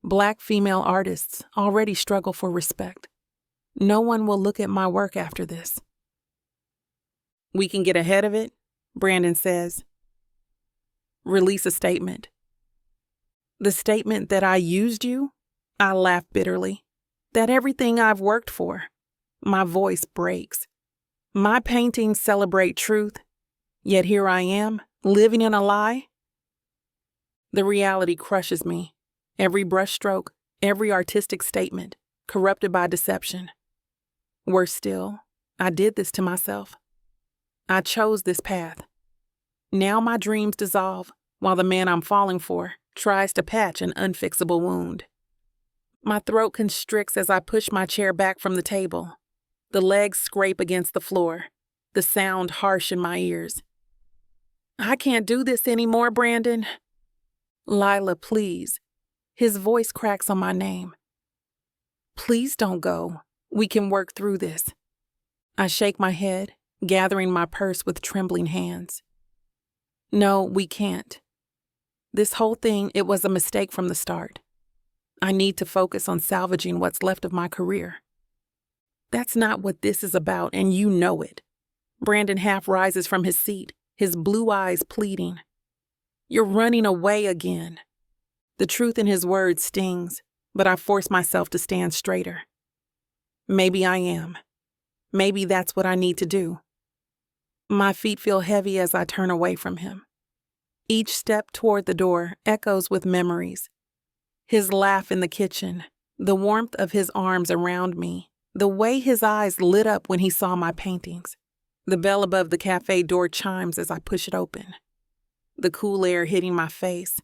Black female artists already struggle for respect. No one will look at my work after this. "We can get ahead of it," Brandon says. "Release a statement." "The statement that I used you?" I laugh bitterly. "That everything I've worked for." My voice breaks. My paintings celebrate truth, yet here I am, living in a lie? The reality crushes me. Every brushstroke, every artistic statement, corrupted by deception. Worse still, I did this to myself. I chose this path. Now my dreams dissolve, while the man I'm falling for tries to patch an unfixable wound. My throat constricts as I push my chair back from the table. The legs scrape against the floor, the sound harsh in my ears. "I can't do this anymore, Brandon." "Lyla, please." His voice cracks on my name. "Please don't go. We can work through this." I shake my head, gathering my purse with trembling hands. "No, we can't. This whole thing, it was a mistake from the start. I need to focus on salvaging what's left of my career." That's not what this is about, and you know it. Brandon half rises from his seat, his blue eyes pleading. You're running away again. The truth in his words stings, but I force myself to stand straighter. Maybe I am. Maybe that's what I need to do. My feet feel heavy as I turn away from him. Each step toward the door echoes with memories. His laugh in the kitchen, the warmth of his arms around me, the way his eyes lit up when he saw my paintings. The bell above the cafe door chimes as I push it open. The cool air hitting my face.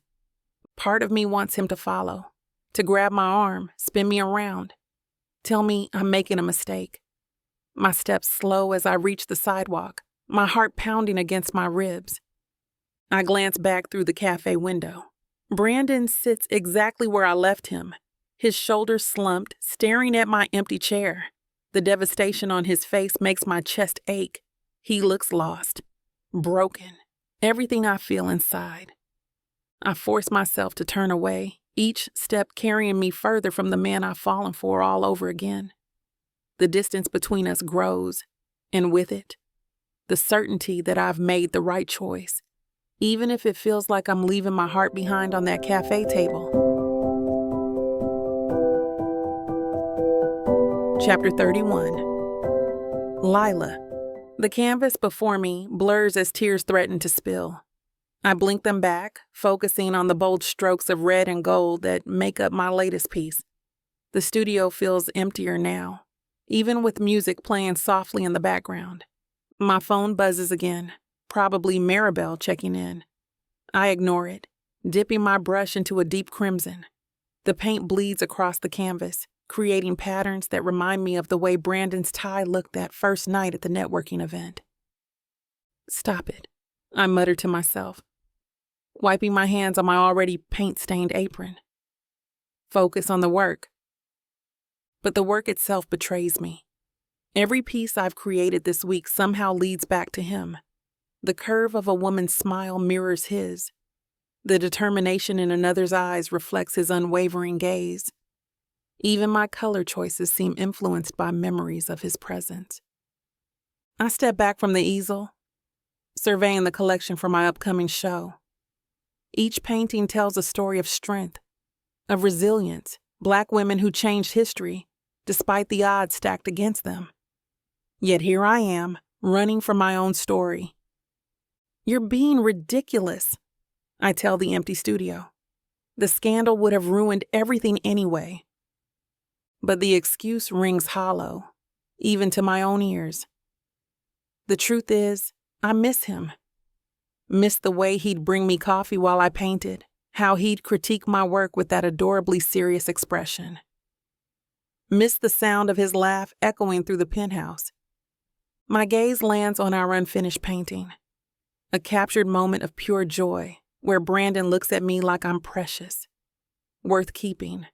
Part of me wants him to follow, to grab my arm, spin me around, tell me I'm making a mistake. My steps slow as I reach the sidewalk, my heart pounding against my ribs. I glance back through the cafe window. Brandon sits exactly where I left him, his shoulders slumped, staring at my empty chair. The devastation on his face makes my chest ache. He looks lost, broken, everything I feel inside. I force myself to turn away, each step carrying me further from the man I've fallen for all over again. The distance between us grows, and with it, the certainty that I've made the right choice, even if it feels like I'm leaving my heart behind on that cafe table. Chapter 31. Lyla. The canvas before me blurs as tears threaten to spill. I blink them back, focusing on the bold strokes of red and gold that make up my latest piece. The studio feels emptier now, even with music playing softly in the background. My phone buzzes again, probably Maribel checking in. I ignore it, dipping my brush into a deep crimson. The paint bleeds across the canvas, creating patterns that remind me of the way Brandon's tie looked that first night at the networking event. Stop it, I mutter to myself, wiping my hands on my already paint-stained apron. Focus on the work. But the work itself betrays me. Every piece I've created this week somehow leads back to him. The curve of a woman's smile mirrors his. The determination in another's eyes reflects his unwavering gaze. Even my color choices seem influenced by memories of his presence. I step back from the easel, surveying the collection for my upcoming show. Each painting tells a story of strength, of resilience, Black women who changed history despite the odds stacked against them. Yet here I am, running from my own story. You're being ridiculous, I tell the empty studio. The scandal would have ruined everything anyway. But the excuse rings hollow, even to my own ears. The truth is, I miss him. Miss the way he'd bring me coffee while I painted, how he'd critique my work with that adorably serious expression. Miss the sound of his laugh echoing through the penthouse. My gaze lands on our unfinished painting, a captured moment of pure joy where Brandon looks at me like I'm precious, worth keeping.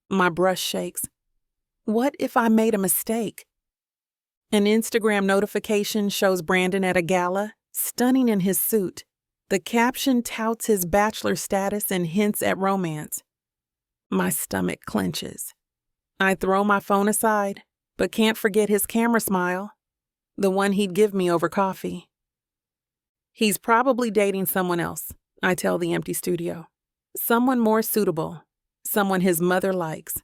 My brush shakes. What if I made a mistake? An Instagram notification shows Brandon at a gala, stunning in his suit. The caption touts his bachelor status and hints at romance. My stomach clenches. I throw my phone aside, but can't forget his camera smile, the one he'd give me over coffee. He's probably dating someone else, I tell the empty studio. Someone more suitable, someone his mother likes.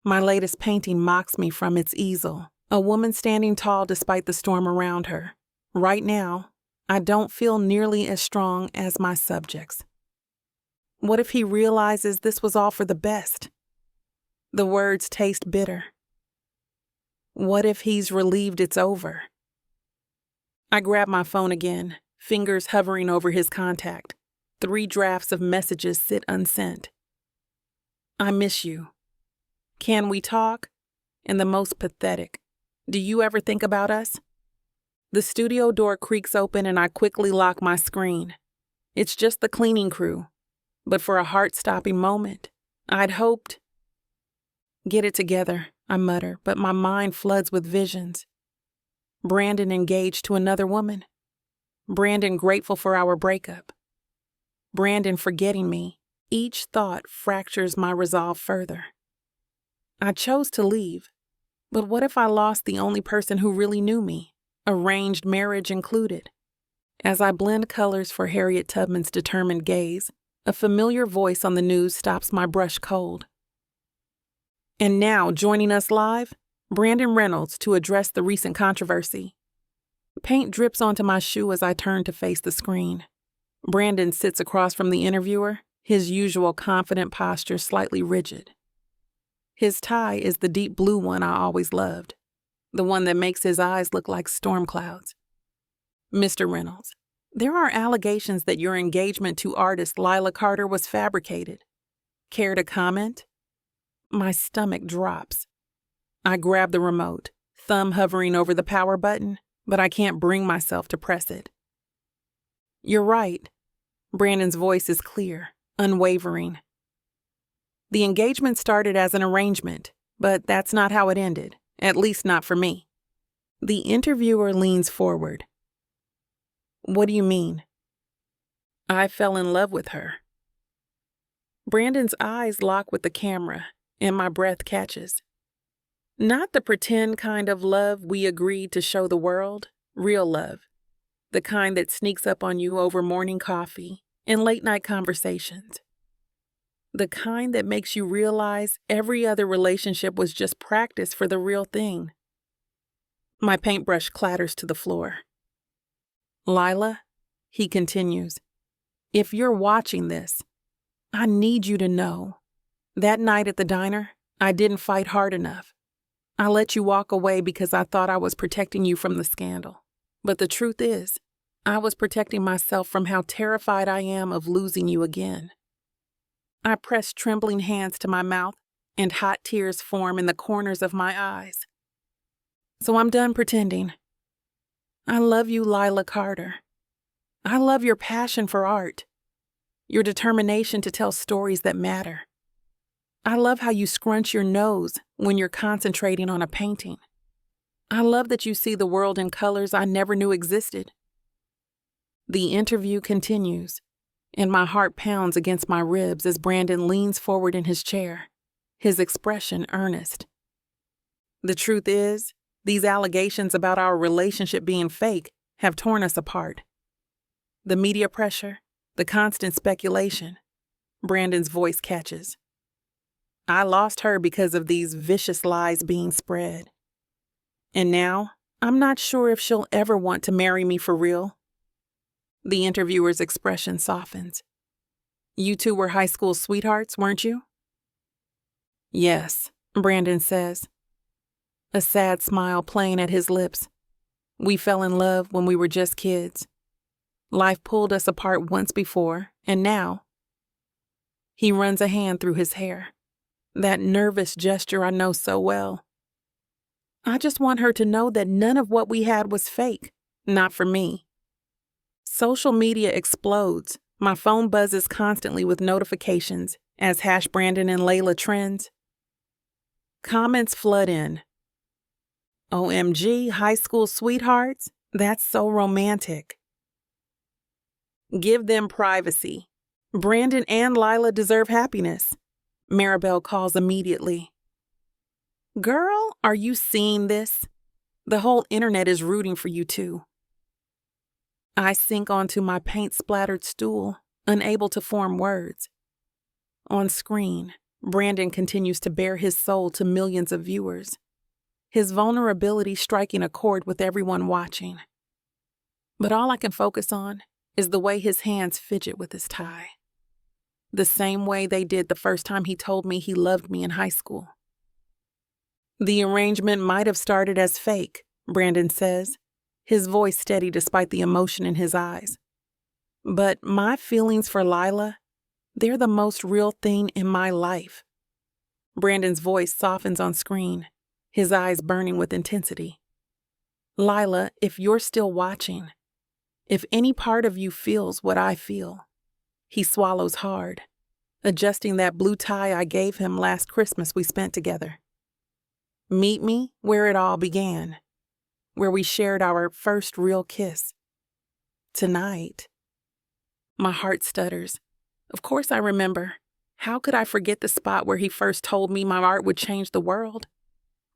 My latest painting mocks me from its easel, a woman standing tall despite the storm around her. Right now, I don't feel nearly as strong as my subjects. What if he realizes this was all for the best? The words taste bitter. What if he's relieved it's over? I grab my phone again, fingers hovering over his contact. 3 drafts of messages sit unsent. I miss you. Can we talk? And the most pathetic, do you ever think about us? The studio door creaks open and I quickly lock my screen. It's just the cleaning crew. But for a heart-stopping moment, I'd hoped. Get it together, I mutter, but my mind floods with visions. Brandon engaged to another woman. Brandon grateful for our breakup. Brandon forgetting me. Each thought fractures my resolve further. I chose to leave. But what if I lost the only person who really knew me, arranged marriage included? As I blend colors for Harriet Tubman's determined gaze, a familiar voice on the news stops my brush cold. And now, joining us live, Brandon Reynolds to address the recent controversy. Paint drips onto my shoe as I turn to face the screen. Brandon sits across from the interviewer, his usual confident posture slightly rigid. His tie is the deep blue one I always loved, the one that makes his eyes look like storm clouds. Mr. Reynolds, there are allegations that your engagement to artist Lyla Carter was fabricated. Care to comment? My stomach drops. I grab the remote, thumb hovering over the power button, but I can't bring myself to press it. You're right. Brandon's voice is clear, unwavering. The engagement started as an arrangement, but that's not how it ended, at least not for me. The interviewer leans forward. What do you mean? I fell in love with her. Brandon's eyes lock with the camera, and my breath catches. Not the pretend kind of love we agreed to show the world, real love. The kind that sneaks up on you over morning coffee and late-night conversations. The kind that makes you realize every other relationship was just practice for the real thing. My paintbrush clatters to the floor. Lyla, he continues, if you're watching this, I need you to know. That night at the diner, I didn't fight hard enough. I let you walk away because I thought I was protecting you from the scandal. But the truth is, I was protecting myself from how terrified I am of losing you again. I press trembling hands to my mouth, and hot tears form in the corners of my eyes. So I'm done pretending. I love you, Lyla Carter. I love your passion for art, your determination to tell stories that matter. I love how you scrunch your nose when you're concentrating on a painting. I love that you see the world in colors I never knew existed. The interview continues, and my heart pounds against my ribs as Brandon leans forward in his chair, his expression earnest. The truth is, these allegations about our relationship being fake have torn us apart. The media pressure, the constant speculation, Brandon's voice catches. I lost her because of these vicious lies being spread. And now, I'm not sure if she'll ever want to marry me for real. The interviewer's expression softens. You two were high school sweethearts, weren't you? Yes, Brandon says, a sad smile playing at his lips. We fell in love when we were just kids. Life pulled us apart once before, and now. He runs a hand through his hair, that nervous gesture I know so well. I just want her to know that none of what we had was fake, not for me. Social media explodes. My phone buzzes constantly with notifications as #Brandon and Lyla trends. Comments flood in. OMG, high school sweethearts? That's so romantic. Give them privacy. Brandon and Lyla deserve happiness, Maribel calls immediately. Girl, are you seeing this? The whole internet is rooting for you two. I sink onto my paint-splattered stool, unable to form words. On screen, Brandon continues to bare his soul to millions of viewers, his vulnerability striking a chord with everyone watching. But all I can focus on is the way his hands fidget with his tie. The same way they did the first time he told me he loved me in high school. The arrangement might have started as fake, Brandon says, his voice steady despite the emotion in his eyes. But my feelings for Lyla, they're the most real thing in my life. Brandon's voice softens on screen, his eyes burning with intensity. Lyla, if you're still watching, if any part of you feels what I feel. He swallows hard, adjusting that blue tie I gave him last Christmas we spent together. Meet me where it all began, where we shared our first real kiss. Tonight. My heart stutters. Of course I remember. How could I forget the spot where he first told me my art would change the world?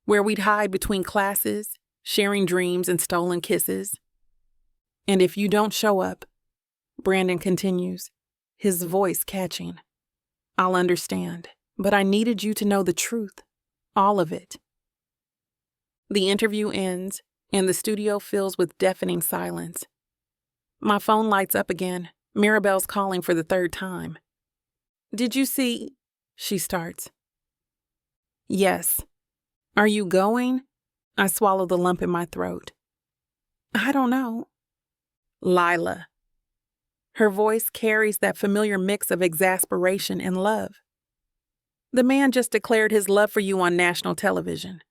where we'd hide between classes, sharing dreams and stolen kisses. And if you don't show up, Brandon continues, his voice catching, I'll understand, but I needed you to know the truth, all of it. The interview ends, and the studio fills with deafening silence. My phone lights up again. Mirabelle's calling for the third time. Did you see? She starts. Yes. Are you going? I swallow the lump in my throat. I don't know. Lyla. Her voice carries that familiar mix of exasperation and love. The man just declared his love for you on national television.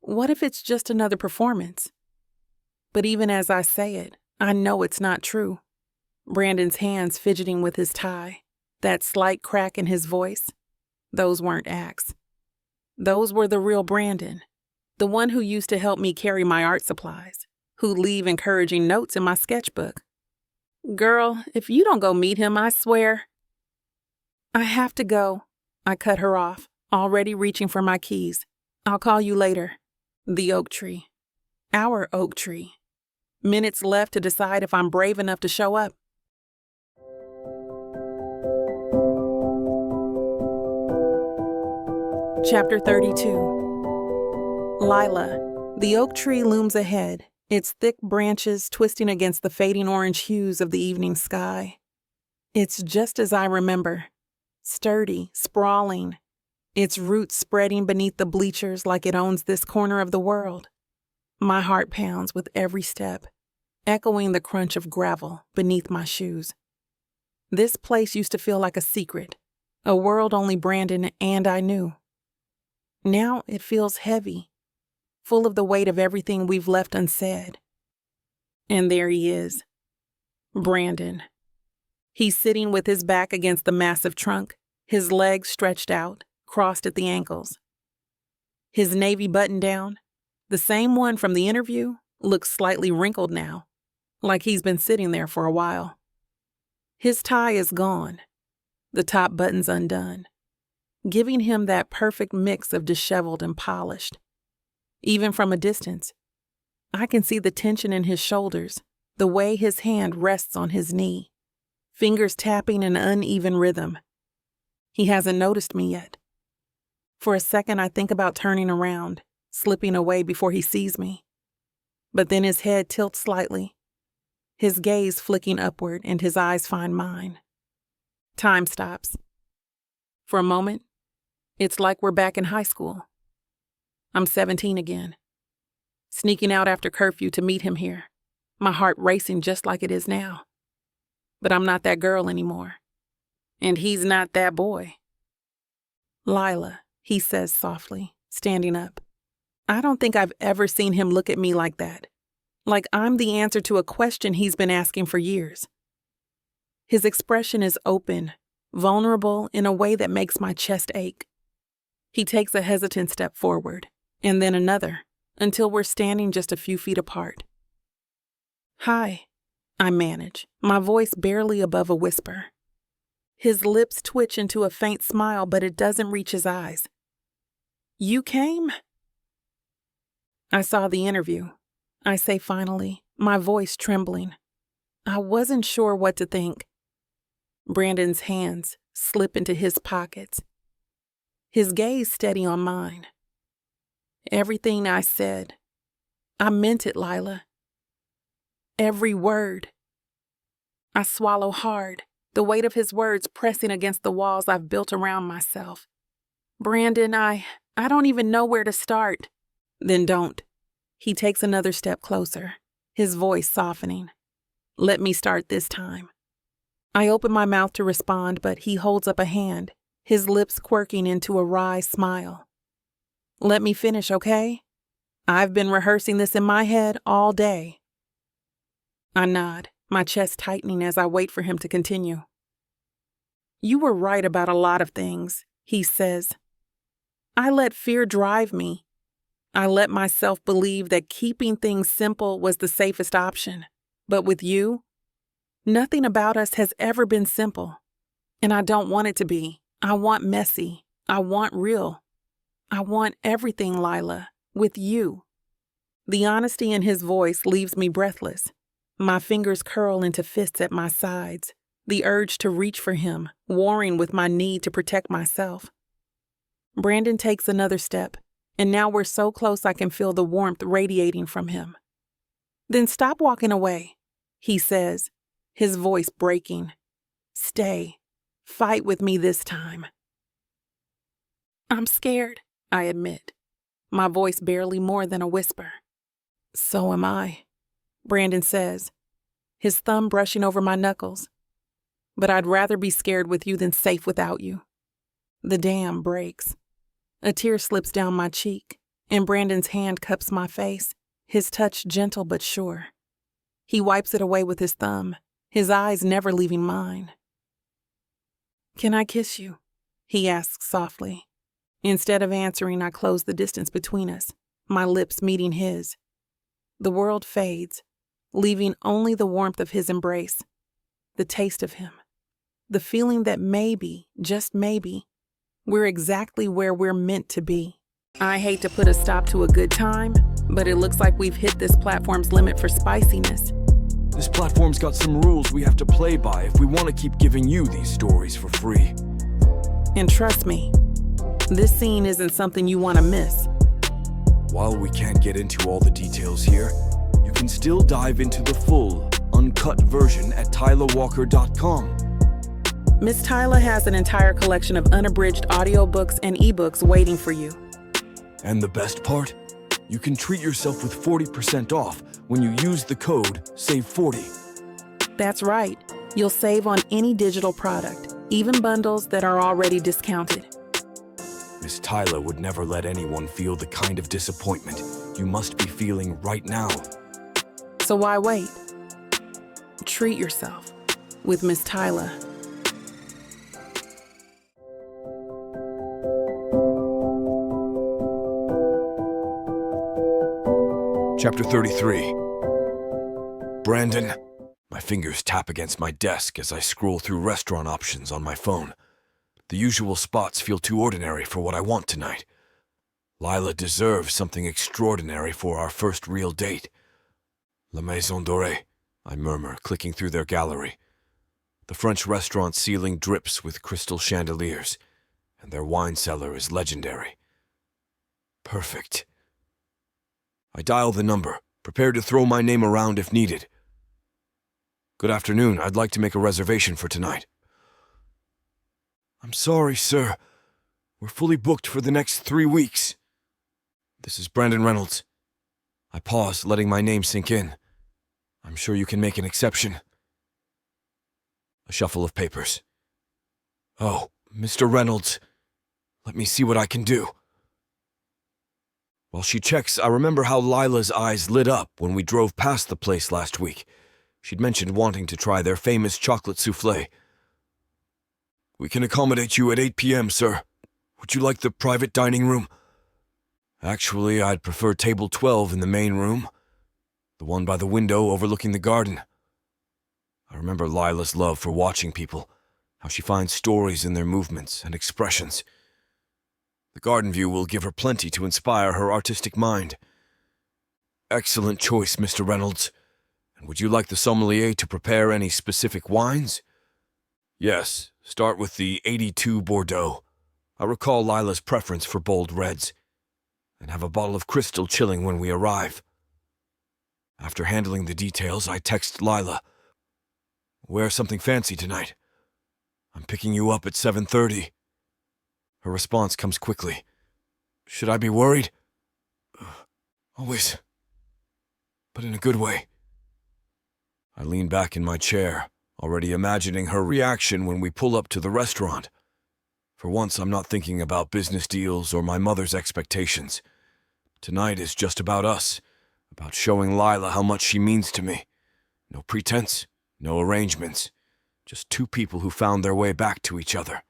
What if it's just another performance? But even as I say it, I know it's not true. Brandon's hands fidgeting with his tie, that slight crack in his voice, those weren't acts. Those were the real Brandon, the one who used to help me carry my art supplies, who'd leave encouraging notes in my sketchbook. Girl, if you don't go meet him, I swear. I have to go. I cut her off, already reaching for my keys. I'll call you later. The oak tree. Our oak tree. Minutes left to decide if I'm brave enough to show up. Chapter 32. Lyla. The oak tree looms ahead, its thick branches twisting against the fading orange hues of the evening sky. It's just as I remember. Sturdy, sprawling, its roots spreading beneath the bleachers like it owns this corner of the world. My heart pounds with every step, echoing the crunch of gravel beneath my shoes. This place used to feel like a secret, a world only Brandon and I knew. Now it feels heavy, full of the weight of everything we've left unsaid. And there he is, Brandon. He's sitting with his back against the massive trunk, his legs stretched out, crossed at the ankles. His navy button-down, the same one from the interview, looks slightly wrinkled now, like he's been sitting there for a while. His tie is gone, the top button's undone, giving him that perfect mix of disheveled and polished. Even from a distance, I can see the tension in his shoulders, the way his hand rests on his knee, fingers tapping an uneven rhythm. He hasn't noticed me yet. For a second, I think about turning around, slipping away before he sees me. But then his head tilts slightly, his gaze flicking upward and his eyes find mine. Time stops. For a moment, it's like we're back in high school. I'm 17 again, sneaking out after curfew to meet him here, my heart racing just like it is now. But I'm not that girl anymore, and he's not that boy. Lyla, he says softly, standing up. I don't think I've ever seen him look at me like that, like I'm the answer to a question he's been asking for years. His expression is open, vulnerable in a way that makes my chest ache. He takes a hesitant step forward, and then another, until we're standing just a few feet apart. Hi, I manage, my voice barely above a whisper. His lips twitch into a faint smile, but it doesn't reach his eyes. You came? I saw the interview, I say finally, my voice trembling. I wasn't sure what to think. Brandon's hands slip into his pockets, his gaze steady on mine. Everything I said, I meant it, Lyla. Every word. I swallow hard, the weight of his words pressing against the walls I've built around myself. Brandon, I don't even know where to start. Then don't. He takes another step closer, his voice softening. Let me start this time. I open my mouth to respond, but he holds up a hand, his lips quirking into a wry smile. Let me finish, okay? I've been rehearsing this in my head all day. I nod, my chest tightening as I wait for him to continue. You were right about a lot of things, he says. I let fear drive me. I let myself believe that keeping things simple was the safest option. But with you, nothing about us has ever been simple. And I don't want it to be. I want messy. I want real. I want everything, Lyla, with you. The honesty in his voice leaves me breathless. My fingers curl into fists at my sides, the urge to reach for him, warring with my need to protect myself. Brandon takes another step, and now we're so close I can feel the warmth radiating from him. Then stop walking away, he says, his voice breaking. Stay. Fight with me this time. I'm scared, I admit, my voice barely more than a whisper. So am I, Brandon says, his thumb brushing over my knuckles. But I'd rather be scared with you than safe without you. The dam breaks. A tear slips down my cheek, and Brandon's hand cups my face, his touch gentle but sure. He wipes it away with his thumb, his eyes never leaving mine. Can I kiss you? He asks softly. Instead of answering, I close the distance between us, my lips meeting his. The world fades, leaving only the warmth of his embrace, the taste of him, the feeling that maybe, just maybe, we're exactly where we're meant to be. I hate to put a stop to a good time, but it looks like we've hit this platform's limit for spiciness. This platform's got some rules we have to play by if we want to keep giving you these stories for free. And trust me, this scene isn't something you want to miss. While we can't get into all the details here, you can still dive into the full, uncut version at tylawalker.com. Miss Tyla has an entire collection of unabridged audiobooks and ebooks waiting for you. And the best part? You can treat yourself with 40% off when you use the code SAVE40. That's right. You'll save on any digital product, even bundles that are already discounted. Miss Tyla would never let anyone feel the kind of disappointment you must be feeling right now. So why wait? Treat yourself with Miss Tyla. Chapter 33. Brandon. My fingers tap against my desk as I scroll through restaurant options on my phone. The usual spots feel too ordinary for what I want tonight. Lyla deserves something extraordinary for our first real date. La Maison Dorée, I murmur, clicking through their gallery. The French restaurant's ceiling drips with crystal chandeliers, and their wine cellar is legendary. Perfect. I dial the number, prepared to throw my name around if needed. Good afternoon, I'd like to make a reservation for tonight. I'm sorry, sir. We're fully booked for the next 3 weeks. This is Brandon Reynolds. I pause, letting my name sink in. I'm sure you can make an exception. A shuffle of papers. Oh, Mr. Reynolds. Let me see what I can do. While she checks, I remember how Lyla's eyes lit up when we drove past the place last week. She'd mentioned wanting to try their famous chocolate soufflé. We can accommodate you at 8 p.m., sir. Would you like the private dining room? Actually, I'd prefer table 12 in the main room, the one by the window overlooking the garden. I remember Lyla's love for watching people, how she finds stories in their movements and expressions. The garden view will give her plenty to inspire her artistic mind. Excellent choice, Mr. Reynolds. And would you like the sommelier to prepare any specific wines? Yes, start with the 82 Bordeaux. I recall Lyla's preference for bold reds. And have a bottle of crystal chilling when we arrive. After handling the details, I text Lyla. Wear something fancy tonight. I'm picking you up at 7:30. Her response comes quickly. Should I be worried? Always. But in a good way. I lean back in my chair, already imagining her reaction when we pull up to the restaurant. For once, I'm not thinking about business deals or my mother's expectations. Tonight is just about us, about showing Lyla how much she means to me. No pretense, no arrangements, just two people who found their way back to each other.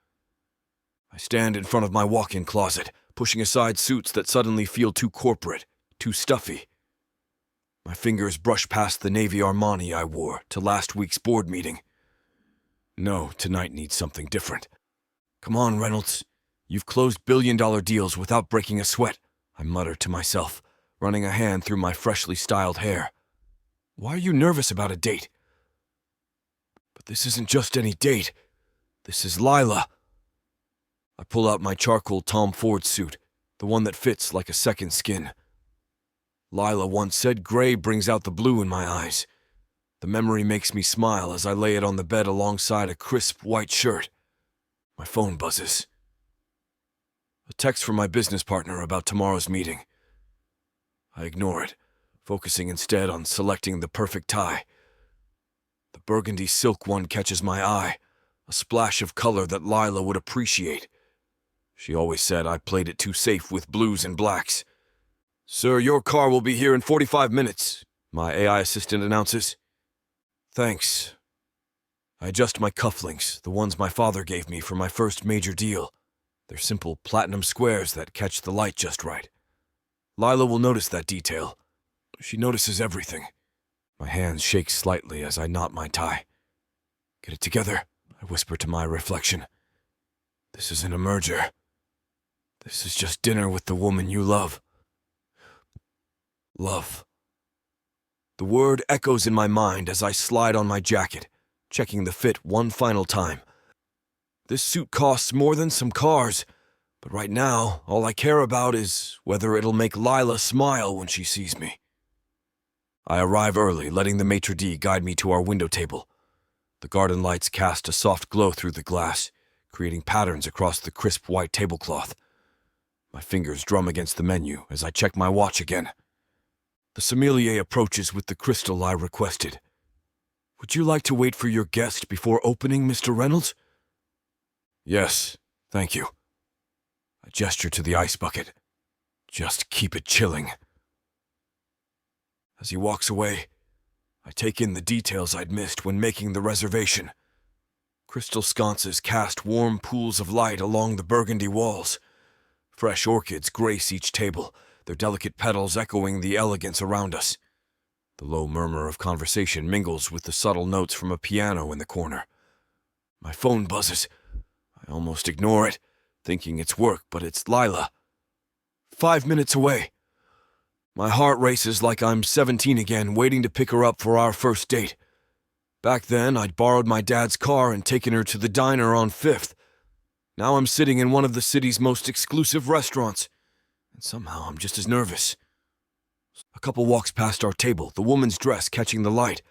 I stand in front of my walk-in closet, pushing aside suits that suddenly feel too corporate, too stuffy. My fingers brush past the navy Armani I wore to last week's board meeting. No, tonight needs something different. Come on, Reynolds. You've closed billion-dollar deals without breaking a sweat, I mutter to myself, running a hand through my freshly styled hair. Why are you nervous about a date? But this isn't just any date. This is Lyla. I pull out my charcoal Tom Ford suit, the one that fits like a second skin. Lyla once said gray brings out the blue in my eyes. The memory makes me smile as I lay it on the bed alongside a crisp white shirt. My phone buzzes. A text from my business partner about tomorrow's meeting. I ignore it, focusing instead on selecting the perfect tie. The burgundy silk one catches my eye, a splash of color that Lyla would appreciate. She always said I played it too safe with blues and blacks. "Sir, your car will be here in 45 minutes, my AI assistant announces. Thanks. I adjust my cufflinks, the ones my father gave me for my first major deal. They're simple platinum squares that catch the light just right. Lyla will notice that detail. She notices everything. My hands shake slightly as I knot my tie. Get it together, I whisper to my reflection. This isn't a merger. This is just dinner with the woman you love. Love. The word echoes in my mind as I slide on my jacket, checking the fit one final time. This suit costs more than some cars, but right now, all I care about is whether it'll make Lyla smile when she sees me. I arrive early, letting the maitre d' guide me to our window table. The garden lights cast a soft glow through the glass, creating patterns across the crisp white tablecloth. My fingers drum against the menu as I check my watch again. The sommelier approaches with the crystal I requested. Would you like to wait for your guest before opening, Mr. Reynolds? Yes, thank you. I gesture to the ice bucket. Just keep it chilling. As he walks away, I take in the details I'd missed when making the reservation. Crystal sconces cast warm pools of light along the burgundy walls. Fresh orchids grace each table, their delicate petals echoing the elegance around us. The low murmur of conversation mingles with the subtle notes from a piano in the corner. My phone buzzes. I almost ignore it, thinking it's work, but it's Lyla. 5 minutes away. My heart races like I'm 17 again, waiting to pick her up for our first date. Back then, I'd borrowed my dad's car and taken her to the diner on 5th. Now I'm sitting in one of the city's most exclusive restaurants, and somehow I'm just as nervous. A couple walks past our table, the woman's dress catching the light.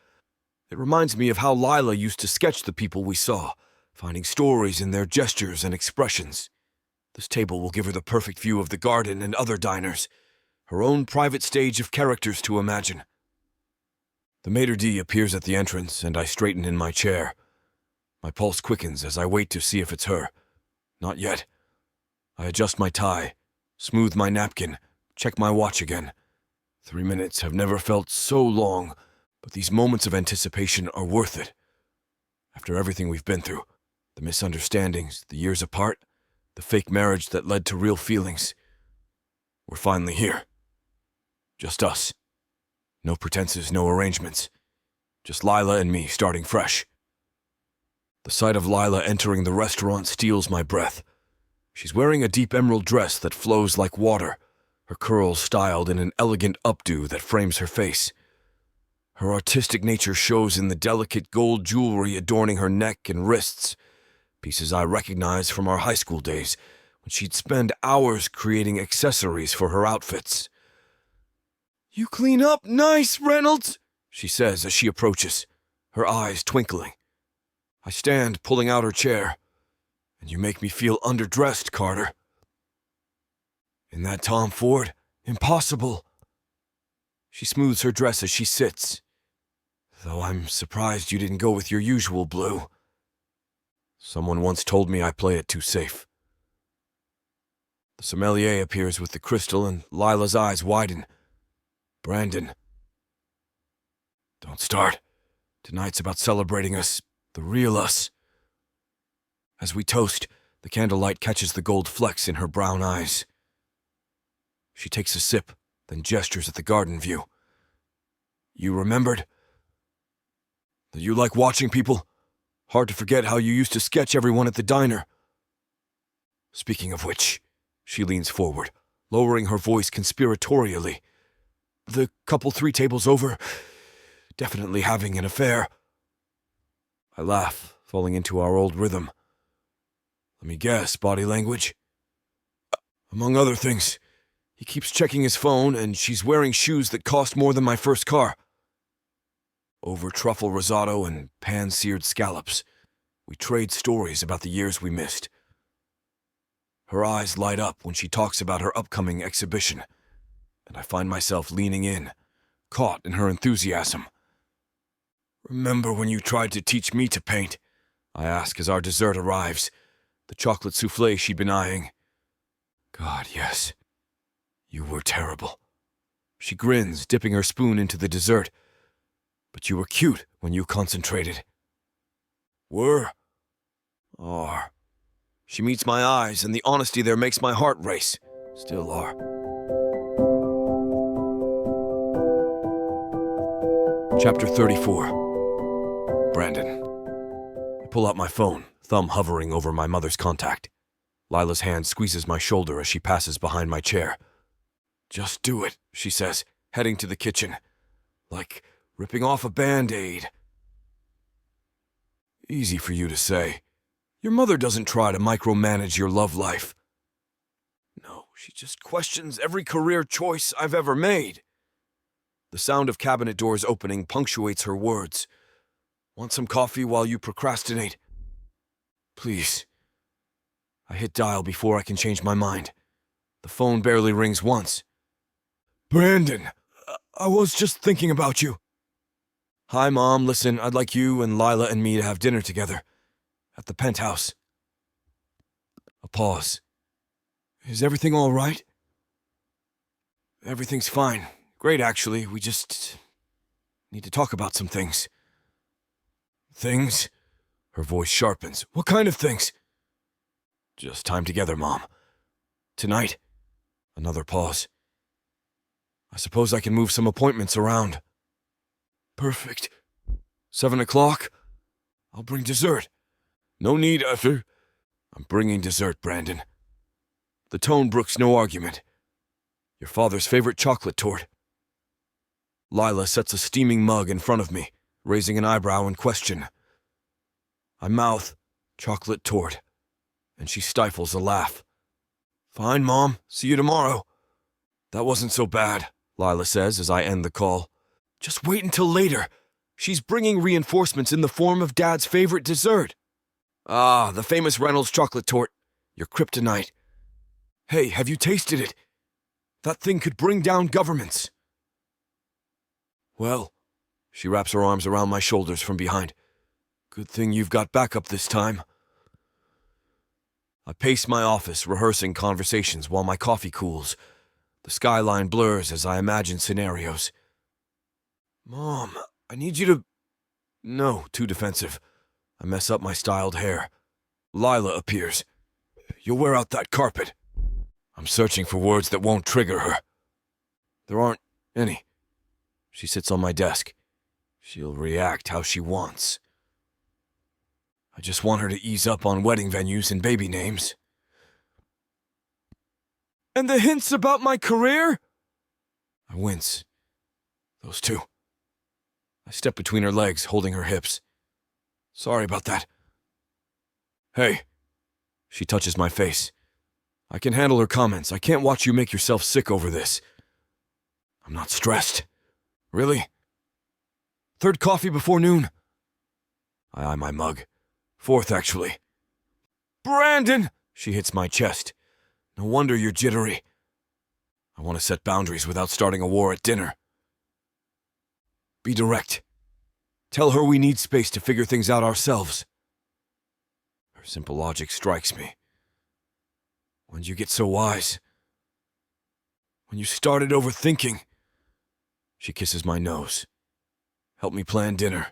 It reminds me of how Lyla used to sketch the people we saw, finding stories in their gestures and expressions. This table will give her the perfect view of the garden and other diners, her own private stage of characters to imagine. The maitre d' appears at the entrance, and I straighten in my chair. My pulse quickens as I wait to see if it's her. Not yet. I adjust my tie, smooth my napkin, check my watch again. 3 minutes have never felt so long, but these moments of anticipation are worth it. After everything we've been through, the misunderstandings, the years apart, the fake marriage that led to real feelings, we're finally here. Just us. No pretenses, no arrangements. Just Lyla and me starting fresh. The sight of Lyla entering the restaurant steals my breath. She's wearing a deep emerald dress that flows like water, her curls styled in an elegant updo that frames her face. Her artistic nature shows in the delicate gold jewelry adorning her neck and wrists, pieces I recognize from our high school days, when she'd spend hours creating accessories for her outfits. "You clean up nice, Reynolds," she says as she approaches, her eyes twinkling. I stand, pulling out her chair. "And you make me feel underdressed, Carter." "In that Tom Ford? Impossible." She smooths her dress as she sits. "Though I'm surprised you didn't go with your usual blue. Someone once told me I play it too safe." The sommelier appears with the crystal, and Lyla's eyes widen. "Brandon." "Don't start. Tonight's about celebrating us, the real us." As we toast, the candlelight catches the gold flecks in her brown eyes. She takes a sip, then gestures at the garden view. "You remembered? That you like watching people? Hard to forget how you used to sketch everyone at the diner." Speaking of which, she leans forward, lowering her voice conspiratorially. The couple 3 tables over, definitely having an affair. I laugh, falling into our old rhythm. Let me guess, body language? Among other things, he keeps checking his phone and she's wearing shoes that cost more than my first car. Over truffle risotto and pan-seared scallops, we trade stories about the years we missed. Her eyes light up when she talks about her upcoming exhibition, and I find myself leaning in, caught in her enthusiasm. Remember when you tried to teach me to paint? I ask as our dessert arrives, the chocolate soufflé she'd been eyeing. God, yes. You were terrible. She grins, dipping her spoon into the dessert. But you were cute when you concentrated. Were? Are. She meets my eyes, and the honesty there makes my heart race. Still are. Chapter 34. Brandon. I pull out my phone, thumb hovering over my mother's contact. Lila's hand squeezes my shoulder as she passes behind my chair. Just do it, she says, heading to the kitchen. Like ripping off a Band-Aid. Easy for you to say. Your mother doesn't try to micromanage your love life. No, she just questions every career choice I've ever made. The sound of cabinet doors opening punctuates her words. Want some coffee while you procrastinate? Please. I hit dial before I can change my mind. The phone barely rings once. Brandon, I was just thinking about you. Hi, Mom. Listen, I'd like you and Lyla and me to have dinner together. At the penthouse. A pause. Is everything all right? Everything's fine. Great, actually. We just need to talk about some things. Things? Her voice sharpens. What kind of things? Just time together, Mom. Tonight. Another pause. I suppose I can move some appointments around. Perfect. 7 o'clock? I'll bring dessert. No need, Arthur. I'm bringing dessert, Brandon. The tone brooks no argument. Your father's favorite chocolate tort. Lyla sets a steaming mug in front of me, raising an eyebrow in question. I mouth, chocolate tort, and she stifles a laugh. Fine, Mom. See you tomorrow. That wasn't so bad, Lyla says as I end the call. Just wait until later. She's bringing reinforcements in the form of Dad's favorite dessert. Ah, the famous Reynolds chocolate tort. Your kryptonite. Hey, have you tasted it? That thing could bring down governments. Well, she wraps her arms around my shoulders from behind. Good thing you've got backup this time. I pace my office, rehearsing conversations while my coffee cools. The skyline blurs as I imagine scenarios. Mom, I need you to... No, too defensive. I mess up my styled hair. Lyla appears. You'll wear out that carpet. I'm searching for words that won't trigger her. There aren't any. She sits on my desk. She'll react how she wants. I just want her to ease up on wedding venues and baby names. And the hints about my career? I wince. Those two. I step between her legs, holding her hips. Sorry about that. Hey. She touches my face. I can handle her comments. I can't watch you make yourself sick over this. I'm not stressed. Really? 3rd coffee before noon? I eye my mug. 4th, actually. Brandon! She hits my chest. No wonder you're jittery. I want to set boundaries without starting a war at dinner. Be direct. Tell her we need space to figure things out ourselves. Her simple logic strikes me. When did you get so wise? When you started overthinking. She kisses my nose. Help me plan dinner.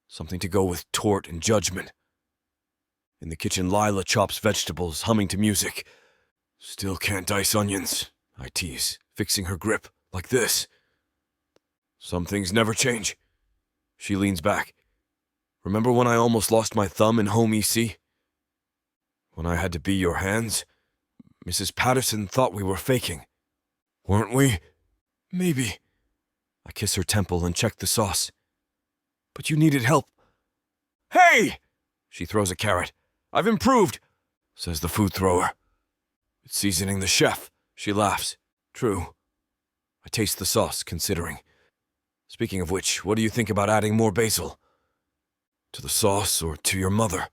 Something to go with tort and judgment. In the kitchen, Lyla chops vegetables, humming to music. Still can't dice onions, I tease, fixing her grip, like this. Some things never change. She leans back. Remember when I almost lost my thumb in home EC? When I had to be your hands, Mrs. Patterson thought we were faking. Weren't we? Maybe. I kiss her temple and check the sauce. But you needed help. Hey! She throws a carrot. I've improved, says the food thrower. It's seasoning the chef. She laughs. True. I taste the sauce, considering. Speaking of which, what do you think about adding more basil? To the sauce or to your mother?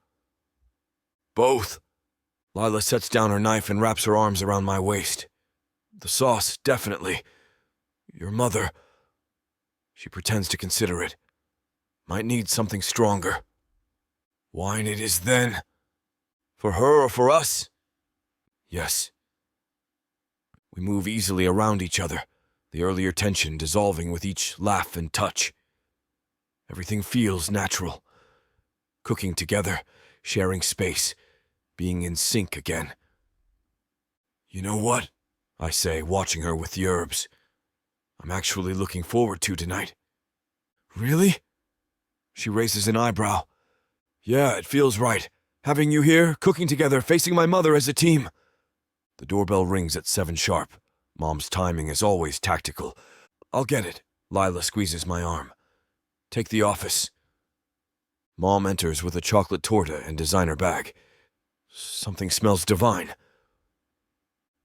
Both. Lyla sets down her knife and wraps her arms around my waist. The sauce, definitely. Your mother... She pretends to consider it. Might need something stronger. Wine it is then. For her or for us? Yes. We move easily around each other, the earlier tension dissolving with each laugh and touch. Everything feels natural. Cooking together, sharing space, being in sync again. You know what? I say, watching her with the herbs. I'm actually looking forward to tonight. Really? She raises an eyebrow. Yeah, it feels right. Having you here, cooking together, facing my mother as a team. The doorbell rings at 7 sharp. Mom's timing is always tactical. I'll get it. Lyla squeezes my arm. Take the office. Mom enters with a chocolate torta and designer bag. Something smells divine.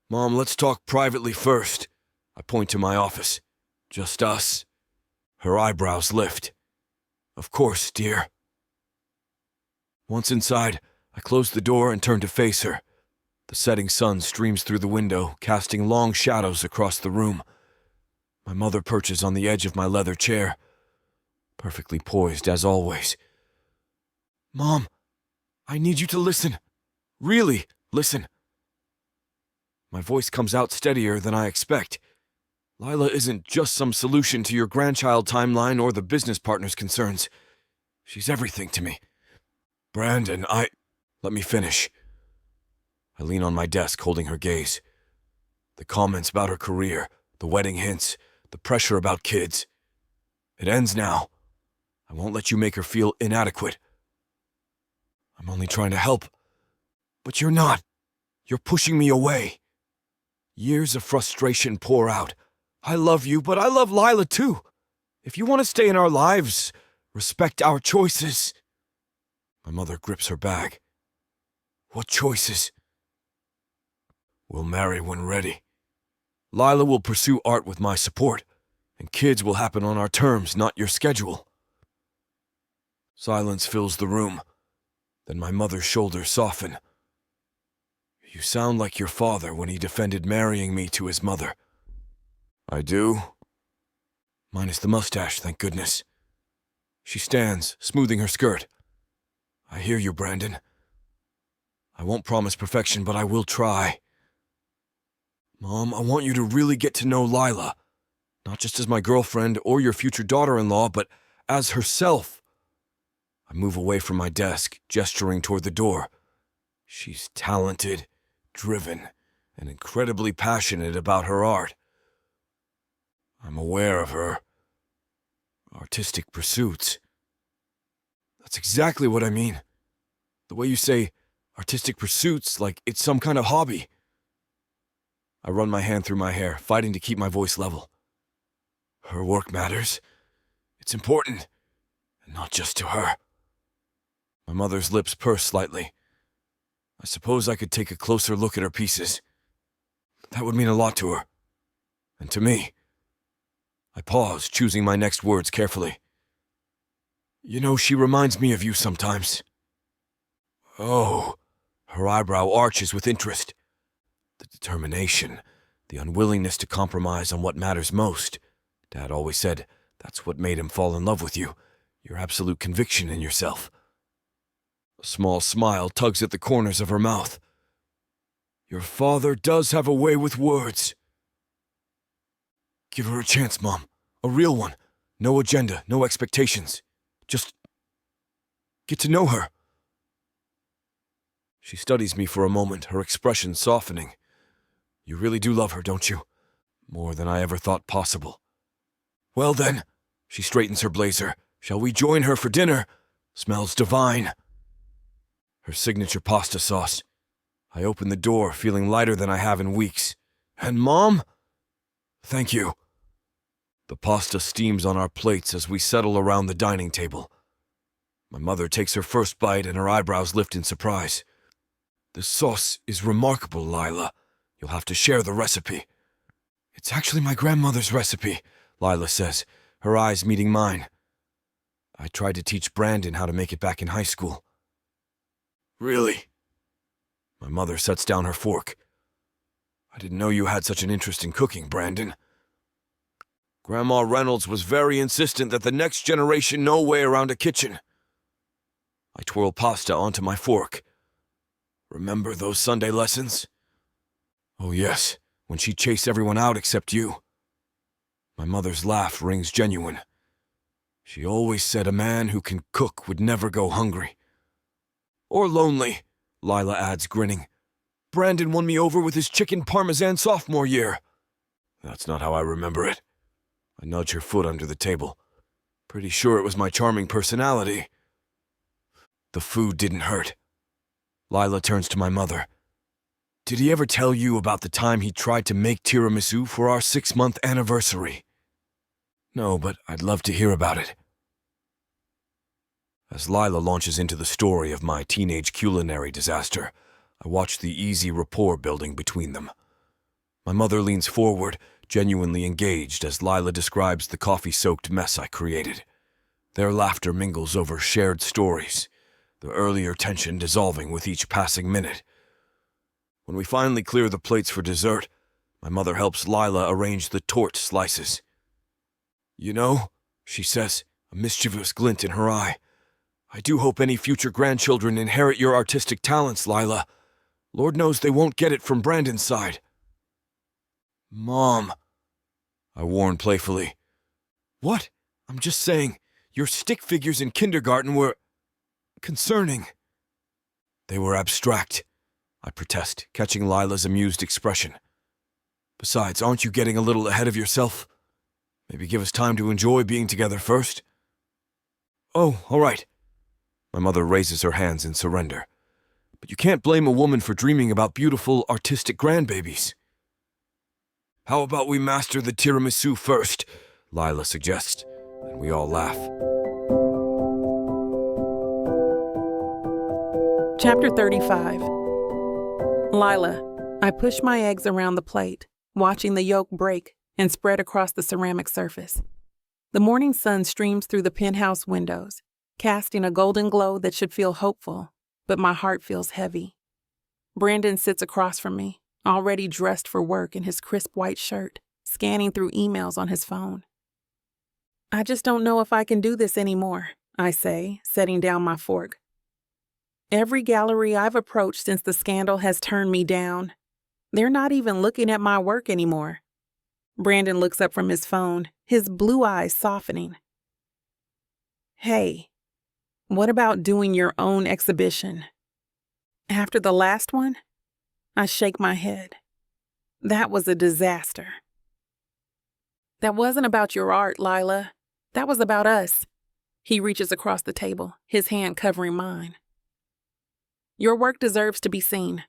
Mom, let's talk privately first. I point to my office. Just us. Her eyebrows lift. Of course, dear. Once inside, I close the door and turn to face her. The setting sun streams through the window, casting long shadows across the room. My mother perches on the edge of my leather chair, perfectly poised as always. Mom, I need you to listen. Really, listen. My voice comes out steadier than I expect. Lyla isn't just some solution to your grandchild timeline or the business partner's concerns. She's everything to me. Brandon, Let me finish. I lean on my desk, holding her gaze. The comments about her career, the wedding hints, the pressure about kids. It ends now. I won't let you make her feel inadequate. I'm only trying to help. But you're not. You're pushing me away. Years of frustration pour out. I love you, but I love Lyla too. If you want to stay in our lives, respect our choices. My mother grips her bag. What choices? We'll marry when ready. Lyla will pursue art with my support, and kids will happen on our terms, not your schedule. Silence fills the room. Then my mother's shoulders soften. You sound like your father when he defended marrying me to his mother. I do. Minus the mustache, thank goodness. She stands, smoothing her skirt. I hear you, Brandon. I won't promise perfection, but I will try. Mom, I want you to really get to know Lyla. Not just as my girlfriend or your future daughter-in-law, but as herself. I move away from my desk, gesturing toward the door. She's talented, driven, and incredibly passionate about her art. I'm aware of her artistic pursuits. That's exactly what I mean. The way you say artistic pursuits, like it's some kind of hobby. I run my hand through my hair, fighting to keep my voice level. Her work matters. It's important, and not just to her. My mother's lips purse slightly. I suppose I could take a closer look at her pieces. That would mean a lot to her. And to me. I pause, choosing my next words carefully. You know, she reminds me of you sometimes. Oh. Her eyebrow arches with interest. The determination, the unwillingness to compromise on what matters most. Dad always said that's what made him fall in love with you, your absolute conviction in yourself. A small smile tugs at the corners of her mouth. Your father does have a way with words. Give her a chance, Mom. A real one. No agenda, no expectations. Just get to know her. She studies me for a moment, her expression softening. You really do love her, don't you? More than I ever thought possible. Well then, she straightens her blazer. Shall we join her for dinner? Smells divine. Her signature pasta sauce. I open the door, feeling lighter than I have in weeks. And Mom? Thank you. The pasta steams on our plates as we settle around the dining table. My mother takes her first bite and her eyebrows lift in surprise. The sauce is remarkable, Lyla. You'll have to share the recipe. It's actually my grandmother's recipe, Lyla says, her eyes meeting mine. I tried to teach Brandon how to make it back in high school. Really? My mother sets down her fork. I didn't know you had such an interest in cooking, Brandon. Grandma Reynolds was very insistent that the next generation know way around a kitchen. I twirl pasta onto my fork. Remember those Sunday lessons? Oh yes, when she chased everyone out except you. My mother's laugh rings genuine. She always said a man who can cook would never go hungry. Or lonely, Lyla adds, grinning. Brandon won me over with his chicken parmesan sophomore year. That's not how I remember it. I nudge her foot under the table. Pretty sure it was my charming personality. The food didn't hurt. Lyla turns to my mother. Did he ever tell you about the time he tried to make tiramisu for our 6-month anniversary? No, but I'd love to hear about it. As Lyla launches into the story of my teenage culinary disaster, I watch the easy rapport building between them. My mother leans forward, genuinely engaged as Lyla describes the coffee-soaked mess I created. Their laughter mingles over shared stories, the earlier tension dissolving with each passing minute. When we finally clear the plates for dessert, my mother helps Lyla arrange the torte slices. You know, she says, a mischievous glint in her eye, I do hope any future grandchildren inherit your artistic talents, Lyla. Lord knows they won't get it from Brandon's side. Mom, I warn playfully. What? I'm just saying, your stick figures in kindergarten were concerning. They were abstract, I protest, catching Lyla's amused expression. Besides, aren't you getting a little ahead of yourself? Maybe give us time to enjoy being together first. Oh, all right. My mother raises her hands in surrender. But you can't blame a woman for dreaming about beautiful, artistic grandbabies. How about we master the tiramisu first, Lyla suggests, and we all laugh. Chapter 35. Lyla, I push my eggs around the plate, watching the yolk break and spread across the ceramic surface. The morning sun streams through the penthouse windows, casting a golden glow that should feel hopeful, but my heart feels heavy. Brandon sits across from me, already dressed for work in his crisp white shirt, scanning through emails on his phone. I just don't know if I can do this anymore, I say, setting down my fork. Every gallery I've approached since the scandal has turned me down. They're not even looking at my work anymore. Brandon looks up from his phone, his blue eyes softening. Hey, what about doing your own exhibition? After the last one? I shake my head. That was a disaster. That wasn't about your art, Lyla. That was about us. He reaches across the table, his hand covering mine. Your work deserves to be seen.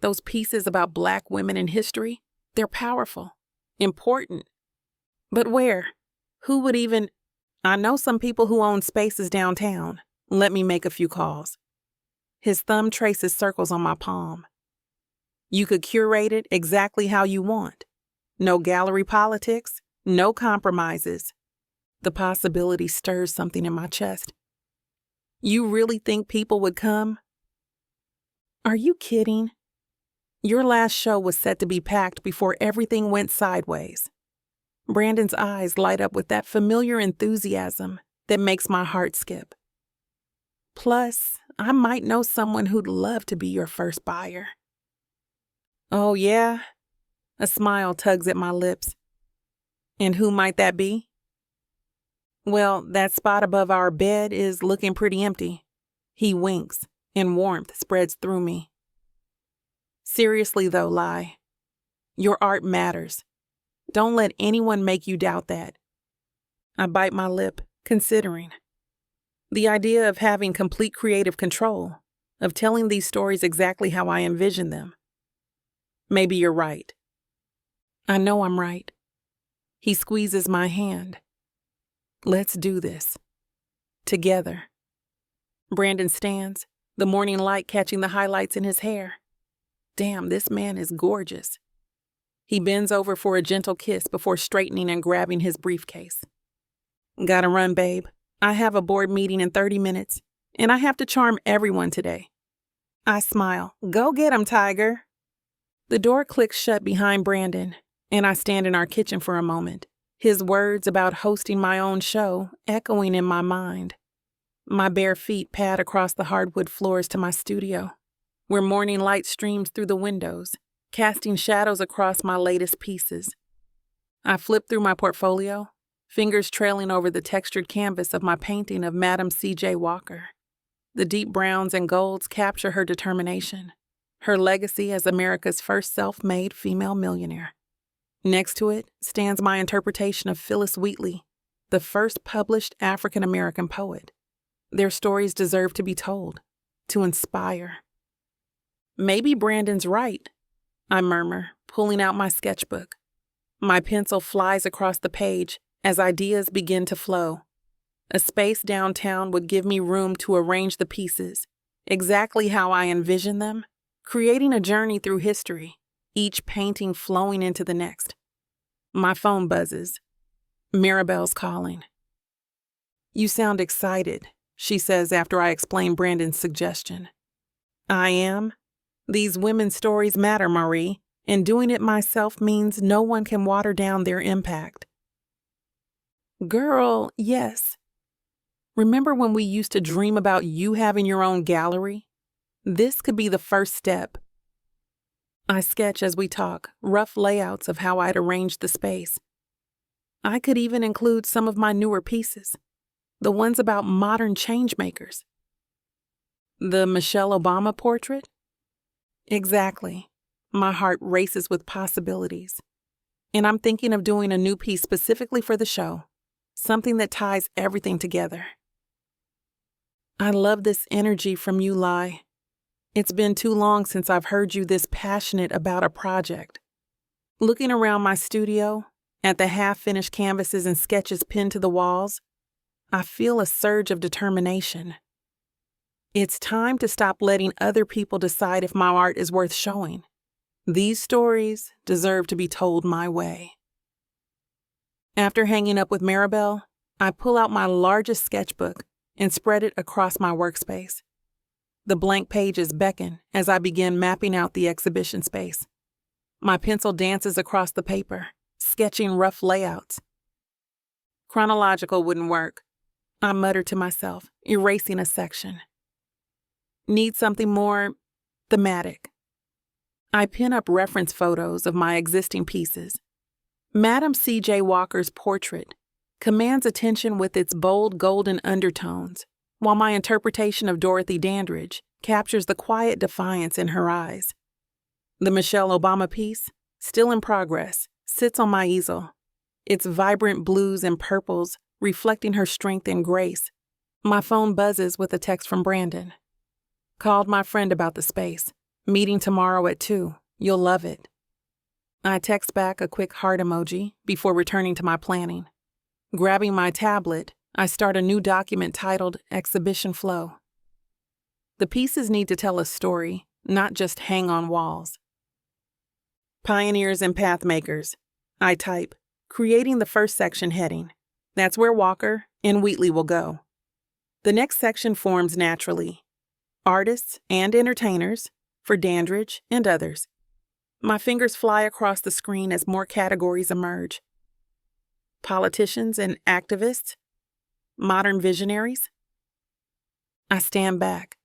Those pieces about Black women in history, they're powerful, important. But where? Who would even... I know some people who own spaces downtown. Let me make a few calls. His thumb traces circles on my palm. You could curate it exactly how you want. No gallery politics, no compromises. The possibility stirs something in my chest. You really think people would come? Are you kidding? Your last show was set to be packed before everything went sideways. Brandon's eyes light up with that familiar enthusiasm that makes my heart skip. Plus, I might know someone who'd love to be your first buyer. Oh, yeah? A smile tugs at my lips. And who might that be? Well, that spot above our bed is looking pretty empty. He winks, and warmth spreads through me. Seriously though, Ly, your art matters. Don't let anyone make you doubt that. I bite my lip, considering. The idea of having complete creative control, of telling these stories exactly how I envision them. Maybe you're right. I know I'm right. He squeezes my hand. Let's do this. Together. Brandon stands, the morning light catching the highlights in his hair. Damn, this man is gorgeous. He bends over for a gentle kiss before straightening and grabbing his briefcase. Gotta run, babe. I have a board meeting in 30 minutes, and I have to charm everyone today. I smile. Go get him, Tiger. The door clicks shut behind Brandon, and I stand in our kitchen for a moment, his words about hosting my own show echoing in my mind. My bare feet pad across the hardwood floors to my studio, where morning light streams through the windows, casting shadows across my latest pieces. I flip through my portfolio, fingers trailing over the textured canvas of my painting of Madam C.J. Walker. The deep browns and golds capture her determination, her legacy as America's first self-made female millionaire. Next to it stands my interpretation of Phyllis Wheatley, the first published African-American poet. Their stories deserve to be told, to inspire. Maybe Brandon's right, I murmur, pulling out my sketchbook. My pencil flies across the page as ideas begin to flow. A space downtown would give me room to arrange the pieces, exactly how I envision them, creating a journey through history, each painting flowing into the next. My phone buzzes. Maribel's calling. You sound excited, she says after I explain Brandon's suggestion. I am. These women's stories matter, Marie, and doing it myself means no one can water down their impact. Girl, yes. Remember when we used to dream about you having your own gallery? This could be the first step. I sketch as we talk, rough layouts of how I'd arrange the space. I could even include some of my newer pieces, the ones about modern changemakers. The Michelle Obama portrait? Exactly. My heart races with possibilities. And I'm thinking of doing a new piece specifically for the show, something that ties everything together. I love this energy from you, Ly. It's been too long since I've heard you this passionate about a project. Looking around my studio, at the half-finished canvases and sketches pinned to the walls, I feel a surge of determination. It's time to stop letting other people decide if my art is worth showing. These stories deserve to be told my way. After hanging up with Maribel, I pull out my largest sketchbook and spread it across my workspace. The blank pages beckon as I begin mapping out the exhibition space. My pencil dances across the paper, sketching rough layouts. Chronological wouldn't work, I mutter to myself, erasing a section. Need something more thematic. I pin up reference photos of my existing pieces. Madam C.J. Walker's portrait commands attention with its bold golden undertones, while my interpretation of Dorothy Dandridge captures the quiet defiance in her eyes. The Michelle Obama piece, still in progress, sits on my easel, its vibrant blues and purples reflecting her strength and grace. My phone buzzes with a text from Brandon. Called my friend about the space. Meeting tomorrow at 2. You'll love it. I text back a quick heart emoji before returning to my planning. Grabbing my tablet, I start a new document titled Exhibition Flow. The pieces need to tell a story, not just hang on walls. Pioneers and Pathmakers, I type, creating the first section heading. That's where Walker and Wheatley will go. The next section forms naturally. Artists and entertainers, for Dandridge and others. My fingers fly across the screen as more categories emerge. Politicians and activists, modern visionaries. I stand back,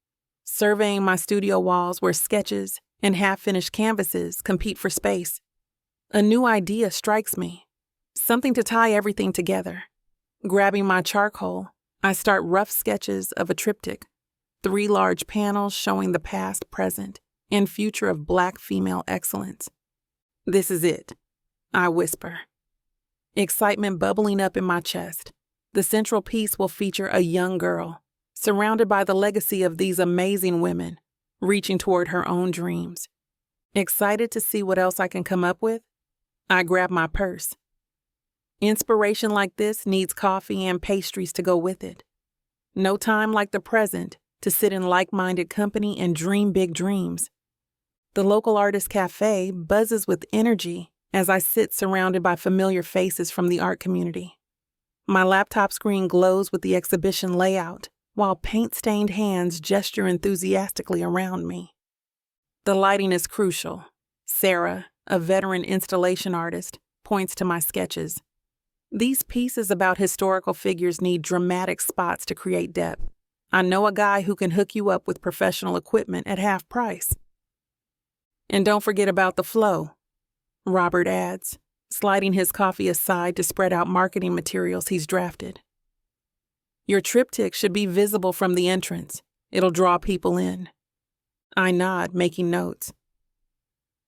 surveying my studio walls where sketches and half-finished canvases compete for space. A new idea strikes me, something to tie everything together. Grabbing my charcoal, I start rough sketches of a triptych, 3 large panels showing the past, present, and future of Black female excellence. This is it, I whisper. Excitement bubbling up in my chest. The central piece will feature a young girl, surrounded by the legacy of these amazing women reaching toward her own dreams. Excited to see what else I can come up with, I grab my purse. Inspiration like this needs coffee and pastries to go with it. No time like the present to sit in like-minded company and dream big dreams. The local artist cafe buzzes with energy as I sit surrounded by familiar faces from the art community. My laptop screen glows with the exhibition layout, while paint-stained hands gesture enthusiastically around me. The lighting is crucial. Sarah, a veteran installation artist, points to my sketches. These pieces about historical figures need dramatic spots to create depth. I know a guy who can hook you up with professional equipment at half price. And don't forget about the flow, Robert adds, sliding his coffee aside to spread out marketing materials he's drafted. Your triptych should be visible from the entrance. It'll draw people in. I nod, making notes.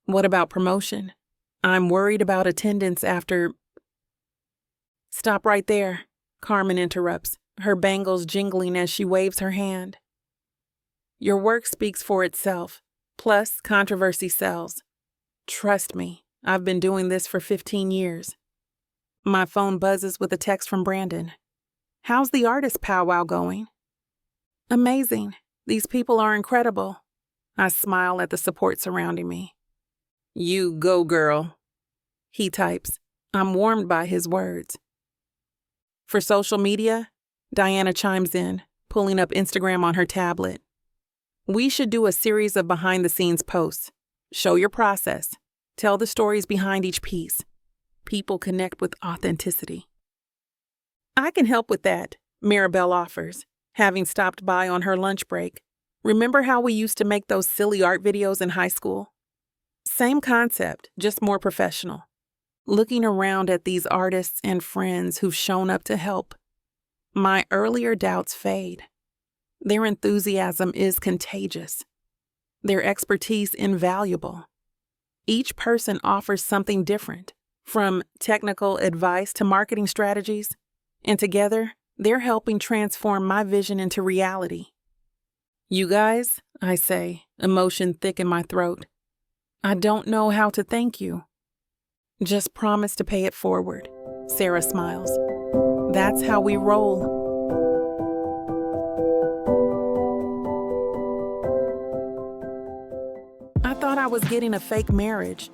What about promotion? I'm worried about attendance after... Stop right there, Carmen interrupts, her bangles jingling as she waves her hand. Your work speaks for itself, plus controversy sells. Trust me, I've been doing this for 15 years. My phone buzzes with a text from Brandon. How's the artist powwow going? Amazing. These people are incredible. I smile at the support surrounding me. You go, girl, he types. I'm warmed by his words. For social media, Diana chimes in, pulling up Instagram on her tablet. We should do a series of behind-the-scenes posts. Show your process. Tell the stories behind each piece. People connect with authenticity. I can help with that, Maribel offers, having stopped by on her lunch break. Remember how we used to make those silly art videos in high school? Same concept, just more professional. Looking around at these artists and friends who've shown up to help, my earlier doubts fade. Their enthusiasm is contagious. Their expertise invaluable. Each person offers something different, from technical advice to marketing strategies, and together, they're helping transform my vision into reality. You guys, I say, emotion thick in my throat. I don't know how to thank you. Just promise to pay it forward, Sarah smiles. That's how we roll. I thought I was getting a fake marriage,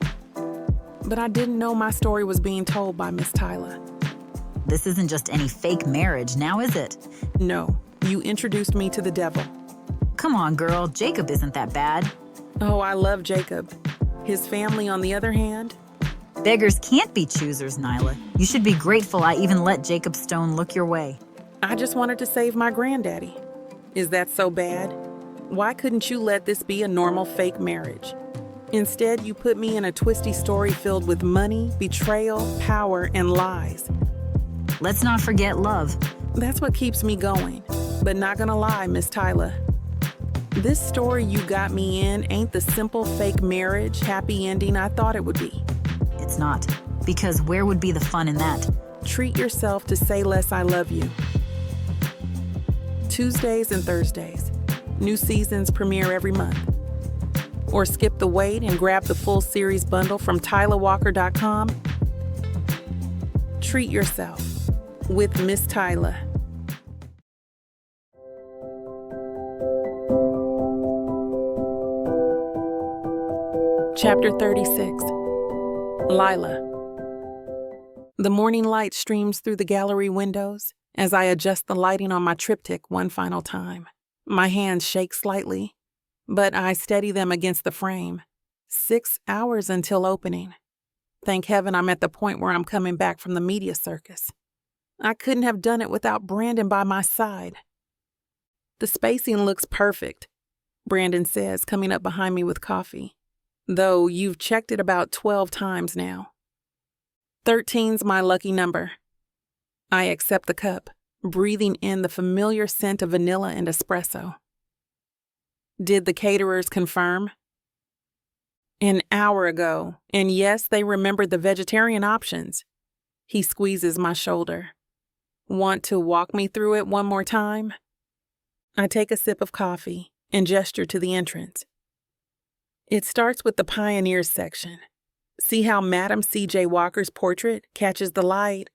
but I didn't know my story was being told by Miss Tyler. This isn't just any fake marriage, now is it? No, you introduced me to the devil. Come on, girl, Jacob isn't that bad. Oh, I love Jacob. His family, on the other hand... Beggars can't be choosers, Nyla. You should be grateful I even let Jacob Stone look your way. I just wanted to save my granddaddy. Is that so bad? Why couldn't you let this be a normal fake marriage? Instead, you put me in a twisty story filled with money, betrayal, power, and lies. Let's not forget love. That's what keeps me going. But not gonna lie, Miss Tyler. This story you got me in ain't the simple fake marriage, happy ending I thought it would be. It's not. Because where would be the fun in that? Treat yourself to Say Less I Love You. Tuesdays and Thursdays. New seasons premiere every month. Or skip the wait and grab the full series bundle from TylerWalker.com. Treat yourself with Miss Tyler. Chapter 36. Lyla. The morning light streams through the gallery windows as I adjust the lighting on my triptych one final time. My hands shake slightly, but I steady them against the frame. 6 hours until opening. Thank heaven I'm at the point where I'm coming back from the media circus. I couldn't have done it without Brandon by my side. The spacing looks perfect, Brandon says, coming up behind me with coffee. Though you've checked it about 12 times now. 13's my lucky number. I accept the cup, breathing in the familiar scent of vanilla and espresso. Did the caterers confirm? An hour ago, and yes, they remembered the vegetarian options. He squeezes my shoulder. Want to walk me through it one more time? I take a sip of coffee and gesture to the entrance, It starts with the Pioneers section. See how Madam C.J. Walker's portrait catches the light?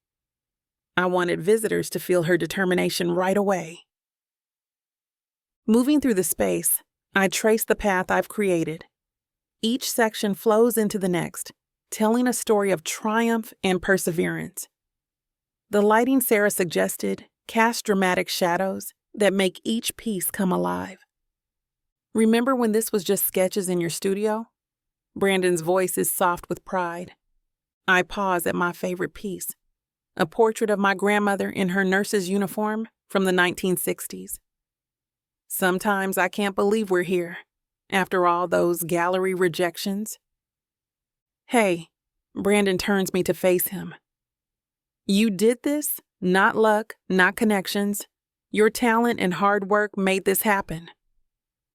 I wanted visitors to feel her determination right away. Moving through the space, I trace the path I've created. Each section flows into the next, telling a story of triumph and perseverance. The lighting Sarah suggested casts dramatic shadows that make each piece come alive. Remember when this was just sketches in your studio? Brandon's voice is soft with pride. I pause at my favorite piece, a portrait of my grandmother in her nurse's uniform from the 1960s. Sometimes I can't believe we're here, after all those gallery rejections. Hey, Brandon turns me to face him. You did this, not luck, not connections. Your talent and hard work made this happen.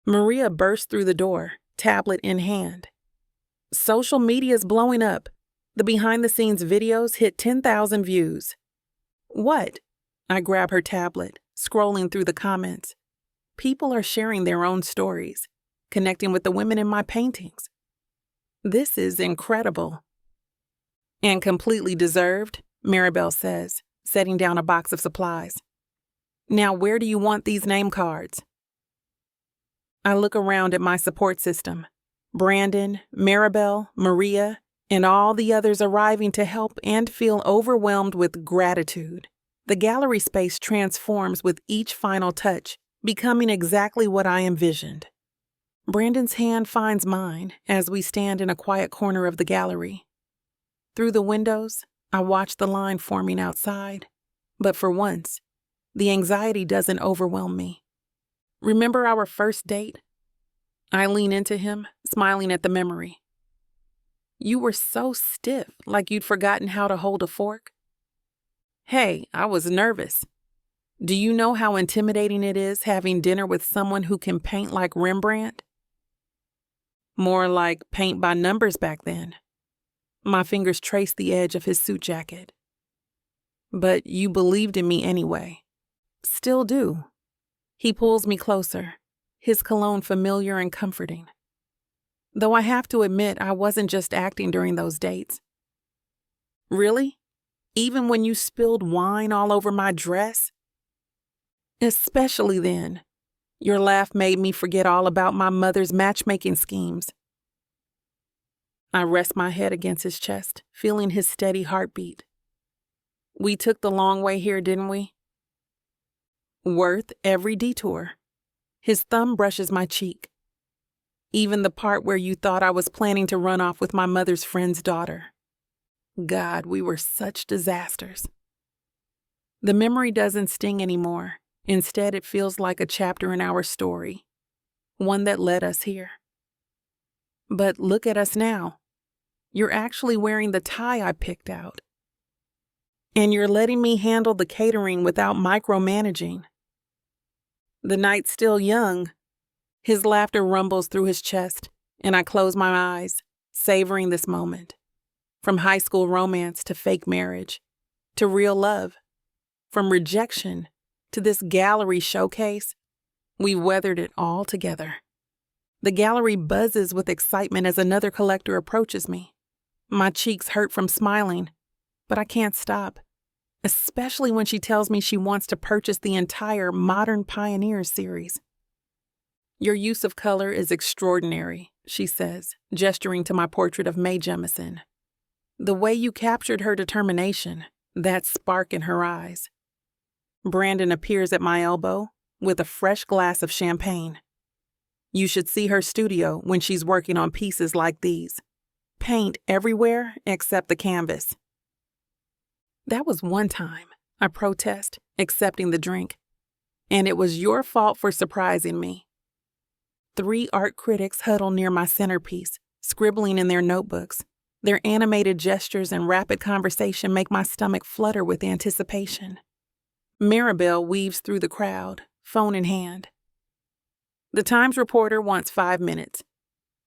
Maria burst through the door, tablet in hand. Social media's blowing up. The behind-the-scenes videos hit 10,000 views. What? I grab her tablet, scrolling through the comments. People are sharing their own stories, connecting with the women in my paintings. This is incredible. And completely deserved, Maribel says, setting down a box of supplies. Now, where do you want these name cards? I look around at my support system. Brandon, Maribel, Maria, and all the others arriving to help and feel overwhelmed with gratitude. The gallery space transforms with each final touch, becoming exactly what I envisioned. Brandon's hand finds mine as we stand in a quiet corner of the gallery. Through the windows, I watch the line forming outside, but for once, the anxiety doesn't overwhelm me. Remember our first date? I lean into him, smiling at the memory. You were so stiff, like you'd forgotten how to hold a fork. Hey, I was nervous. Do you know how intimidating it is having dinner with someone who can paint like Rembrandt? More like paint by numbers back then. My fingers trace the edge of his suit jacket. But you believed in me anyway. Still do. He pulls me closer, his cologne familiar and comforting. Though I have to admit I wasn't just acting during those dates. Really? Even when you spilled wine all over my dress? Especially then. Your laugh made me forget all about my mother's matchmaking schemes. I rest my head against his chest, feeling his steady heartbeat. We took the long way here, didn't we? Worth every detour. His thumb brushes my cheek. Even the part where you thought I was planning to run off with my mother's friend's daughter. God, we were such disasters. The memory doesn't sting anymore. Instead, it feels like a chapter in our story, one that led us here. But look at us now. You're actually wearing the tie I picked out. And you're letting me handle the catering without micromanaging. The night's still young. His laughter rumbles through his chest, and I close my eyes, savoring this moment. From high school romance to fake marriage, to real love, from rejection to this gallery showcase, we weathered it all together. The gallery buzzes with excitement as another collector approaches me. My cheeks hurt from smiling, but I can't stop, especially when she tells me she wants to purchase the entire Modern Pioneers series. Your use of color is extraordinary, she says, gesturing to my portrait of Mae Jemison. The way you captured her determination, that spark in her eyes. Brandon appears at my elbow with a fresh glass of champagne. You should see her studio when she's working on pieces like these. Paint everywhere except the canvas. That was one time, I protest, accepting the drink. And it was your fault for surprising me. 3 art critics huddle near my centerpiece, scribbling in their notebooks. Their animated gestures and rapid conversation make my stomach flutter with anticipation. Maribel weaves through the crowd, phone in hand. The Times reporter wants 5 minutes.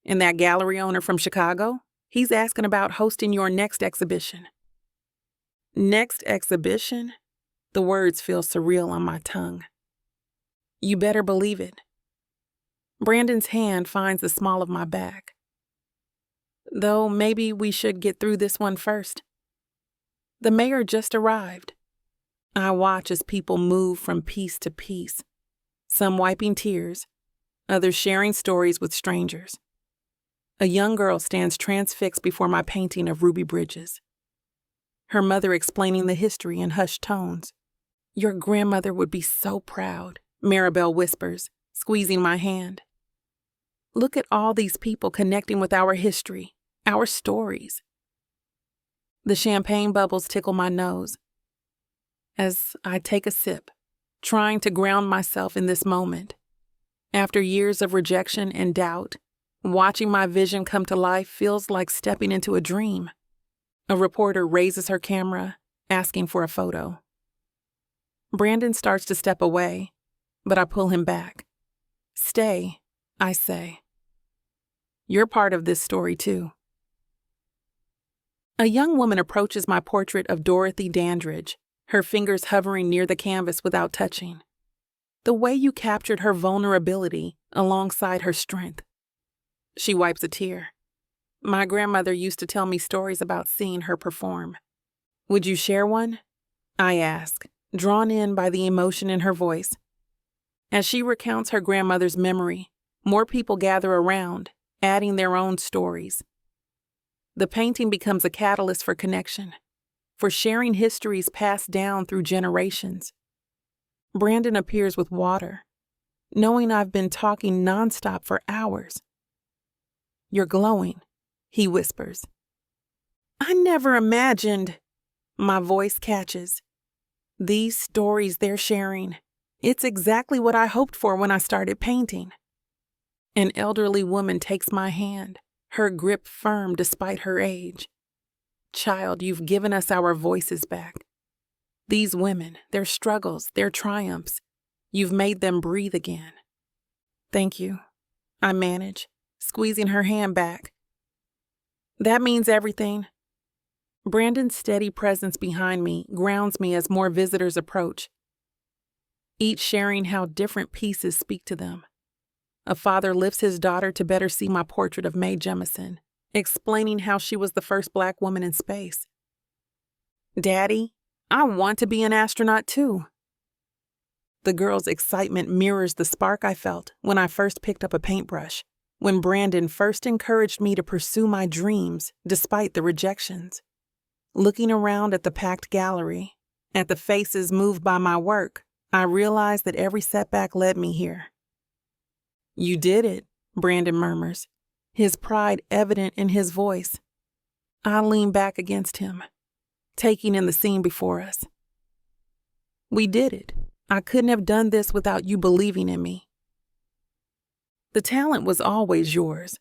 And that gallery owner from Chicago, he's asking about hosting your next exhibition. Next exhibition? The words feel surreal on my tongue. You better believe it. Brandon's hand finds the small of my back, Though maybe we should get through this one first. The mayor just arrived. I watch as people move from piece to piece, some wiping tears, others sharing stories with strangers. A young girl stands transfixed before my painting of Ruby Bridges. Her mother explaining the history in hushed tones. "Your grandmother would be so proud," Maribel whispers, squeezing my hand. Look at all these people connecting with our history, our stories. The champagne bubbles tickle my nose. As I take a sip, trying to ground myself in this moment. After years of rejection and doubt, watching my vision come to life feels like stepping into a dream. A reporter raises her camera, asking for a photo. Brandon starts to step away, but I pull him back. "Stay," I say. "You're part of this story, too." A young woman approaches my portrait of Dorothy Dandridge, her fingers hovering near the canvas without touching. The way you captured her vulnerability alongside her strength. She wipes a tear. "My grandmother used to tell me stories about seeing her perform." "Would you share one?" I ask, drawn in by the emotion in her voice. As she recounts her grandmother's memory, more people gather around, adding their own stories. The painting becomes a catalyst for connection, for sharing histories passed down through generations. Brandon appears with water, knowing I've been talking nonstop for hours. "You're glowing," he whispers. "I never imagined," my voice catches. "These stories they're sharing, it's exactly what I hoped for when I started painting." An elderly woman takes my hand, her grip firm despite her age. "Child, you've given us our voices back. These women, their struggles, their triumphs, you've made them breathe again." "Thank you," I manage, squeezing her hand back. "That means everything." Brandon's steady presence behind me grounds me as more visitors approach, each sharing how different pieces speak to them. A father lifts his daughter to better see my portrait of Mae Jemison, explaining how she was the first Black woman in space. "Daddy, I want to be an astronaut too." The girl's excitement mirrors the spark I felt when I first picked up a paintbrush, when Brandon first encouraged me to pursue my dreams despite the rejections. Looking around at the packed gallery, at the faces moved by my work, I realized that every setback led me here. "You did it," Brandon murmurs, his pride evident in his voice. I lean back against him, taking in the scene before us. "We did it. I couldn't have done this without you believing in me." "The talent was always yours.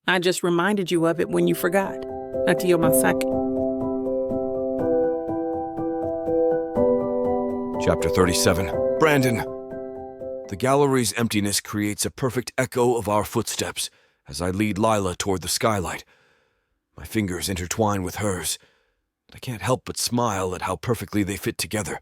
I just reminded you of it when you forgot." Atio Masaki. Chapter 37. Brandon. The gallery's emptiness creates a perfect echo of our footsteps as I lead Lyla toward the skylight. My fingers intertwine with hers. I can't help but smile at how perfectly they fit together.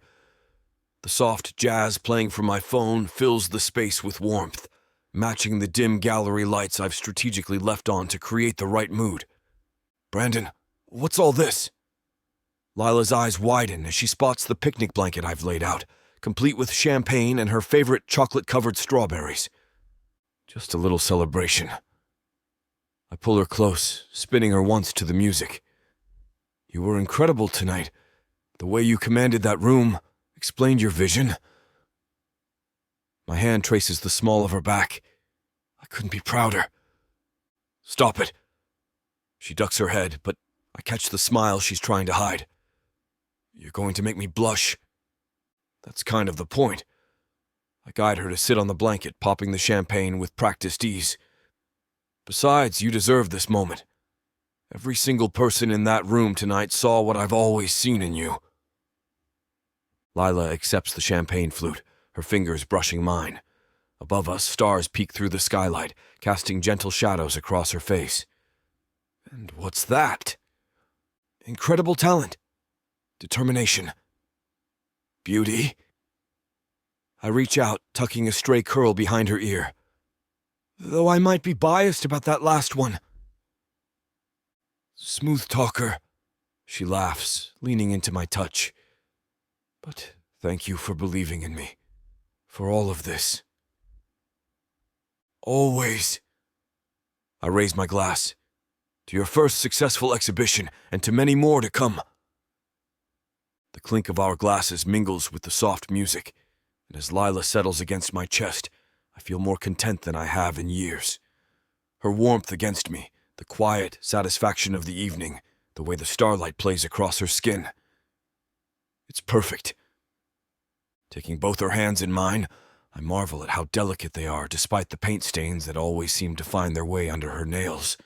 The soft jazz playing from my phone fills the space with warmth, matching the dim gallery lights I've strategically left on to create the right mood. "Brandon, what's all this?" Lila's eyes widen as she spots the picnic blanket I've laid out, complete with champagne and her favorite chocolate-covered strawberries. "Just a little celebration." I pull her close, spinning her once to the music. "You were incredible tonight. The way you commanded that room, explained your vision." My hand traces the small of her back. I couldn't be prouder. "Stop it." She ducks her head, but I catch the smile she's trying to hide. "You're going to make me blush." That's kind of the point. I guide her to sit on the blanket, popping the champagne with practiced ease. "Besides, you deserve this moment. Every single person in that room tonight saw what I've always seen in you." Lyla accepts the champagne flute, her fingers brushing mine. Above us, stars peek through the skylight, casting gentle shadows across her face. "And what's that?" "Incredible talent. Determination. Beauty." I reach out, tucking a stray curl behind her ear. "Though I might be biased about that last one." Smooth talker, she laughs, leaning into my touch. But thank you for believing in me, for all of this. Always. I raise my glass. To your first successful exhibition, and to many more to come. The clink of our glasses mingles with the soft music, and as Lyla settles against my chest, I feel more content than I have in years. Her warmth against me, the quiet satisfaction of the evening, the way the starlight plays across her skin. It's perfect. Taking both her hands in mine, I marvel at how delicate they are despite the paint stains that always seem to find their way under her nails.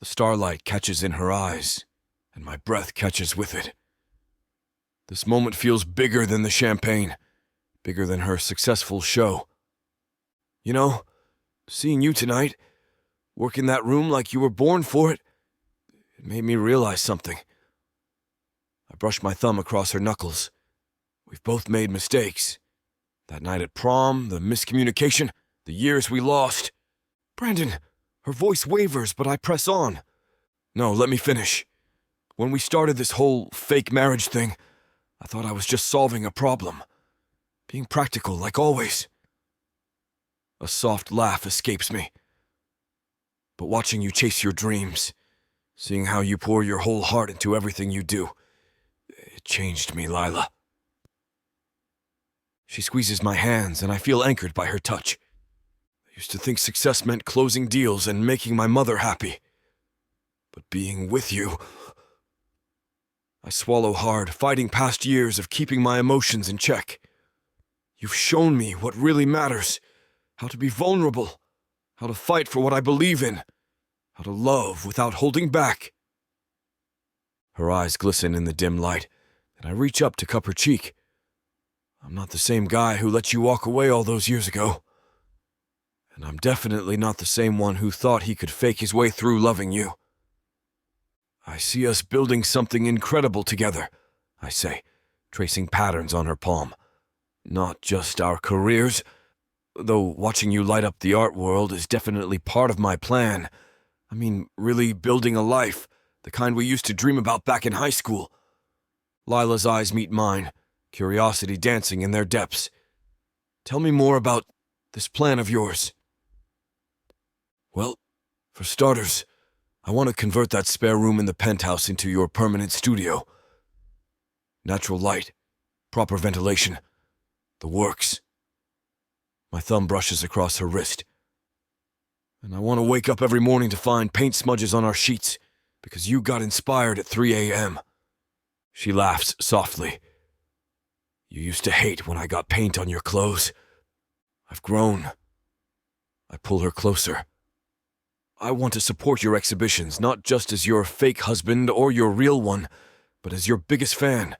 The starlight catches in her eyes, and my breath catches with it. This moment feels bigger than the champagne, bigger than her successful show. You know, seeing you tonight, work in that room like you were born for it, it made me realize something. I brushed my thumb across her knuckles. We've both made mistakes. That night at prom, the miscommunication, the years we lost. Brandon, her voice wavers, but I press on. No, let me finish. When we started this whole fake marriage thing, I thought I was just solving a problem. Being practical, like always. A soft laugh escapes me. But watching you chase your dreams, seeing how you pour your whole heart into everything you do, it changed me, Lyla. She squeezes my hands, and I feel anchored by her touch. I used to think success meant closing deals and making my mother happy. But being with you... I swallow hard, fighting past years of keeping my emotions in check. You've shown me what really matters, how to be vulnerable, how to fight for what I believe in, how to love without holding back. Her eyes glisten in the dim light, and I reach up to cup her cheek. I'm not the same guy who let you walk away all those years ago. And I'm definitely not the same one who thought he could fake his way through loving you. I see us building something incredible together, I say, tracing patterns on her palm. Not just our careers, though watching you light up the art world is definitely part of my plan. I mean, really building a life, the kind we used to dream about back in high school. Lila's eyes meet mine, curiosity dancing in their depths. Tell me more about this plan of yours. Well, for starters, I want to convert that spare room in the penthouse into your permanent studio. Natural light, proper ventilation, the works. My thumb brushes across her wrist. And I want to wake up every morning to find paint smudges on our sheets because you got inspired at 3 a.m. She laughs softly. You used to hate when I got paint on your clothes. I've grown. I pull her closer. I want to support your exhibitions, not just as your fake husband or your real one, but as your biggest fan.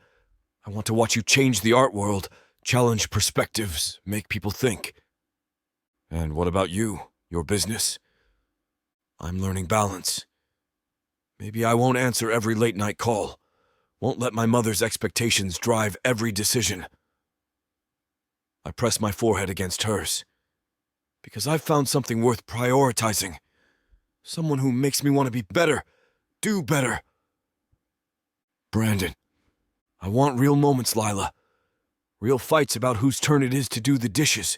I want to watch you change the art world, challenge perspectives, make people think. And what about you, your business? I'm learning balance. Maybe I won't answer every late-night call, won't let my mother's expectations drive every decision. I press my forehead against hers, because I've found something worth prioritizing. Someone who makes me want to be better, do better. Brandon, I want real moments, Lyla. Real fights about whose turn it is to do the dishes.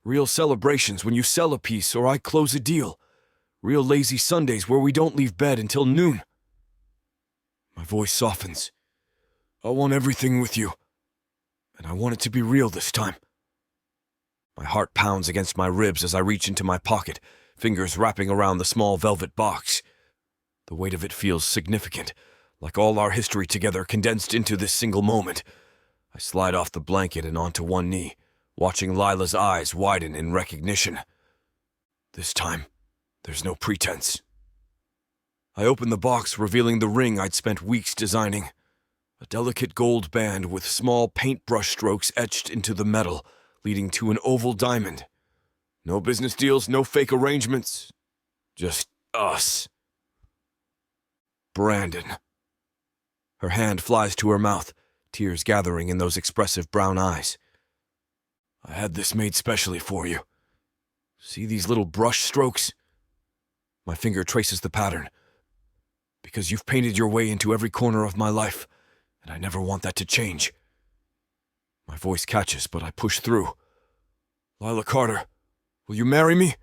Real celebrations when you sell a piece or I close a deal. Real lazy Sundays where we don't leave bed until noon. My voice softens. I want everything with you. And I want it to be real this time. My heart pounds against my ribs as I reach into my pocket, fingers wrapping around the small velvet box. The weight of it feels significant, like all our history together condensed into this single moment. I slide off the blanket and onto one knee, watching Lila's eyes widen in recognition. This time, there's no pretense. I open the box, revealing the ring I'd spent weeks designing. A delicate gold band with small paintbrush strokes etched into the metal, leading to an oval diamond. No business deals, no fake arrangements. Just us. Brandon. Her hand flies to her mouth, tears gathering in those expressive brown eyes. I had this made specially for you. See these little brush strokes? My finger traces the pattern. because you've painted your way into every corner of my life, and I never want that to change. My voice catches, but I push through. Lyla Carter, will you marry me?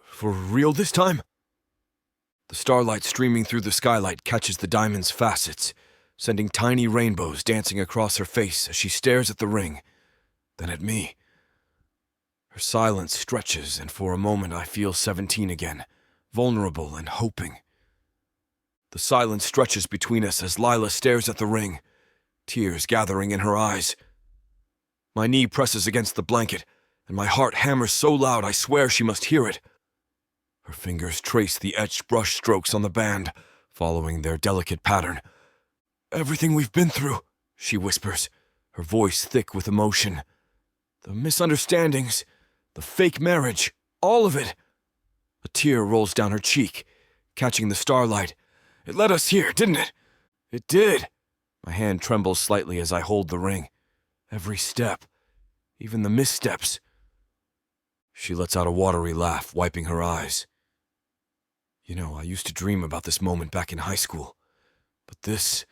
For real this time? The starlight streaming through the skylight catches the diamond's facets, sending tiny rainbows dancing across her face as she stares at the ring, then at me. Her silence stretches, and for a moment I feel 17 again, vulnerable and hoping. The silence stretches between us as Lyla stares at the ring, tears gathering in her eyes. My knee presses against the blanket, and my heart hammers so loud I swear she must hear it. Her fingers trace the etched brush strokes on the band, following their delicate pattern. "Everything we've been through," she whispers, her voice thick with emotion. "The misunderstandings, the fake marriage, all of it." A tear rolls down her cheek, catching the starlight. "It led us here, didn't it?" "It did." My hand trembles slightly as I hold the ring. Every step, even the missteps. She lets out a watery laugh, wiping her eyes. "You know, I used to dream about this moment back in high school. But this..."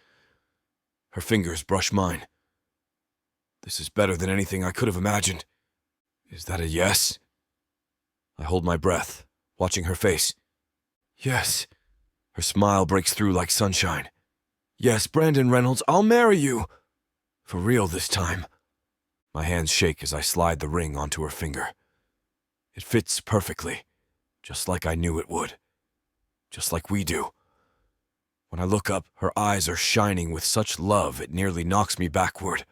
Her fingers brush mine. "This is better than anything I could have imagined. Is that a yes?" I hold my breath, watching her face. "Yes." Her smile breaks through like sunshine. "Yes, Brandon Reynolds, I'll marry you. For real this time." My hands shake as I slide the ring onto her finger. It fits perfectly, just like I knew it would. Just like we do. When I look up, her eyes are shining with such love it nearly knocks me backward.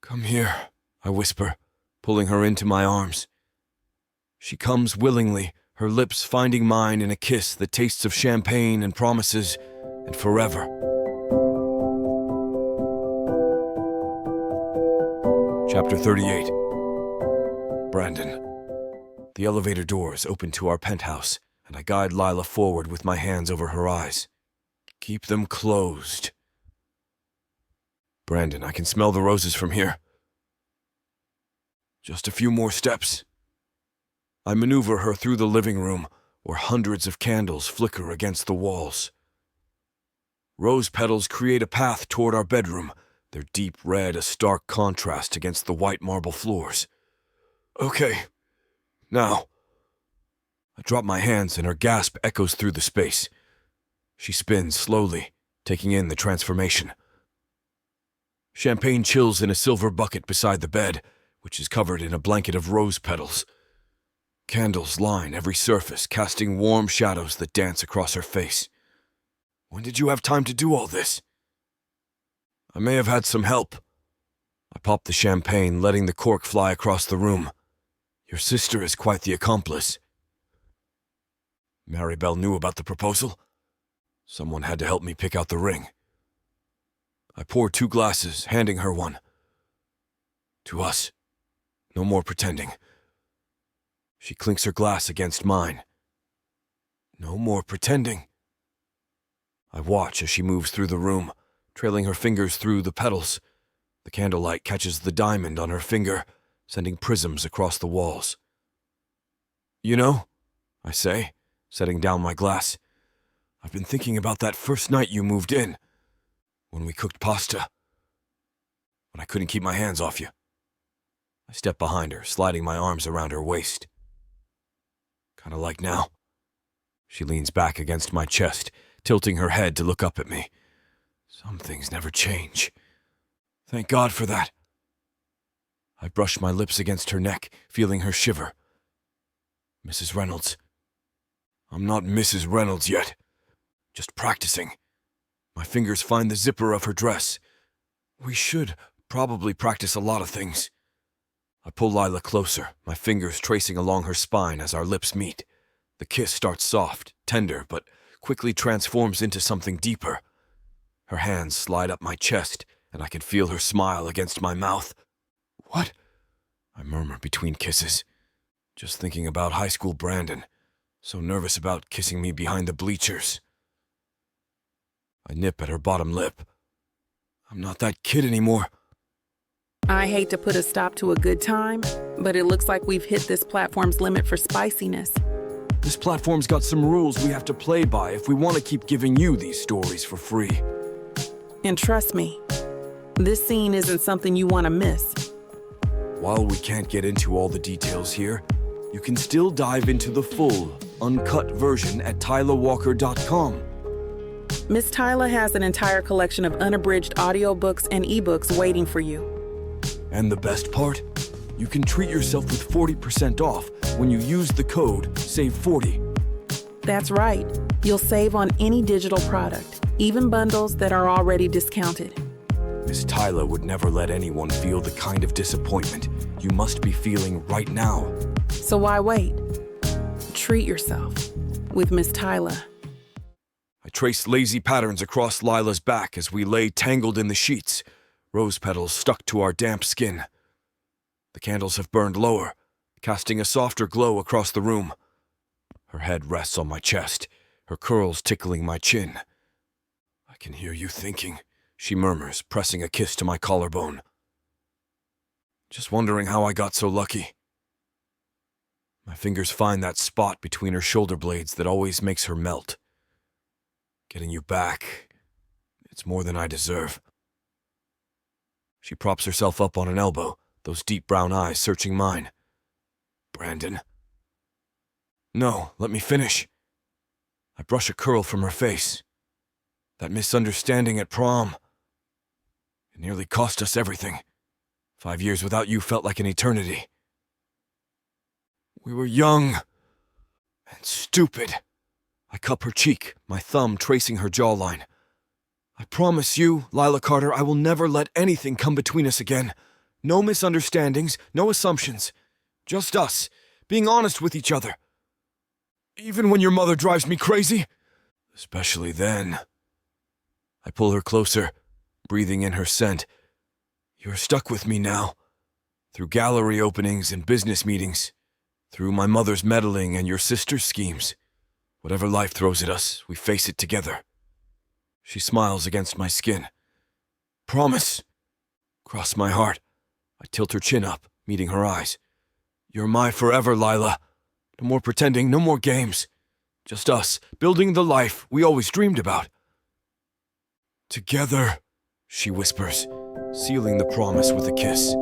"Come here," I whisper, pulling her into my arms. She comes willingly, her lips finding mine in a kiss that tastes of champagne and promises, and forever. Chapter 38. Brandon. The elevator doors open to our penthouse, and I guide Lyla forward with my hands over her eyes. "Keep them closed." "Brandon, I can smell the roses from here." "Just a few more steps." I maneuver her through the living room, where hundreds of candles flicker against the walls. Rose petals create a path toward our bedroom, their deep red a stark contrast against the white marble floors. "Okay, now." I drop my hands and her gasp echoes through the space. She spins slowly, taking in the transformation. Champagne chills in a silver bucket beside the bed, which is covered in a blanket of rose petals. Candles line every surface, casting warm shadows that dance across her face. "When did you have time to do all this?" "I may have had some help." I pop the champagne, letting the cork fly across the room. "Your sister is quite the accomplice." "Maribel knew about the proposal?" "Someone had to help me pick out the ring." I pour 2 glasses, handing her one. "To us. No more pretending." She clinks her glass against mine. "No more pretending." I watch as she moves through the room, trailing her fingers through the petals. The candlelight catches the diamond on her finger, sending prisms across the walls. "You know," I say, setting down my glass, "I've been thinking about that first night you moved in, when we cooked pasta, when I couldn't keep my hands off you." I step behind her, sliding my arms around her waist. "Kinda like now." She leans back against my chest, tilting her head to look up at me. "Some things never change. Thank God for that." I brush my lips against her neck, feeling her shiver. "Mrs. Reynolds." "I'm not Mrs. Reynolds yet. Just practicing." My fingers find the zipper of her dress. "We should probably practice a lot of things." I pull Lyla closer, my fingers tracing along her spine as our lips meet. The kiss starts soft, tender, but quickly transforms into something deeper. Her hands slide up my chest, and I can feel her smile against my mouth. "What?" I murmur between kisses. Just thinking about high school Brandon, so nervous about kissing me behind the bleachers. I nip at her bottom lip. "I'm not that kid anymore." I hate to put a stop to a good time, but it looks like we've hit this platform's limit for spiciness. This platform's got some rules we have to play by if we want to keep giving you these stories for free. And trust me, this scene isn't something you want to miss. While we can't get into all the details here, you can still dive into the full, uncut version at tylawalker.com. Miss Tyla has an entire collection of unabridged audiobooks and ebooks waiting for you. And the best part? You can treat yourself with 40% off when you use the code SAVE40. That's right. You'll save on any digital product, even bundles that are already discounted. Miss Tyla would never let anyone feel the kind of disappointment you must be feeling right now. So why wait? Treat yourself with Miss Tyla. I traced lazy patterns across Lyla's back as we lay tangled in the sheets, rose petals stuck to our damp skin. The candles have burned lower, casting a softer glow across the room. Her head rests on my chest, her curls tickling my chin. I can hear you thinking, she murmurs, pressing a kiss to my collarbone. Just wondering how I got so lucky. My fingers find that spot between her shoulder blades that always makes her melt. Getting you back, it's more than I deserve. She props herself up on an elbow, those deep brown eyes searching mine. Brandon. No, let me finish. I brush a curl from her face. That misunderstanding at prom. It nearly cost us everything. 5 years without you felt like an eternity. We were young and stupid. I cup her cheek, my thumb tracing her jawline. I promise you, Lyla Carter, I will never let anything come between us again. No misunderstandings, no assumptions. Just us, being honest with each other. Even when your mother drives me crazy. Especially then. I pull her closer, breathing in her scent. You're stuck with me now. Through gallery openings and business meetings. Through my mother's meddling and your sister's schemes. Whatever life throws at us, we face it together. She smiles against my skin. Promise. Cross my heart. I tilt her chin up, meeting her eyes. You're my forever, Lyla. No more pretending, no more games. Just us, building the life we always dreamed about. Together, she whispers, sealing the promise with a kiss.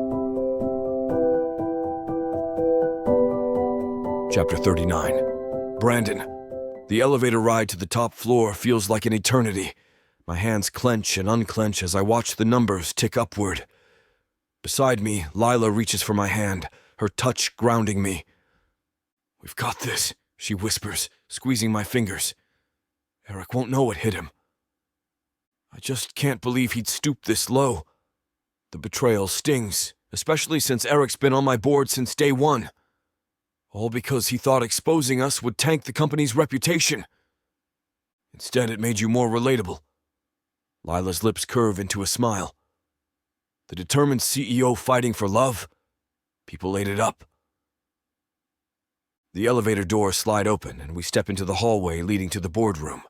Chapter 39. Brandon. The elevator ride to the top floor feels like an eternity. My hands clench and unclench as I watch the numbers tick upward. Beside me, Lyla reaches for my hand, her touch grounding me. We've got this, she whispers, squeezing my fingers. Eric won't know what hit him. I just can't believe he'd stoop this low. The betrayal stings, especially since Eric's been on my board since day one. All because he thought exposing us would tank the company's reputation. Instead, it made you more relatable. Lyla's lips curve into a smile. The determined CEO fighting for love? People ate it up. The elevator doors slide open, and we step into the hallway leading to the boardroom.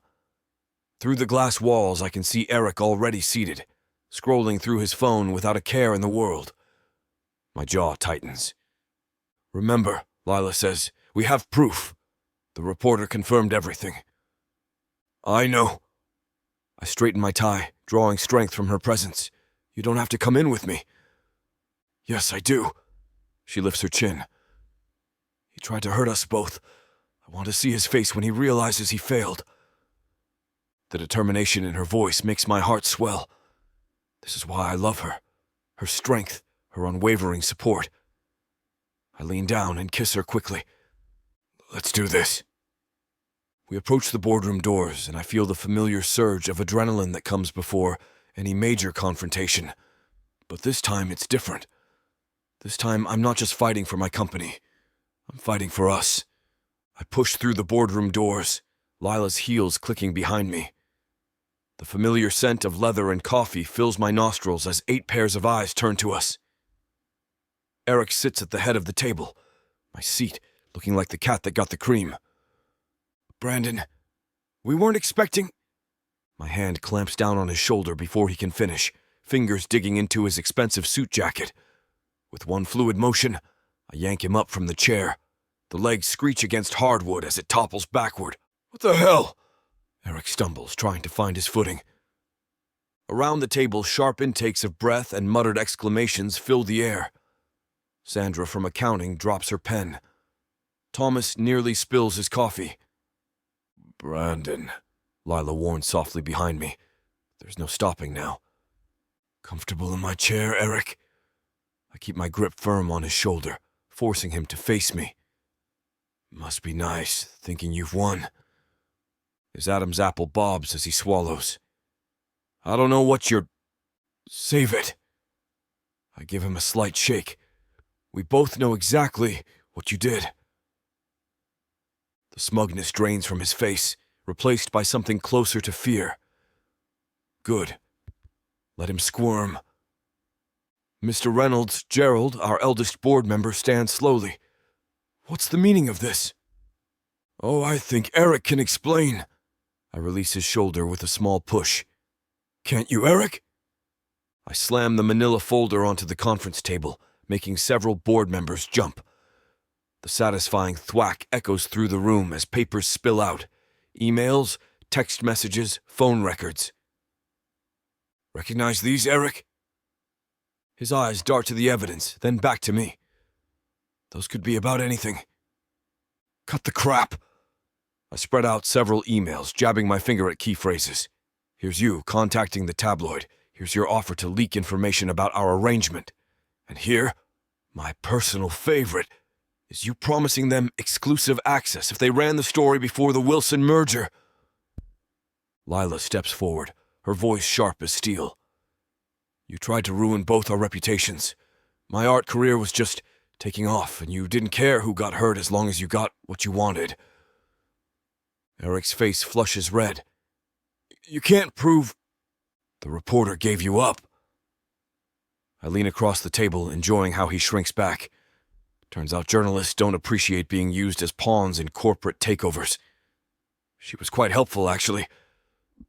Through the glass walls, I can see Eric already seated, scrolling through his phone without a care in the world. My jaw tightens. Remember, Lyla says, we have proof. The reporter confirmed everything. I know. I straighten my tie, drawing strength from her presence. You don't have to come in with me. Yes, I do. She lifts her chin. He tried to hurt us both. I want to see his face when he realizes he failed. The determination in her voice makes my heart swell. This is why I love her. Her strength, her unwavering support. I lean down and kiss her quickly. Let's do this. We approach the boardroom doors, and I feel the familiar surge of adrenaline that comes before any major confrontation. But this time it's different. This time I'm not just fighting for my company. I'm fighting for us. I push through the boardroom doors, Lyla's heels clicking behind me. The familiar scent of leather and coffee fills my nostrils as 8 pairs of eyes turn to us. Eric sits at the head of the table, my seat looking like the cat that got the cream. Brandon, we weren't expecting... My hand clamps down on his shoulder before he can finish, fingers digging into his expensive suit jacket. With one fluid motion, I yank him up from the chair. The legs screech against hardwood as it topples backward. What the hell? Eric stumbles, trying to find his footing. Around the table, sharp intakes of breath and muttered exclamations fill the air. Sandra from accounting drops her pen. Thomas nearly spills his coffee. Brandon, Lyla warns softly behind me. There's no stopping now. Comfortable in my chair, Eric? I keep my grip firm on his shoulder, forcing him to face me. Must be nice, thinking you've won. His Adam's apple bobs as he swallows. I don't know what you're... Save it. I give him a slight shake. We both know exactly what you did. The smugness drains from his face, replaced by something closer to fear. Good. Let him squirm. Mr. Reynolds, Gerald, our eldest board member, stands slowly. What's the meaning of this? Oh, I think Eric can explain. I release his shoulder with a small push. Can't you, Eric? I slam the manila folder onto the conference table, making several board members jump. The satisfying thwack echoes through the room as papers spill out. Emails, text messages, phone records. Recognize these, Eric? His eyes dart to the evidence, then back to me. Those could be about anything. Cut the crap. I spread out several emails, jabbing my finger at key phrases. Here's you contacting the tabloid. Here's your offer to leak information about our arrangement. And here, my personal favorite, is you promising them exclusive access if they ran the story before the Wilson merger. Lyla steps forward, her voice sharp as steel. You tried to ruin both our reputations. My art career was just taking off, and you didn't care who got hurt as long as you got what you wanted. Eric's face flushes red. You can't prove... The reporter gave you up. I lean across the table, enjoying how he shrinks back. Turns out journalists don't appreciate being used as pawns in corporate takeovers. She was quite helpful, actually.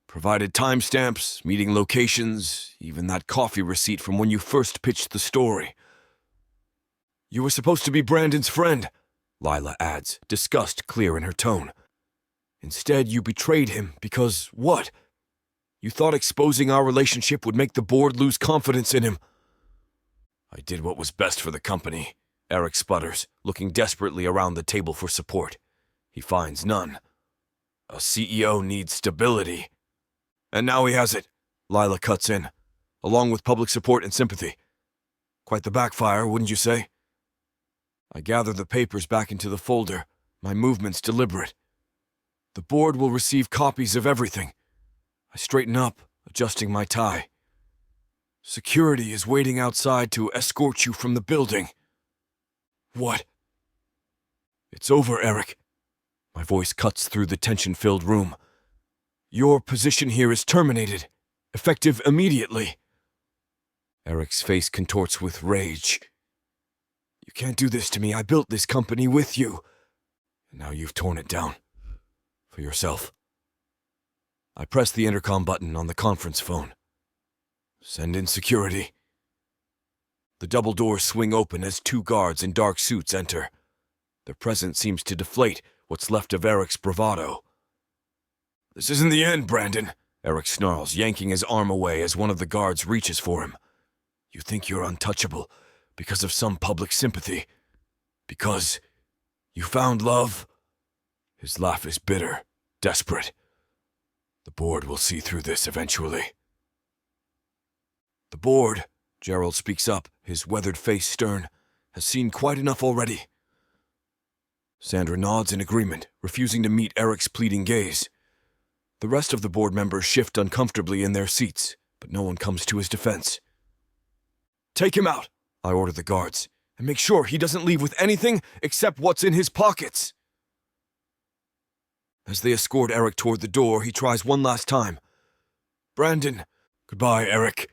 Provided timestamps, meeting locations, even that coffee receipt from when you first pitched the story. You were supposed to be Brandon's friend, Lyla adds, disgust clear in her tone. Instead, you betrayed him because, what? You thought exposing our relationship would make the board lose confidence in him. I did what was best for the company, Eric sputters, looking desperately around the table for support. He finds none. A CEO needs stability. And now he has it, Lyla cuts in, along with public support and sympathy. Quite the backfire, wouldn't you say? I gather the papers back into the folder, my movements deliberate. The board will receive copies of everything. I straighten up, adjusting my tie. Security is waiting outside to escort you from the building. What? It's over, Eric. My voice cuts through the tension-filled room. Your position here is terminated, effective immediately. Eric's face contorts with rage. You can't do this to me. I built this company with you. And now you've torn it down. For yourself. I press the intercom button on the conference phone. Send in security. The double doors swing open as two guards in dark suits enter. Their presence seems to deflate what's left of Eric's bravado. This isn't the end, Brandon, Eric snarls, yanking his arm away as one of the guards reaches for him. You think you're untouchable because of some public sympathy? Because you found love? His laugh is bitter, desperate. The board will see through this eventually. The board, Gerald speaks up, his weathered face stern, has seen quite enough already. Sandra nods in agreement, refusing to meet Eric's pleading gaze. The rest of the board members shift uncomfortably in their seats, but no one comes to his defense. Take him out, I order the guards, and make sure he doesn't leave with anything except what's in his pockets. As they escort Eric toward the door, he tries one last time. Brandon, goodbye, Eric.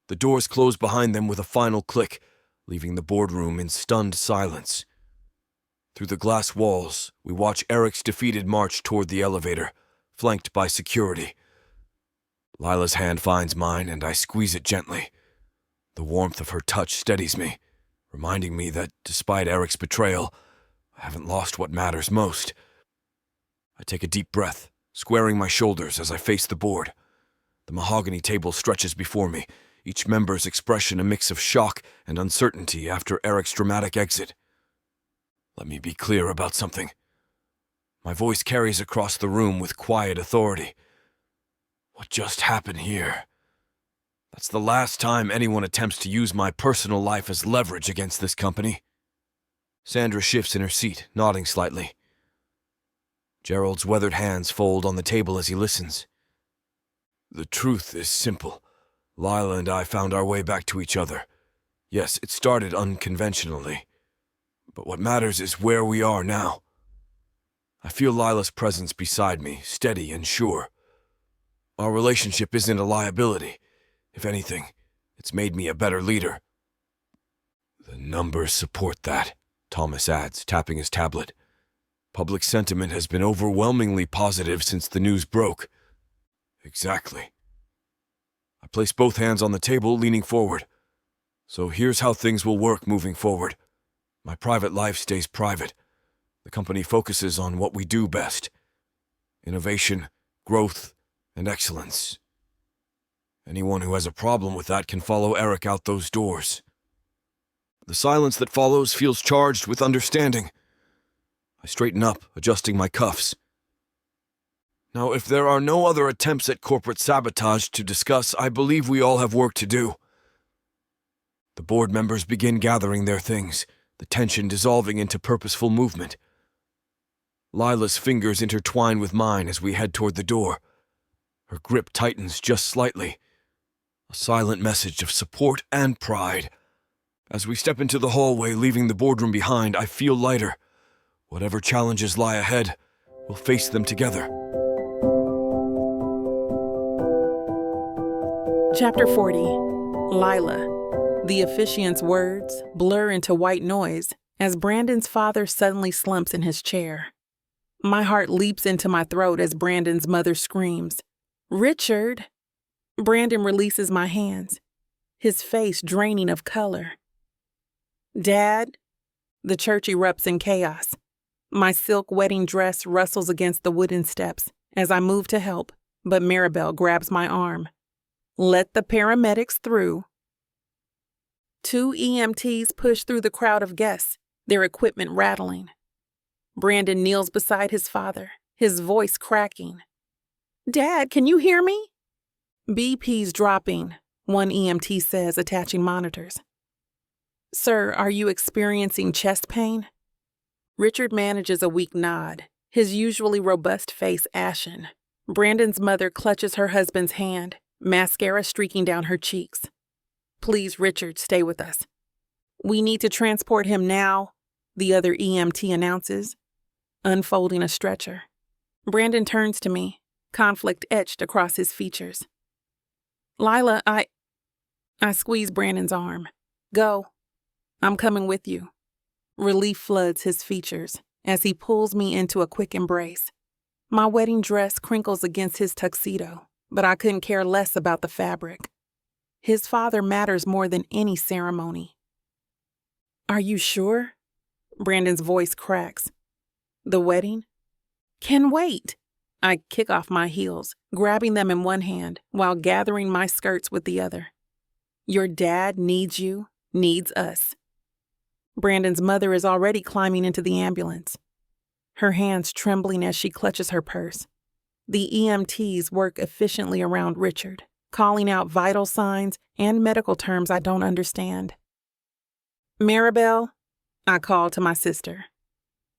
The doors close behind them with a final click, leaving the boardroom in stunned silence. Through the glass walls, we watch Eric's defeated march toward the elevator, flanked by security. Lyla's hand finds mine, and I squeeze it gently. The warmth of her touch steadies me, reminding me that, despite Eric's betrayal, I haven't lost what matters most. I take a deep breath, squaring my shoulders as I face the board. The mahogany table stretches before me, each member's expression a mix of shock and uncertainty after Eric's dramatic exit. Let me be clear about something. My voice carries across the room with quiet authority. What just happened here? That's the last time anyone attempts to use my personal life as leverage against this company. Sandra shifts in her seat, nodding slightly. Gerald's weathered hands fold on the table as he listens. The truth is simple. Lyla and I found our way back to each other. Yes, it started unconventionally. But what matters is where we are now. I feel Lila's presence beside me, steady and sure. Our relationship isn't a liability. If anything, it's made me a better leader. The numbers support that, Thomas adds, tapping his tablet. Public sentiment has been overwhelmingly positive since the news broke. Exactly. I place both hands on the table, leaning forward. So here's how things will work moving forward. My private life stays private. The company focuses on what we do best. Innovation, growth, and excellence. Anyone who has a problem with that can follow Eric out those doors. The silence that follows feels charged with understanding. I straighten up, adjusting my cuffs. Now, if there are no other attempts at corporate sabotage to discuss, I believe we all have work to do. The board members begin gathering their things, the tension dissolving into purposeful movement. Lila's fingers intertwine with mine as we head toward the door. Her grip tightens just slightly. A silent message of support and pride. As we step into the hallway, leaving the boardroom behind, I feel lighter. Whatever challenges lie ahead, we'll face them together. Chapter 40. Lyla. The officiant's words blur into white noise as Brandon's father suddenly slumps in his chair. My heart leaps into my throat as Brandon's mother screams, "Richard!" Brandon releases my hands, his face draining of color. "Dad?" The church erupts in chaos. My silk wedding dress rustles against the wooden steps as I move to help, but Maribel grabs my arm. "Let the paramedics through." 2 EMTs push through the crowd of guests, their equipment rattling. Brandon kneels beside his father, his voice cracking. "Dad, can you hear me?" "BP's dropping," one EMT says, attaching monitors. "Sir, are you experiencing chest pain?" Richard manages a weak nod, his usually robust face ashen. Brandon's mother clutches her husband's hand, mascara streaking down her cheeks. "Please, Richard, stay with us." "We need to transport him now," the other EMT announces, unfolding a stretcher. Brandon turns to me, conflict etched across his features. "Lyla, I squeeze Brandon's arm. "Go. I'm coming with you." Relief floods his features as he pulls me into a quick embrace. My wedding dress crinkles against his tuxedo, but I couldn't care less about the fabric. His father matters more than any ceremony. "Are you sure?" Brandon's voice cracks. "The wedding?" "Can wait." I kick off my heels, grabbing them in one hand while gathering my skirts with the other. "Your dad needs you, needs us." Brandon's mother is already climbing into the ambulance, her hands trembling as she clutches her purse. The EMTs work efficiently around Richard, calling out vital signs and medical terms I don't understand. "Maribel," I call to my sister.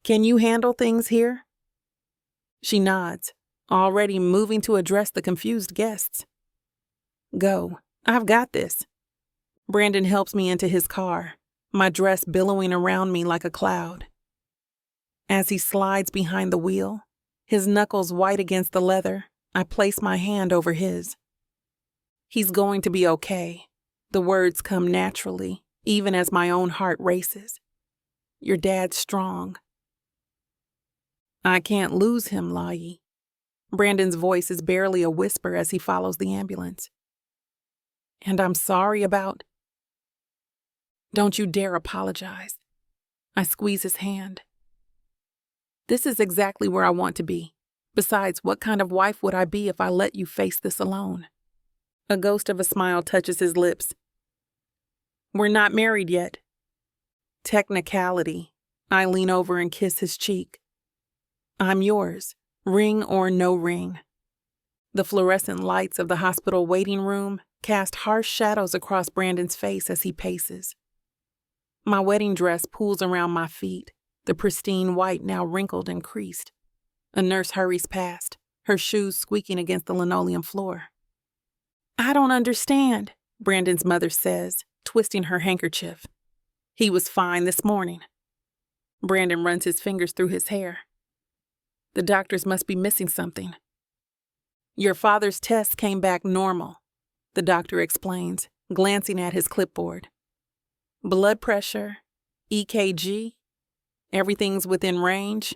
"Can you handle things here?" She nods, already moving to address the confused guests. "Go. I've got this." Brandon helps me into his car, my dress billowing around me like a cloud. As he slides behind the wheel, his knuckles white against the leather, I place my hand over his. "He's going to be okay." The words come naturally, even as my own heart races. "Your dad's strong." "I can't lose him, Lyla." Brandon's voice is barely a whisper as he follows the ambulance. "And I'm sorry about—" "Don't you dare apologize." I squeeze his hand. This is exactly where I want to be. Besides, what kind of wife would I be if I let you face this alone? A ghost of a smile touches his lips. We're not married yet. Technicality. I lean over and kiss his cheek. I'm yours, ring or no ring. The fluorescent lights of the hospital waiting room cast harsh shadows across Brandon's face as he paces. My wedding dress pools around my feet, the pristine white now wrinkled and creased. A nurse hurries past, her shoes squeaking against the linoleum floor. I don't understand, Brandon's mother says, twisting her handkerchief. He was fine this morning. Brandon runs his fingers through his hair. The doctors must be missing something. Your father's test came back normal, the doctor explains, glancing at his clipboard. Blood pressure, EKG, everything's within range.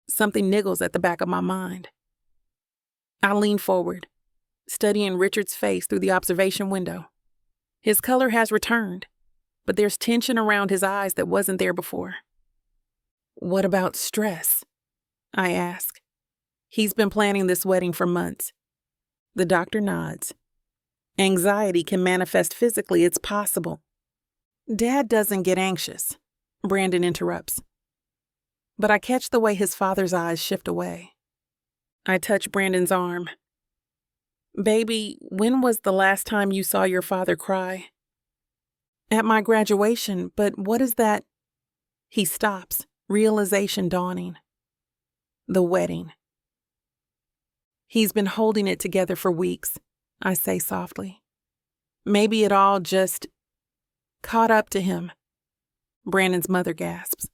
Something niggles at the back of my mind. I lean forward, studying Richard's face through the observation window. His color has returned, but there's tension around his eyes that wasn't there before. What about stress? I ask. He's been planning this wedding for months. The doctor nods. Anxiety can manifest physically, it's possible. Dad doesn't get anxious, Brandon interrupts. But I catch the way his father's eyes shift away. I touch Brandon's arm. Baby, when was the last time you saw your father cry? At my graduation, but what is that? He stops, realization dawning. The wedding. He's been holding it together for weeks, I say softly. Maybe it all just caught up to him. Brandon's mother gasps.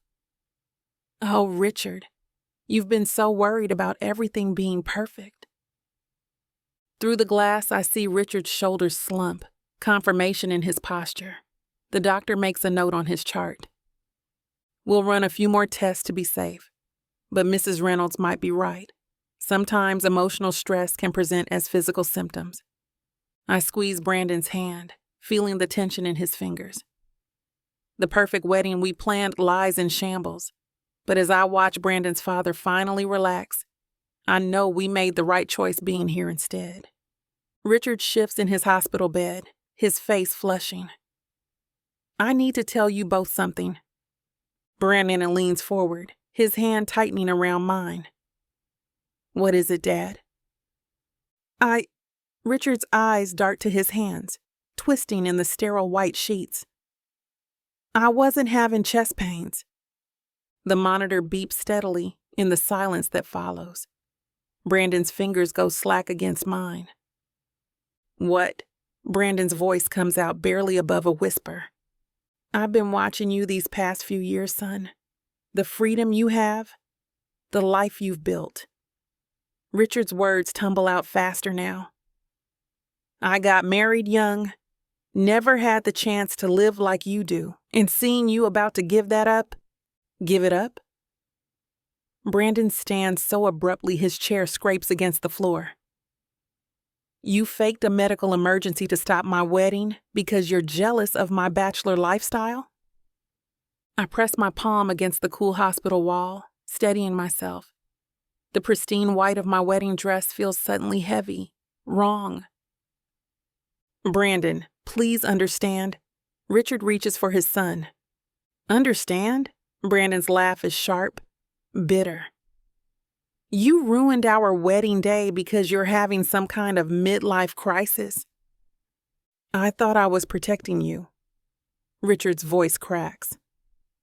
Oh, Richard, you've been so worried about everything being perfect. Through the glass, I see Richard's shoulders slump, confirmation in his posture. The doctor makes a note on his chart. We'll run a few more tests to be safe, but Mrs. Reynolds might be right. Sometimes emotional stress can present as physical symptoms. I squeeze Brandon's hand, feeling the tension in his fingers. The perfect wedding we planned lies in shambles, but as I watch Brandon's father finally relax, I know we made the right choice being here instead. Richard shifts in his hospital bed, his face flushing. I need to tell you both something. Brandon leans forward, his hand tightening around mine. What is it, Dad? Richard's eyes dart to his hands, twisting in the sterile white sheets. I wasn't having chest pains. The monitor beeps steadily in the silence that follows. Brandon's fingers go slack against mine. What? Brandon's voice comes out barely above a whisper. I've been watching you these past few years, son. The freedom you have, the life you've built. Richard's words tumble out faster now. I got married young, never had the chance to live like you do, and seeing you about to give that up, give it up? Brandon stands so abruptly his chair scrapes against the floor. You faked a medical emergency to stop my wedding because you're jealous of my bachelor lifestyle? I press my palm against the cool hospital wall, steadying myself. The pristine white of my wedding dress feels suddenly heavy, wrong. Brandon, please understand. Richard reaches for his son. Understand? Brandon's laugh is sharp, bitter. You ruined our wedding day because you're having some kind of midlife crisis. I thought I was protecting you. Richard's voice cracks.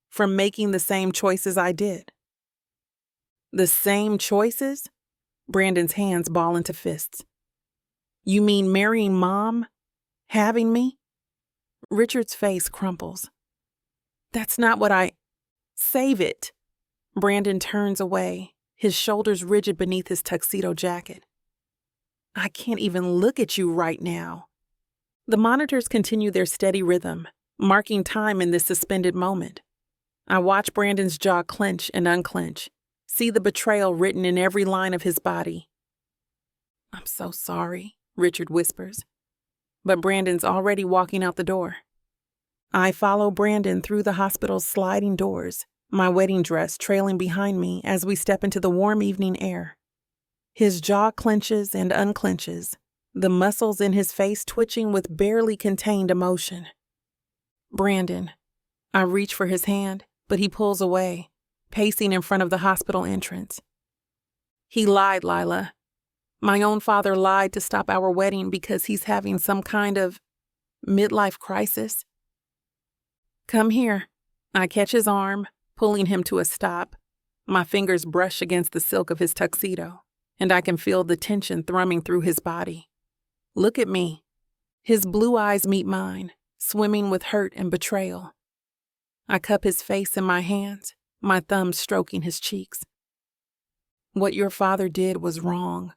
From making the same choices I did. The same choices? Brandon's hands ball into fists. You mean marrying Mom? Having me? Richard's face crumples. That's not what I... Save it. Brandon turns away, his shoulders rigid beneath his tuxedo jacket. I can't even look at you right now. The monitors continue their steady rhythm, marking time in this suspended moment. I watch Brandon's jaw clench and unclench, see the betrayal written in every line of his body. I'm so sorry, Richard whispers. But Brandon's already walking out the door. I follow Brandon through the hospital's sliding doors, my wedding dress trailing behind me as we step into the warm evening air. His jaw clenches and unclenches, the muscles in his face twitching with barely contained emotion. Brandon. I reach for his hand, but he pulls away, pacing in front of the hospital entrance. He lied, Lyla. My own father lied to stop our wedding because he's having some kind of midlife crisis. Come here. I catch his arm, pulling him to a stop. My fingers brush against the silk of his tuxedo, and I can feel the tension thrumming through his body. Look at me. His blue eyes meet mine, swimming with hurt and betrayal. I cup his face in my hands, my thumbs stroking his cheeks. What your father did was wrong,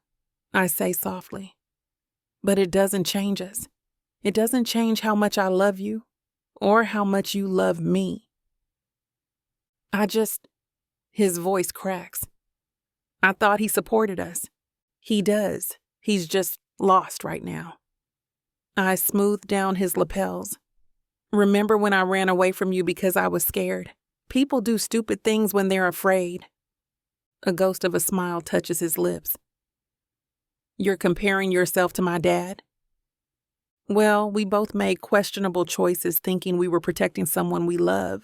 I say softly. But it doesn't change us. It doesn't change how much I love you or how much you love me. His voice cracks. I thought he supported us. He does. He's just lost right now. I smooth down his lapels. Remember when I ran away from you because I was scared? People do stupid things when they're afraid. A ghost of a smile touches his lips. You're comparing yourself to my dad? Well, we both made questionable choices thinking we were protecting someone we love.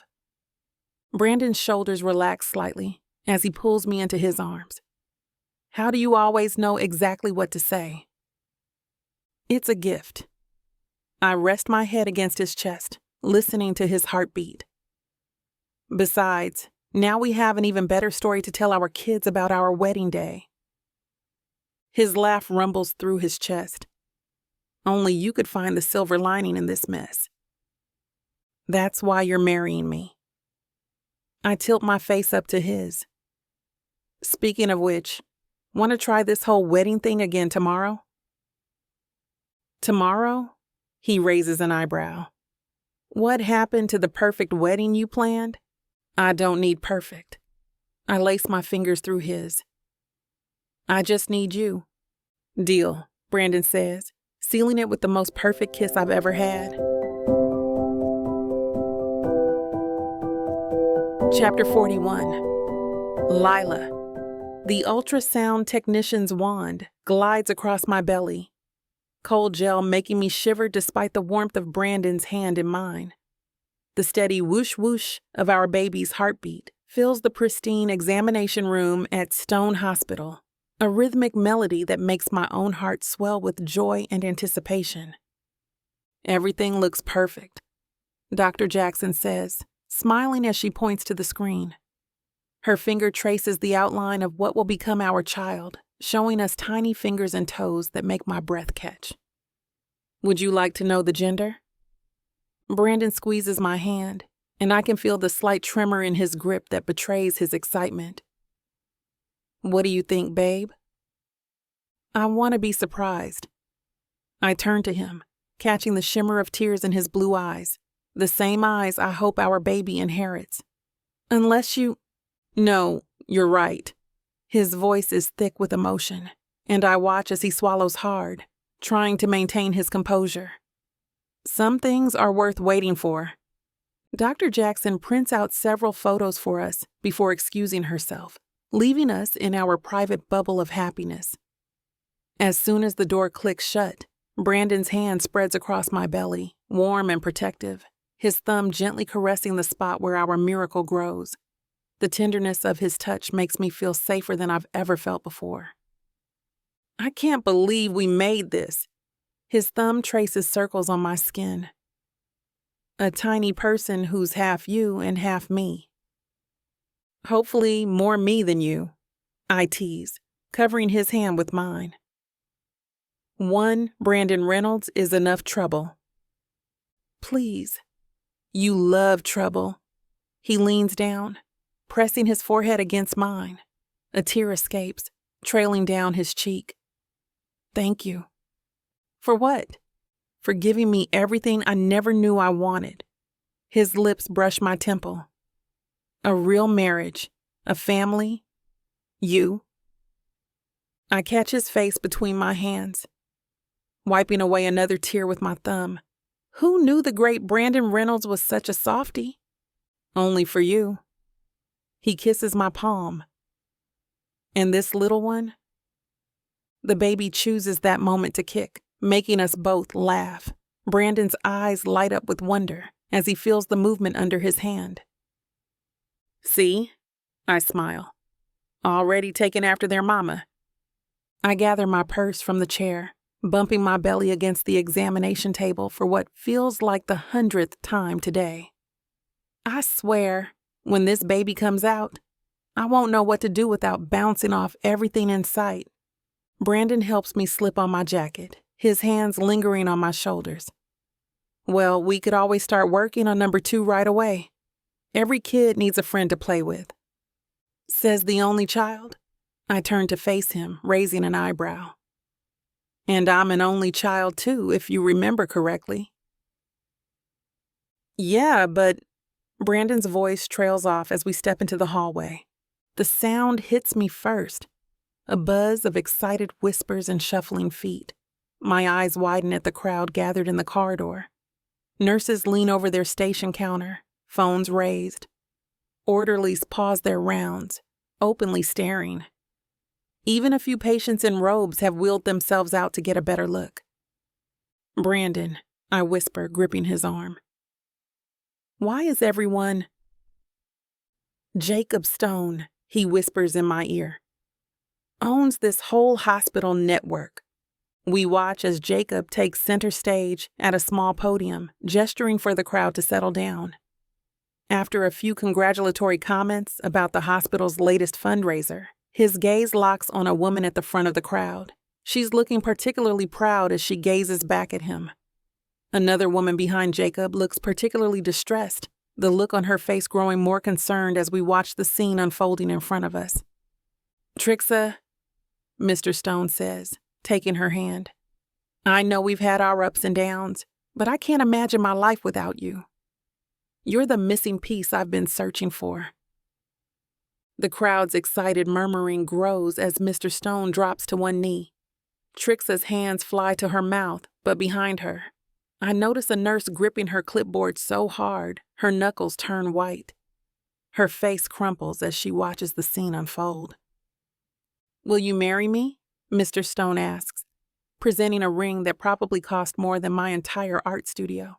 Brandon's shoulders relax slightly as he pulls me into his arms. How do you always know exactly what to say? It's a gift. I rest my head against his chest, listening to his heartbeat. Besides, now we have an even better story to tell our kids about our wedding day. His laugh rumbles through his chest. Only you could find the silver lining in this mess. That's why you're marrying me. I tilt my face up to his. Speaking of which, want to try this whole wedding thing again tomorrow? Tomorrow? He raises an eyebrow. What happened to the perfect wedding you planned? I don't need perfect. I lace my fingers through his. I just need you. Deal, Brandon says, sealing it with the most perfect kiss I've ever had. Chapter 41. Lyla. The ultrasound technician's wand glides across my belly, cold gel making me shiver despite the warmth of Brandon's hand in mine. The steady whoosh whoosh of our baby's heartbeat fills the pristine examination room at Stone Hospital, a rhythmic melody that makes my own heart swell with joy and anticipation. Everything looks perfect, Dr. Jackson says, smiling as she points to the screen. Her finger traces the outline of what will become our child, showing us tiny fingers and toes that make my breath catch. Would you like to know the gender? Brandon squeezes my hand, and I can feel the slight tremor in his grip that betrays his excitement. What do you think, babe? I want to be surprised. I turn to him, catching the shimmer of tears in his blue eyes, the same eyes I hope our baby inherits. Unless you... No, you're right. His voice is thick with emotion, and I watch as he swallows hard, trying to maintain his composure. Some things are worth waiting for. Dr. Jackson prints out several photos for us before excusing herself, leaving us in our private bubble of happiness. As soon as the door clicks shut, Brandon's hand spreads across my belly, warm and protective, his thumb gently caressing the spot where our miracle grows. The tenderness of his touch makes me feel safer than I've ever felt before. I can't believe we made this. His thumb traces circles on my skin. A tiny person who's half you and half me. Hopefully more me than you, I tease, covering his hand with mine. One Brandon Reynolds is enough trouble. Please. You love trouble. He leans down, pressing his forehead against mine. A tear escapes, trailing down his cheek. Thank you. For what? For giving me everything I never knew I wanted. His lips brush my temple. A real marriage, a family, you. I catch his face between my hands, wiping away another tear with my thumb. Who knew the great Brandon Reynolds was such a softie? Only for you. He kisses my palm. And this little one? The baby chooses that moment to kick, making us both laugh. Brandon's eyes light up with wonder as he feels the movement under his hand. See? I smile. Already taken after their mama. I gather my purse from the chair, bumping my belly against the examination table for what feels like the 100th time today. I swear, when this baby comes out, I won't know what to do without bouncing off everything in sight. Brandon helps me slip on my jacket, his hands lingering on my shoulders. Well, we could always start working on number 2 right away. Every kid needs a friend to play with. Says the only child. I turn to face him, raising an eyebrow. And I'm an only child too, if you remember correctly. Yeah, but Brandon's voice trails off as we step into the hallway. The sound hits me first. A buzz of excited whispers and shuffling feet. My eyes widen at the crowd gathered in the corridor. Nurses lean over their station counter, phones raised. Orderlies pause their rounds, openly staring. Even a few patients in robes have wheeled themselves out to get a better look. Brandon, I whisper, gripping his arm. Why is everyone... Jacob Stone, he whispers in my ear, owns this whole hospital network. We watch as Jacob takes center stage at a small podium, gesturing for the crowd to settle down. After a few congratulatory comments about the hospital's latest fundraiser, his gaze locks on a woman at the front of the crowd. She's looking particularly proud as she gazes back at him. Another woman behind Jacob looks particularly distressed, the look on her face growing more concerned as we watch the scene unfolding in front of us. Trixa, Mr. Stone says, taking her hand. I know we've had our ups and downs, but I can't imagine my life without you. You're the missing piece I've been searching for. The crowd's excited murmuring grows as Mr. Stone drops to one knee. Trixa's hands fly to her mouth, but behind her, I notice a nurse gripping her clipboard so hard, her knuckles turn white. Her face crumples as she watches the scene unfold. Will you marry me? Mr. Stone asks, presenting a ring that probably cost more than my entire art studio.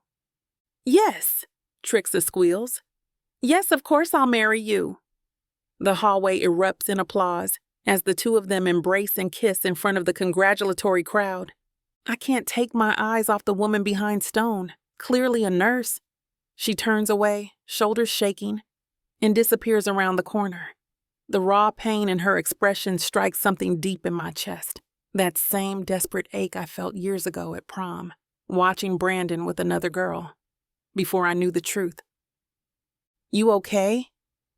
Yes, Trixa squeals. Yes, of course I'll marry you. The hallway erupts in applause as the two of them embrace and kiss in front of the congratulatory crowd. I can't take my eyes off the woman behind Stone, clearly a nurse. She turns away, shoulders shaking, and disappears around the corner. The raw pain in her expression strikes something deep in my chest. That same desperate ache I felt years ago at prom, watching Brandon with another girl, before I knew the truth. You okay?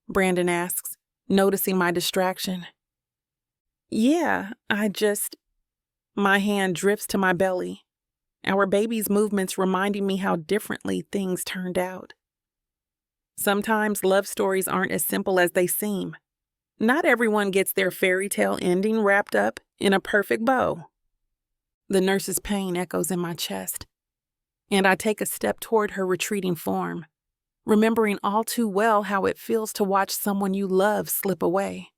Brandon asks, noticing my distraction. Yeah, My hand drifts to my belly, our baby's movements reminding me how differently things turned out. Sometimes love stories aren't as simple as they seem. Not everyone gets their fairy tale ending wrapped up in a perfect bow. The nurse's pain echoes in my chest, and I take a step toward her retreating form, remembering all too well how it feels to watch someone you love slip away.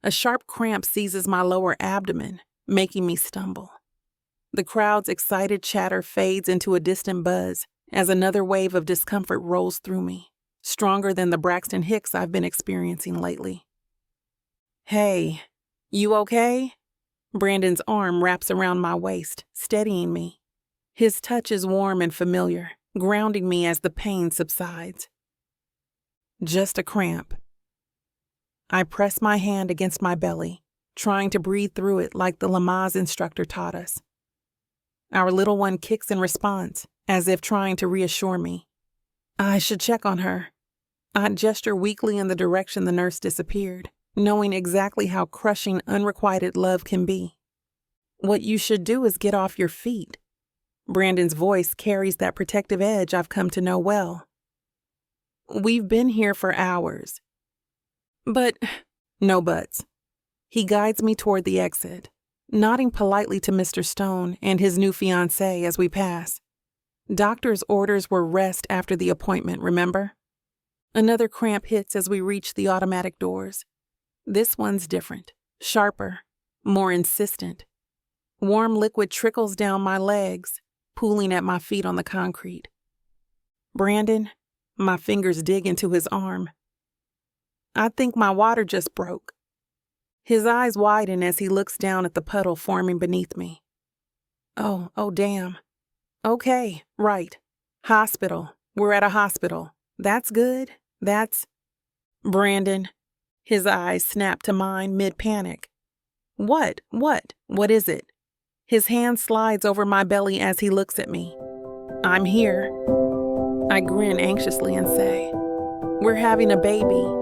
A sharp cramp seizes my lower abdomen, making me stumble. The crowd's excited chatter fades into a distant buzz as another wave of discomfort rolls through me, stronger than the Braxton Hicks I've been experiencing lately. Hey, you okay? Brandon's arm wraps around my waist, steadying me. His touch is warm and familiar, grounding me as the pain subsides. Just a cramp. I press my hand against my belly, trying to breathe through it like the Lamaze instructor taught us. Our little one kicks in response, as if trying to reassure me. I should check on her. I gesture weakly in the direction the nurse disappeared, knowing exactly how crushing unrequited love can be. What you should do is get off your feet. Brandon's voice carries that protective edge I've come to know well. We've been here for hours. But, no buts. He guides me toward the exit, nodding politely to Mr. Stone and his new fiancée as we pass. Doctor's orders were rest after the appointment, remember? Another cramp hits as we reach the automatic doors. This one's different, sharper, more insistent. Warm liquid trickles down my legs, pooling at my feet on the concrete. Brandon, my fingers dig into his arm. I think my water just broke. His eyes widen as he looks down at the puddle forming beneath me. Oh, damn. Okay, right. Hospital. We're at a hospital. That's good. That's... Brandon. His eyes snap to mine mid-panic. What is it? His hand slides over my belly as he looks at me. I'm here. I grin anxiously and say, we're having a baby.